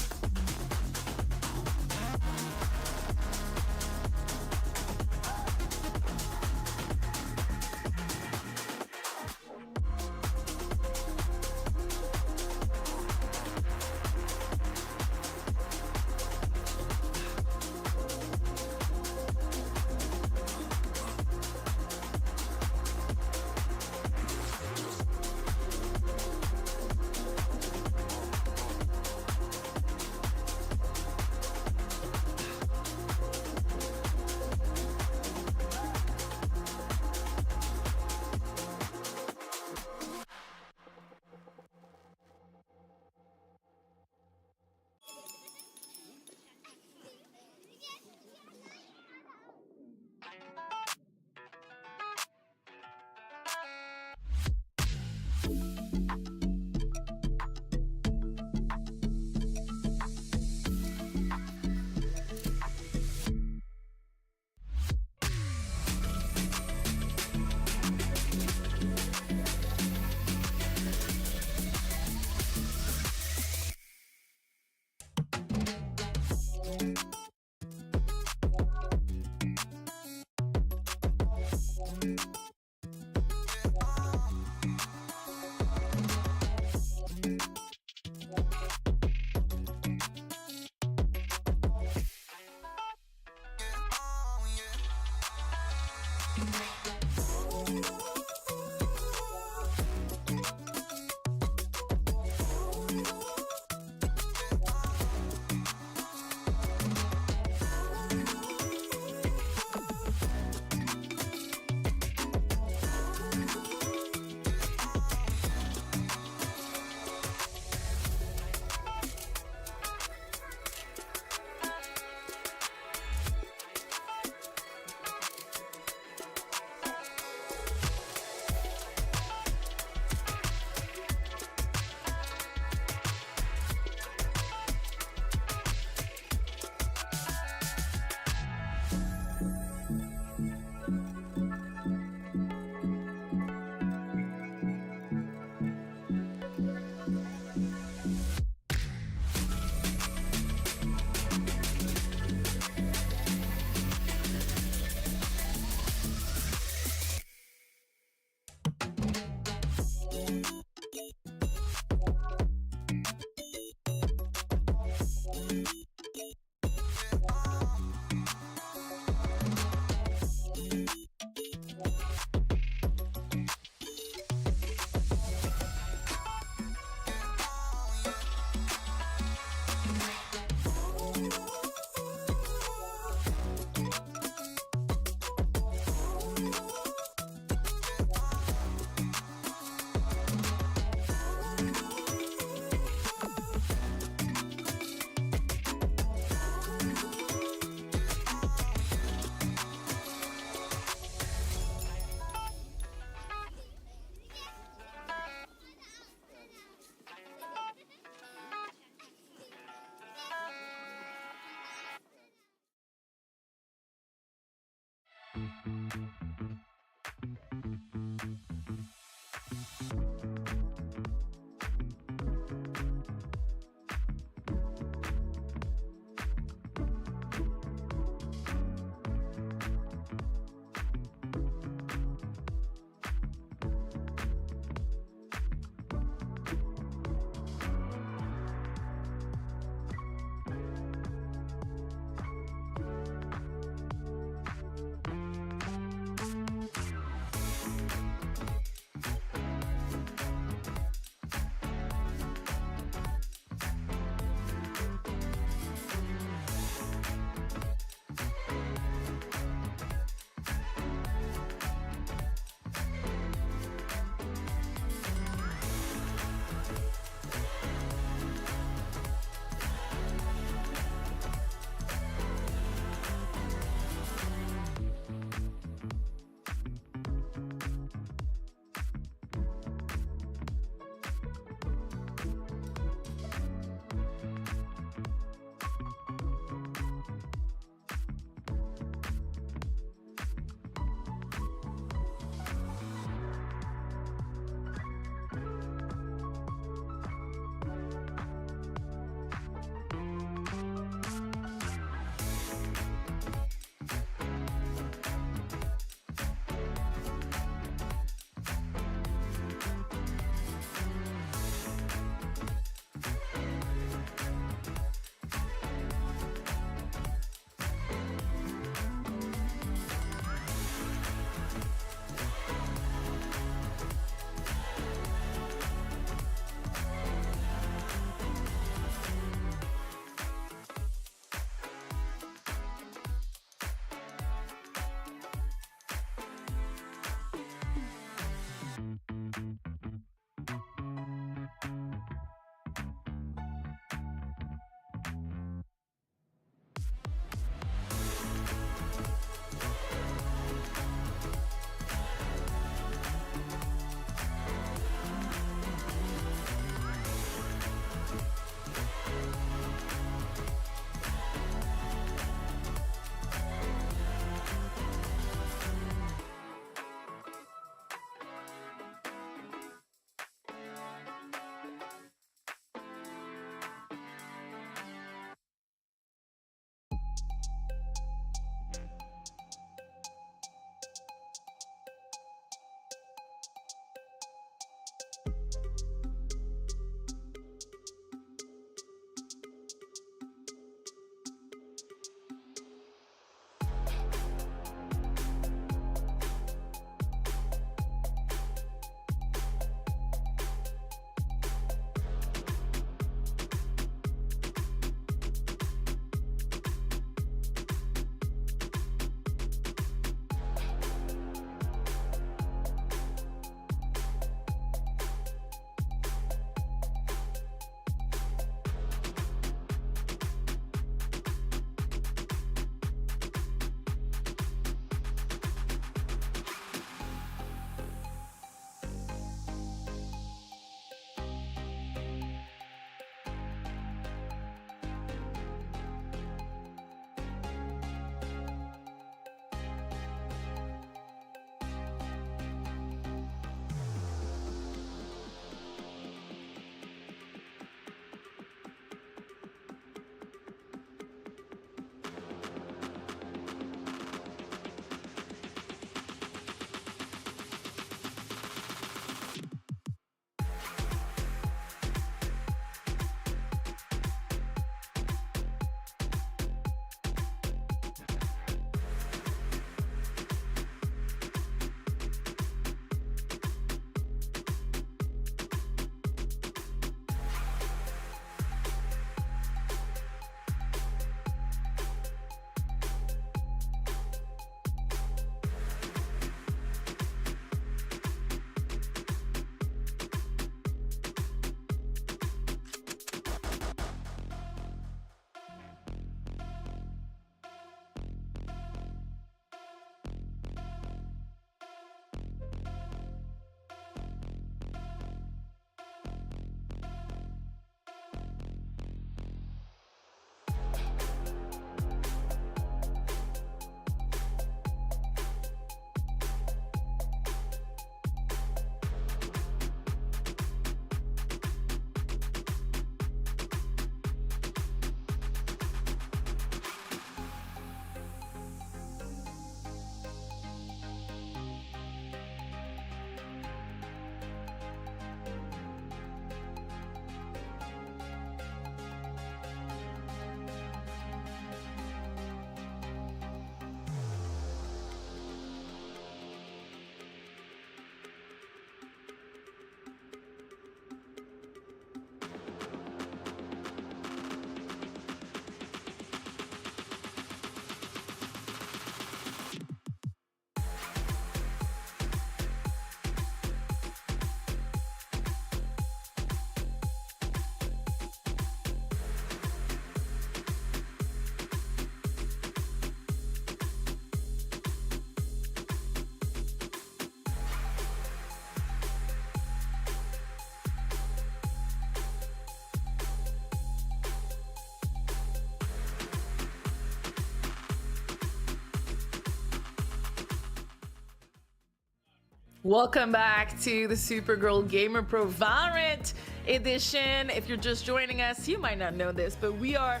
Welcome back to the Supergirl Gamer Pro Valorant edition. If you're just joining us, you might not know this, but we are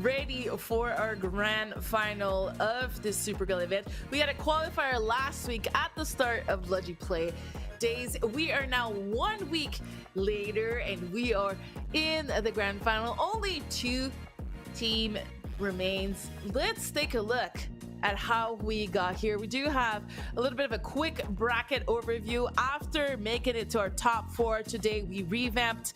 ready for our grand final of this Supergirl event. We had a qualifier last week at the start of Logi Play Days. We are now 1 week later and we are in the grand final. Only 2 team remains. Let's take a look at how we got here. We do have a little bit of a quick bracket overview. After making it to our top 4 today, we revamped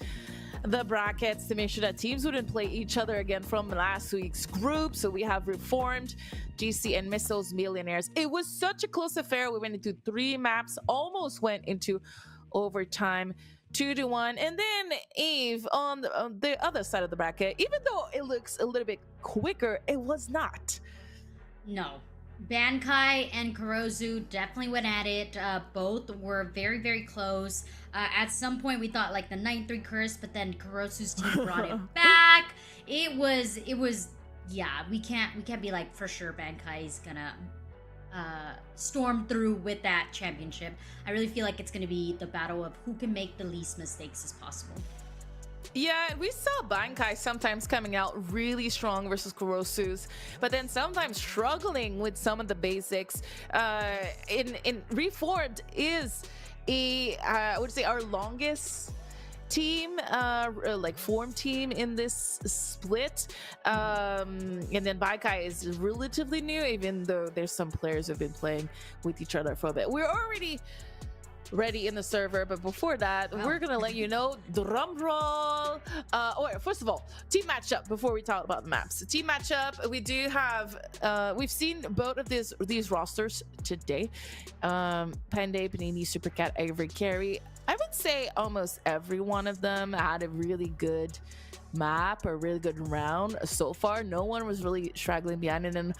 the brackets to make sure that teams wouldn't play each other again from last week's group. So we have Reformed, GC, and Missiles Millionaires. It was such a close affair. We went into 3 maps, almost went into overtime, 2-1. And then Eve on the other side of the bracket, even though it looks a little bit quicker, it was not. No. Bankai and Kurozu definitely went at it. Both were very, very close. At some point, we thought like the 9-3 curse, but then Kurozu's team brought it back. It was, yeah. We can't be like for sure Bankai's gonna storm through with that championship. I really feel like it's gonna be the battle of who can make the least mistakes as possible. Yeah, we saw Bankai sometimes coming out really strong versus Kurosu's, but then sometimes struggling with some of the basics. In Reformed is I would say our longest team, like form team in this split. And then Bankai is relatively new, even though there's some players who've been playing with each other for a bit. We're already ready in the server, but before that, we're gonna let you know, drum roll. First of all, team matchup before we talk about the maps. Team matchup, we do have we've seen both of these rosters today. Panday, Panini, Supercat, Avery, Carey. I would say almost every one of them had a really good map, a really good round so far. No one was really straggling behind it. And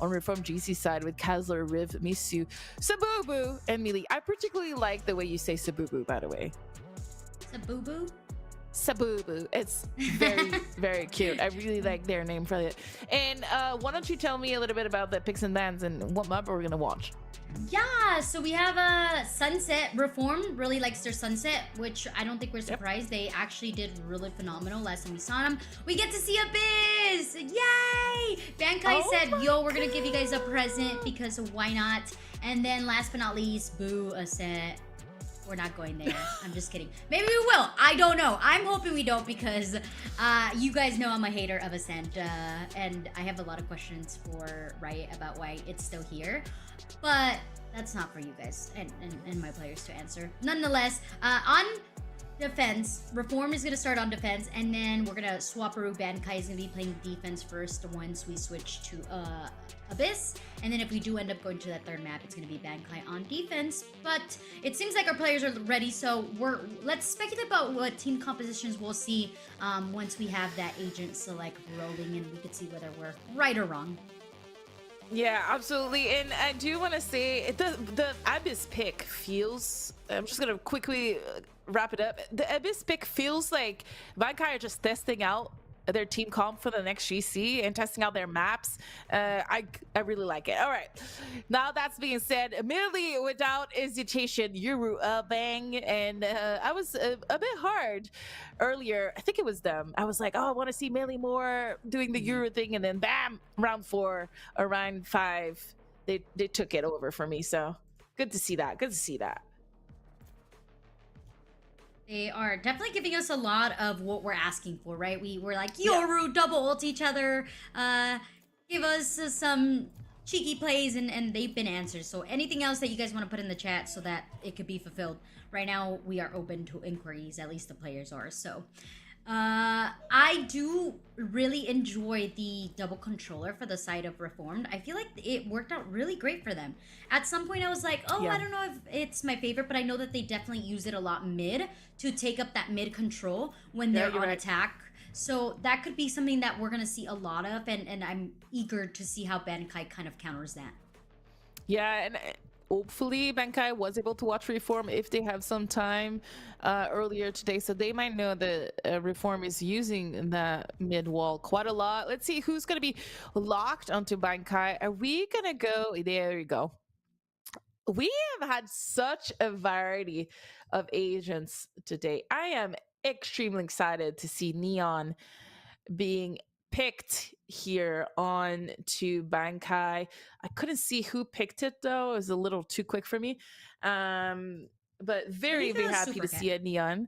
on Reform GC side with Kazler, Riv, Misu, Sabubu, and Mealy. I particularly like the way you say Sabubu, by the way. Sabubu? Sabubu. It's very, very cute. I really like their name for it. And why don't you tell me a little bit about the picks and bans and what map we're going to watch? Yeah, so we have a Sunset. Reform really likes their Sunset, which I don't think we're surprised. They actually did really phenomenal last time we saw them. We get to see Abyss! Yay! Bankai said, yo, we're gonna give you guys a present because why not? And then last but not least, Boo said, we're not going there. I'm just kidding. Maybe we will. I don't know. I'm hoping we don't because you guys know I'm a hater of Ascent. And I have a lot of questions for Riot about why it's still here. But that's not for you guys and my players to answer. Nonetheless, on defense, Reform is going to start on defense. And then we're going to Swapperoo. Bankai is going to be playing defense first once we switch to Abyss. And then if we do end up going to that third map, it's going to be Bankai on defense. But it seems like our players are ready, so let's speculate about what team compositions we'll see once we have that agent select rolling, and we could see whether we're right or wrong. Yeah, absolutely. And I do want to say the Abyss pick feels, I'm just going to quickly wrap it up. The Abyss pick feels like Bankai are just testing out their team comp for the next GC and testing out their maps. I really like it. All right, now that's being said, immediately without hesitation, Yuru bang, and I was a bit hard earlier. I think it was them. I was like, oh, I want to see Melee more doing the Yuru thing, and then bam, round 4 or round 5, they took it over for me. So good to see that. Good to see that. They are definitely giving us a lot of what we're asking for, right? We're like, Yoru, double ult each other, give us some cheeky plays, and they've been answered. So anything else that you guys want to put in the chat so that it could be fulfilled. Right now, we are open to inquiries, at least the players are. So I do really enjoy the double controller for the side of Reformed. I feel like it worked out really great for them. At some point I was like, oh, I don't know if it's my favorite, but I know that they definitely use it a lot mid to take up that mid control when they're on attack. So that could be something that we're going to see a lot of, and I'm eager to see how Bankai kind of counters that. Yeah, and hopefully Bankai was able to watch Reform if they have some time earlier today, so they might know that Reform is using the mid wall quite a lot. Let's see who's going to be locked onto Bankai. Are we going to go? There we go. we have had such a variety of agents today. I am extremely excited to see Neon being picked here on to Bankai. I couldn't see who picked it though. It was a little too quick for me. But very, it very was happy to Supercat. see it, Neon.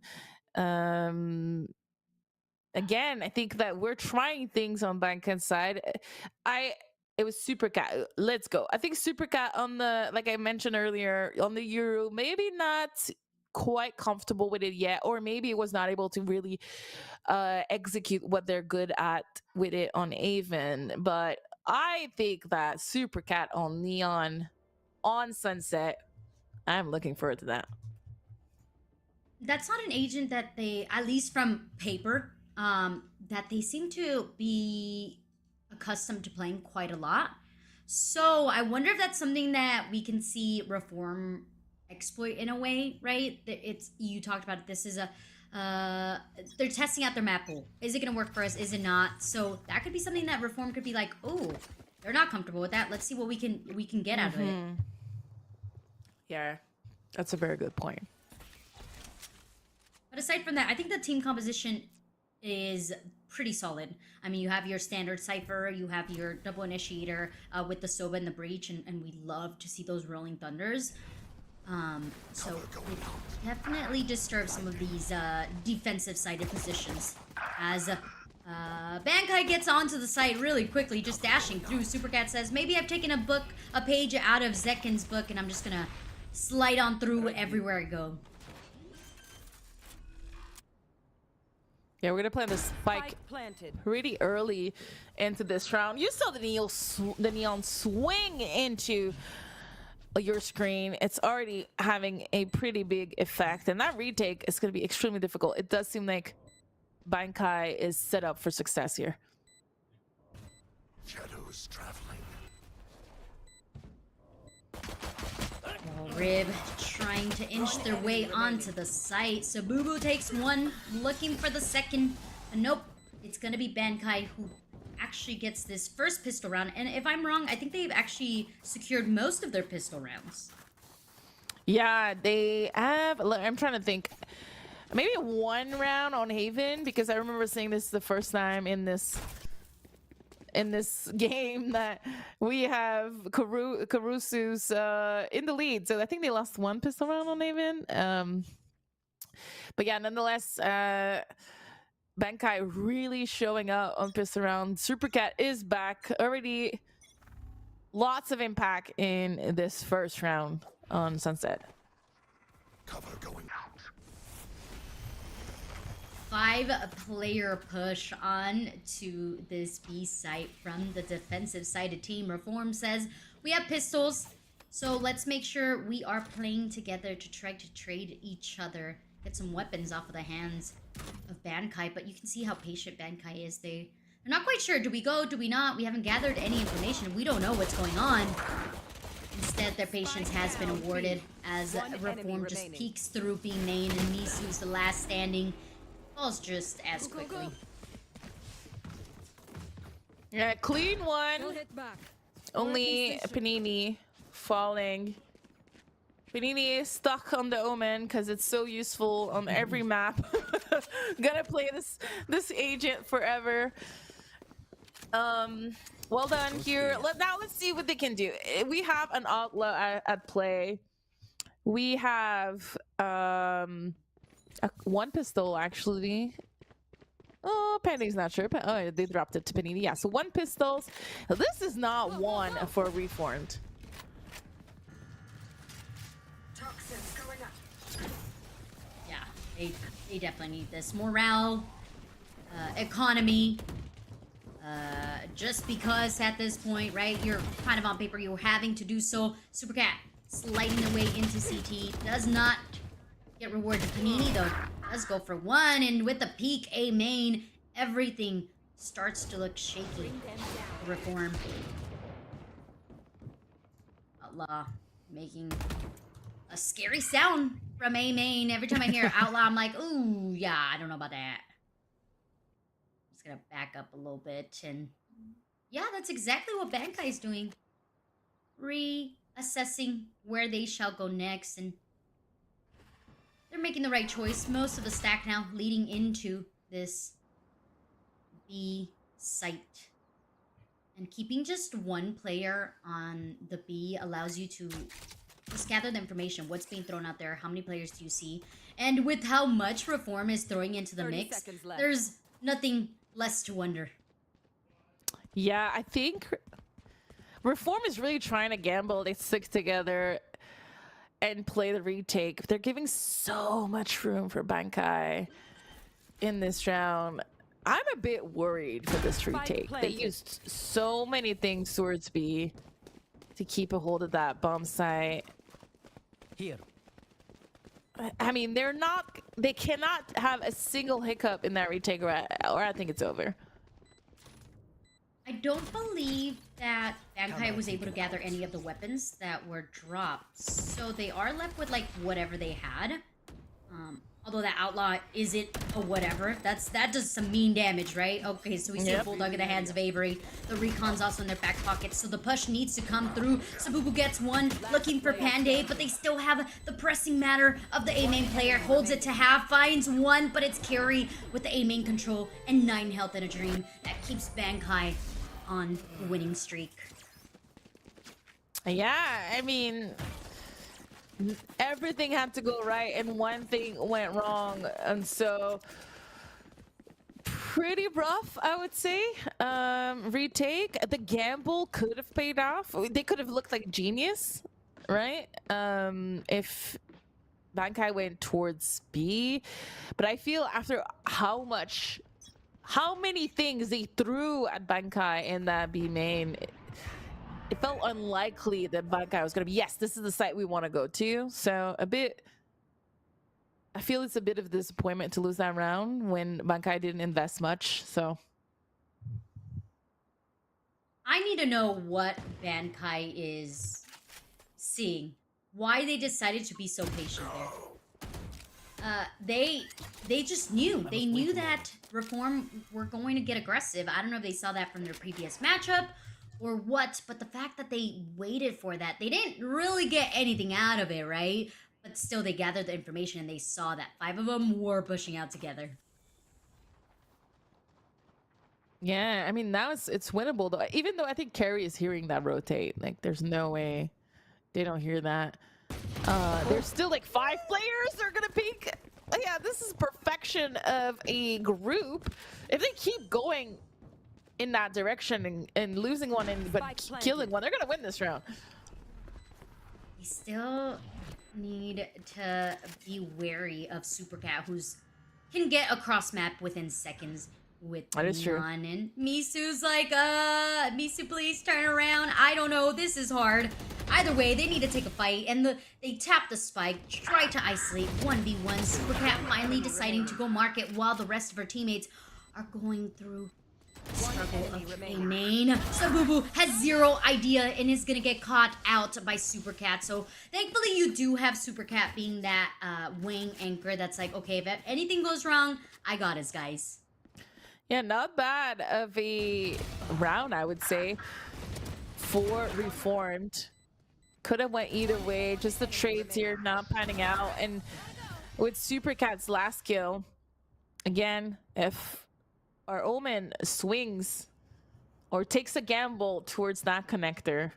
Again, I think that we're trying things on Bankai's side. It was Supercat. Let's go. I think Supercat on the, like I mentioned earlier, on the Euro, maybe not quite comfortable with it yet, or maybe it was not able to really execute what they're good at with it on Avon. But I think that Supercat on Neon on Sunset, I'm looking forward to that. That's not an agent that they, at least from paper, that they seem to be accustomed to playing quite a lot. So I wonder if that's something that we can see Reform exploit in a way, right? It's, you talked about it. This is a they're testing out their map pool. Is it going to work for us? Is it not? So that could be something that Reform could be like, oh, they're not comfortable with that. Let's see what we can get out of it. Yeah, that's a very good point. But aside from that, I think the team composition is pretty solid. I mean, you have your standard Cypher, you have your double initiator with the Soba and the Breach, and we love to see those rolling thunders. So it definitely disturbs some of these defensive-sided positions. As Bankai gets onto the site really quickly, just dashing through. Supercat says, maybe I've taken a page out of Zekin's book, and I'm just gonna slide on through everywhere I go. Yeah, we're gonna play this spike planted. pretty early into this round. You saw the neon swing into your screen. It's already having a pretty big effect, and that retake is gonna be extremely difficult. It does seem like Bankai is set up for success here. Shadows traveling. Rib trying to inch their way onto the site. So Boo Boo takes one, looking for the second. And nope, it's gonna be Bankai who actually gets this first pistol round. And if I'm wrong, I think they've actually secured most of their pistol rounds. Yeah, they have. I'm trying to think. Maybe one round on Haven, because I remember seeing this the first time in this game that we have Caruso's in the lead. So I think they lost one pistol round on Haven. But yeah, nonetheless, Bankai really showing up on pistol round. Supercat is back already. Lots of impact in this first round on Sunset. Cover going out. 5-player push on to this B site from the defensive sided team. Reform says, we have pistols, so let's make sure we are playing together to try to trade each other. Get some weapons off of the hands of Bankai, but you can see how patient Bankai is. They're not quite sure. Do we go? Do we not? We haven't gathered any information. We don't know what's going on. Instead, their patience has been awarded as Reform just peeks through being main, and Misu's the last standing. Falls just as quickly. Yeah, clean one. Hit back. Only Panini falling. Panini is stuck on the Omen because it's so useful on every map. Gonna play this agent forever. Well done here. Let's see what they can do. We have an outlaw at play. We have one pistol actually. Oh, Penny's not sure. Oh, they dropped it to Panini. Yeah, so one pistols. This is not one for Reformed. Toxins going up. Yeah, they definitely need this. Morale, economy. Just because at this point, right, you're kind of on paper, you're having to do so. Supercat sliding their way into CT. Does not get rewarded. Panini, though, does go for one, and with the peak A main, everything starts to look shaky. Reform. Outlaw making a scary sound from A main. Every time I hear Outlaw, I'm like, ooh, yeah, I don't know about that. Just gonna back up a little bit, and yeah, that's exactly what Bankai is doing. assessing where they shall go next, and they're making the right choice. Most of the stack now leading into this B site. And keeping just one player on the B allows you to just gather the information. What's being thrown out there? How many players do you see? And with how much Reform is throwing into the 30 mix, seconds left. there's nothing less to wonder. Yeah, I think Reform is really trying to gamble. They stick together and play the retake. They're giving so much room for Bankai in this round. I'm a bit worried for this retake. They used so many things towards B to keep a hold of that bomb site. Here. I mean, they cannot have a single hiccup in that retake, or I think it's over. I don't believe that Bankai was able to gather any of the weapons that were dropped. So they are left with, like, whatever they had. Although that Outlaw isn't a whatever. That does some mean damage, right? Okay, so we see a Bulldog in the hands of Avery. The Recon's also in their back pocket, so the push needs to come through. Sabubu gets one, looking for Panday, but they still have the pressing matter of the A-main player. Holds it to half, finds one, but it's Carry with the A-main control and 9 health and a dream. That keeps Bankai on the winning streak. Yeah, I mean, everything had to go right and one thing went wrong, and so pretty rough, I would say. Retake, the gamble could have paid off. They could have looked like genius, right? If Bankai went towards B, but I feel after how many things they threw at Bankai in that B main, it felt unlikely that Bankai was going to be, yes, this is the site we want to go to. So I feel it's a bit of a disappointment to lose that round when Bankai didn't invest much. So I need to know what Bankai is seeing. Why they decided to be so patient there. They just knew. They knew that Reform were going to get aggressive. I don't know if they saw that from their previous matchup or what, but the fact that they waited for that, they didn't really get anything out of it, right? But still, they gathered the information and they saw that 5 of them were pushing out together. yeah, I mean, now it's winnable though. Even though I think Carrie is hearing that rotate, like there's no way they don't hear that. There's still like 5 players they're gonna peek. Yeah, this is perfection of a group. If they keep going in that direction and losing one but killing one, they're gonna win this round. They still need to be wary of Supercat, who's can get across map within seconds with That is true. none. And Misu's like, Misu, please turn around. I don't know. This is hard. Either way, they need to take a fight, and they tap the spike, try to isolate 1v1. Supercat finally deciding to go market while the rest of her teammates are going through the struggle of a main. Sabubu has 0 idea and is gonna get caught out by Supercat. So thankfully you do have Supercat being that wing anchor that's like, okay, if anything goes wrong, I got us, guys. Yeah, not bad of a round, I would say, for Reformed. Could have went either way. Just the trades here not panning out. And with Supercat's last kill, again, if our Omen swings or takes a gamble towards that connector,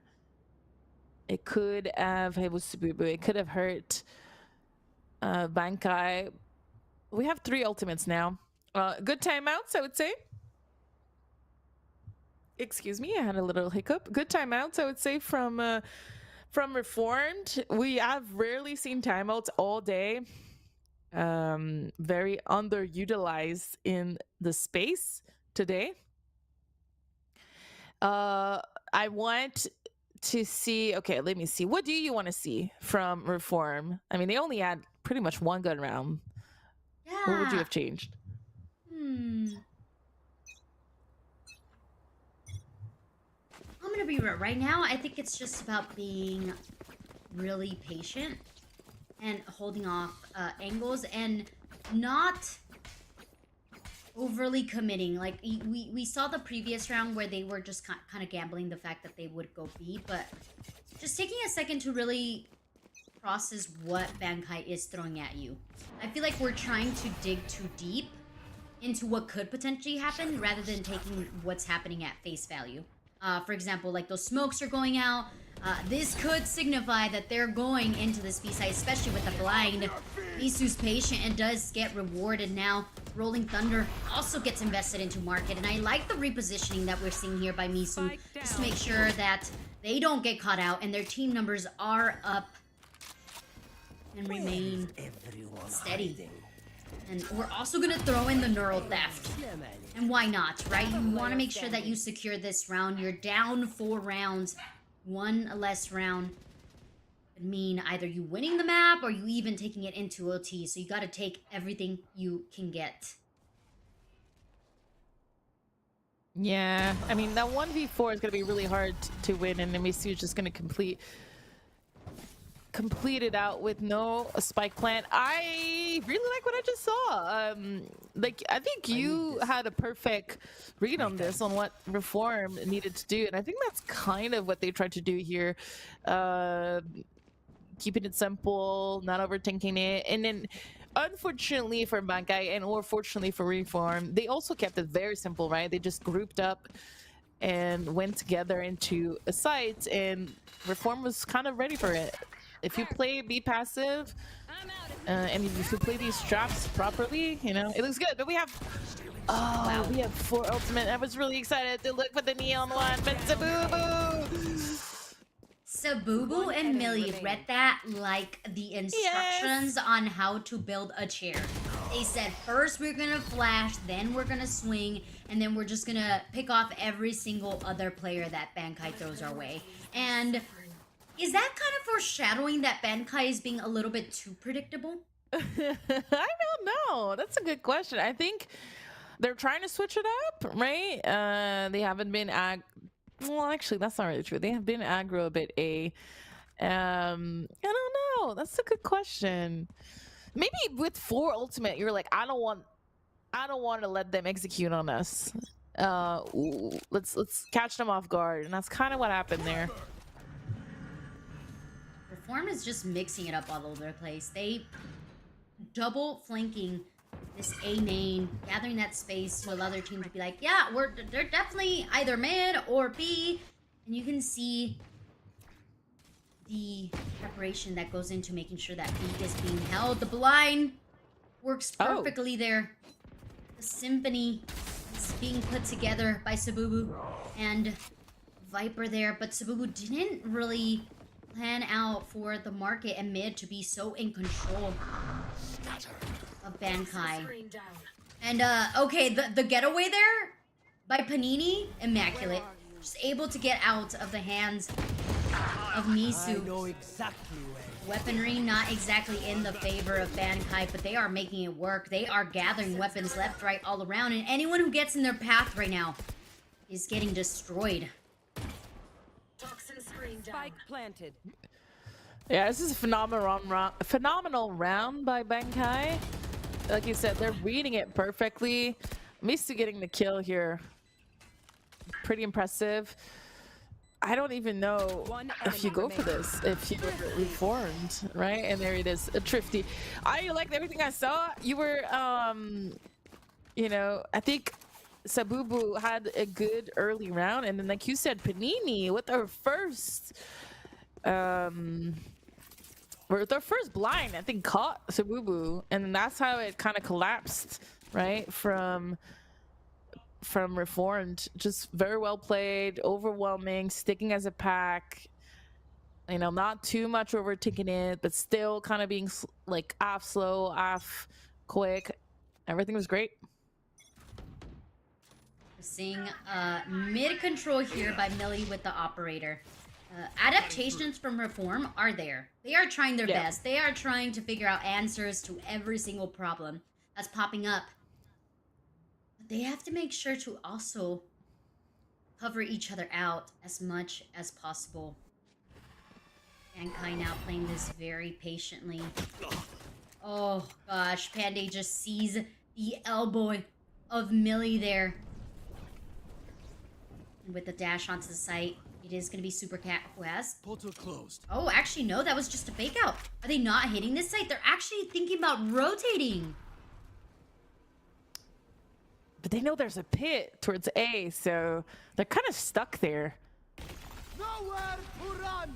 it could have, it could have hurt Bankai. We have 3 ultimates now. Good timeouts, I would say. Excuse me, I had a little hiccup. Good timeouts, I would say, from Reformed. We have rarely seen timeouts all day. Very underutilized in the space today. I want to see, okay, let me see. What do you want to see from Reform? I mean, they only had pretty much 1 good round. Yeah. What would you have changed? I'm gonna be right now. I think it's just about being really patient and holding off angles and not overly committing. Like we saw the previous round where they were just kind of gambling the fact that they would go B, but just taking a second to really process what Bankai is throwing at you. I feel like we're trying to dig too deep into what could potentially happen rather than taking what's happening at face value. For example, like those smokes are going out. This could signify that they're going into this B side, especially with the blind. Misu's patient and does get rewarded now. Rolling Thunder also gets invested into market, and I like the repositioning that we're seeing here by Misu, just to make sure that they don't get caught out and their team numbers are up and remain steady. And we're also gonna throw in the neural theft. And why not, right? You want to make sure that you secure this round. You're down 4 rounds. 1 less round would mean either you winning the map or you even taking it into OT. So you got to take everything you can get. Yeah, I mean, that 1v4 is going to be really hard to win, and Misu's just going to complete it out with no spike plant. I really like what I just saw. Like, I think you had a perfect read on this, on what Reform needed to do, and I think that's kind of what they tried to do here. Keeping it simple, not overthinking it, and then unfortunately for Bankai and or fortunately for Reform, they also kept it very simple, right? They just grouped up and went together into a site, and Reform was kind of ready for it. If you play Be Passive, and if you play these traps properly, you know, it looks good. But we have, we have 4 ultimate. I was really excited to look for the neon one, but Sabubu and Millie read that like the instructions on how to build a chair. They said, first we're gonna flash, then we're gonna swing, and then we're just gonna pick off every single other player that Bankai throws our way. And is that kind of foreshadowing that Bankai is being a little bit too predictable? I don't know. That's a good question. I think they're trying to switch it up, right? They haven't been well, actually, that's not really true. They have been aggro a bit. I don't know. That's a good question. Maybe with 4 ultimate, you're like, I don't want to let them execute on us. Let's catch them off guard, and that's kind of what happened there. Reform is just mixing it up all over the place. They double flanking this A main, gathering that space to allow their team to be like, yeah, they're definitely either mid or B, and you can see the preparation that goes into making sure that B is being held. The blind works perfectly there. The symphony is being put together by Sabubu and Viper there, but Sabubu didn't really plan out for the market and mid to be so in control of Bankai. And okay, the getaway there by Panini, immaculate. Just able to get out of the hands of Misu. I know exactly where. Weaponry not exactly in the favor of Bankai, but they are making it work. They are gathering weapons left, right, all around, and anyone who gets in their path right now is getting destroyed. Spike planted. Yeah, this is a phenomenal round by Bankai. Like you said, they're reading it perfectly. Misu getting the kill here. Pretty impressive. I don't even know if you go for this, if you were reformed, right? And there it is, a Thrifty. I liked everything I saw. You were, you know, I think Sabubu had a good early round, and then like you said, Panini with our first, with our first blind, I think caught Sabubu, and that's how it kind of collapsed, right? From Reformed. Just very well played, overwhelming, sticking as a pack, you know, not too much overtaking it, but still kind of being like off slow, off quick. Everything was great. We're seeing mid control here by Millie with the operator. Adaptations from Reform are there. They are trying their best. They are trying to figure out answers to every single problem that's popping up. They have to make sure to also cover each other out as much as possible. Bankai now playing this very patiently. Oh gosh, Panday just sees the elbow of Millie there. And with the dash onto the site, It is going to be Super Cat who has. Portal closed. Oh, actually, no, that was just a fake out. Are they not hitting this site? They're actually thinking about rotating. But they know there's a pit towards A, so they're kind of stuck there. Nowhere to run.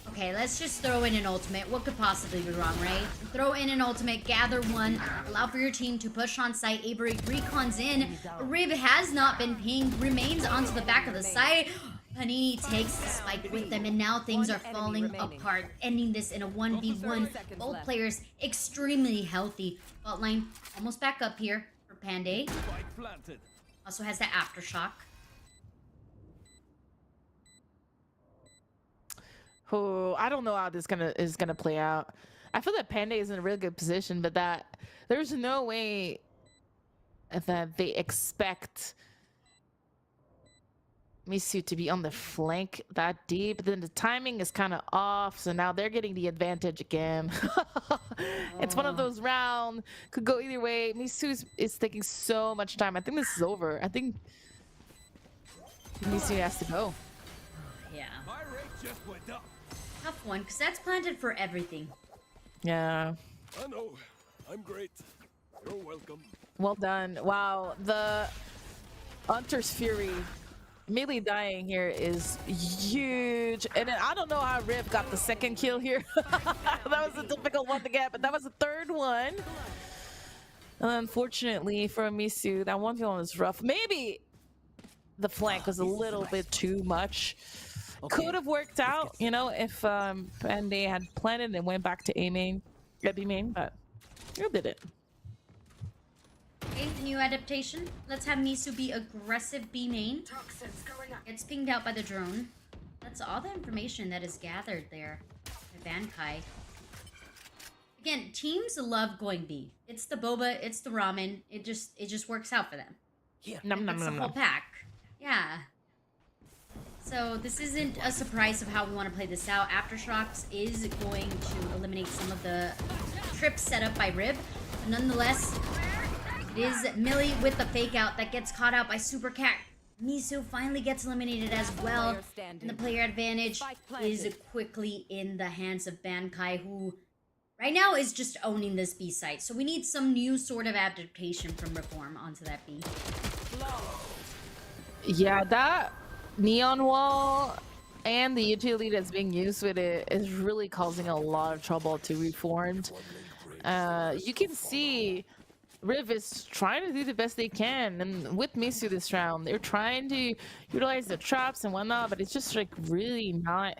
Okay, let's just throw in an ultimate. What could possibly be wrong, right? Throw in an ultimate, gather one, allow for your team to push on site. Avery recons in. Rib has not been pinged, remains onto the back of the site. Panini takes the spike with them, and now things are falling apart, ending this in a 1v1. Both players extremely healthy. Bot line almost back up here for Panday. Spike planted. Also has the aftershock. Oh, I don't know how this is gonna play out. I feel that Panday is in a really good position, but that there's no way that they expect Misu to be on the flank that deep. Then the timing is kind of off, so now they're getting the advantage again. It's one of those rounds, could go either way. Misu is taking so much time. I think this is over. I think Misu has to go. Yeah. My rate just went up. Tough one, because that's planted for everything. Yeah. I know. I'm great. You're welcome. Well done. Wow, the Hunter's Fury melee dying here is huge. And then I don't know how Rip got the second kill here. That was a difficult one to get, but that was the third one. Unfortunately for Misu, that one kill was rough. Maybe the flank was a little bit too much. Could have worked out, you know, if Panday had planted and went back to A main, B main, but it did it. Okay, new adaptation. Let's have Misu be aggressive B main. Toxins going up. Gets pinged out by the drone. That's all the information that is gathered there by Bankai. Again, teams love going B. It's the boba, it's the ramen. It just works out for them. Here. Nom, nom, It's the nom, whole nom. pack. Yeah. So this isn't a surprise of how we want to play this out. Aftershocks is going to eliminate some of the trips set up by Rib. But nonetheless, it is Millie with the fake out that gets caught out by Super Cat. Misu finally gets eliminated as well. And the player advantage is quickly in the hands of Bankai, who right now is just owning this B site. So we need some new sort of adaptation from Reform onto that B. Yeah, that neon wall and the utility that's being used with it is really causing a lot of trouble to Reformed. You can see Riv is trying to do the best they can, and with Misu this round, they're trying to utilize the traps and whatnot, but it's just like really not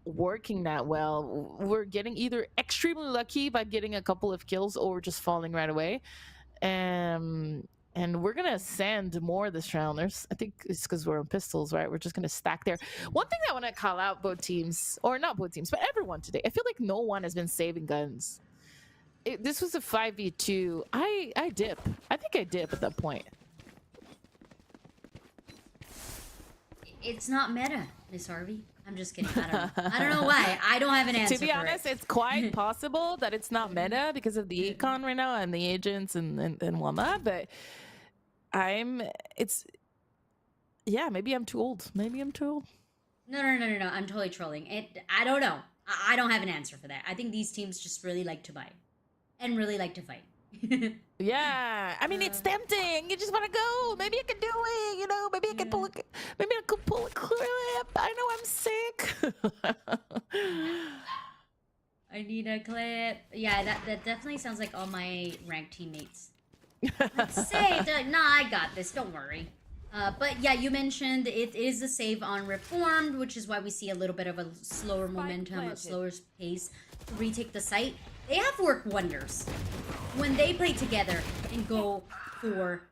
working that well. We're getting either extremely lucky by getting a couple of kills or just falling right away. And we're gonna send more this round. I think it's because we're on pistols, right? We're just gonna stack there. One thing I want to call out both teams, or not both teams, but everyone today. I feel like no one has been saving guns. This was a 5v2. I dip. I think I dip at that point. It's not meta, Miss Harvey. I'm just kidding. I don't know. I don't know why. I don't have an answer. To be for honest, it. it's quite possible that it's not meta because of the econ right now and the agents and whatnot. But yeah, maybe I'm too old. Maybe I'm too old. No. I'm totally trolling. I don't know. I don't have an answer for that. I think these teams just really like to buy and really like to fight. Yeah, I mean it's tempting. You just want to go. Maybe I can do it. You know, maybe I can pull. Maybe I could pull a clip. I know I'm sick. I need a clip. Yeah, that definitely sounds like all my ranked teammates. Say, nah, I got this. Don't worry. But yeah, you mentioned it is a save on Reformed, which is why we see a little bit of a slower momentum, a slower pace to retake the site. They have worked wonders when they play together and go for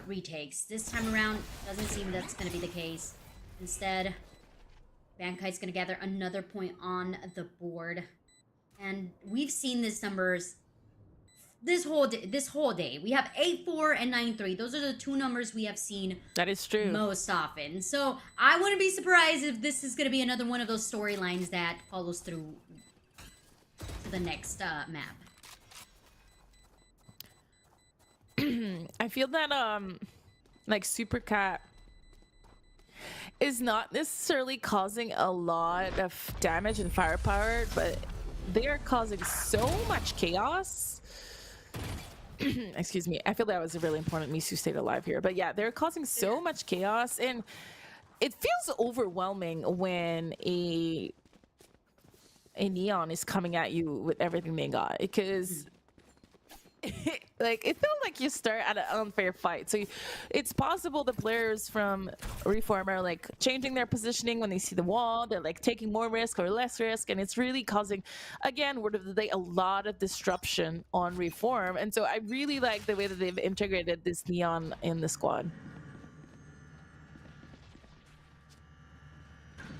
retakes. This time around, doesn't seem that's going to be the case. Instead, Bankai's going to gather another point on the board. And we've seen these numbers this whole day. We have 8-4 and 9-3. Those are the two numbers we have seen. That is true. Most often. So I wouldn't be surprised if this is going to be another one of those storylines that follows through to the next map. I feel that like Super Cat is not necessarily causing a lot of damage and firepower, but they are causing so much chaos. Excuse me. I feel that was a really important Misu stayed alive here. But yeah, they're causing so much chaos, and it feels overwhelming when a Neon is coming at you with everything they got, because like it felt like you start at an unfair fight. So it's possible the players from Reform are like changing their positioning when they see the wall. They're like taking more risk or less risk, and it's really causing, again, word of the day, a lot of disruption on Reform. And so I really like the way that they've integrated this Neon in the squad.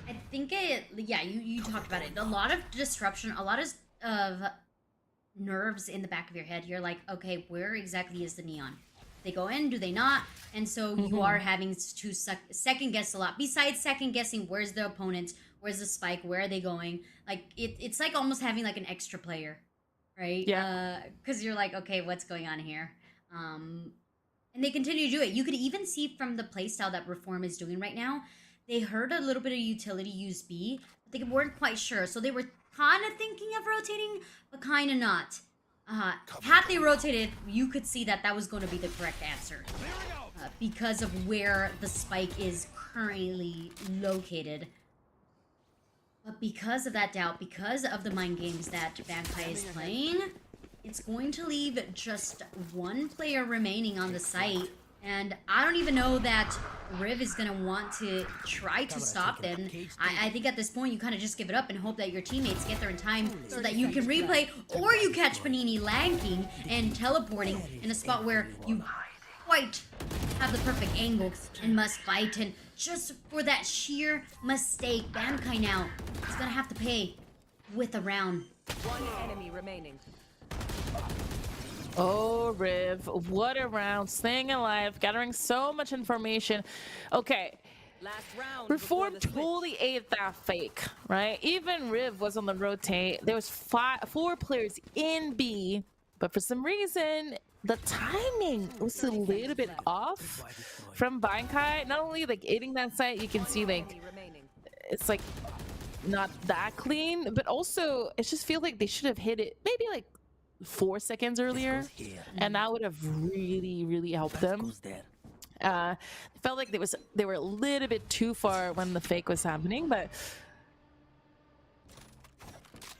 I think you talked about it. A lot of disruption, a lot of nerves in the back of your head. You're like, okay, where exactly is the Neon? They go in, do they not? And so you are having to second guess a lot. Besides second guessing, where's the opponent? Where's the spike? Where are they going? Like it's like almost having like an extra player, right? Yeah. Because you're like, okay, what's going on here? And they continue to do it. You could even see from the playstyle that Reform is doing right now, they heard a little bit of utility use B, but they weren't quite sure. So they were kind of thinking of rotating, but kind of not. Had they rotated, you could see that that was going to be the correct answer. Because of where the spike is currently located. But because of that doubt, because of the mind games that Bankai is playing, it's going to leave just one player remaining on the site. And I don't even know that Riv is going to want to try to stop them. I think at this point you kind of just give it up and hope that your teammates get there in time so that you can replay, or you catch Panini lagging and teleporting in a spot where you quite have the perfect angle and must fight. And just for that sheer mistake, Bankai now is going to have to pay with a round. One enemy remaining. Oh, Riv, what a round. Staying alive, gathering so much information. Okay. Last round. Reform totally ate that fake, right? Even Riv was on the rotate. There was 4 players in B, but for some reason, the timing was a little bit off from Bankai. Not only like hitting that site, you can see like it's like not that clean, but also it just feels like they should have hit it maybe like 4 seconds earlier, and that would have really helped them. It felt like they were a little bit too far when the fake was happening, but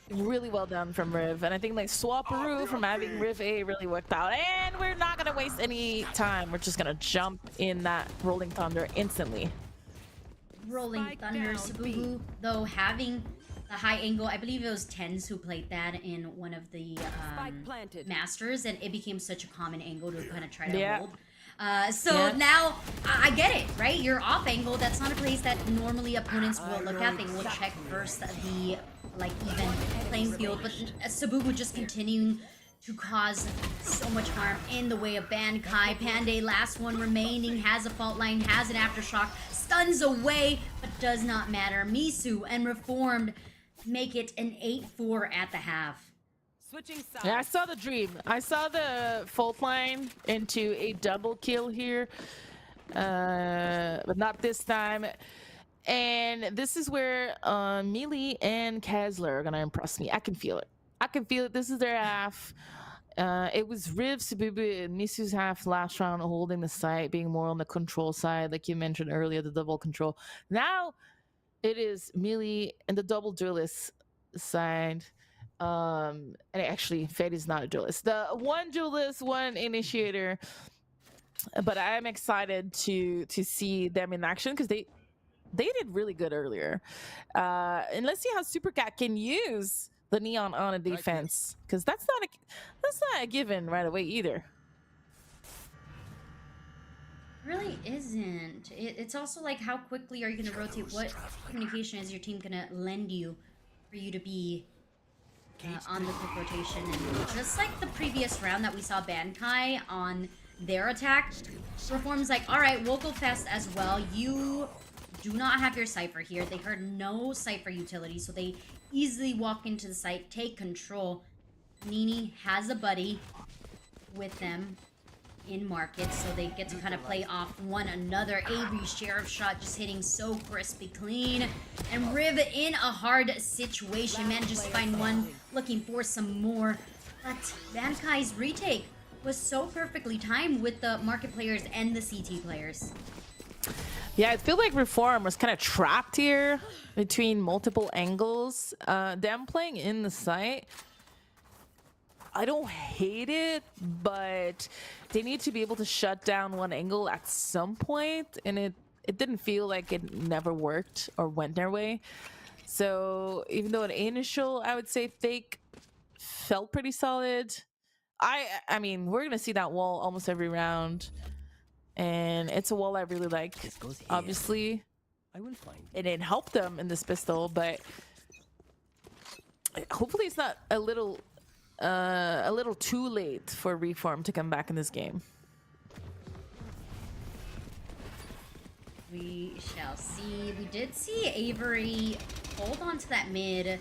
really well done from Riv. And I think like Swapperoo from having Riv A really worked out. And we're not gonna waste any time. We're just gonna jump in that Rolling Thunder instantly. Rolling Thunder, Sabuhu, though having the high angle, I believe it was Tens who played that in one of the Masters, and it became such a common angle to kind of try to hold. Now, I get it, right? You're off angle. That's not a place that normally opponents will look at. They will check first the, like, even playing field. But Sabuhu just continuing to cause so much harm in the way of Bankai. Panday, last one remaining, has a fault line, has an aftershock, stuns away, but does not matter. Misu and Reformed make it an 8-4 at the half. Switching sides. Yeah, I saw the dream. I saw the fault line into a double kill here, but not this time. And this is where Melee and Kazler are gonna impress me. I can feel it. I can feel it. This is their half. It was Riv, Sabubu, and Misu's half last round holding the site, being more on the control side, like you mentioned earlier, the double control. Now it is Melee and the double duelist side. And actually, Fade is not a duelist. The one duelist, one initiator. But I'm excited to see them in action because they did really good earlier. And let's see how Supercat can use the Neon on a defense, because that's not a given right away either. Really isn't. It's also like, how quickly are you going to rotate? What communication is your team going to lend you for you to be on the quick rotation? And just like the previous round that we saw Bankai on their attack, Reform's like, all right, we'll go fast as well. You do not have your Cypher here. They heard no Cypher utility, so they easily walk into the site, take control. Nini has a buddy with them. in market, so they get to kind of play off one another. Avery Sheriff shot just hitting so crispy clean. And Riv in a hard situation, manages to find one, looking for some more. But Bankai's retake was so perfectly timed with the market players and the CT players. Yeah, I feel like Reform was kind of trapped here between multiple angles. Them playing in the site, I don't hate it, but they need to be able to shut down one angle at some point, and it didn't feel like it never worked or went their way. So even though an initial, I would say, fake felt pretty solid, I mean, we're gonna see that wall almost every round, and it's a wall I really like. Obviously, I will find it didn't help them in this pistol, but hopefully it's not a little too late for Reform to come back in this game. We shall see. We did see Avery hold on to that mid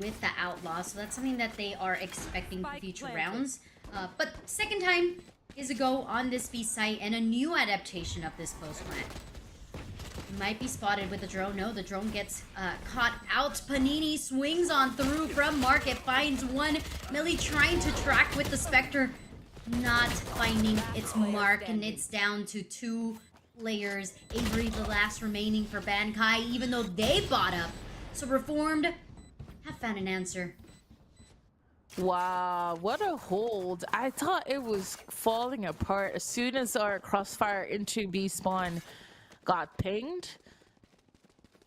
with the Outlaw, so that's something that they are expecting for future rounds. But second time is a go on this B site and a new adaptation of this close plant. Might be spotted with the drone. No, the drone gets caught out. Panini swings on through from market, finds one. Millie trying to track with the Spectre, not finding its mark, and it's down to 2 players. Avery, the last remaining for Bankai, even though they bought up. So Reformed have found an answer. Wow, what a hold. I thought it was falling apart as soon as our crossfire into B spawn got pinged.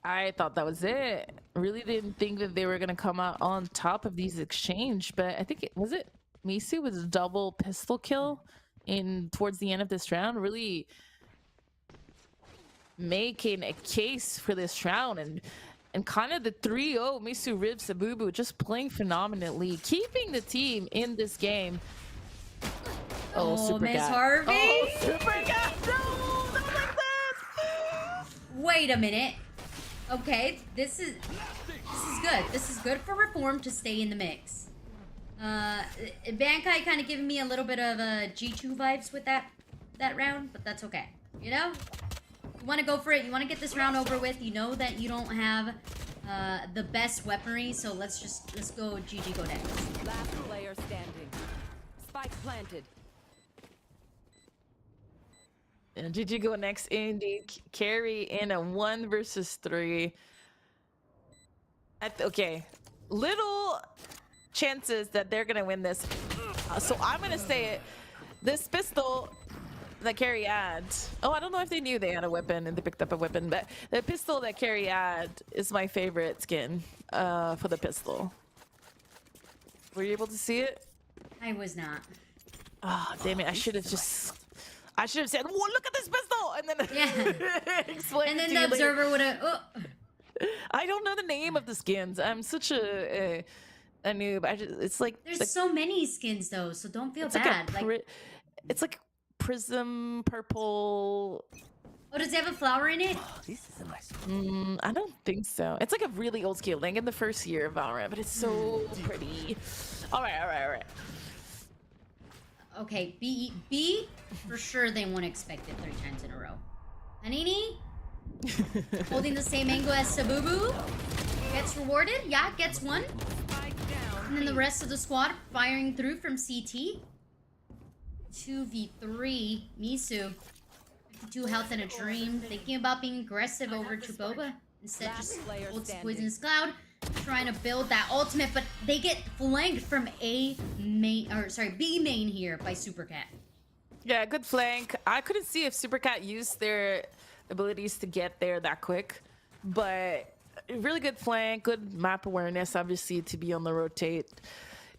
I thought that was it. Really didn't think that they were gonna come out on top of these exchange, but I think it was Misu with a double pistol kill in towards the end of this round, really making a case for this round, and kind of the 3-0 Misu, Riv, Sabubu just playing phenomenally, keeping the team in this game. Oh, Super Miss Cat. Harvey. Oh, Super Cat. No, not like that. Wait a minute. Okay, this is good. This is good for Reform to stay in the mix. Bankai kind of giving me a little bit of G2 vibes with that round, but that's okay. You know, you want to go for it. You want to get this round over with. You know that you don't have the best weaponry, so let's go GG go next. Last player standing. Spike planted. And GG go next indeed. Carry in a 1 versus 3. Okay, little chances that they're gonna win this. So I'm gonna say it. This pistol that Carry had. Oh, I don't know if they knew they had a weapon and they picked up a weapon, but the pistol that Carry had is my favorite skin for the pistol. Were you able to see it? I was not. Ah, oh, damn it! I should have said, "Whoa, look at this pistol!" And then Yeah. explain. And then it to the you later. observer would have. Oh. I don't know the name of the skins. I'm such a noob. It's like There's so many skins though, so don't feel it's bad. it's like prism purple. Oh, does it have a flower in it? This is a nice. I don't think so. It's like a really old skin, like in the first year of VALORANT, but it's so pretty. All right. Okay, B for sure they won't expect it 3 times in a row. Panini holding the same angle as Sabubu gets rewarded. Yeah, gets one. Spike down. And then the rest of the squad firing through from CT. 2v3 Misu. 52 health and a dream. Thinking about being aggressive over to Boba. Instead just holds Poisonous Cloud. Trying to build that ultimate, but they get flanked from B main here by Supercat. Yeah, good flank. I couldn't see if Supercat used their abilities to get there that quick, but really good flank, good map awareness, obviously, to be on the rotate.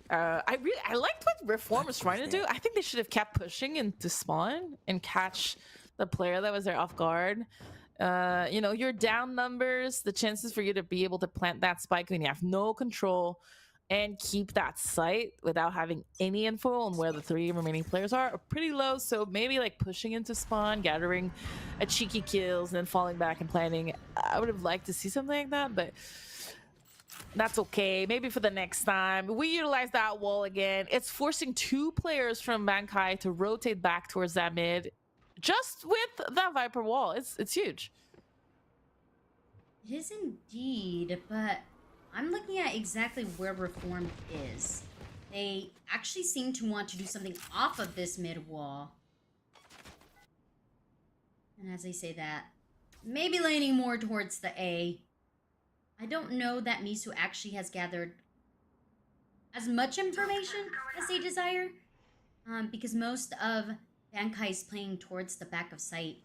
I liked what Reform was trying to do. I think they should have kept pushing into spawn and catch the player that was there off guard. You know, your down numbers, the chances for you to be able to plant that spike when you have no control and keep that site without having any info on where the 3 remaining players are pretty low. So maybe like pushing into spawn, gathering a cheeky kills, and then falling back and planting. I would have liked to see something like that, but That's okay. Maybe for the next time. We utilize that wall again. It's forcing 2 players from Bankai to rotate back towards that mid. Just with that Viper wall. It's huge. It is indeed, but I'm looking at exactly where Reformed is. They actually seem to want to do something off of this mid wall. And as I say that, maybe leaning more towards the A. I don't know that Misu actually has gathered as much information as they desire, because most of Bankai is playing towards the back of sight.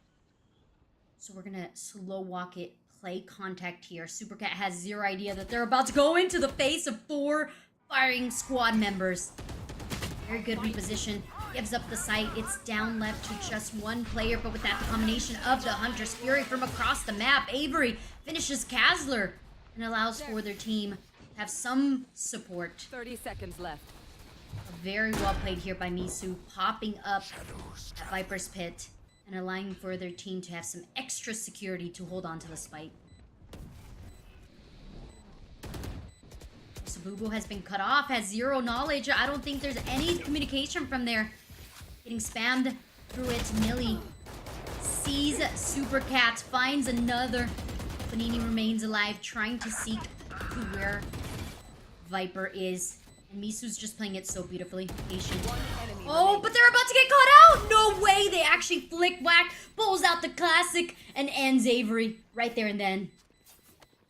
So we're gonna slow walk it, play contact here. Supercat has zero idea that they're about to go into the face of 4 firing squad members. Very good reposition. Gives up the sight. It's down left to just 1 player, but with that, the combination of the Hunter's Fury from across the map, Avery finishes Kazler and allows for their team to have some support. 30 seconds left. Very well played here by Misu, popping up at Viper's Pit and allowing for their team to have some extra security to hold on to the spike. Sabubu has been cut off, has zero knowledge. I don't think there's any communication from there. Getting spammed through it. Millie sees Supercat, finds another. Panini remains alive, trying to seek to where Viper is. And Misu's just playing it so beautifully. Patient. Oh, but they're about to get caught out! No way! They actually flick whack, pulls out the classic, and ends Avery right there and then.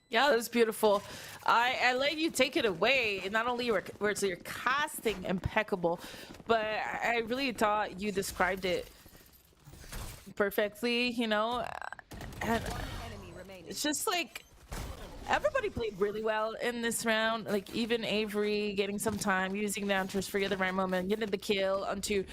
Yeah, that was beautiful. I let you take it away. Not only were your casting impeccable, but I really thought you described it perfectly, you know? And it's just like everybody played really well in this round. Like even Avery getting some time, using the Hunter's Fury at the right moment, getting the kill onto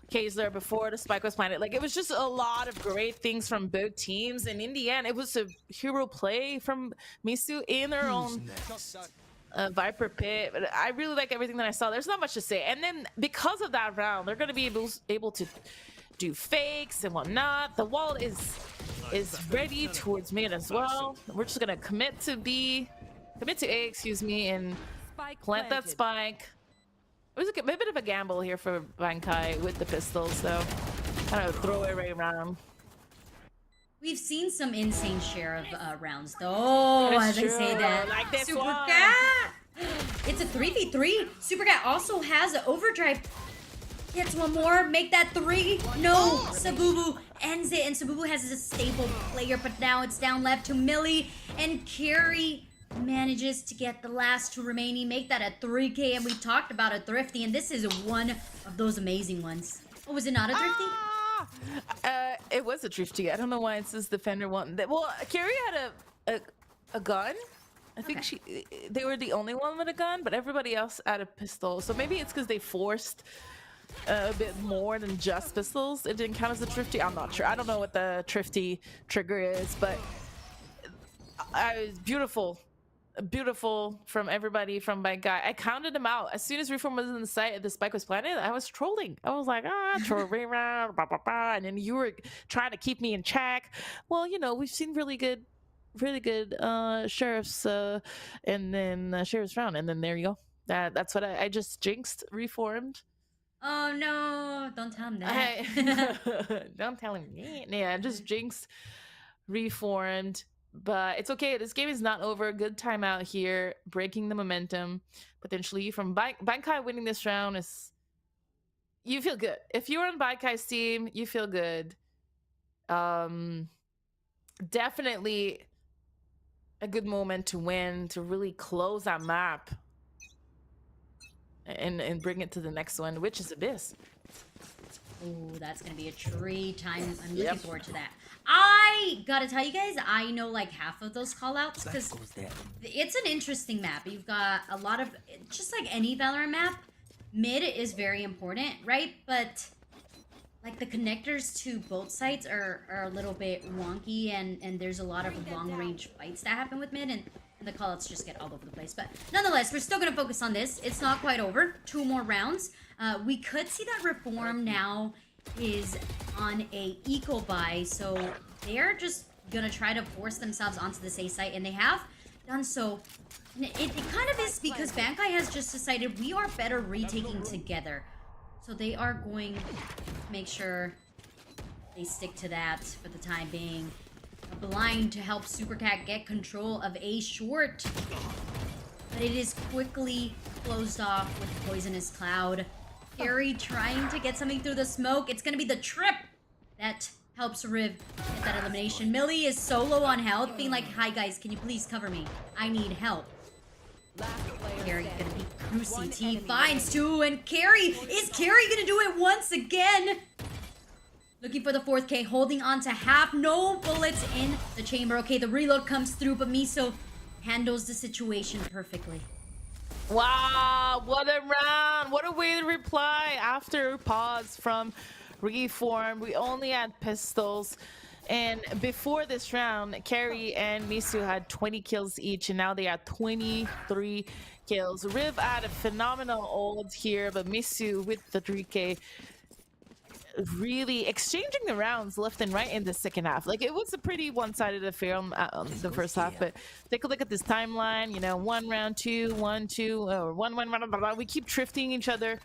Kazler before the spike was planted. Like it was just a lot of great things from both teams, and in the end it was a hero play from Misu in their own Viper Pit. But I really like everything that I saw. There's not much to say. And then because of that round, they're going to be able to do fakes and whatnot. The wall is ready towards mid as well. We're just going to commit to A, excuse me, and plant that spike. It was a bit of a gamble here for Bankai with the pistols, so kind of throw it right around. We've seen some insane share of rounds, though, as I say that. Like this Supercat! It's a 3v3. Supercat also has an overdrive. Gets one more, make that 3. No, Sabubu ends it, and Sabubu has a stable player, but now it's down left to Millie, and Carrie manages to get the last 2 remaining, make that a 3K, and we talked about a Thrifty, and this is one of those amazing ones. Oh, was it not a Thrifty? It was a Thrifty. I don't know why it says Defender 1. Well, Carrie had a gun. I think they were the only one with a gun, but everybody else had a pistol. So maybe it's because they forced a bit more than just pistols. It didn't count as a Thrifty. I'm not sure. I don't know what the Thrifty trigger is, but beautiful. Beautiful from everybody from Bankai. I counted them out. As soon as Reform was in the site, the spike was planted, I was trolling. I was like, troll rerun, blah, blah, blah. And then you were trying to keep me in check. Well, you know, we've seen really good sheriffs and then sheriff's round. And then there you go. That's what I just jinxed. Reformed. Oh no, don't tell him that. Don't tell him. Yeah, I just jinxed Reformed. But it's okay. This game is not over. Good timeout here. Breaking the momentum. Potentially from Bankai winning this round is... You feel good. If you're on Bankai's team, you feel good. Definitely a good moment to win, to really close that map. And bring it to the next one, which is Abyss. Oh, that's going to be a treat time. I'm looking forward to that. I gotta tell you guys, I know like half of those callouts because it's an interesting map. You've got a lot of, just like any Valorant map, mid is very important, right? But like the connectors to both sides are a little bit wonky, and there's a lot of long range fights that happen with mid, and the callouts just get all over the place. But nonetheless, we're still gonna focus on this. It's not quite over. 2 more rounds. We could see that Reform now is on a eco buy, so they're just gonna try to force themselves onto this A site, and they have done so It kind of is because Bankai has just decided we are better retaking together. So they are going to make sure they stick to that for the time being. A blind to help Supercat get control of A short. But it is quickly closed off with Poisonous Cloud. Carry trying to get something through the smoke. It's going to be the trip that helps Riv get that elimination. Millie is so low on health, being like, hi guys, can you please cover me? I need help. Carry gonna be Cruci. T finds two, and is Carry gonna do it once again? Looking for the 4th K, holding on to half. No bullets in the chamber. Okay, the reload comes through, but Miso handles the situation perfectly. Wow, what a round. What a way to reply after pause from Reform. We only had pistols. And before this round, Carrie and Misu had 20 kills each, and now they have 23 kills. Riv had a phenomenal ult here, but Misu with the 3K really exchanging the rounds left and right in the second half. Like, it was a pretty one-sided affair on the first half, but take a look at this timeline. You know, 1 round, 2, 1, 2, or 1, 1, blah, blah, blah. We keep drifting each other.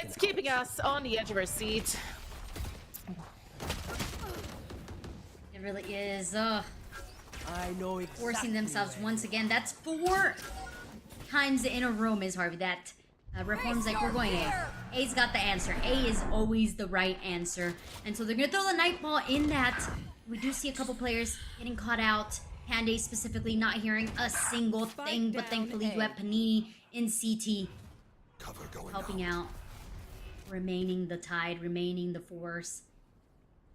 It's keeping us on the edge of our seat. It really is. I know exactly Forcing themselves once again. That's 4 times in a row, Ms. Harvey. That Reform's like, we're going A. A's got the answer. A is always the right answer. And so they're going to throw the Nightball in that. We do see a couple players getting caught out. Panday specifically not hearing a single thing, but thankfully you have Panini in CT helping out. Remaining the tide, remaining the force.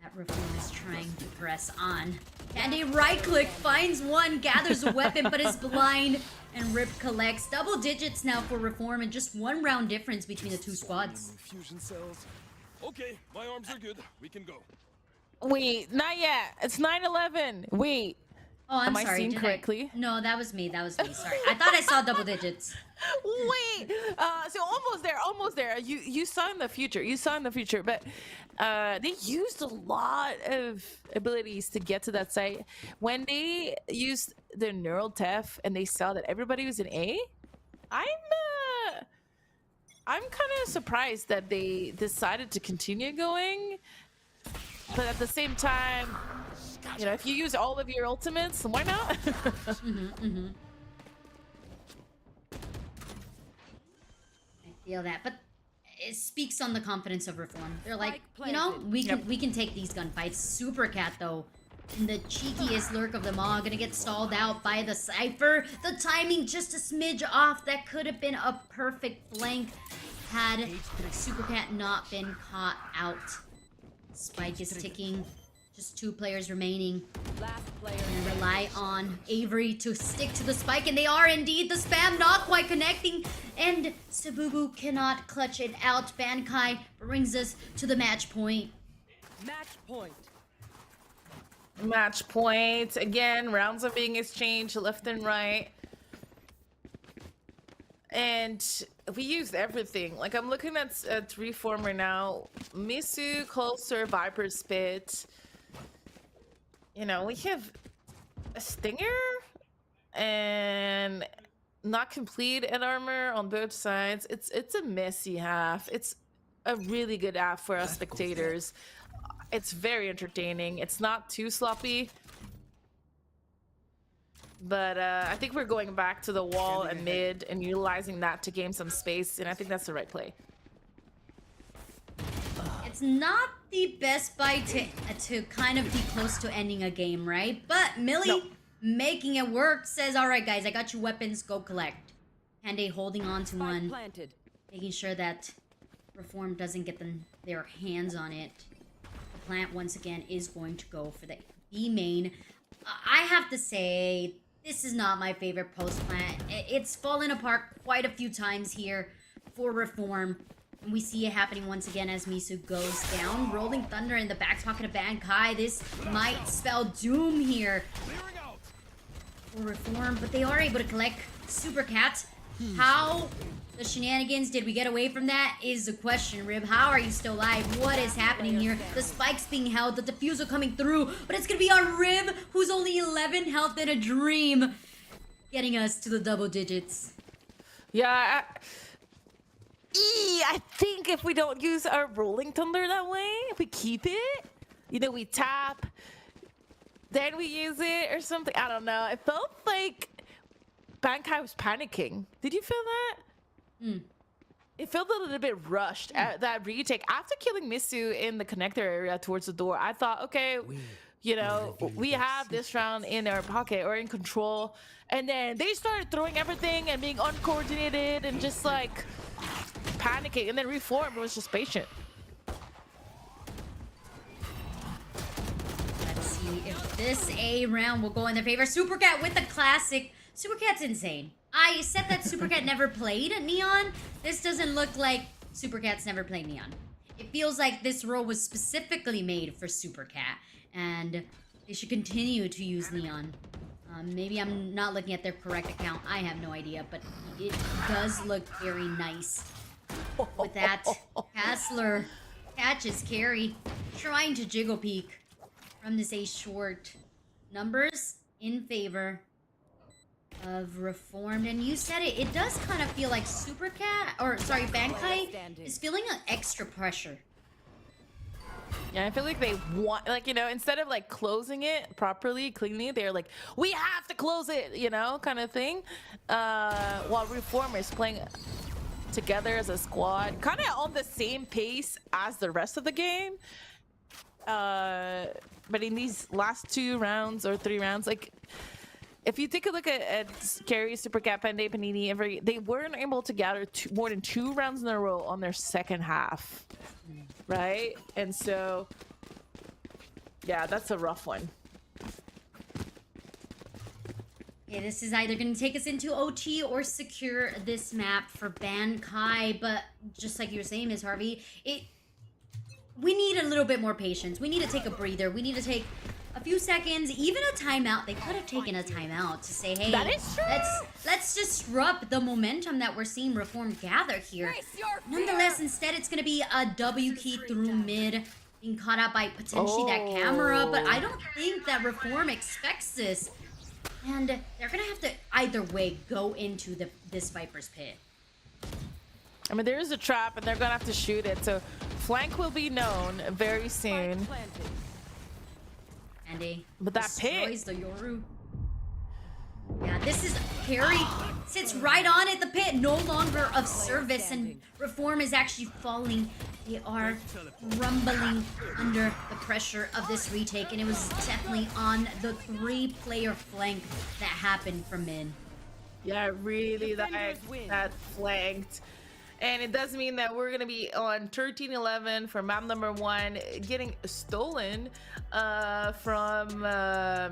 That Reform is trying to press on. And a right click finds one, gathers a weapon, but is blind. And Rip collects double digits now for Reform, and just 1 round difference between the 2 squads. Fusion cells. Okay, my arms are good. We can go. Wait, not yet. It's 9-11. Wait. Oh, I'm Am sorry. I seeing Did correctly? No, that was me. That was me. Sorry. I thought I saw double digits. Wait. So almost there. You saw in the future. But they used a lot of abilities to get to that site. When they used their neural theft and they saw that everybody was in A, I'm kind of surprised that they decided to continue going. But at the same time, you know, if you use all of your ultimates, why not? I feel that, but it speaks on the confidence of Reform. They're like, you know, we can take these gunfights. Supercat though, in the cheekiest lurk of them all, gonna get stalled out by the Cypher. The timing just a smidge off. That could have been a perfect flank had Supercat not been caught out. Spike is ticking. Just 2 players remaining. Last player. And rely on Avery to stick to the spike, and they are indeed. The spam not quite connecting, and Sabubu cannot clutch it out. Bankai brings us to the match point. Match point. Match point. Again, rounds are being exchanged left and right. And we used everything. Like, I'm looking at Reform right now. Misu, Closer, Viper's Spit. You know, we have a Stinger and not complete at armor on both sides. It's a messy half. It's a really good half for us spectators. It's very entertaining. It's not too sloppy. But I think we're going back to the wall and mid and utilizing that to gain some space, and I think that's the right play. It's not the best buy to kind of be close to ending a game, right? But Millie, making it work, says, all right, guys, I got you weapons. Go collect. Panday holding on to one. Planted. Making sure that Reform doesn't get their hands on it. The plant, once again, is going to go for the B main. I have to say, this is not my favorite post plant. It's fallen apart quite a few times here for Reform. And we see it happening once again as Misu goes down. Rolling Thunder in the back pocket of Bankai. This might spell doom here for Reform, but they are able to collect Supercat. How the shenanigans did we get away from that is the question, Rib. How are you still alive? What is happening here? The spike's being held, the diffuser coming through, but it's gonna be our Rib, who's only 11 health in a dream. getting us to the double digits. Yeah. I think if we don't use our Rolling Thunder that way, if we keep it, we tap, then we use it or something. I don't know. It felt like Bankai was panicking. Did you feel that? It felt a little bit rushed at that retake. After killing Misu in the connector area towards the door, I thought, okay, we have this round in our pocket or in control. And then they started throwing everything and being uncoordinated and just like panicking. And then Reformed was just patient. Let's see if this A round will go in their favor. Supercat with the classic. Supercat's insane. I said that Supercat never played Neon. This doesn't look like Supercat's never played Neon. It feels like this role was specifically made for Supercat, and they should continue to use Neon. Maybe I'm not looking at their correct account. I have no idea, but it does look very nice. With that, Hassler catches Carry, trying to jiggle peek from this A short. Numbers in favor of Reformed, and you said it. It does kind of feel like Bankai is feeling an extra pressure. Yeah, I feel like they want, instead of like closing it properly, cleanly, they're like, we have to close it, kind of thing. While Reform is playing together as a squad, kind of on the same pace as the rest of the game. But in these last 2 rounds or 3 rounds, like, if you take a look at Carry, Supercat, Pende, Panini, they weren't able to gather more than 2 rounds in a row on their second half, right? And so, yeah, that's a rough one. Yeah, this is either going to take us into OT or secure this map for Bankai, but just like you were saying, Ms. Harvey, we need a little bit more patience. We need to take a breather. We need to take a few seconds, even a timeout. They could have taken a timeout to say, hey, that is true. let's disrupt the momentum that we're seeing Reform gather here. Nonetheless, instead it's going to be a W key through mid, being caught out by potentially that camera, but I don't think that Reform expects this. And they're going to have to either way go into this Viper's pit. I mean, there is a trap and they're going to have to shoot it. So flank will be known very soon. Andy, but that destroys pit. The Yoru. Yeah, this is Carry sits right on it. The pit no longer of service, and Reform is actually falling. They are rumbling under the pressure of this retake, and it was definitely on the 3-player flank that happened from mid. Yeah, really, that flanked. And it does mean that we're going to be on 13-11 for map number 1, getting stolen from... oh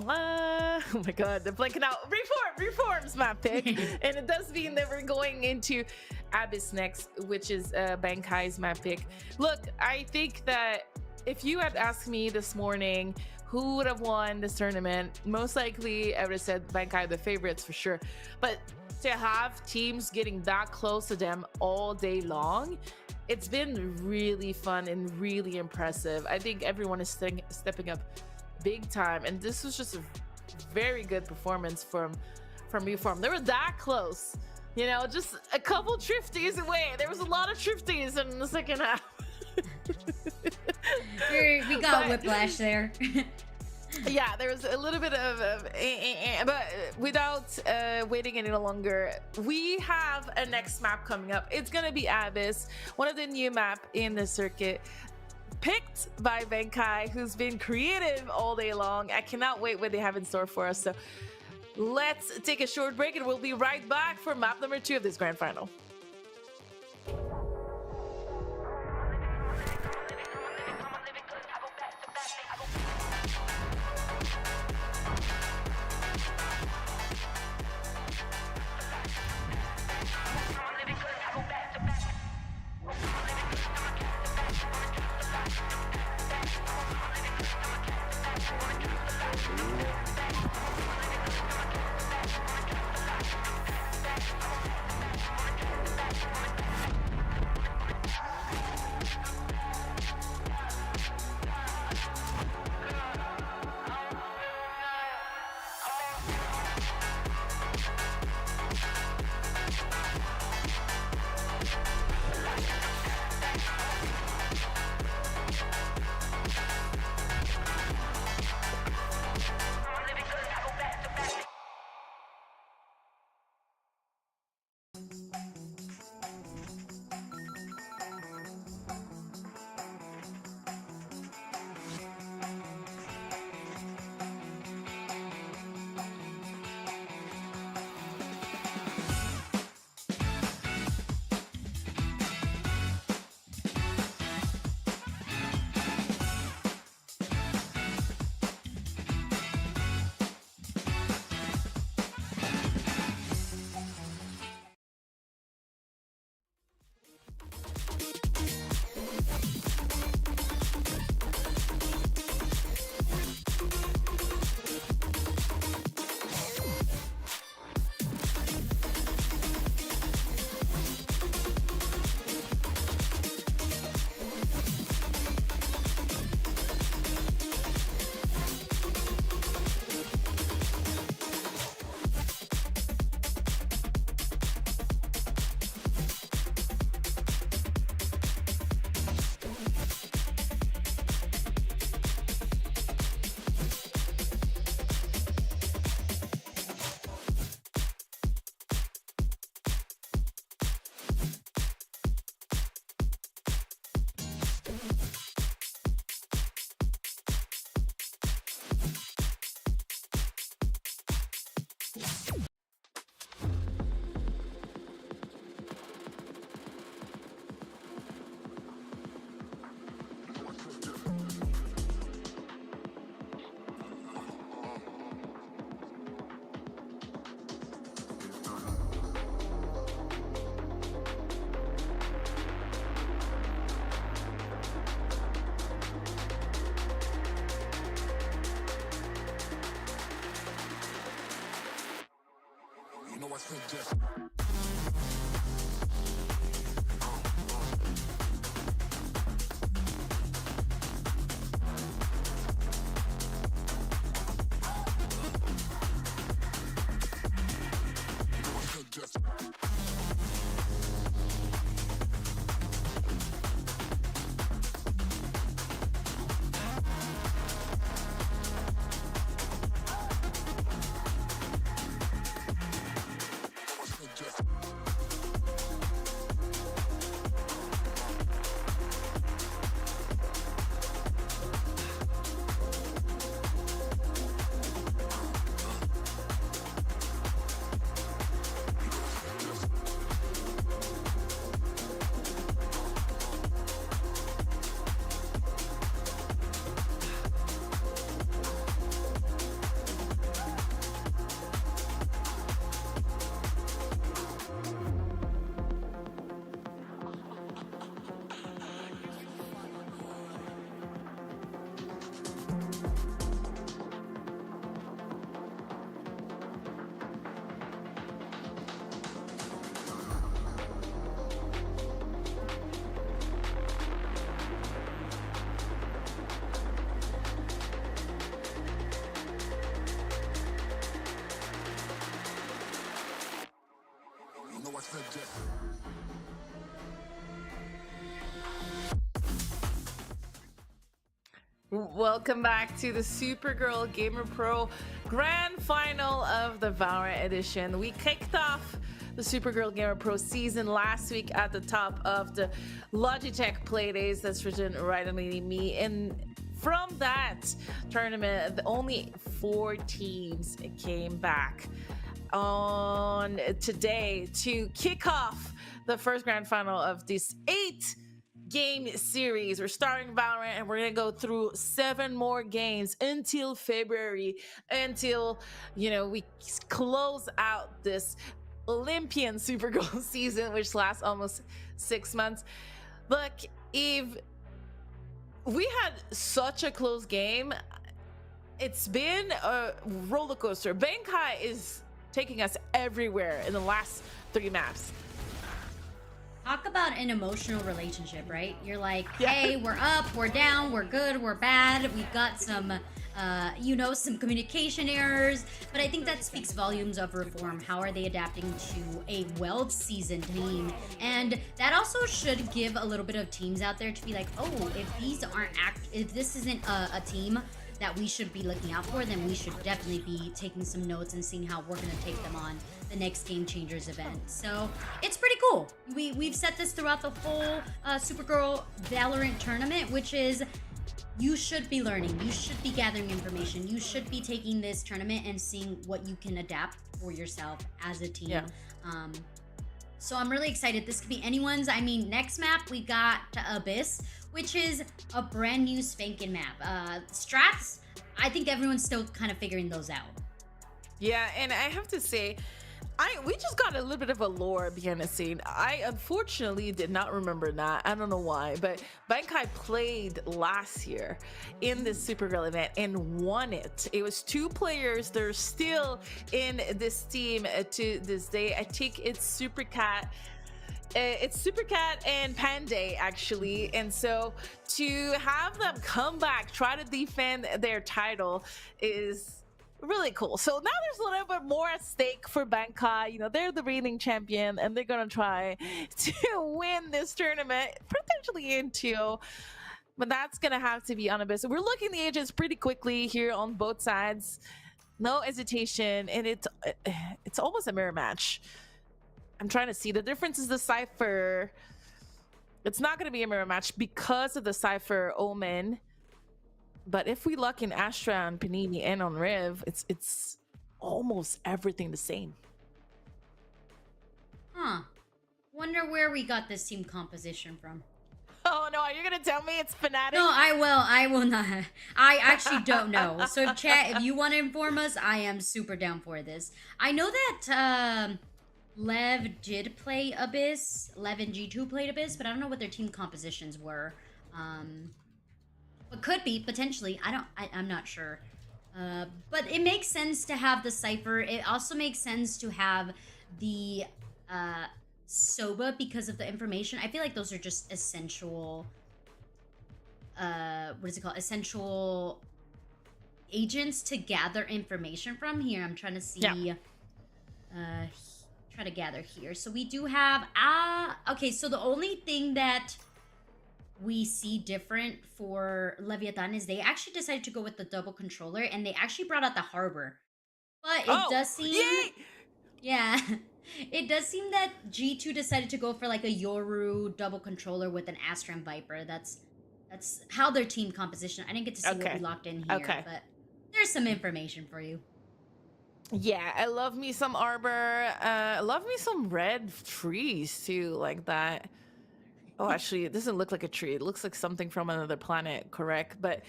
my god, they're blanking out. Reforms map pick. And it does mean that we're going into Abyss next, which is Bankai's map pick. Look, I think that if you had asked me this morning who would have won this tournament, most likely I would have said Bankai the favorites for sure. But to have teams getting that close to them all day long, it's been really fun and really impressive. I think everyone is stepping up big time, and this was just a very good performance from Reform. They were that close, just a couple trifties away. There was a lot of trifties in the second half. We got whiplash there. Yeah, there was a little bit of but without waiting any longer, we have a next map coming up. It's gonna be Abyss, one of the new map in the circuit, picked by Bankai, who's been creative all day long. I cannot wait what they have in store for us. So let's take a short break and we'll be right back for map number 2 of this grand final. Welcome back to the Supergirl Gamer Pro Grand Final of the Valorant Edition. We kicked off the Supergirl Gamer Pro season last week at the top of the Logitech Playdays. That's written right underneath me. And from that tournament, only 4 teams came back on today to kick off the first grand final of this 8-game series. We're starting Valorant and we're gonna go through 7 more games until February, until we close out this Olympian Supergirl season, which lasts almost 6 months. Look, Eve, we had such a close game. It's been a roller coaster. Bankai is taking us everywhere in the last 3 maps. Talk about an emotional relationship, right? You're like, hey, we're up, we're down, we're good, we're bad. We've got some, some communication errors. But I think that speaks volumes of Reform. How are they adapting to a well-seasoned team? And that also should give a little bit of teams out there to be like, oh, if this isn't a team that we should be looking out for, then we should definitely be taking some notes and seeing how we're going to take them on the next Game Changers event. So it's pretty cool. We've set this throughout the whole Supergirl Valorant tournament, which is you should be learning, you should be gathering information, you should be taking this tournament and seeing what you can adapt for yourself as a team. So I'm really excited. This could be anyone's. I mean, next map we got Abyss, which is a brand new spanking map. Strats, I think everyone's still kind of figuring those out. Yeah, and I have to say, we just got a little bit of a lore behind the scene. I unfortunately did not remember that. I don't know why, but Bankai played last year in this Supergirl event and won it. It was 2 players. They're still in this team to this day. I think it's Supercat. It's Supercat and Panday, actually. And so to have them come back, try to defend their title is really cool. So now there's a little bit more at stake for Bankai. They're the reigning champion and they're gonna try to win this tournament, potentially in 2. But that's gonna have to be on Abyss. So we're looking the ages pretty quickly here on both sides. No hesitation, and it's almost a mirror match. I'm trying to see. The difference is the Cypher. It's not going to be a mirror match because of the Cypher Omen. But if we luck in Astra and Panini and on Riv, it's almost everything the same. Huh. Wonder where we got this team composition from. Oh no, are you going to tell me it's Fnatic? No, I will not. I actually don't know. So chat, if you want to inform us, I am super down for this. I know that Lev did play Abyss. Lev and G2 played Abyss, but I don't know what their team compositions were. But could be, potentially. I'm not sure. But it makes sense to have the Cypher. It also makes sense to have the Soba because of the information. I feel like those are just essential. What is it called? Essential agents to gather information from. Here, I'm trying to see. Yeah. Try to gather here. So we do have okay, so the only thing that we see different for Leviathan is they actually decided to go with the double controller, and they actually brought out the harbor. But it does seem yay! yeah. It does seem that G2 decided to go for like a Yoru double controller with an Astram Viper. That's how their team composition. I didn't get to see what we locked in here, but there's some information for you. Yeah, I love me some arbor. Love me some red trees too, like that. Oh, actually, it doesn't look like a tree. It looks like something from another planet, correct? But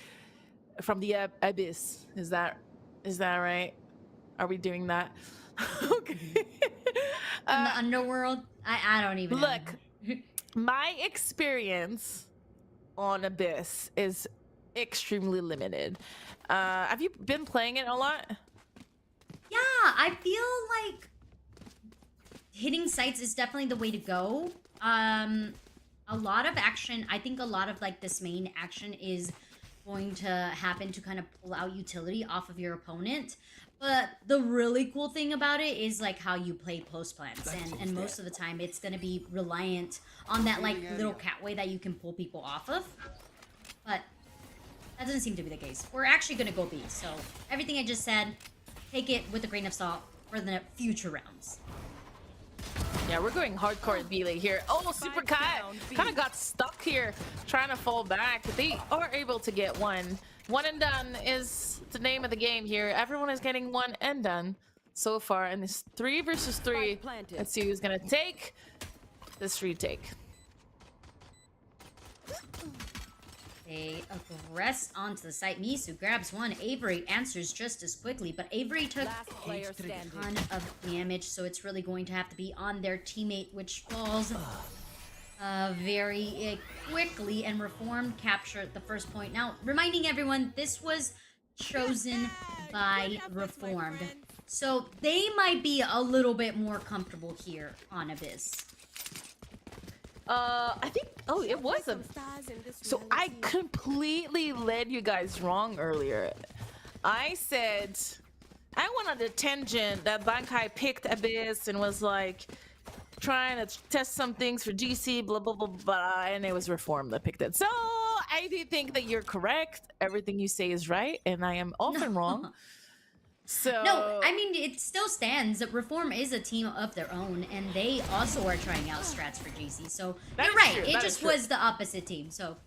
from the abyss. Is that right? Are we doing that? Okay. In the underworld? I don't even know. Look, my experience on Abyss is extremely limited. Have you been playing it a lot? Yeah, I feel like hitting sites is definitely the way to go. A lot of action, I think a lot of like this main action is going to happen to kind of pull out utility off of your opponent. But the really cool thing about it is like how you play post plants, and most of the time it's gonna be reliant on that like little catway that you can pull people off of. But that doesn't seem to be the case. We're actually gonna go B, so everything I just said, take it with a grain of salt for the future rounds. Yeah, we're going hardcore at B-Late here. Oh, Super Cat kind of got stuck here trying to fall back. They are able to get one. One and done is the name of the game here. Everyone is getting one and done so far, and it's 3 versus 3. Let's see who's gonna take this retake. They aggress onto the site. Misu grabs one. Avery answers just as quickly, but Avery took a ton of damage, so it's really going to have to be on their teammate, which falls very quickly, and Reformed captured the first point. Now, reminding everyone, this was chosen by Reformed, so they might be a little bit more comfortable here on Abyss. I think, oh, it was a, so I completely led you guys wrong earlier. I said, I went on the tangent that Bankai picked Abyss and was like, trying to test some things for GC, blah, blah, blah, blah, and it was Reform that picked it. So, I do think that you're correct. Everything you say is right, and I am often wrong. So no, I mean, it still stands. Reform is a team of their own, and they also are trying out strats for GC. So you're right. True. It just was the opposite team. So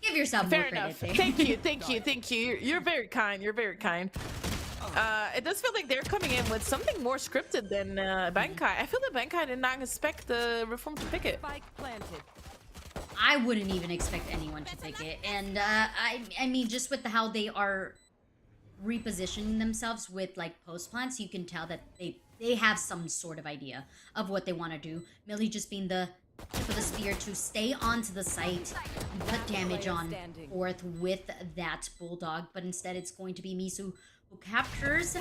give yourself more credit there. Thank you. You're very kind. You're very kind. It does feel like they're coming in with something more scripted than Bankai. I feel that Bankai did not expect the Reform to pick it. I wouldn't even expect anyone to pick it, and I mean, just with how they are repositioning themselves with like post plants, you can tell that they have some sort of idea of what they want to do. Millie just being the tip of the spear to stay onto the site and put damage on Fourth with that Bulldog, but instead it's going to be Misu who captures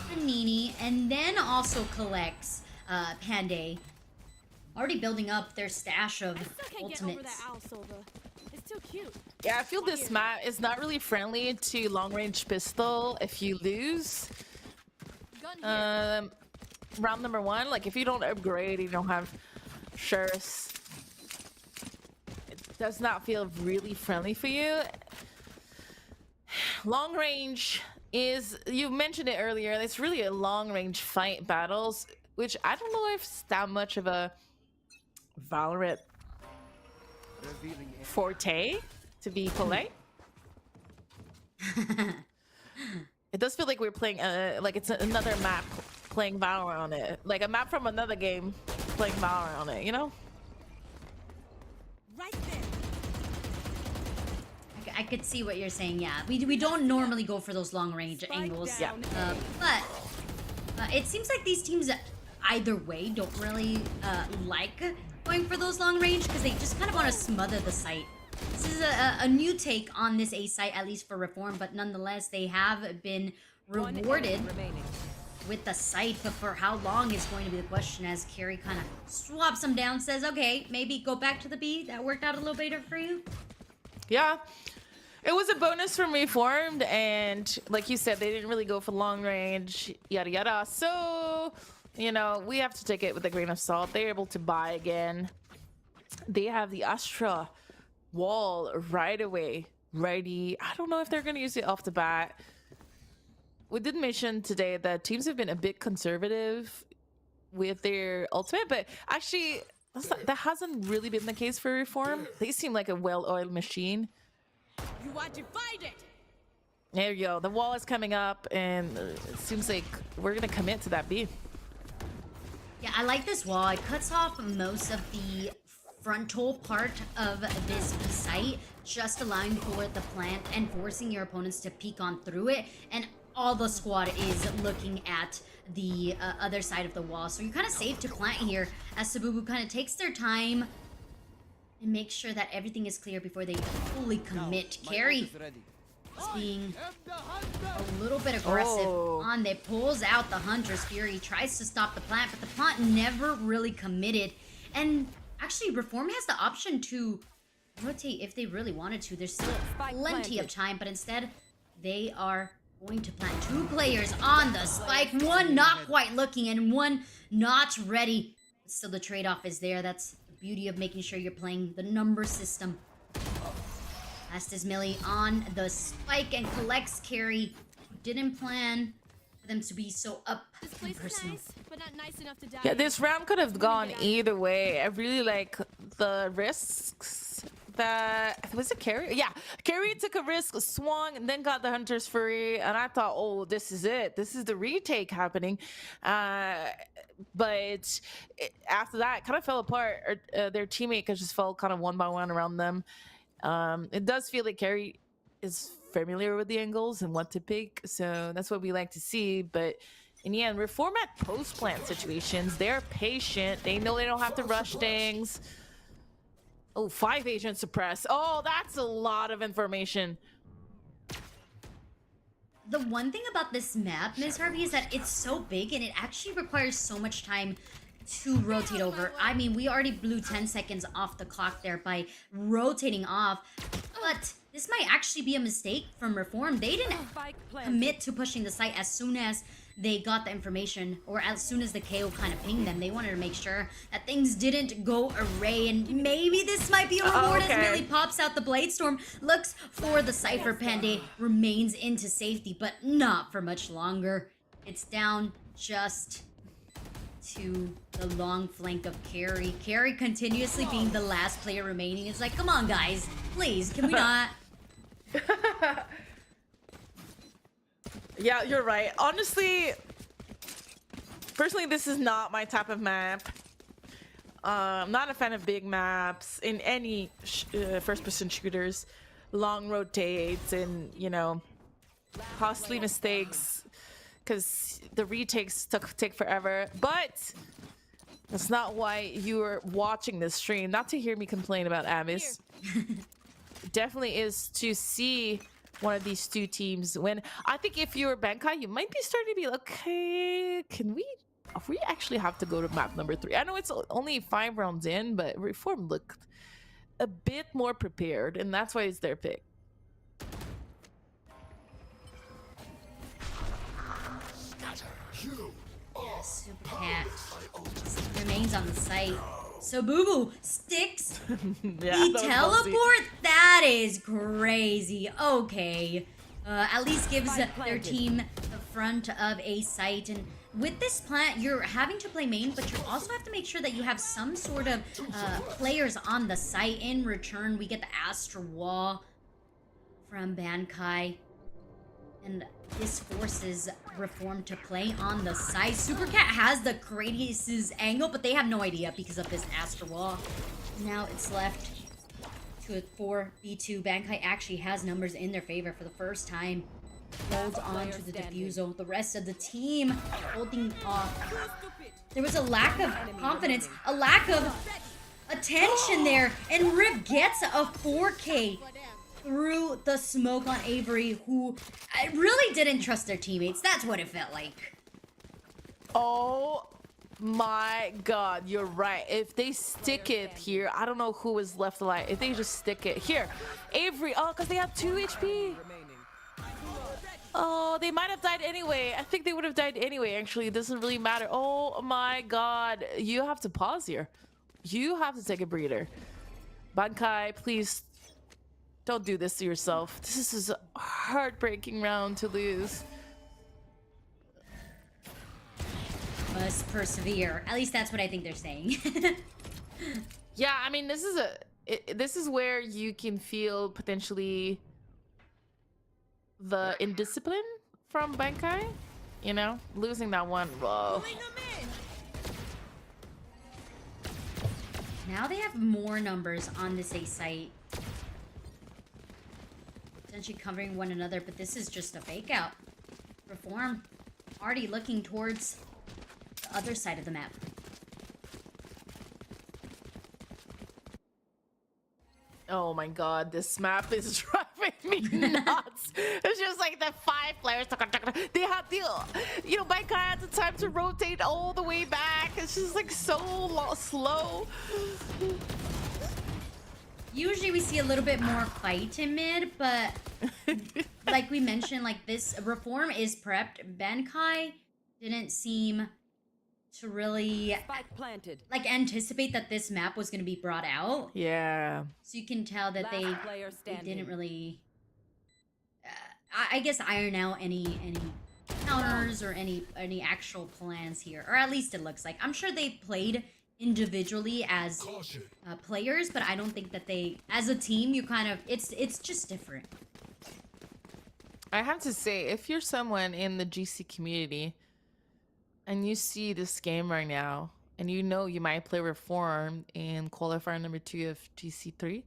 Panini and then also collects Panday, already building up their stash of ultimates. Yeah, I feel this map is not really friendly to long-range pistol if you lose. Round number 1, like if you don't upgrade, you don't have Shurs, it does not feel really friendly for you. Long range is, you mentioned it earlier, it's really a long-range fight battles, which I don't know if it's that much of a Valorant forte, to be polite. It does feel like we're playing like it's another map playing Valorant on it, like a map from another game playing Valorant on it, you know? Right there. I could see what you're saying. Yeah, we don't normally go for those long range angles. Yeah. But it seems like these teams either way don't really like going for those long range because they just kind of want to smother the site. This is a new take on this A site, at least for Reform, but nonetheless they have been rewarded with the site, but for how long is going to be the question as Carrie kind of swaps them down, says, okay, maybe go back to the B. That worked out a little better for you. Yeah. It was a bonus from Reformed, and like you said, they didn't really go for long range, yada yada. So, you know, we have to take it with a grain of salt. They're able to buy again. They have the Astra wall right away ready. I don't know if they're going to use it off the bat. We did mention today that teams have been a bit conservative with their ultimate, but actually, that hasn't really been the case for Reform. They seem like a well-oiled machine. You are divided. There you go. The wall is coming up, and it seems like we're gonna commit to that B. Yeah, I like this wall. It cuts off most of the frontal part of this B site, just allowing for the plant and forcing your opponents to peek on through it. And all the squad is looking at the other side of the wall. So you're kind of safe to plant here as Sabubu kind of takes their time and makes sure that everything is clear before they fully commit. Carrie is being a little bit aggressive on there. Pulls out the Hunter's Fury, tries to stop the plant, but the plant never really committed. And actually, Reform has the option to rotate if they really wanted to. There's still plenty of time, but instead, they are going to plant 2 players on the spike. One not quite looking and one not ready. Still, the trade-off is there. That's the beauty of making sure you're playing the number system. Last is Millie on the spike and collects Carrie. Didn't plan for them to be so up and personal. but not nice enough to die. Yeah, this round could have gone either way. I really like the risks that... Was it Carrie? Yeah, Carrie took a risk, swung, and then got the Hunter's Fury, and I thought, oh, this is it. This is the retake happening. But after that, it kind of fell apart. Their teammate just fell kind of one by one around them. It does feel like Carrie is familiar with the angles and what to pick, so that's what we like to see. But in the end, Reform at post-plant situations, they're patient. They know they don't have to rush things. Oh, 5 agents suppressed. Oh, that's a lot of information. The one thing about this map, Ms. Harvey, is that it's so big and it actually requires so much time to rotate over. I mean, we already blew 10 seconds off the clock there by rotating off, but this might actually be a mistake from Reform. They didn't commit to pushing the site as soon as they got the information, or as soon as the KO kind of pinged them. They wanted to make sure that things didn't go array, and maybe this might be a reward as Millie pops out the Blade Storm, looks for the Cypher Pande, remains into safety, but not for much longer. It's down just to the long flank of Carrie. Carrie continuously being the last player remaining. It's like, come on, guys. Please, can we not? Yeah, you're right. Honestly, personally, this is not my type of map. I'm not a fan of big maps in any first-person shooters. Long rotates and, you know, costly mistakes because the retakes take forever. But that's not why you're watching this stream. Not to hear me complain about Abyss. Definitely is to see one of these 2 teams win. I think if you're Bankai, you might be starting to be like, okay, we actually have to go to map number 3. I know it's only 5 rounds in, but Reform looked a bit more prepared, and that's why it's their pick. Yes, Super Cat remains on the site. So Boo Boo sticks the teleport? That is crazy. Okay. At least gives their team the front of a site. And with this plant, you're having to play main, but you also have to make sure that you have some sort of players on the site. In return, we get the Astra Wall from Bankai. And this forces Reform to play on the side. Supercat has the craziest angle, but they have no idea because of this Astra Wall. Now it's left to a 4v2. Bankai actually has numbers in their favor for the first time. Holds on to the defusal. The rest of the team holding off. There was a lack of confidence, a lack of attention there, and Rip gets a 4K through the smoke on Avery, who really didn't trust their teammates. That's what it felt like. Oh my god, you're right. If they stick it here, I don't know who is left alive. If they just stick it here, Avery. Oh, because they have 2 HP. Oh, they might have died anyway. I think they would have died anyway. Actually, it doesn't really matter. Oh my god, you have to pause here. You have to take a breather. Bankai, please don't do this to yourself. This is a heartbreaking round to lose. Must persevere. At least that's what I think they're saying. Yeah, I mean, this is where you can feel potentially the indiscipline from Bankai. You know, losing that one. Whoa. Now they have more numbers on this A site. Potentially covering one another, but this is just a fake out. Reform already looking towards the other side of the map. Oh my god, this map is driving me nuts. It's just like the 5 players. They had the, you know, Bankai had the time to rotate all the way back. It's just like so slow. Usually we see a little bit more fight in mid, but like we mentioned, like this Reform is prepped. Bankai didn't seem to really like anticipate that this map was going to be brought out. Yeah. So you can tell that they didn't really, I guess, iron out any counters or any actual plans here, or at least it looks like. I'm sure they played individually as players, but I don't think that they, as a team, you kind of, it's just different. I have to say, if you're someone in the GC community and you see this game right now and you know you might play Reform in qualifier number 2 of GC3,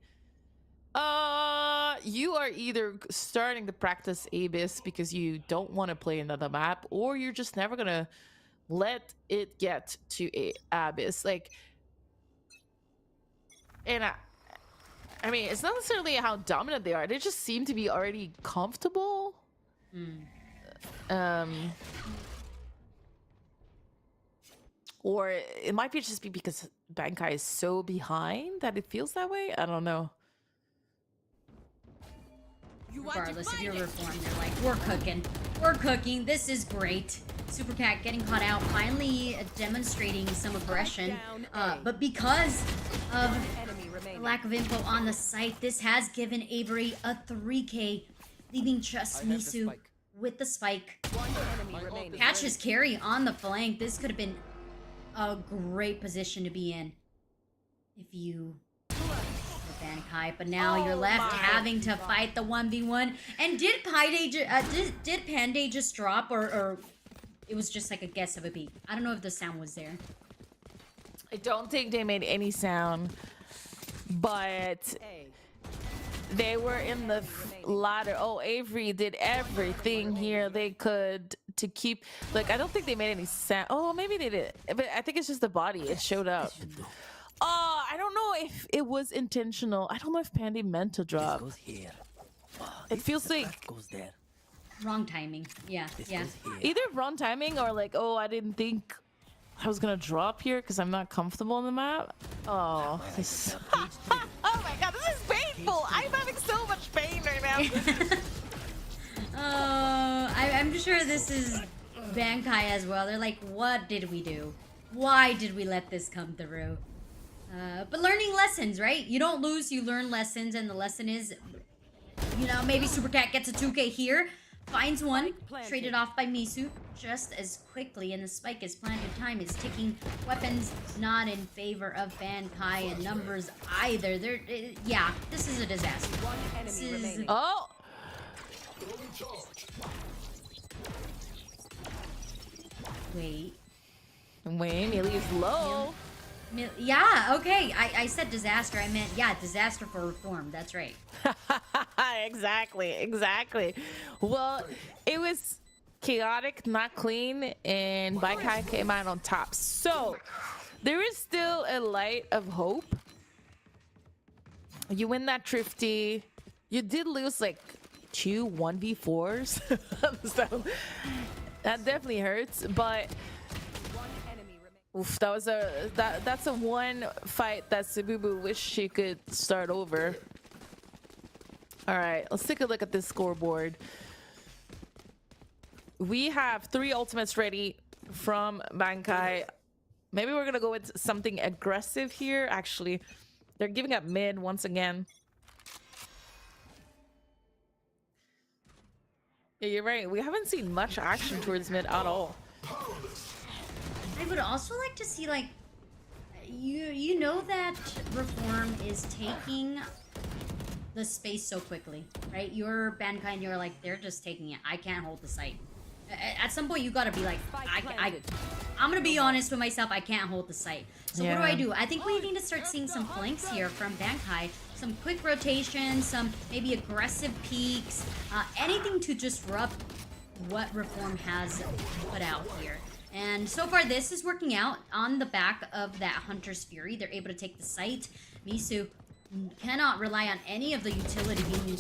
you are either starting to practice Abyss because you don't want to play another map, or you're just never gonna let it get to Abyss. Like, and I mean, it's not necessarily how dominant they are. They just seem to be already comfortable. Or it might be just be because Bankai is so behind that it feels that way. I don't know. Regardless, if you're Reformed, you're like, we're cooking, this is great. Supercat getting caught out, finally demonstrating some aggression, but because of the lack of info on the site, this has given Avery a 3K, leaving just Misu with the spike. Catches carry on the flank. This could have been a great position to be in if you Bankai, but now you're left having to fight the 1v1. And did Panday just drop, or it was just like a guess of a beat? I don't know if the sound was there. I don't think they made any sound, but they were in the ladder. Oh, Avery did everything here they could to keep, like, I don't think they made any sound. Oh, maybe they did, but I think it's just the body. It showed up. I don't know if it was intentional. I don't know if Pandy meant to drop. Goes here. It feels like Goes there. Wrong timing. Yeah, yeah. Either wrong timing or like, oh, I didn't think I was gonna drop here because I'm not comfortable on the map. Oh, this... oh my god, this is painful. I'm having so much pain right now. I'm sure this is Bankai as well. They're like, what did we do? Why did we let this come through? But learning lessons, right? You don't lose, you learn lessons, and the lesson is, you know, maybe Supercat gets a 2K here, finds one, traded off by Misu just as quickly, and the spike is planted. Time is ticking. Weapons not in favor of Bankai, and numbers either. Yeah, this is a disaster. This is... Oh! Wait, Millie is low. Yeah, okay. I said disaster. I meant, yeah, disaster for Reform. That's right. Exactly. Well, it was chaotic, not clean, and Bankai came out on top. So, there is still a light of hope. You win that Thrifty. You did lose like 2 1v4s. So, that definitely hurts, but Oof, that's a one fight that Sububu wish she could start over. All right, let's take a look at this scoreboard. We have 3 ultimates ready from Bankai. Maybe we're gonna go with something aggressive here. Actually, they're giving up mid once again. Yeah, you're right. We haven't seen much action towards mid at all. I would also like to see, like, you know that Reform is taking the space so quickly, right? You're Bankai and you're like, they're just taking it. I can't hold the site. At some point, you gotta be like, I'm gonna be honest with myself, I can't hold the site. So what do? I think we need to start seeing some flanks here from Bankai. Some quick rotations, some maybe aggressive peaks, anything to disrupt what Reform has put out here. And so far, this is working out on the back of that Hunter's Fury. They're able to take the site. Misu cannot rely on any of the utility being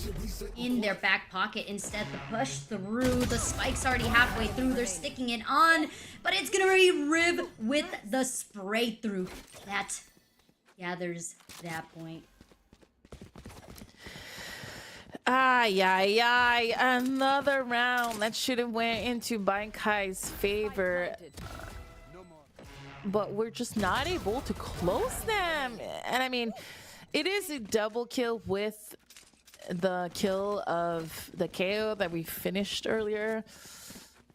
in their back pocket. Instead, the push through. The spike's already halfway through. They're sticking it on, but it's gonna be Riv with the spray through. That gathers that point. Another round that should have went into Bankai's favor. But we're just not able to close them. And I mean, it is a double kill with the kill of the KO that we finished earlier.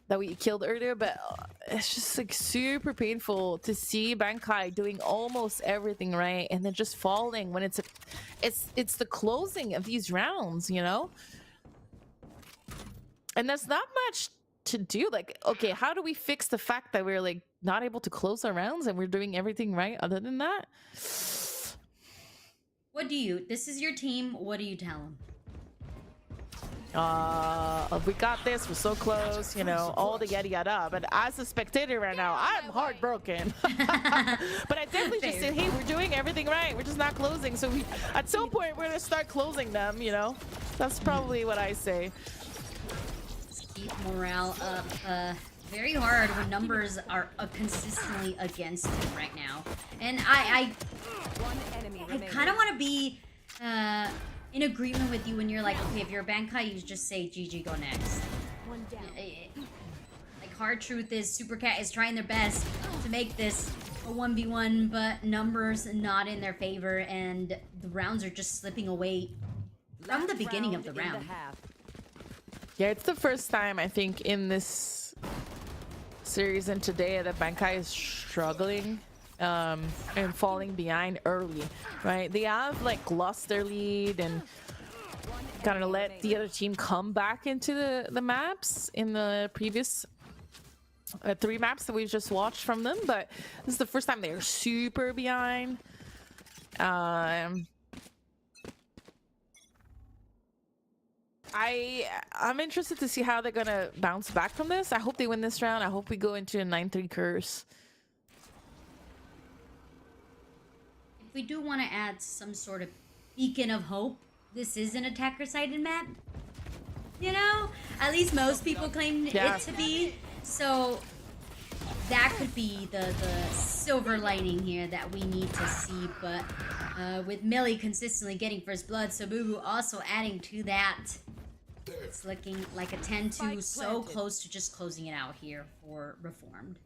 That we killed earlier, but it's just like super painful to see Bankai doing almost everything right and then just falling when it's the closing of these rounds, you know? And there's not much to do. Like, okay, how do we fix the fact that we're like not able to close our rounds and we're doing everything right other than that? This is your team, what do you tell them? We got this, we're so close, you know, all the yada yada. But as a spectator right now, I'm heartbroken. But I definitely just said, hey, we're doing everything right, we're just not closing. So at some point we're gonna start closing them, you know. That's probably what I say. Just keep morale up. Very hard when numbers are consistently against it right now. And I kind of want to be in agreement with you when you're like, okay, if you're a Bankai, you just say GG, go next. Like, hard truth is Supercat is trying their best to make this a 1v1, but numbers not in their favor, and the rounds are just slipping away from the beginning of the round. Yeah, it's the first time I think in this series and today that Bankai is struggling and falling behind early, right? They have like lost their lead and kind of let the other team come back into the maps in the previous 3 maps that we've just watched from them, but this is the first time they're super behind. I'm interested to see how they're gonna bounce back from this. I hope they win this round. I hope we go into a 9-3 curse. If we do want to add some sort of beacon of hope, this is an attacker-sided map. You know? At least most people claim it to be. So that could be the silver lining here that we need to see. But with Millie consistently getting first blood, Sububu also adding to that. It's looking like a 10-2, so close to just closing it out here for Reformed.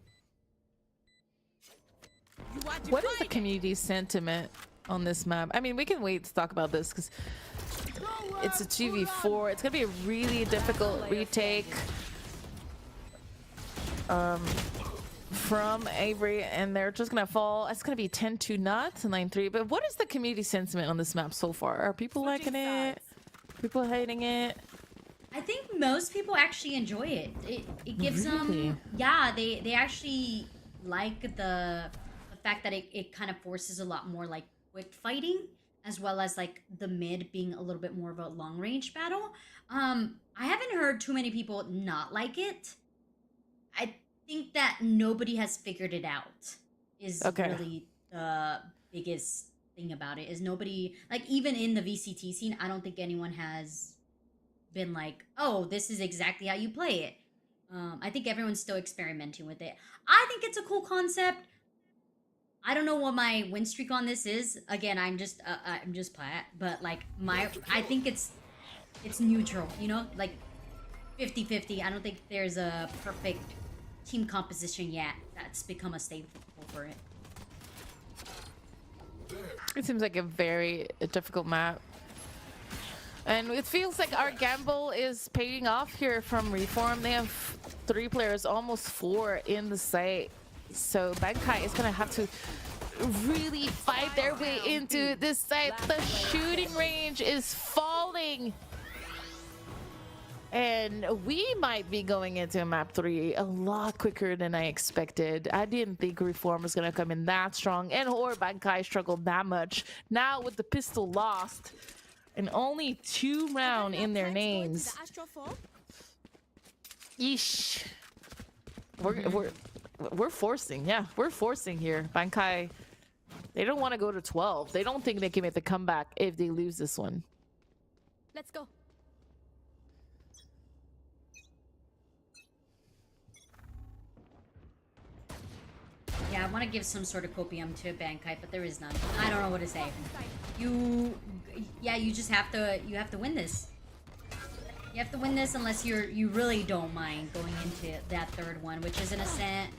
What is the community sentiment on this map? I mean, we can wait to talk about this because it's a 2v4. It's gonna be a really difficult retake from Avery, and they're just gonna fall. It's gonna be 10-2, not 9-3. But what is the community sentiment on this map so far? Are people liking it? People hating it? I think most people actually enjoy it. It gives them, they actually like the fact that it kind of forces a lot more like quick fighting, as well as like the mid being a little bit more of a long range battle. I haven't heard too many people not like it. I think that nobody has figured it out is really the biggest thing about it. Is nobody, like, even in the VCT scene, I don't think anyone has been like, oh, this is exactly how you play it. I think everyone's still experimenting with it. I think it's a cool concept. I don't know what my win streak on this is. Again, I'm just plat, but like I think it's neutral, you know? Like 50-50. I don't think there's a perfect team composition yet that's become a staple for it. It seems like a very difficult map. And it feels like our gamble is paying off here from Reform. They have 3 players, almost 4 in the site. So Bankai is going to have to really fight their way into this site. The shooting range is falling. And we might be going into map 3 a lot quicker than I expected. I didn't think Reform was going to come in that strong and or Bankai struggled that much. Now with the pistol lost and only 2 rounds in their names. Yeesh. We're forcing, yeah, we're forcing here. Bankai, they don't want to go to 12. They don't think they can make the comeback if they lose this one. Let's go. Yeah, I want to give some sort of copium to Bankai, but there is none. I don't know what to say. You just have to win this. You have to win this unless you really don't mind going into that 3rd one, which is an Ascent.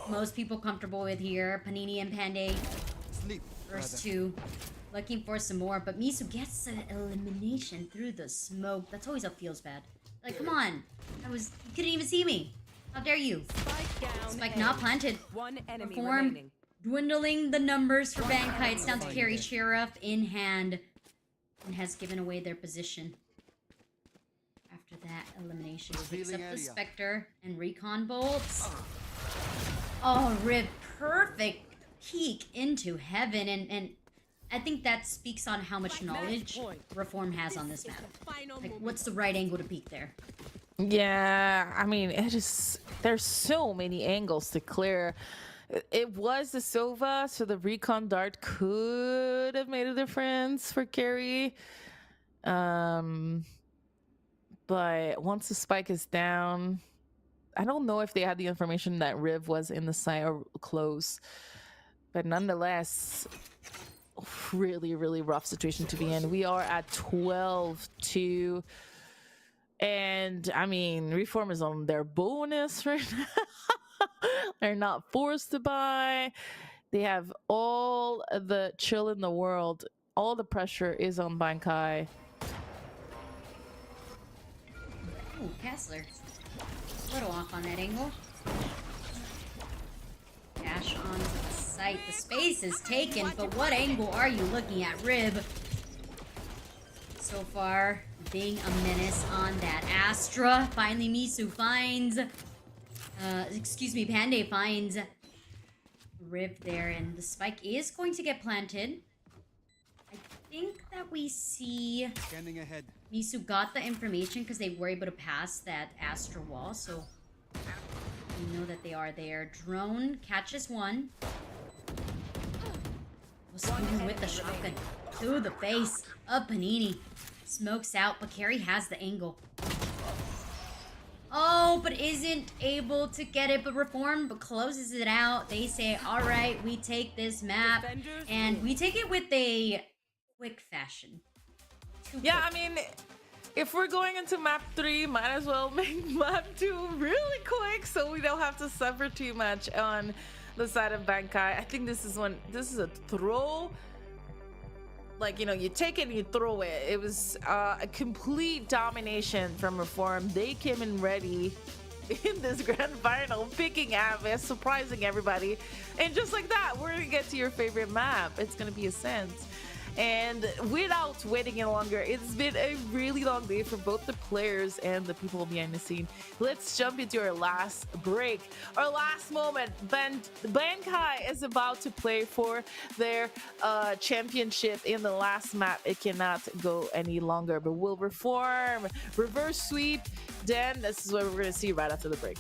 Most people comfortable with here. Panini and Panday. First 2. Looking for some more, but Misu gets an elimination through the smoke. That's always what feels bad. Like, come on. You couldn't even see me. How dare you? Spike not planted. One enemy Reform remaining. dwindling the numbers for Bankai. It's down to carry Sheriff in hand. And has given away their position. After that elimination. Picks up the Spectre and Recon bolts. Oh, Rip. Perfect peek into heaven. And I think that speaks on how much knowledge Reform has on this map. Like, what's the right angle to peek there? Yeah, I mean, there's so many angles to clear. It was the Sova, so the recon dart could have made a difference for carry. But once the spike is down, I don't know if they had the information that Riv was in the site or close. But nonetheless, really, really rough situation to be in. We are at 12-2. And I mean, Reform is on their bonus right now. They're not forced to buy. They have all the chill in the world. All the pressure is on Bankai. Ooh, Kessler. A little off on that angle. Dash onto the site. The space is taken, but what angle are you looking at, Rib? So far, being a menace on that Astra. Finally, Misu finds... Panday finds Riv there, and the spike is going to get planted. I think that we see... Scanning ahead. Misu got the information because they were able to pass that Astra wall, so... we know that they are there. Drone catches one. Swinging with the shotgun to the face of Panini. Smokes out, but Carrie has the angle. Oh, but isn't able to get it. But Reform closes it out. They say, all right, we take this map. And we take it with a quick fashion. Yeah, I mean, if we're going into map 3, might as well make map 2 really quick so we don't have to suffer too much on the side of Bankai. I think this is a throw. Like, you know, you take it and you throw it. It was a complete domination from Reform. They came in ready in this grand final, picking Avis, surprising everybody. And just like that, we're gonna get to your favorite map. It's gonna be Ascent. And without waiting any longer, it's been a really long day for both the players and the people behind the scene. Let's jump into our last break, our last moment. Bankai is about to play for their championship in the last map. It cannot go any longer, but will Reform, reverse sweep. Then this is what we're gonna see right after the break.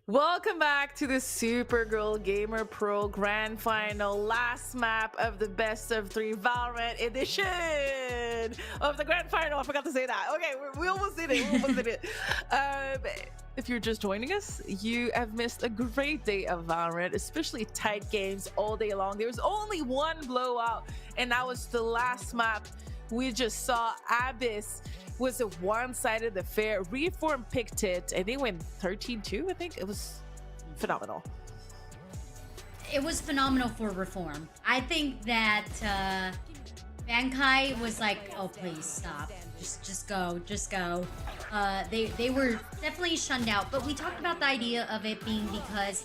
Welcome back to the Supergirl Gamer Pro Grand Final, last map of the best of 3 Valorant edition of the Grand Final. I forgot to say that. Okay, we almost did it. If you're just joining us, you have missed a great day of Valorant, especially tight games all day long. There was only one blowout, and that was the last map. We just saw Abyss was a one-sided affair. Reform picked it, and they went 13-2, I think. It was phenomenal. It was phenomenal for Reform. I think that Bankai was like, oh, please stop. Just go. They were definitely shunned out, but we talked about the idea of it being because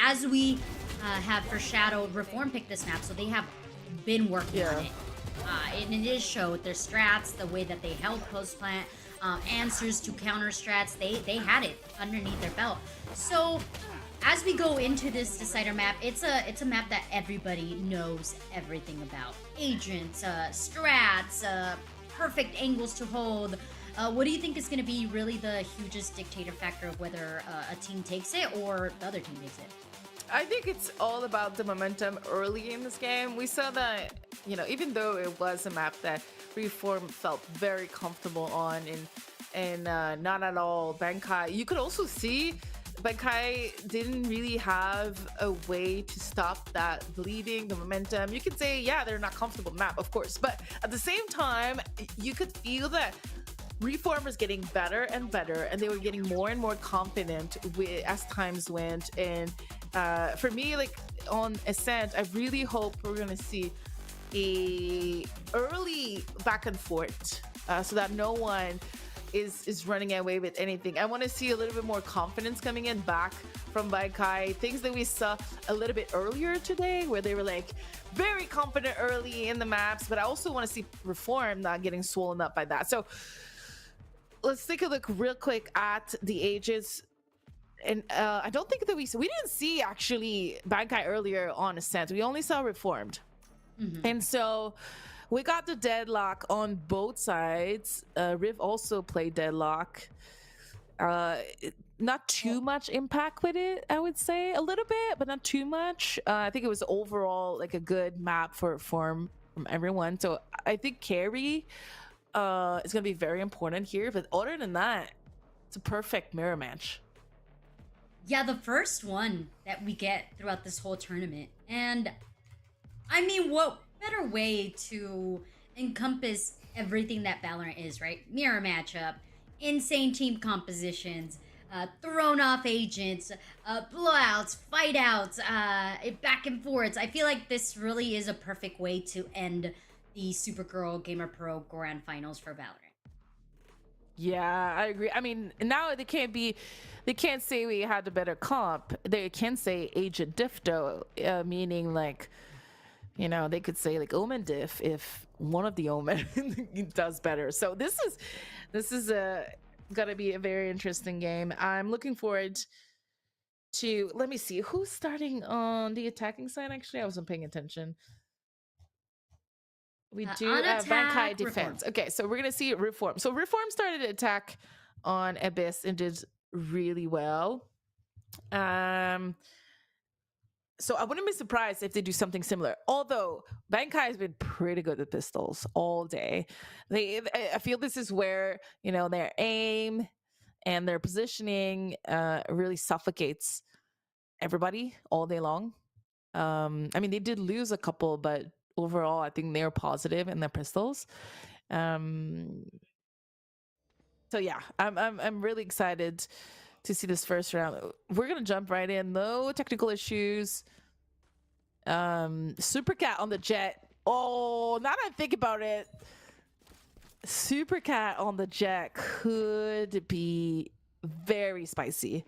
as we have foreshadowed, Reform picked this map, so they have been working on it. And it is showed their strats, the way that they held post plant, answers to counter strats. They had it underneath their belt. So as we go into this decider map, it's a map that everybody knows everything about. Agents, strats, perfect angles to hold. What do you think is going to be really the hugest dictator factor of whether a team takes it or the other team takes it? I think it's all about the momentum early in this game. We saw that, even though it was a map that Reform felt very comfortable on and not at all Bankai, you could also see Bankai didn't really have a way to stop that bleeding, the momentum. You could say, yeah, they're not comfortable with the map, of course, but at the same time, you could feel that Reform was getting better and better, and they were getting more and more confident as times went. And for me, like on Ascent, I really hope we're gonna see a early back and forth, so that no one is running away with anything. I want to see a little bit more confidence coming in back from Bankai. Things that we saw a little bit earlier today, where they were like very confident early in the maps, but I also want to see Reform not getting swollen up by that. So let's take a look real quick at the ages. And I don't think that we didn't see actually Bankai earlier on Ascent. We only saw Reformed. And so we got the deadlock on both sides. Riv also played deadlock. not too much impact with it, I would say. A little bit, but not too much. I think it was overall like a good map from everyone. So I think carry is going to be very important here. But other than that, it's a perfect mirror match. Yeah, the first one that we get throughout this whole tournament. And I mean, what better way to encompass everything that Valorant is, right? Mirror matchup, insane team compositions, thrown off agents, blowouts, fight outs, back and forths. I feel like this really is a perfect way to end the Supergirl Gamer Pro Grand Finals for Valorant. Yeah, I agree. I mean, now they can't say we had the better comp. They can say agent diff though, meaning like, you know, they could say like Omen diff if one of the Omen does better. So this is gonna be a very interesting game. I'm looking forward to. Let me see who's starting on the attacking side. Actually, I wasn't paying attention. We do on Bankai attack, defense. Reform. Okay, so we're gonna see Reform. So Reform started to attack on Abyss and did really well. So I wouldn't be surprised if they do something similar. Although Bankai has been pretty good at pistols all day. I feel this is where, you know, their aim and their positioning really suffocates everybody all day long. I mean, they did lose a couple, but overall, I think they're positive in their pistols. So yeah, I'm really excited to see this first round. We're gonna jump right in. No technical issues. Super Cat on the jet. Oh, now that I think about it, Super Cat on the jet could be very spicy.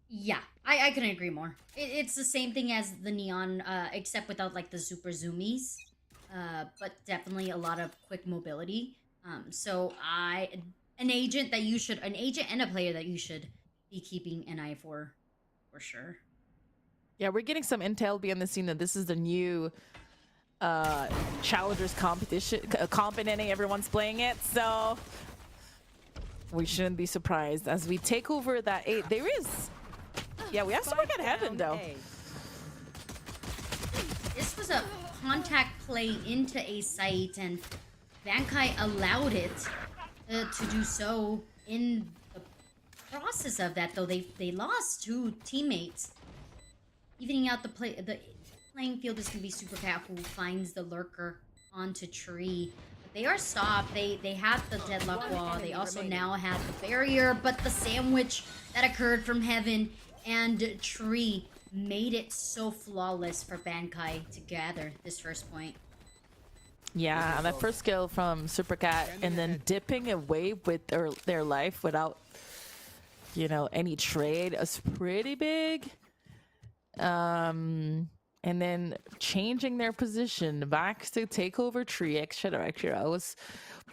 Yeah, I couldn't agree more. It's the same thing as the Neon, except without like the super zoomies, but definitely a lot of quick mobility. So an agent and a player that you should be keeping an eye for sure. Yeah, we're getting some intel behind the scene that this is the new challengers competition comp in NA. Everyone's playing it, so we shouldn't be surprised as we take over that 8. There is, yeah, we have Super Cat Heaven though. This was a contact play into a site, and Bankai allowed it to do so. In the process of that, though, they lost 2 teammates, evening out the playing field. Is gonna be Super Cat who finds the lurker onto tree. But they are stopped. They have the deadlock wall. They also now have the barrier, but the sandwich that occurred from Heaven and Tree made it so flawless for Bankai to gather this first point. Yeah, that first kill from Super Cat and then dipping away with their life without, you know, any trade is pretty big. And then changing their position back to take over Tree. Etc. was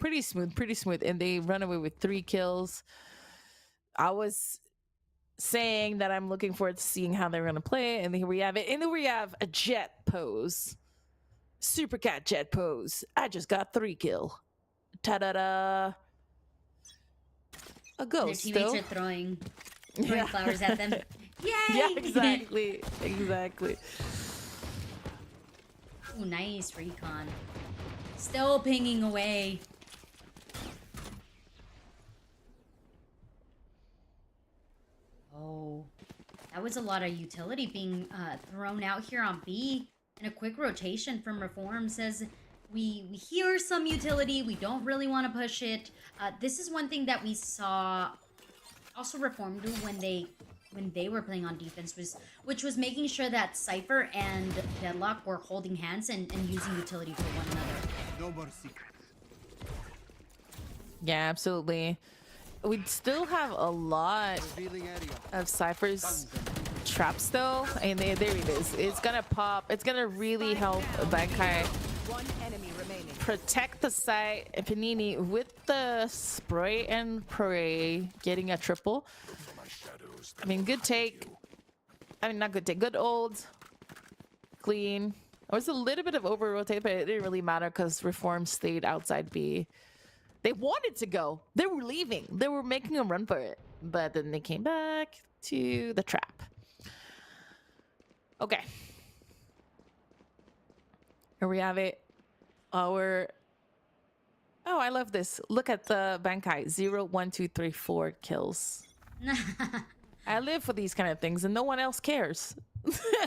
pretty smooth. And they run away with 3 kills. I was saying that I'm looking forward to seeing how they're going to play. And here we have it. And then we have a jet pose. Super Cat jet pose. I just got 3 kill. Ta-da-da. A ghost, Their teammates though. are throwing flowers at them. Yay! Yeah, exactly. Ooh, nice recon. Still pinging away. Oh, that was a lot of utility being thrown out here on B. And a quick rotation from Reform says we hear some utility. We don't really want to push it. This is one thing that we saw also Reform do when they were playing on defense, which was making sure that Cypher and Deadlock were holding hands and using utility for one another. No more secrets. Yeah, absolutely. We still have a lot of Cypher's traps though, and there it is. It's gonna pop. It's gonna really help Bankai protect the site. Panini with the spray and pray getting a triple. I mean, good take. I mean, not good take. Good old clean. It was a little bit of over rotate, but it didn't really matter because Reform stayed outside B. They wanted to go. They were leaving. They were making a run for it. But then they came back to the trap. Okay. Here we have it. Our... Oh, I love this. Look at the Bankai. 0, 1, 2, 3, 4 kills. I live for these kind of things and no one else cares.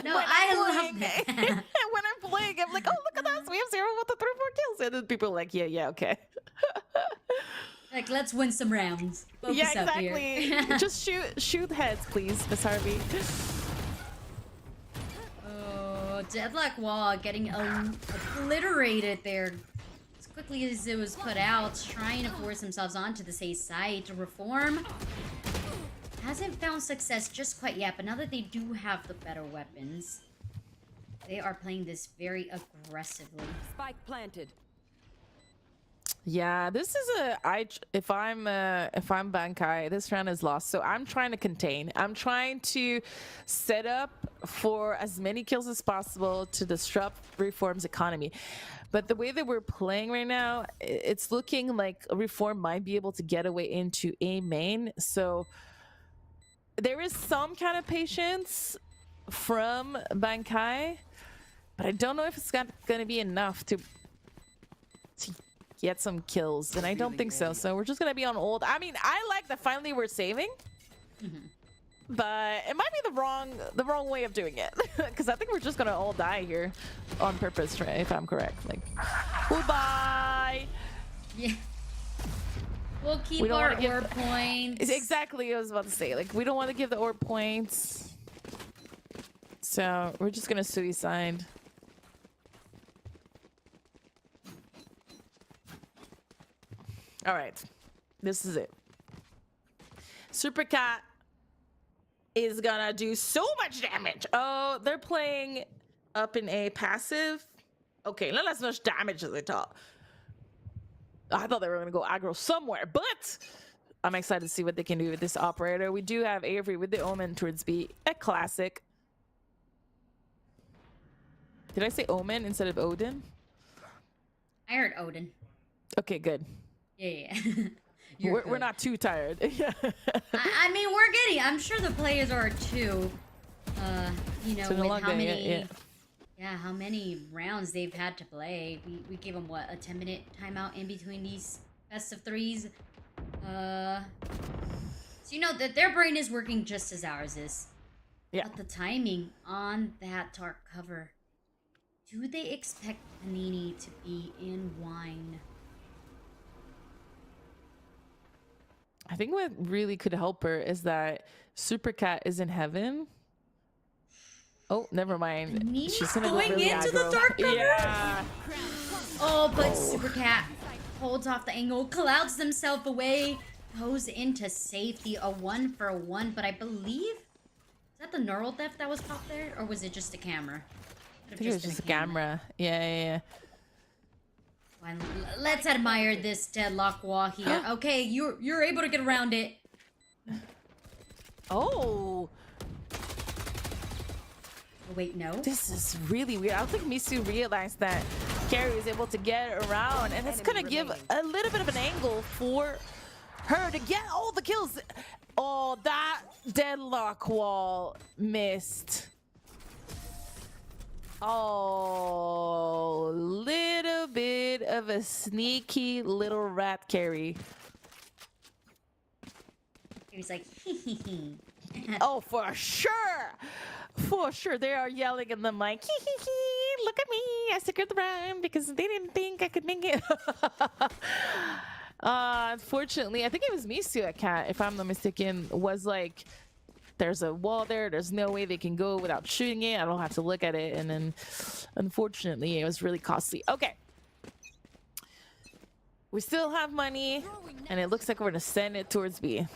No, I love that. When I'm playing, I'm like, oh, look at us. We have 0, 1, 2, 3, 4 kills. And then people are like, yeah, okay. Like, let's win some rounds. Focus Yeah, up here. exactly. Just shoot heads, please, Miss Harvey. Oh, Deadlock Wall getting obliterated there as quickly as it was put out, trying to force themselves onto the safe side to reform. Hasn't found success just quite yet, but now that they do have the better weapons, they are playing this very aggressively. Spike planted. Yeah, this is if I'm Bankai, this round is lost. So I'm trying to contain. I'm trying to set up for as many kills as possible to disrupt Reform's economy. But the way that we're playing right now, it's looking like Reform might be able to get away into A main. So there is some kind of patience from Bankai, but I don't know if it's going to be enough to get some kills, and I don't think so. So we're just going to be on ult. I mean, I like that finally we're saving, but it might be the wrong way of doing it, because I think we're just going to all die here on purpose, right? If I'm correct. Like, goodbye. Yeah. We'll keep our orb points. Exactly, I was about to say. Like, we don't want to give the orb points. So, we're just gonna suicide. Alright. This is it. Super Cat is gonna do so much damage. Oh, they're playing up in a passive. Okay, not as much damage as I thought. I thought they were going to go aggro somewhere, but I'm excited to see what they can do with this operator. We do have Avery with the Omen towards B, a classic. Did I say Omen instead of Odin? I heard Odin. Okay, good. Yeah. We're not too tired. Yeah. I mean, we're getting. I'm sure the players are too. You know, with how many. Yeah, how many rounds they've had to play. We gave them, what, a 10-minute timeout in between these best of threes? So you know that their brain is working just as ours is. Yeah. But the timing on that dark cover. Do they expect Panini to be in wine? I think what really could help her is that Super Cat is in heaven. Oh, never mind. She's gonna going go really into aggro. the dark cover? Yeah. Oh, but Super Cat holds off the angle, clouds himself away, goes into safety, a 1-for-1. But I believe, is that the neural theft that was popped there, or was it just a camera? I think it was just a camera. Yeah. Well, let's admire this Deadlock Wall here. Okay, you're able to get around it. Oh. Oh, wait, no? This is really weird. I don't think Misu realized that Carrie was able to get around, and it's gonna give a little bit of an angle for her to get all the kills. Oh, that Deadlock Wall missed. Oh, little bit of a sneaky little rat Carrie. He's like, Oh, for sure. For sure. They are yelling in the mic. Look at me. I secured the round because they didn't think I could make it. Unfortunately, I think it was Misu at Cat, if I'm not mistaken, was like, there's a wall there. There's no way they can go without shooting it. I don't have to look at it. And then, unfortunately, it was really costly. Okay. We still have money, and it looks like we're going to send it towards B.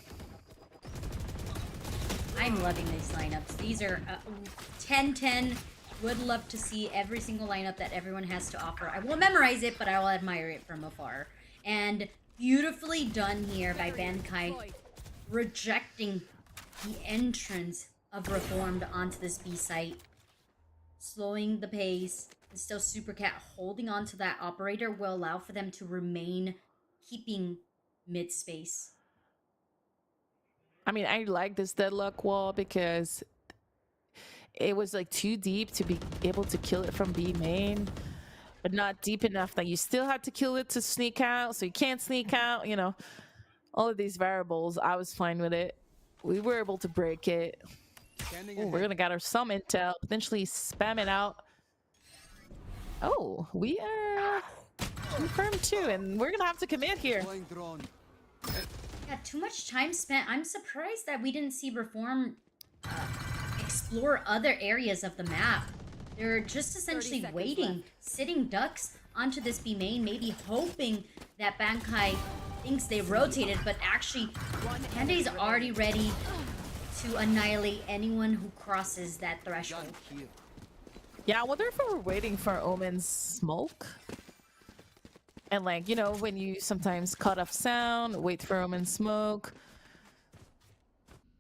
I'm loving these lineups. These are 10-10. Would love to see every single lineup that everyone has to offer. I won't memorize it, but I will admire it from afar. And beautifully done here by Bankai, rejecting the entrance of Reformed onto this B site. Slowing the pace. And still Super Cat holding on to that operator will allow for them to remain keeping mid space. I mean, I like this deadlock wall because it was like too deep to be able to kill it from B main, but not deep enough that you still had to kill it to sneak out, so you can't sneak out, you know. All of these variables, I was fine with it. We were able to break it. Ooh, we're gonna gather some intel, potentially spam it out. Oh, we are confirmed too, and we're gonna have to commit here. Yeah, too much time spent. I'm surprised that we didn't see Reform explore other areas of the map. They're just essentially waiting, sitting ducks onto this B main, maybe hoping that Bankai thinks they rotated, but actually Pande's already ready to annihilate anyone who crosses that threshold. Yeah, I wonder if we were waiting for Omen's smoke. And like, you know, when you sometimes cut off sound, wait for Omen's smoke,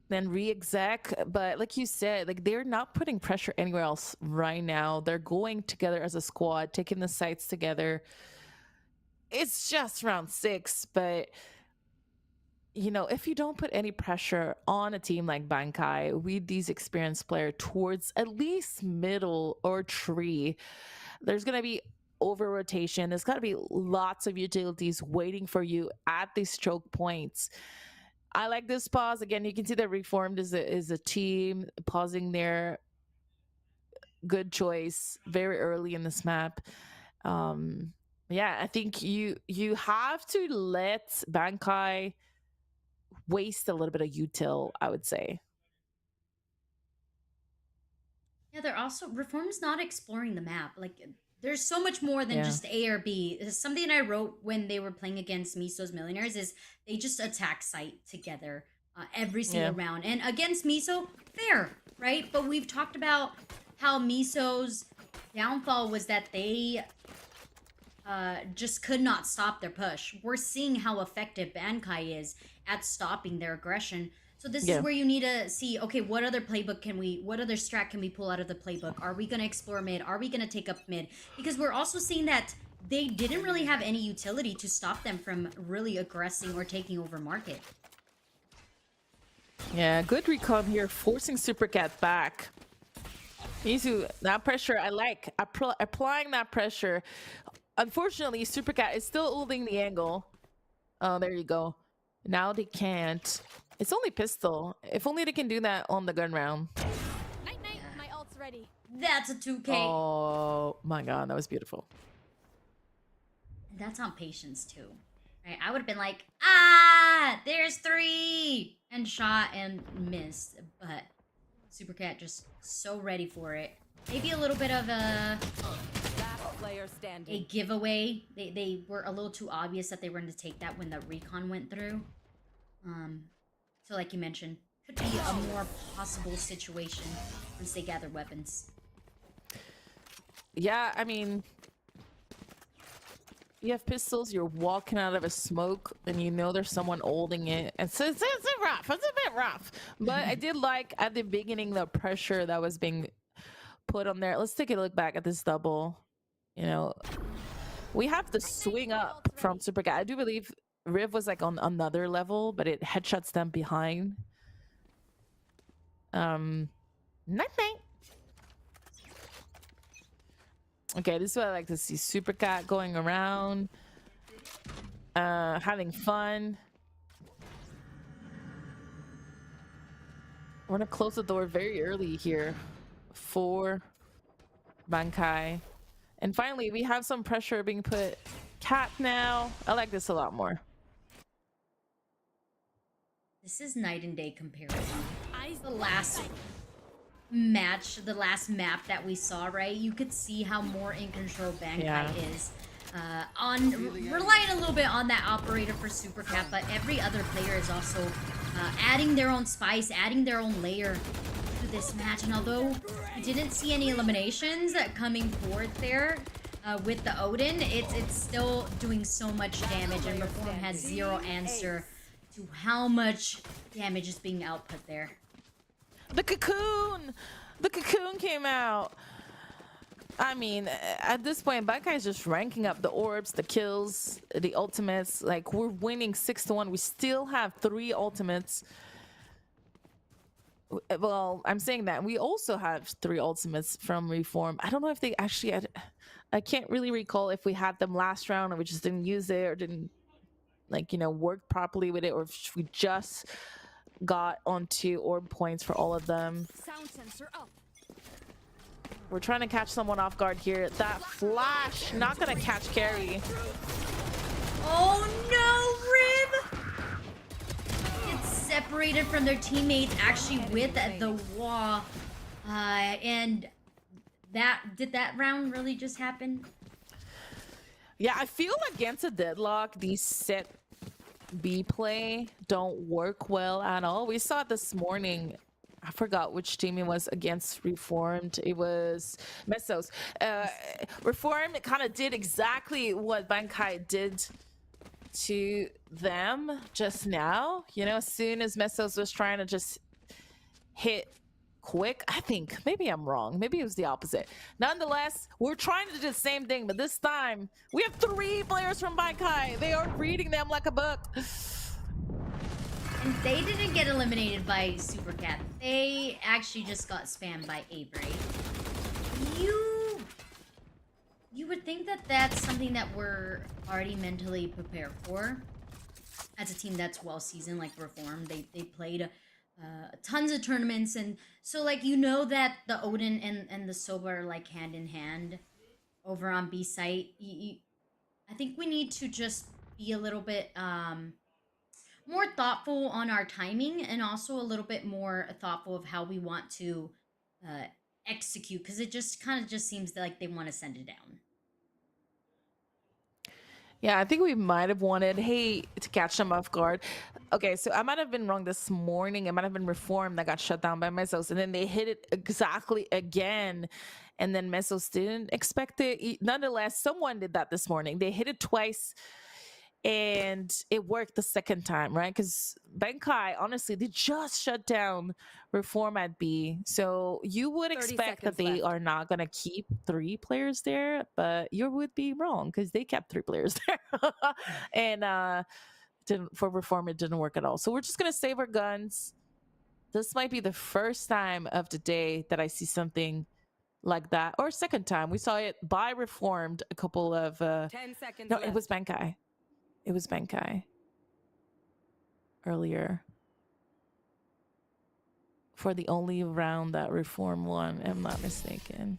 then re-exec. But like you said, like they're not putting pressure anywhere else right now. They're going together as a squad, taking the sites together. It's just round 6, but you know, if you don't put any pressure on a team like Bankai with these experienced players towards at least middle or tree, there's going to be over rotation. There's got to be lots of utilities waiting for you at these choke points. I like this pause. Again, you can see that Reformed is a team pausing there. Good choice very early in this map. Yeah, I think you have to let Bankai waste a little bit of util, I would say. Yeah, they're also Reform's not exploring the map. Like there's so much more than just A or B. Something I wrote when they were playing against Miso's Millionaires is they just attack site together every single round. And against Miso, fair, right? But we've talked about how Miso's downfall was that they just could not stop their push. We're seeing how effective Bankai is at stopping their aggression. So this is where you need to see, okay, what other strat can we pull out of the playbook? Are we going to explore mid? Are we going to take up mid? Because we're also seeing that they didn't really have any utility to stop them from really aggressing or taking over market. Yeah, good recon here, forcing Supercat back. Mizu, that pressure, I like. Applying that pressure. Unfortunately, Supercat is still holding the angle. Oh, there you go. Now they can't. It's only pistol. If only they can do that on the gun round. Night, my ult's ready. That's a 2K. Oh my god, that was beautiful. And that's on patience too. Right? I would have been like, there's 3! And shot and missed. But Supercat just so ready for it. Maybe a little bit of a giveaway. They were a little too obvious that they were going to take that when the recon went through. So like you mentioned, could be a more possible situation once they gather weapons. Yeah, I mean, you have pistols, you're walking out of a smoke, and you know there's someone holding it. And so it's rough. It's a bit rough. But I did like at the beginning the pressure that was being put on there. Let's take a look back at this double. You know, we have the swing up from Supercat. I do believe Riv was like on another level, but it headshots them behind. Night. Okay, this is what I like to see. Supercat going around, having fun. We're gonna close the door very early here for Bankai. And finally, we have some pressure being put. Cat now. I like this a lot more. This is night and day comparison. The last match, the last map that we saw, right? You could see how more in control Bankai is. Relying a little bit on that operator for Supercat, but every other player is also adding their own spice, adding their own layer to this match. And although we didn't see any eliminations coming forth there with the Odin, it's still doing so much damage, and Reform has zero answer to how much damage is being output there. The cocoon! The cocoon came out! I mean, at this point, Bankai is just ranking up the orbs, the kills, the ultimates. Like, we're winning 6-1. We still have 3 ultimates. Well, I'm saying that we also have 3 ultimates from Reform. I don't know if they actually had, I can't really recall if we had them last round or we just didn't use it or didn't, like, you know, work properly with it, or if we just got onto orb points for all of them. Sound sensor up. We're trying to catch someone off guard here. That flash, not gonna catch carry. Oh no, Rib! It's separated from their teammates actually with the wall. And did that round really just happen? Yeah, I feel against a deadlock, these set B play don't work well at all. We saw it this morning. I forgot which team it was against Reformed. It was Mesos. Reformed kind of did exactly what Bankai did to them just now. You know, as soon as Mesos was trying to just hit quick, I think maybe I'm wrong. Maybe it was the opposite. Nonetheless, we're trying to do the same thing, but this time we have 3 players from Bankai. They are reading them like a book. And they didn't get eliminated by Supercat. They actually just got spammed by Avery. You would think that that's something that we're already mentally prepared for. As a team that's well seasoned, like Reformed, they played tons of tournaments, and so like you know that the Odin and the Soba are like hand in hand over on B site. I think we need to just be a little bit more thoughtful on our timing, and also a little bit more thoughtful of how we want to execute, because it just kind of just seems like they want to send it down. Yeah, I think we might have wanted, hey, to catch them off guard. Okay, so I might have been wrong this morning. It might have been Reform that got shut down by Mesos, and then they hit it exactly again. And then Mesos didn't expect it. Nonetheless, someone did that this morning. They hit it twice, and it worked the second time, right? Because Bankai, honestly, they just shut down Reform at B. So you would expect that they are not going to keep 3 players there, but you would be wrong, because they kept 3 players there. And for Reform, it didn't work at all. So we're just going to save our guns. This might be the first time of the day that I see something like that. Or second time. We saw it by Reformed a couple of... 10 seconds no, left. it was Bankai. It was Bankai earlier for the only round that Reform won, if I'm not mistaken.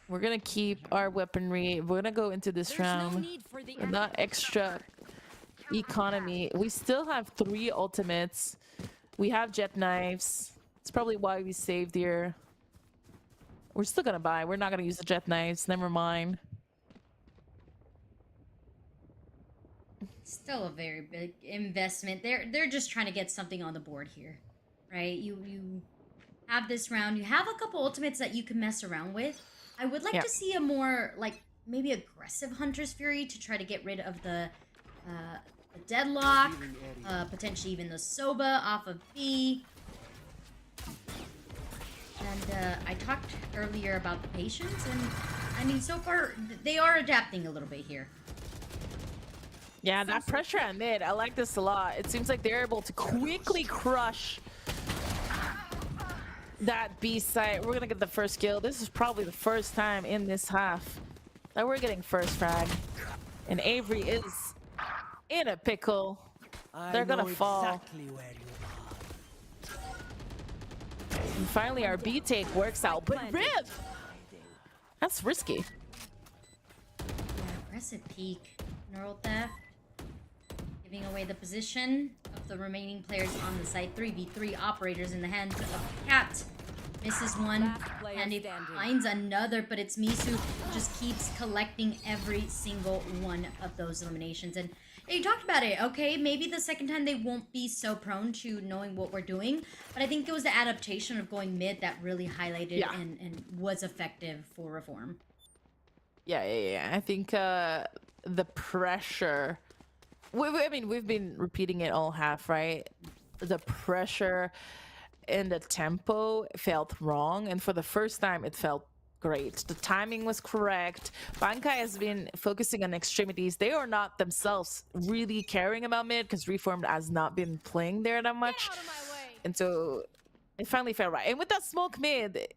We're gonna keep our weaponry. We're gonna go into this round with not extra economy. We still have 3 ultimates. We have jet knives. It's probably why we saved here. We're still gonna buy. We're not gonna use the jet knives. Never mind. Still a very big investment. They're just trying to get something on the board here, right? You have this round. You have a couple ultimates that you can mess around with. I would like to see a more like maybe aggressive Hunter's Fury to try to get rid of the deadlock, potentially even the Soba off of B. And I talked earlier about the patience, and I mean so far they are adapting a little bit here. Yeah, that pressure on mid, I like this a lot. It seems like they're able to quickly crush that B site. We're gonna get the first kill. This is probably the first time in this half that we're getting first frag. And Avery is in a pickle. They're gonna fall. Exactly where you And finally our B take works out. But Riv! That's risky. Yeah, aggressive peek. Neural theft. Giving away the position of the remaining players on the site. 3v3 operators in the hands of Cat. Misses one, and he finds another, but it's Misu who just keeps collecting every single one of those eliminations. And you talked about it, okay? Maybe the second time they won't be so prone to knowing what we're doing, but I think it was the adaptation of going mid that really highlighted and was effective for Reform. Yeah. I think the pressure... I mean, we've been repeating it all half, right? The pressure and the tempo felt wrong, and for the first time it felt great. The timing was correct. Bankai has been focusing on extremities. They are not themselves really caring about mid because Reformed has not been playing there that much, Out of my way. and so it finally felt right. And with that smoke mid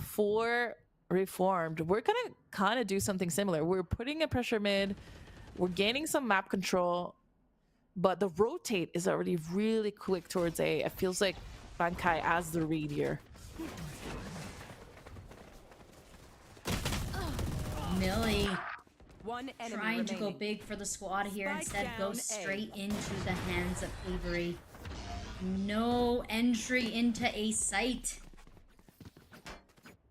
for Reformed, we're gonna kind of do something similar. We're putting a pressure mid, we're gaining some map control, but the rotate is already really quick towards A. It feels like Bankai has the read here. Millie One enemy trying to go remaining. big for the squad here. Spike Instead down goes A. straight into the hands of Avery. No entry into a site.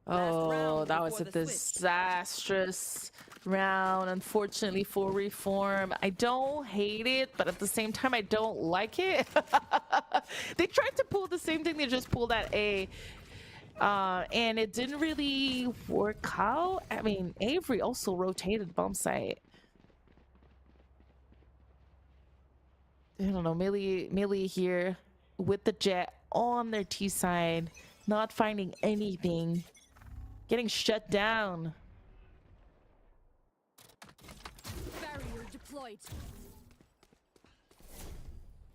Oh, round that was before a the switch. disastrous round, unfortunately, for Reform. I don't hate it, but at the same time, I don't like it. They tried to pull the same thing they just pulled at A, and it didn't really work out. I mean, Avery also rotated bomb site. I don't know, Millie here with the jet on their T side, not finding anything, getting shut down. Barrier deployed.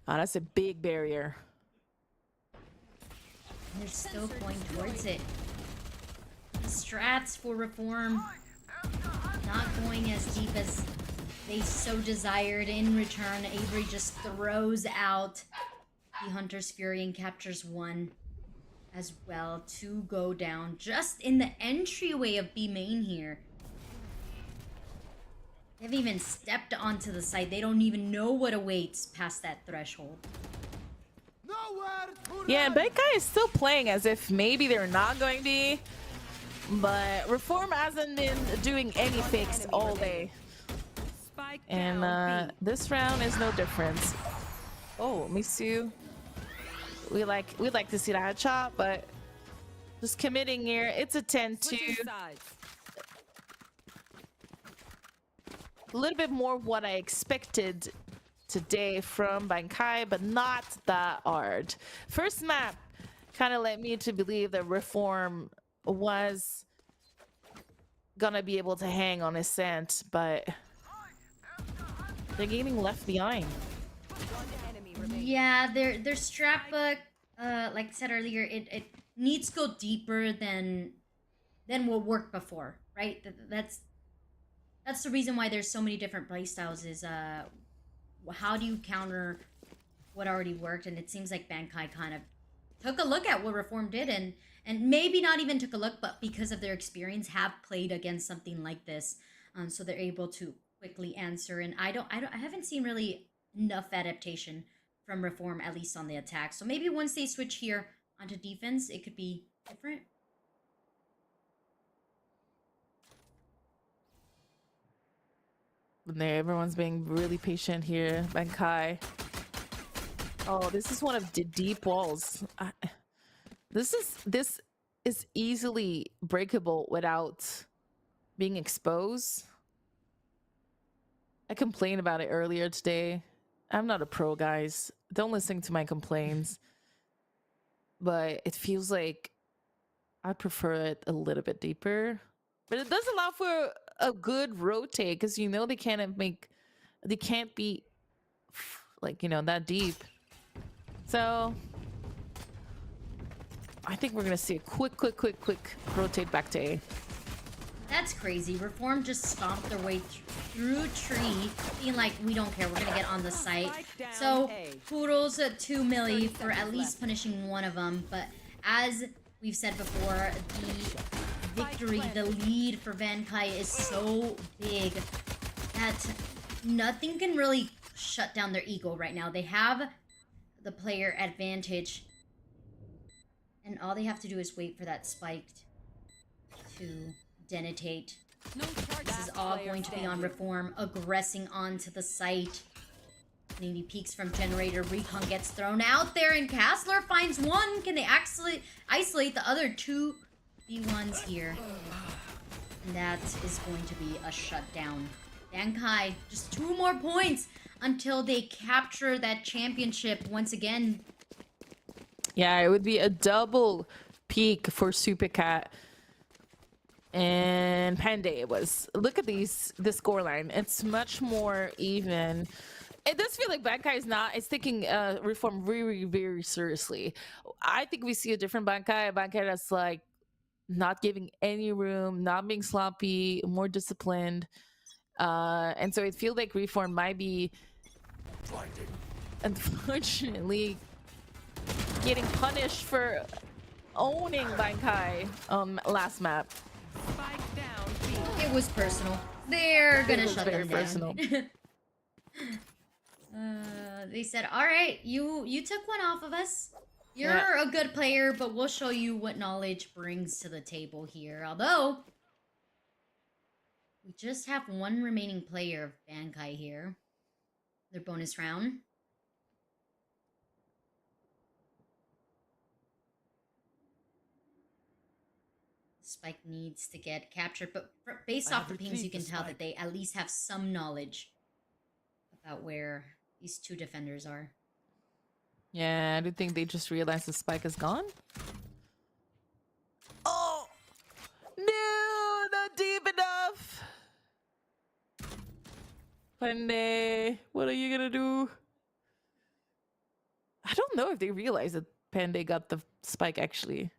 Oh, that's a big barrier. They're still going towards it. Strats for Reform not going as deep as they so desired. In return, Avery just throws out the Hunter's Fury and captures one as well to go down just in the entryway of B main here. They haven't even stepped onto the site. They don't even know what awaits past that threshold. Yeah, and Benkai is still playing as if maybe they're not going to be, but Reform hasn't been doing any fakes all day. Spike And down B. this round is no different. Oh, Misu. We like to see that shot, but just committing here. It's a 10-2. Switching sides. A little bit more what I expected today from Bankai, but not that hard. First map kind of led me to believe that Reform was gonna be able to hang on his scent, but they're getting left behind. One enemy remaining. Yeah, their strap book, like I said earlier, it needs to go deeper than what worked before, right? That's the reason why there's so many different playstyles. Is how do you counter what already worked? And it seems like Bankai kind of took a look at what Reform did, and maybe not even took a look, but because of their experience, have played against something like this, so they're able to quickly answer. And I haven't seen really enough adaptation from Reform, at least on the attack. So maybe once they switch here onto defense, it could be different. Everyone's being really patient here. Bankai. Oh, this is one of the deep walls. This is easily breakable without being exposed. I complained about it earlier today. I'm not a pro, guys. Don't listen to my complaints. But it feels like I prefer it a little bit deeper. But it does allow for a good rotate, because you know they can't be like, you know, that deep. So I think we're gonna see a quick rotate back to A. That's crazy. Reform just stomped their way through tree, being like, we don't care, we're gonna get on the site. So kudos to Millie for at least punishing one of them. But as we've said before, the victory, the lead for Bankai is so big that nothing can really shut down their ego right now. They have the player advantage, and all they have to do is wait for that spike to denotate. This is all going to be on Reform, aggressing onto the site. Maybe peeks from Generator, Recon gets thrown out there, and Castler finds one. Can they actually isolate the other two B1s here? And that is going to be a shutdown. Bankai, just 2 more points until they capture that championship once again. Yeah, it would be a double peak for Supercat and Panday. It was. Look at the scoreline. It's much more even. It does feel like Bankai is not. It's taking reform very, very seriously. I think we see a different Bankai. A Bankai that's like not giving any room, not being sloppy, more disciplined. And so it feels like reform might be, unfortunately, getting punished for owning Bankai last map. Spike down. B. It was personal. They're gonna was shut very them down. personal. They said, "All right, you took one off of us. You're Yeah. a good player, but we'll show you what knowledge brings to the table here." Although we just have one remaining player of Bankai here. Their bonus round. Spike needs to get captured, but based I off the have pings, you can retrieved the tell that spike. they at least have some knowledge about where these two defenders are. Yeah, I do think they just realized the spike is gone. Oh no, not deep enough. Panday, what are you gonna do? I don't know if they realize that Panday got the spike actually.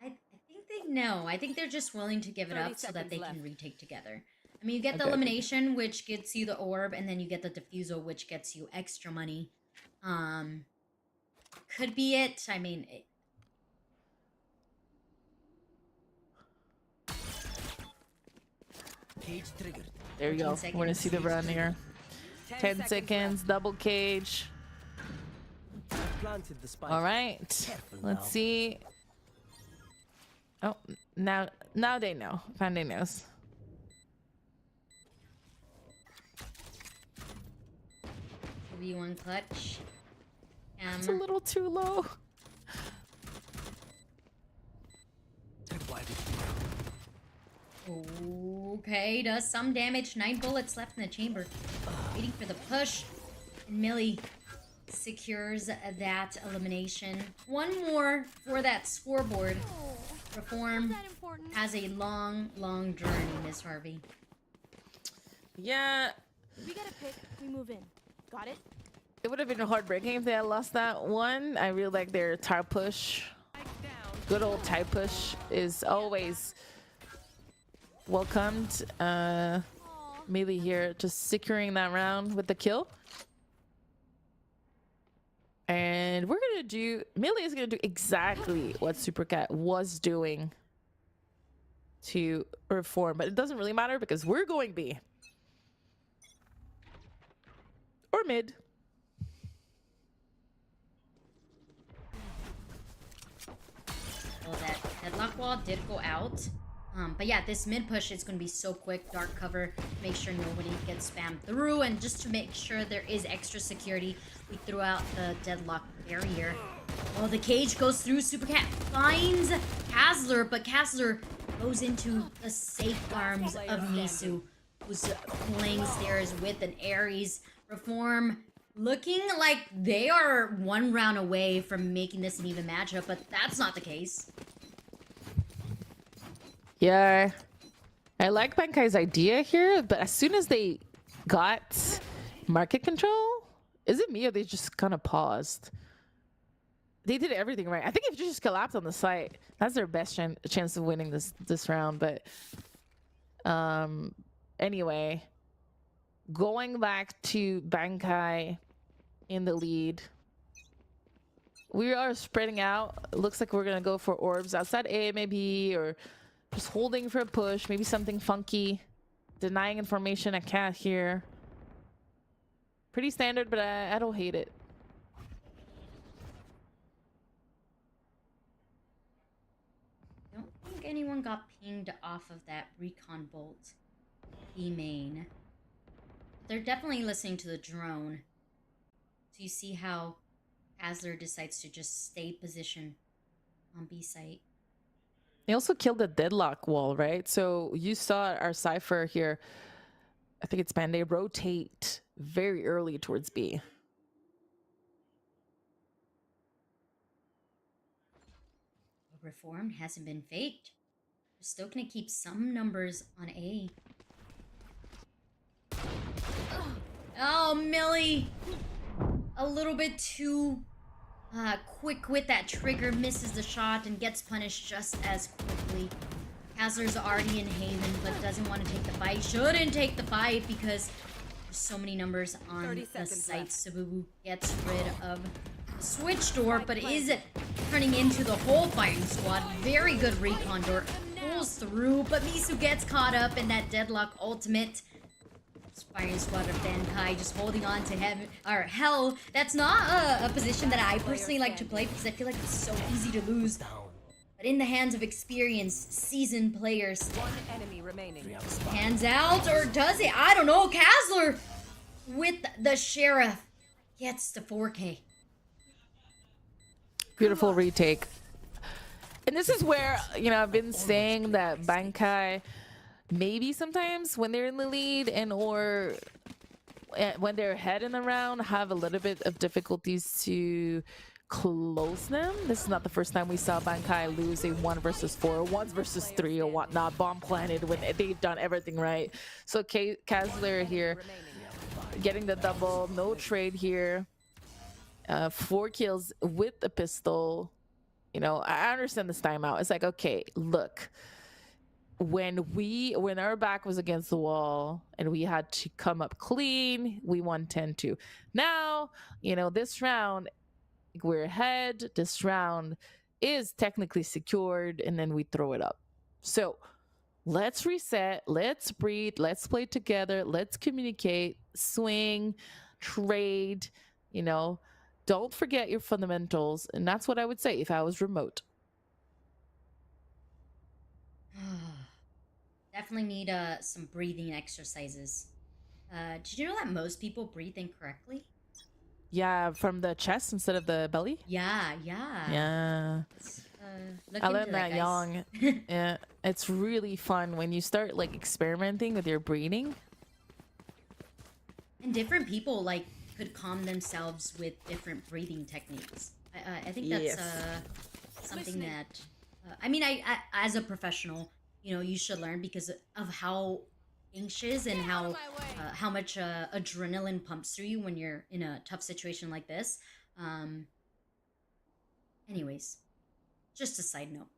I think they know. I think they're just willing to give it 30 up so that seconds they left. can retake together. I mean, you get the Okay. elimination, which gets you the orb, and then you get the defusal, which gets you extra money. Could be it. I mean, Cage triggered. There you go. 14 We're gonna see the seconds. run here. 10 seconds, left. double cage. I planted the spike. All right, Careful let's now. see. Oh, now they know. Panday knows. V1 clutch. It's a little too low. Why did Okay, does some damage. 9 bullets left in the chamber. Waiting for the push. And Millie secures that elimination. One more for that scoreboard. Reform That important. has a long, long journey, Miss Harvey. Yeah, We get a pick, we move in. Got it? it would have been heartbreaking if they had lost that one. I really like their tire push. Spike down. Good old tire push is always welcomed. Melee here just securing that round with the kill. And we're gonna do, Melee is gonna do exactly what Supercat was doing to reform, but it doesn't really matter because we're going B. Or mid. Well, that deadlock wall did go out. But yeah, this mid push is going to be so quick. Dark cover, make sure nobody gets spammed through. And just to make sure there is extra security, we threw out the deadlock barrier. Oh, the cage goes through. Supercat finds Kazler, but Kazler goes into the safe arms of Nisu, who's playing stairs with an Ares. Reform looking like they are one round away from making this an even matchup, but that's not the case. Yeah, I like Bankai's idea here, but as soon as they got market control, is it me or they just kind of paused? They did everything right. I think if you just collapse on the site, that's their best chance of winning this round. But anyway, going back to Bankai in the lead. We are spreading out. It looks like we're gonna go for orbs outside A maybe, or just holding for a push, maybe something funky. Denying information at cat here. Pretty standard, but I don't hate it. I don't think anyone got pinged off of that recon bolt B main. They're definitely listening to the drone. So you see how Kazler decides to just stay position on B site. They also killed the deadlock wall, right? So you saw our Cypher here. I think it's Panday rotate very early towards B. Reformed hasn't been faked. We're still gonna keep some numbers on A. Oh, Millie! A little bit too quick with that trigger, misses the shot and gets punished just as quickly. Kazler's already in Haven, but doesn't want to take the fight. Shouldn't take the fight because there's so many numbers on the site. Sabubu gets rid of the switch door, but is turning into the whole firing squad. Very good recon door. Pulls through, but Misu gets caught up in that deadlock ultimate. Firing squad of Bankai just holding on to heaven or hell. That's not a position that I personally like to play because I feel like it's so easy to lose. But in the hands of experienced, seasoned players, One enemy remaining. hands out, or does it? I don't know. Kazler with the sheriff gets the 4K. Beautiful retake. And this is where, you know, I've been saying that Bankai maybe sometimes when they're in the lead and or when they're ahead in the round have a little bit of difficulties to close them. This is not the first time we saw Bankai lose a 1 versus 4, 1 versus 3 or whatnot, bomb planted when they've done everything right. So Kazler here getting the double, no trade here. 4 kills with the pistol. You know, I understand this timeout. It's like, okay, look, when our back was against the wall and we had to come up clean, we won 10-2. Now, you know, this round we're ahead. This round is technically secured, and then we throw it up. So let's reset, let's breathe, let's play together, let's communicate, swing, trade, you know, don't forget your fundamentals. And that's what I would say if I was remote. Definitely need some breathing exercises. Did you know that most people breathe incorrectly? Yeah, from the chest instead of the belly. Yeah. Yeah. Look I into learned that guys. young. Yeah, it's really fun when you start like experimenting with your breathing. And different people like could calm themselves with different breathing techniques. I think that's something that I mean, I as a professional, you know, you should learn because of how anxious and how much adrenaline pumps through you when you're in a tough situation like this. Anyways, just a side note.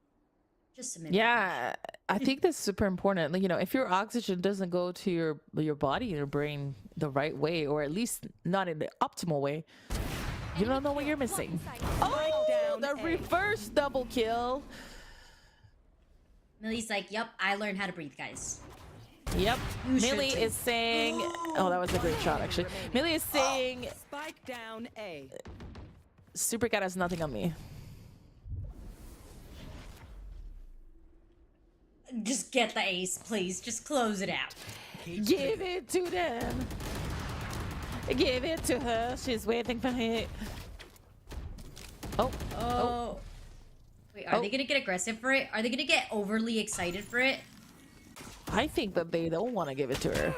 Just a minute. Yeah, I think that's super important. Like, you know, if your oxygen doesn't go to your body and your brain the right way, or at least not in the optimal way, you don't know what you're missing. Oh, the reverse double kill. Millie's like, yep, I learned how to breathe, guys. Yep. You should Millie too. is saying, oh, that was a great shot, actually. Millie is saying, Spike down A. Super Cat has nothing on me. Just get the ace, please. Just close it out. Give it to them. Give it to her. She's waiting for it. Oh. Wait, are they gonna get aggressive for it? Are they gonna get overly excited for it? I think that they don't want to give it to her.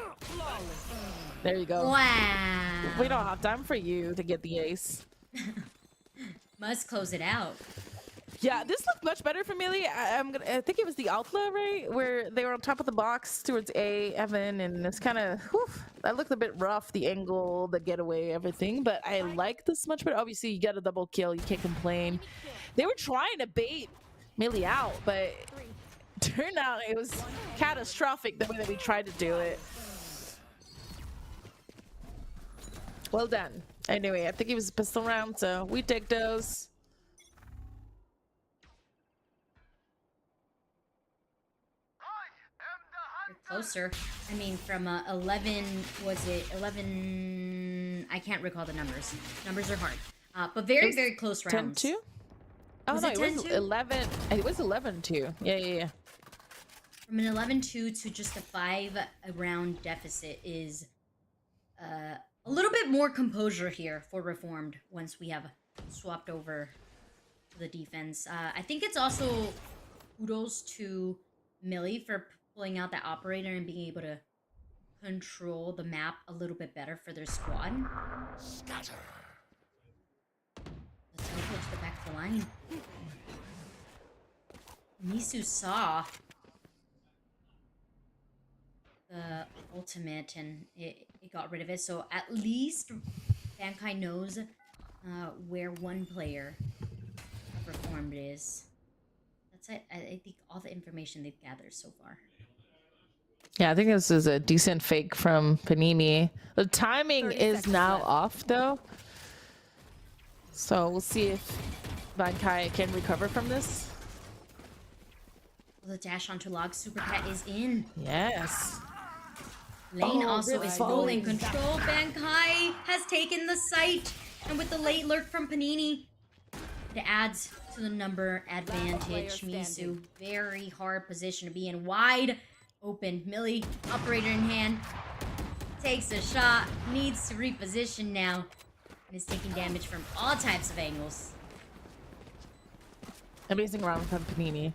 There you go. Wow. We don't have time for you to get the ace. Must close it out. Yeah, this looked much better for Millie. I think it was the outlet, right? Where they were on top of the box towards A, Evan, and it's kind of, that looked a bit rough, the angle, the getaway, everything. But I like this much better. Obviously, you got a double kill. You can't complain. They were trying to bait Millie out, but turned out it was catastrophic the way that we tried to do it. Well done. Anyway, I think it was a pistol round, so we take those. Closer. I mean, from 11, was it 11? I can't recall the numbers. Numbers are hard. But very, very close rounds. 10-2? Oh, Was no, it it was 10-2? 11. It was 11-2. Yeah. From an 11-2 to just a 5-round deficit is a little bit more composure here for Reformed once we have swapped over to the defense. I think it's also kudos to Millie for pulling out that operator and being able to control the map a little bit better for their squad. Scatter. Let's go to the back of the line. Misu saw the ultimate and it got rid of it. So at least Bankai knows where one player performed is. That's it. I think all the information they've gathered so far. Yeah, I think this is a decent fake from Panini. The timing 30 is seconds now left. off though. So we'll see if Bankai can recover from this. Well, the dash onto log. Super Cat is in. Yes. Lane Oh, also really is fun. full in control. Bankai has taken the site. And with the late lurk from Panini, it adds to the number advantage. player Misu, standing. very hard position to be in. Wide open. Millie, operator in hand, takes a shot. Needs to reposition now. And is taking damage from all types of angles. Amazing round from Panini.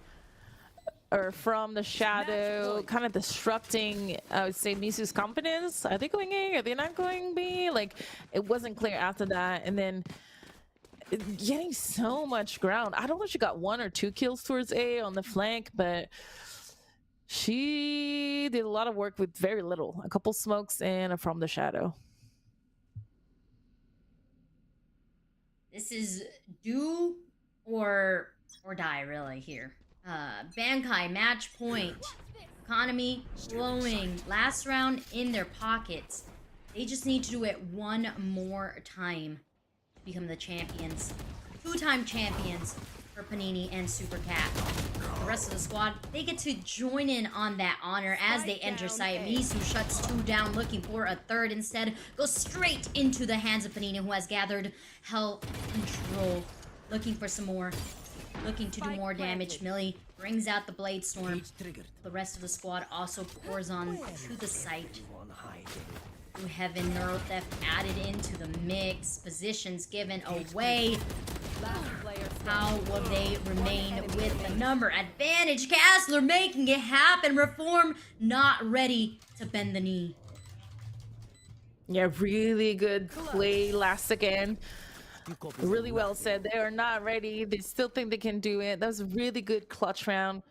Or from the shadow, point. kind of disrupting, I would say, Misu's confidence. Are they going A? Are they not going B? Like, it wasn't clear after that. And then getting so much ground. I don't know if she got 1 or 2 kills towards A on the flank, but she did a lot of work with very little. A couple smokes and a from the shadow. This is do or die really here. Bankai match point. Economy flowing. Last round in their pockets. They just need to do it one more time to become the champions. 2-time champions for Panini and Super Cat. The rest of the squad, they get to join in on that honor as they enter site. Misu shuts 2 down, looking for a third. Instead, goes straight into the hands of Panini, who has gathered hell control. Looking for some more. Looking to do more damage. Millie brings out the Blade Storm. It's triggered. The rest of the squad also pours on to the site. On high. Blue Heaven, Neuro Theft added into the mix. Positions given away. Last player How standing. will they remain with the number advantage? Castler making it happen. Reform not ready to bend the knee. Yeah, really good play last again. You copy Really some well nothing. said. They are not ready. They still think they can do it. That was a really good clutch round.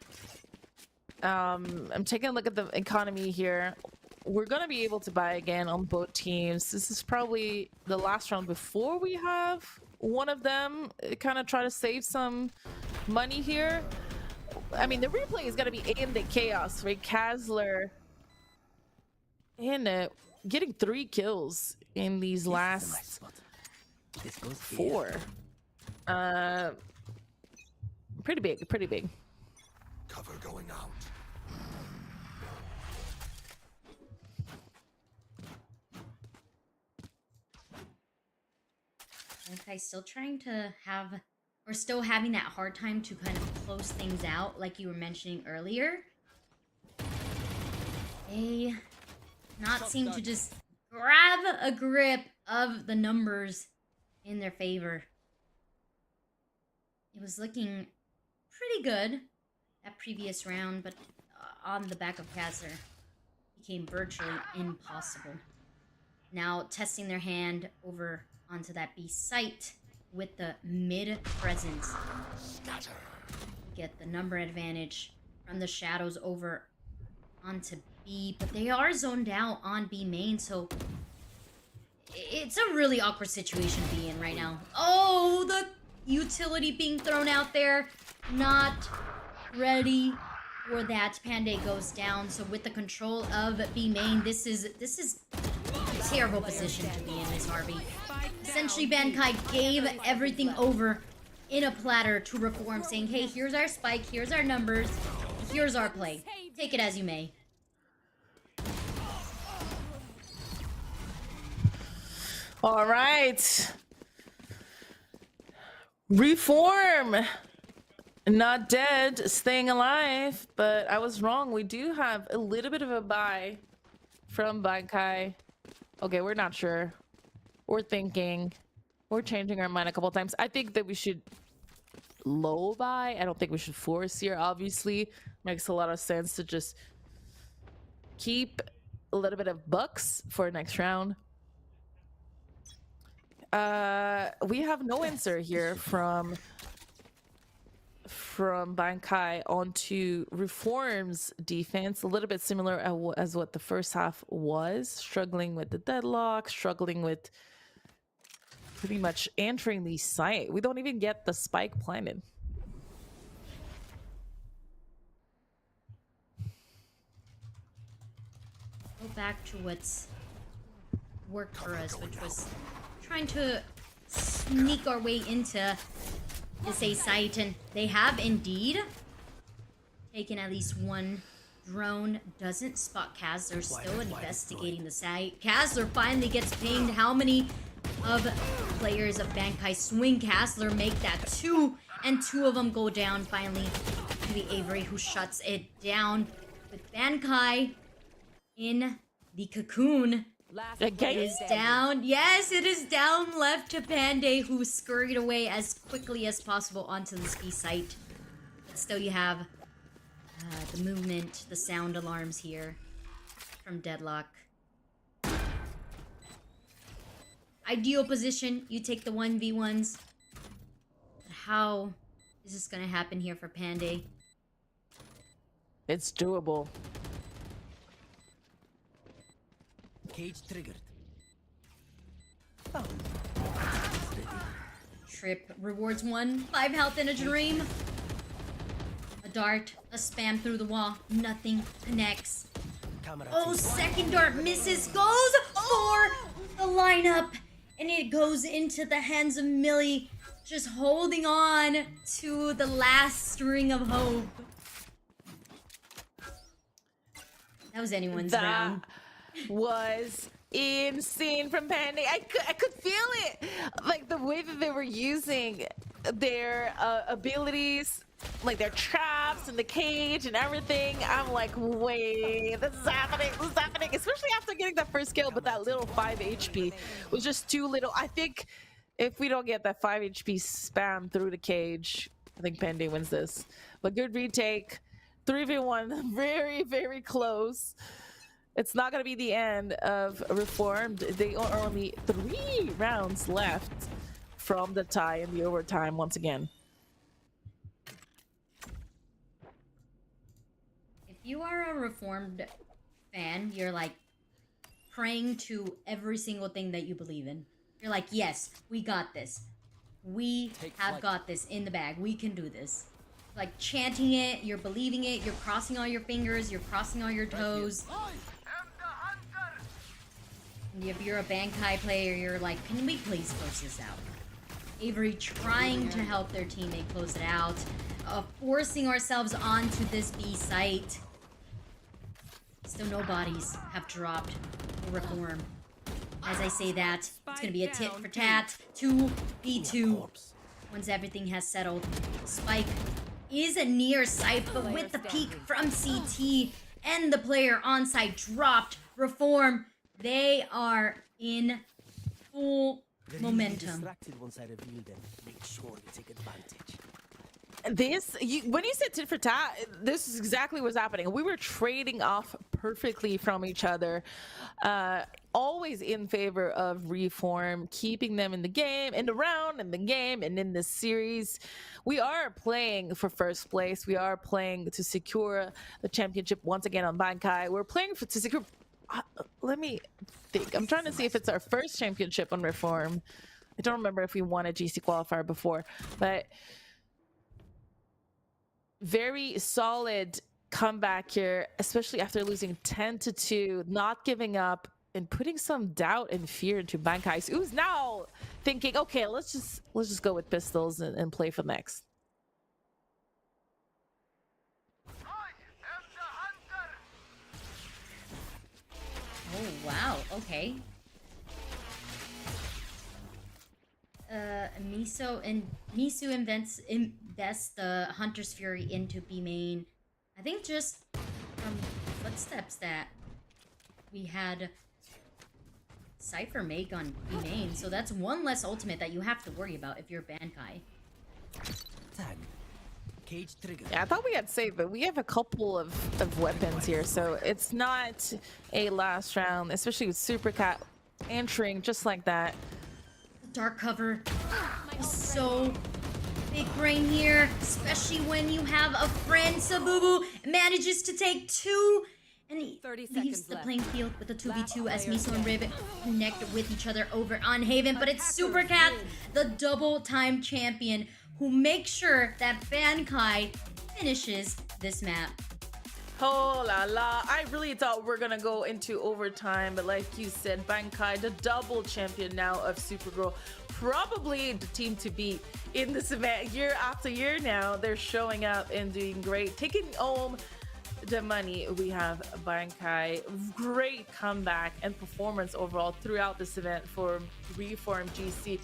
I'm taking a look at the economy here. We're gonna be able to buy again on both teams. This is probably the last round before we have one of them kind of try to save some money here. I mean, the replay is gonna be in the chaos, right? Kasler and getting 3 kills in these This is a nice last spot. This goes here. 4. Pretty big, pretty big. Cover going out. Okay, still trying to have, or still having that hard time to kind of close things out, like you were mentioning earlier. They not seem to just grab a grip of the numbers in their favor. It was looking pretty good that previous round, but on the back of Kazler became virtually impossible. Now testing their hand over onto that B site with the mid presence. Get the number advantage from the shadows over onto B, but they are zoned out on B main, so it's a really awkward situation to be in right now. Oh, the utility being thrown out there. Not ready for that. Panda goes down, so with the control of B main, this is a terrible position to be in, Miss Harvey. Essentially, Bankai gave everything over in a platter to Reform, saying, hey, here's our spike, here's our numbers, here's our play. Take it as you may. All right. Reform. Not dead, staying alive, but I was wrong. We do have a little bit of a buy from Bankai. Okay, we're not sure. We're thinking. We're changing our mind a couple times. I think that we should low buy. I don't think we should force here, obviously. Makes a lot of sense to just keep a little bit of bucks for next round. We have no answer here from from Bankai onto Reform's defense, a little bit similar as what the first half was, struggling with the deadlock, struggling with pretty much entering the site. We don't even get the spike planted. Go back to what's worked for us, which was trying to sneak our way into this A site, and they have indeed taken at least one drone. Doesn't spot Kaz. They're still investigating the site. Kazler finally gets pinged. How many of players of Bankai swing Kazler make that 2, and 2 of them go down finally to the Avery, who shuts it down. With Bankai in the cocoon. Last Okay. player It is standing. down. Yes, it is down left to Panday, who scurried away as quickly as possible onto this B site. But still, you have the movement, the sound alarms here from Deadlock. Ideal position. You take the 1v1s. But how is this going to happen here for Panday? It's doable. Cage triggered. Trip rewards 1. 5 health in a dream. A dart. A spam through the wall. Nothing connects. Camera Oh, team. second dart misses. Goes for the lineup. And it goes into the hands of Millie. Just holding on to the last string of hope. That was anyone's That round. was insane from Pandy. I could feel it, like the way that they were using their abilities, like their traps and the cage and everything. I'm like, wait, this is happening, especially after getting that first kill. But that little 5 HP was just too little. I think if we don't get that 5 HP spam through the cage, I think Pandy wins this. But good retake. 3v1, very, very close. It's not going to be the end of Reformed. They are only 3 rounds left from the tie in the overtime once again. If you are a Reformed fan, you're like praying to every single thing that you believe in. You're like, yes, we got this. We Take have flight. got this in the bag. We can do this. Like chanting it, you're believing it, you're crossing all your fingers, you're crossing all your toes. And if you're a Bankai player, you're like, can we please close this out? Avery trying to help their teammate close it out, forcing ourselves onto this B site. Still no bodies have dropped for Reform. As I say that, it's gonna be a tit for tat, 2v2. Corpse. Once everything has settled. Spike is near site, but with the peek from CT and the player on site dropped. Reform, they are in full They're really momentum. distracted once I reveal them. Make sure you take advantage. This, when you said tit for tat, this is exactly what's happening. We were trading off perfectly from each other. Always in favor of Reform, keeping them in the game, in the round, in the game, and in this series. We are playing for first place. We are playing to secure the championship once again on Bankai. We're playing to secure... let me think. I'm trying to see if it's our first championship on Reform. I don't remember if we won a GC qualifier before, but... very solid comeback here, especially after losing 10-2, not giving up and putting some doubt and fear into Bankai, who's now thinking, okay, let's just go with pistols and play for next. Oh, wow. Okay. Miso invests the Hunter's Fury into B main. I think just from footsteps that we had Cypher make on B main, so that's one less ultimate that you have to worry about if you're Bankai. Tag. Cage triggered. Yeah, I thought we had saved, but we have a couple of weapons here, so it's not a last round, especially with Super Cat entering just like that. Dark cover is so big brain here, especially when you have a friend. Sabubu manages to take 2, and he 30 leaves seconds the left. playing field with the 2v2 as player Miso and Rib connect with each other over on Haven. But it's Super Cat, the double-time champion, who makes sure that Bankai finishes this map. Oh la la. I really thought we're gonna go into overtime, but like you said, Bankai, the double champion now of Supergirl, probably the team to beat in this event year after year now. They're showing up and doing great, taking home the money. We have Bankai. Great comeback and performance overall throughout this event for Reform GC.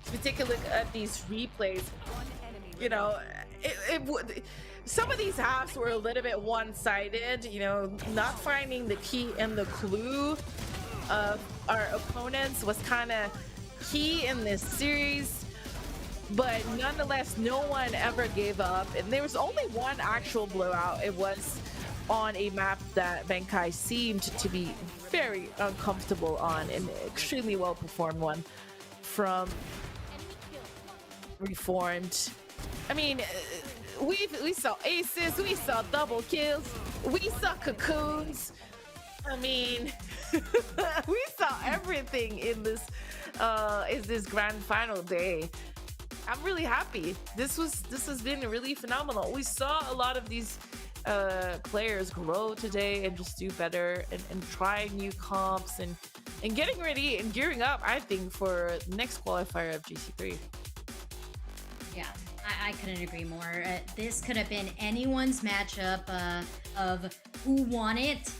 If we take a look at these replays, you know, it would. Some of these halves were a little bit one-sided, you know, not finding the key and the clue of our opponents was kind of key in this series. But nonetheless, no one ever gave up. And there was only one actual blowout. It was on a map that Bankai seemed to be very uncomfortable on, an extremely well-performed one from Reformed. I mean, we saw aces, we saw double kills, we saw cocoons. I mean, we saw everything in this grand final day. I'm really happy. This has been really phenomenal. We saw a lot of these players grow today and just do better and try new comps and getting ready and gearing up, I think, for next qualifier of GC3. Yeah, I couldn't agree more. This could have been anyone's matchup of who won it.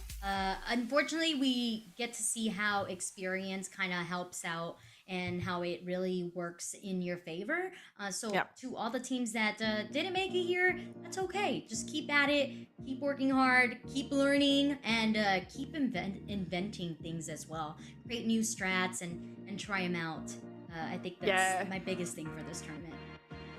Unfortunately, we get to see how experience kind of helps out and how it really works in your favor. So to all the teams that didn't make it here, that's okay. Just keep at it, keep working hard, keep learning, and keep inventing things as well. Create new strats and try them out. I think that's my biggest thing for this tournament.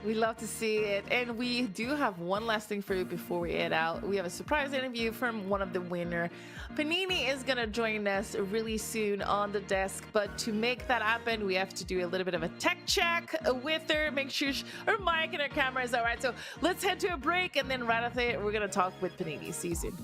We love to see it. And we do have one last thing for you before we head out. We have a surprise interview from one of the winner. Panini is going to join us really soon on the desk. But to make that happen, we have to do a little bit of a tech check with her. Make sure her mic and her camera is all right. So let's head to a break. And then right after it, we're going to talk with Panini. See you soon.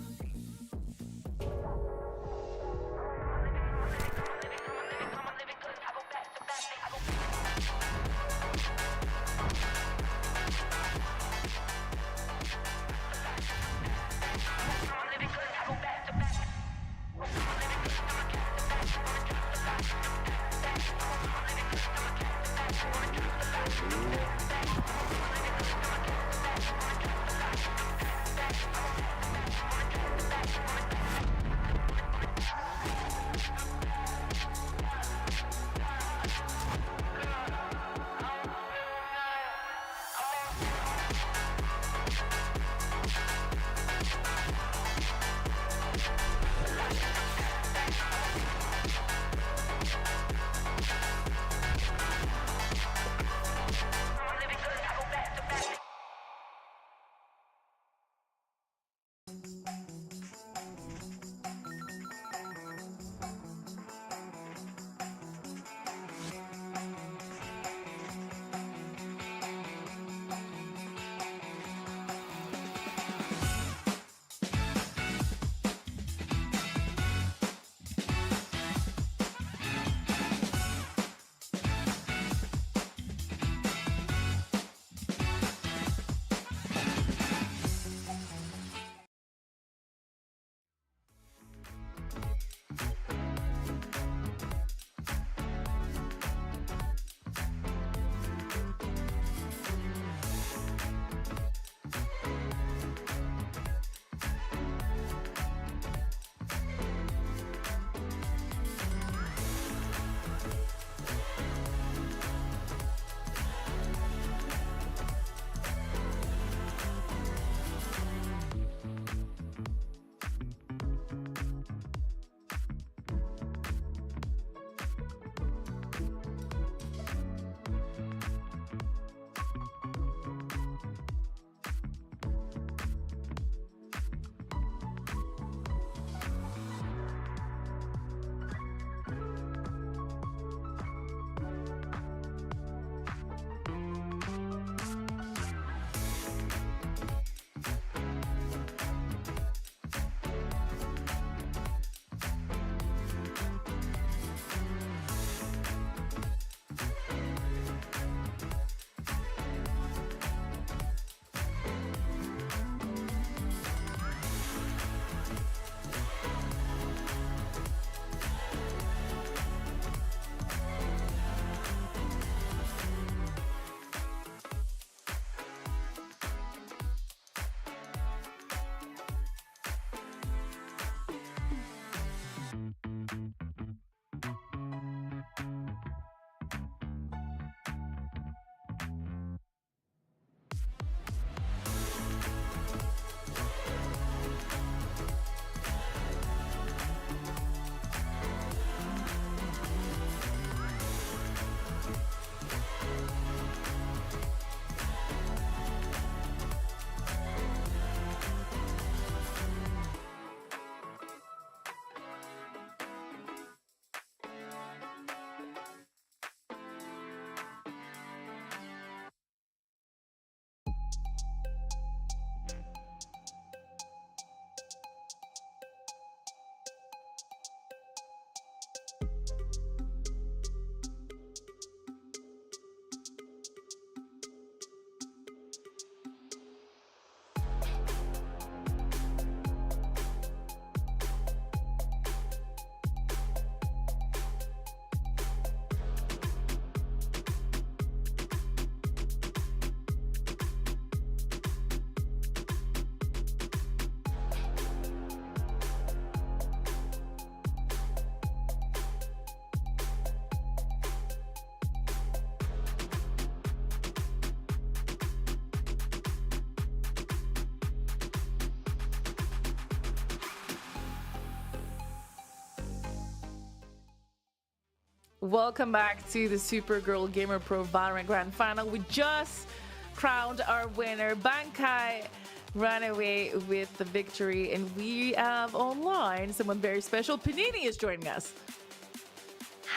welcome back to the Supergirl Gamer Pro Valorant Grand Final. We just crowned our winner. Bankai ran away with the victory, and we have online someone very special. Panini is joining us.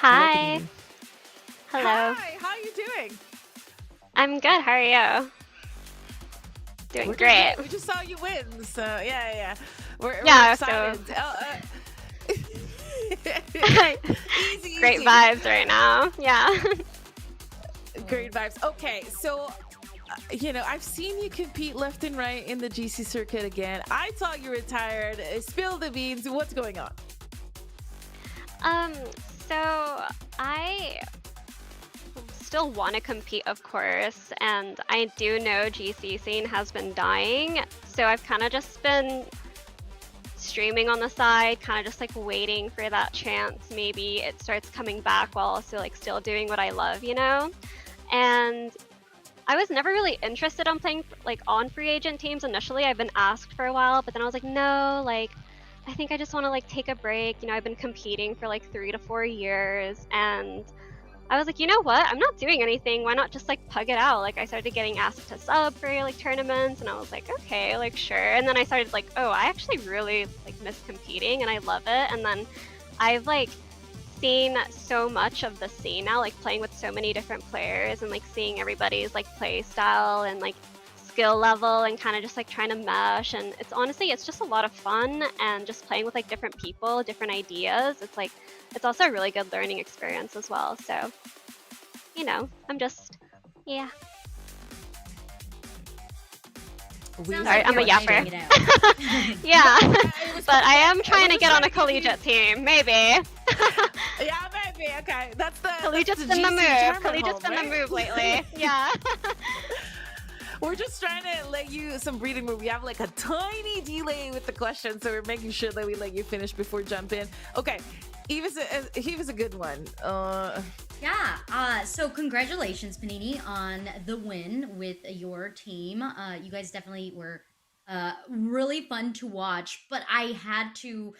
Hi. Hello. Hi, how are you doing? I'm good. How are you? Doing We're great. We just saw you win, so yeah. We're excited. Easy. Great vibes right now. Yeah. Great vibes. Okay, so I've seen you compete left and right in the GC circuit again. I thought you retired. Spill the beans. What's going on? So I still want to compete, of course, and I do know GC scene has been dying, so I've kind of just been streaming on the side, kind of just like waiting for that chance. Maybe it starts coming back while also like still doing what I love, And I was never really interested in playing like on free agent teams initially. I've been asked for a while, but then I was like, no, like I think I just want to like take a break. I've been competing for like 3 to 4 years, and I was like, you know what? I'm not doing anything. Why not just like pug it out? Like I started getting asked to sub for like tournaments, and I was like, okay, like sure. And then I started like, oh, I actually really like miss competing, and I love it. And then I've like seen so much of the scene now, like playing with so many different players, and like seeing everybody's like play style and like skill level, and kind of just like trying to mesh. And it's just a lot of fun, and just playing with like different people, different ideas. It's also a really good learning experience as well. So, I'm just, yeah. Sorry, I'm a yapper. Yeah, but I am trying to get on a collegiate team, maybe. Yeah, maybe. Okay, that's the collegiate's been the move. Collegiate's been the move lately. Yeah. We're just trying to let you some breathing room. We have like a tiny delay with the question, so we're making sure that we let you finish before jump in. Okay, he was a good one. Yeah. So congratulations, Panini, on the win with your team. You guys definitely were really fun to watch. But I have to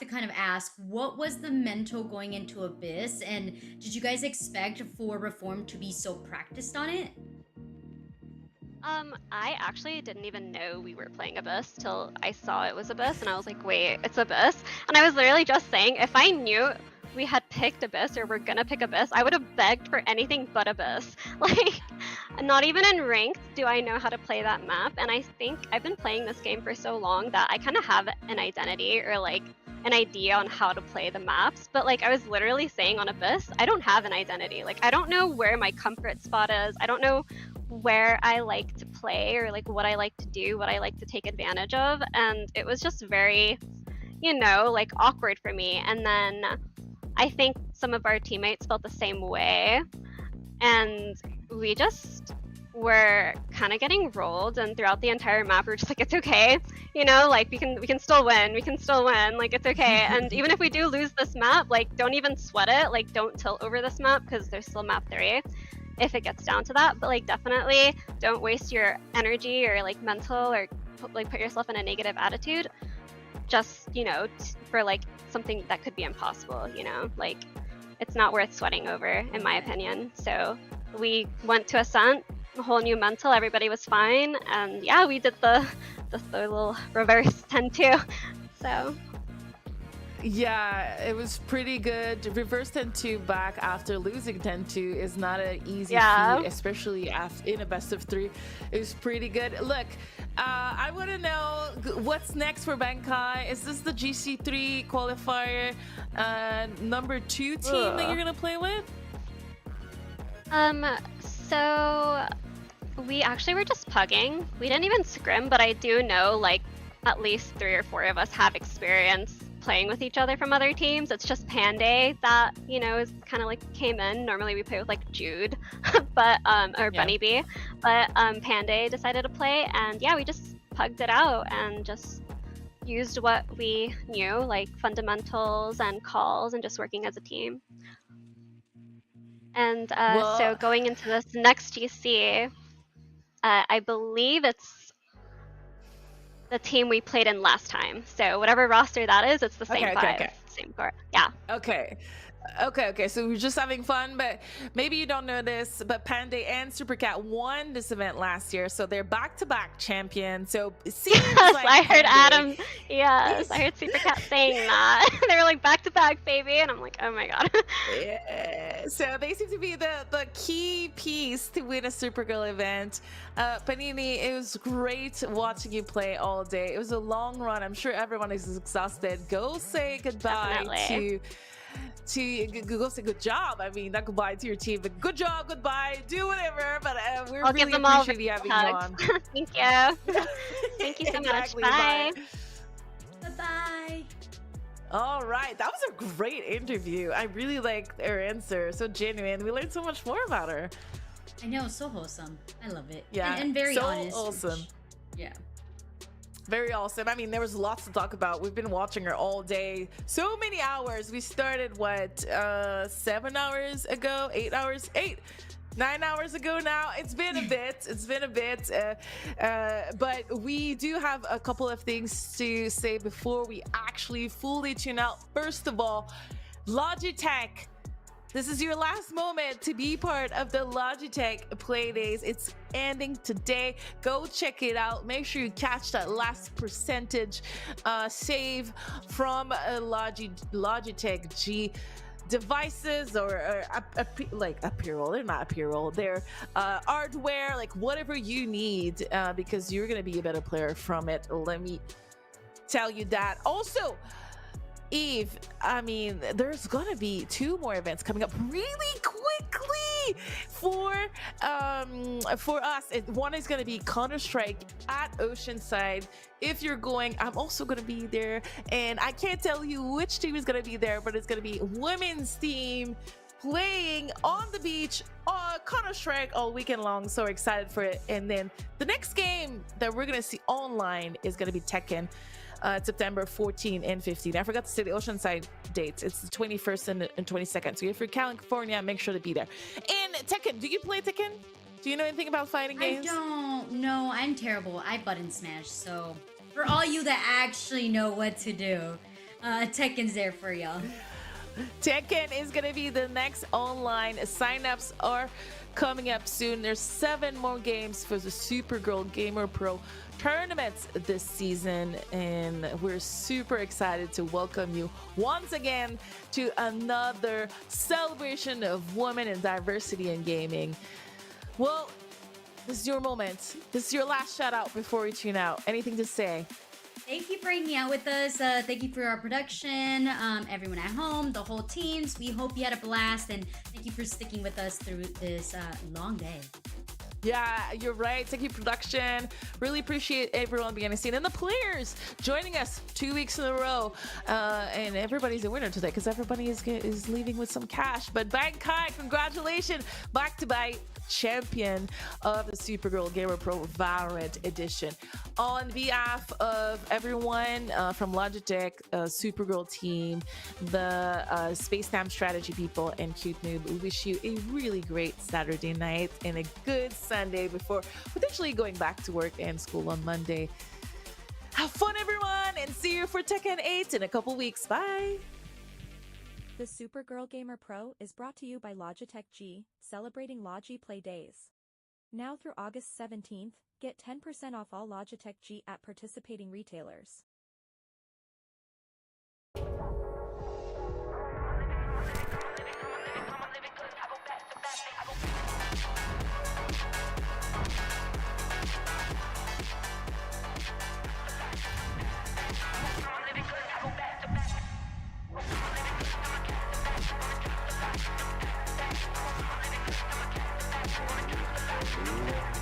kind of ask, what was the mental going into Abyss, and did you guys expect for Reform to be so practiced on it? I actually didn't even know we were playing Abyss till I saw it was Abyss, and I was like, wait, it's Abyss? And I was literally just saying, if I knew we had picked Abyss or we're gonna pick Abyss, I would have begged for anything but Abyss. Like, not even in ranked do I know how to play that map, and I think I've been playing this game for so long that I kind of have an identity or like an idea on how to play the maps. But like I was literally saying on Abyss, I don't have an identity. Like I don't know where my comfort spot is. I don't know where I like to play, or like what I like to do, what I like to take advantage of, and it was just very, like awkward for me. And then I think some of our teammates felt the same way, and we just were kind of getting rolled, and throughout the entire map we're just like, it's okay, like we can still win, like it's okay. And even if we do lose this map, like don't even sweat it, like don't tilt over this map because there's still map 3 if it gets down to that. But like definitely don't waste your energy or like mental, or put yourself in a negative attitude just for like something that could be impossible. Like it's not worth sweating over, in my opinion. So we went to Ascent, a whole new mental, everybody was fine, and yeah, we did the little reverse 10-2. So yeah, it was pretty good. Reverse 10-2 back after losing 10-2 is not an easy feat, especially in a best of 3. It was pretty good. Look, I want to know what's next for Bankai. Is this the GC3 qualifier number 2 team that you're gonna play with? So we actually were just pugging. We didn't even scrim, but I do know like at least 3 or 4 of us have experience playing with each other from other teams. It's just Panday that is kind of like came in. Normally we play with like Jude, but or Bunny Bee, but Panday decided to play, and yeah, we just pugged it out and just used what we knew, like fundamentals and calls, and just working as a team. And so going into this next GC, I believe it's the team we played in last time. So whatever roster that is, it's the same 5, same court. Yeah. Okay. Okay, so we're just having fun, but maybe you don't know this, but Panday and Supercat won this event last year, so they're back-to-back champions. So it seems like I heard Panday Adam. Yes, I heard Supercat saying that. They were like back to back, baby, and I'm like, oh my god. Yeah, so they seem to be the key piece to win a Supergirl event. Panini, it was great watching you play all day. It was a long run. I'm sure everyone is exhausted. Go say goodbye Definitely. to go say good job. I mean, not goodbye to your team, but good job, goodbye, do whatever. But we I'll really give them all appreciate you having you hugs. on. Thank you. Thank you so Exactly, much. Bye. Bye-bye. All right, that was a great interview. I really liked her answer. So genuine. We learned so much more about her. I know, so wholesome. I love it. Yeah, and very so honest. awesome. Yeah. Very awesome. I mean, there was lots to talk about. We've been watching her all day. So many hours. We started, what, 7 hours ago? 8 hours? 9 hours ago now. It's been a bit. But we do have a couple of things to say before we actually fully tune out. First of all, Logitech. This is your last moment to be part of the Logitech Play Days. It's ending today. Go check it out. Make sure you catch that last percentage save from Logitech G devices or like apparel. They're not apparel. They're hardware, like whatever you need, because you're gonna be a better player from it. Let me tell you that. Also, Eve, I mean, there's gonna be 2 more events coming up really quickly for us. One is gonna be Counter-Strike at Oceanside. If you're going, I'm also gonna be there, and I can't tell you which team is gonna be there, but it's gonna be women's team playing on the beach Counter-Strike all weekend long. So excited for it. And then the next game that we're gonna see online is gonna be Tekken. September 14 and 15. I forgot to say the Oceanside dates. It's the 21st and 22nd. So if you're California, make sure to be there. And Tekken, do you play Tekken? Do you know anything about fighting games? I don't know. I'm terrible. I button smash. So for all you that actually know what to do, Tekken's there for y'all. Tekken is going to be the next online. Signups are coming up soon. There's 7 more games for the Supergirl Gamer Pro tournaments this season, and we're super excited to welcome you once again to another celebration of women and diversity in gaming. Well, this is your moment. This is your last shout out before we tune out. Anything to say? Thank you for hanging out with us. Thank you for our production, everyone at home, the whole teams. We hope you had a blast, and thank you for sticking with us through this long day. Yeah, you're right. Thank you, production. Really appreciate everyone behind the scene and the players joining us 2 weeks in a row. And everybody's a winner today because everybody is leaving with some cash. But Bang Kai, congratulations, back-to-back champion of the Supergirl Gamer Pro Valorant Edition. On behalf of everyone from Logitech, Supergirl team, the Space Time Strategy people, and Cute Noob, we wish you a really great Saturday night and a good Sunday before potentially going back to work and school on Monday. Have fun, everyone, and see you for Tekken 8 in a couple weeks. Bye! The Supergirl Gamer Pro is brought to you by Logitech G, celebrating Logi Play Days. Now through August 17th, get 10% off all Logitech G at participating retailers. Ooh.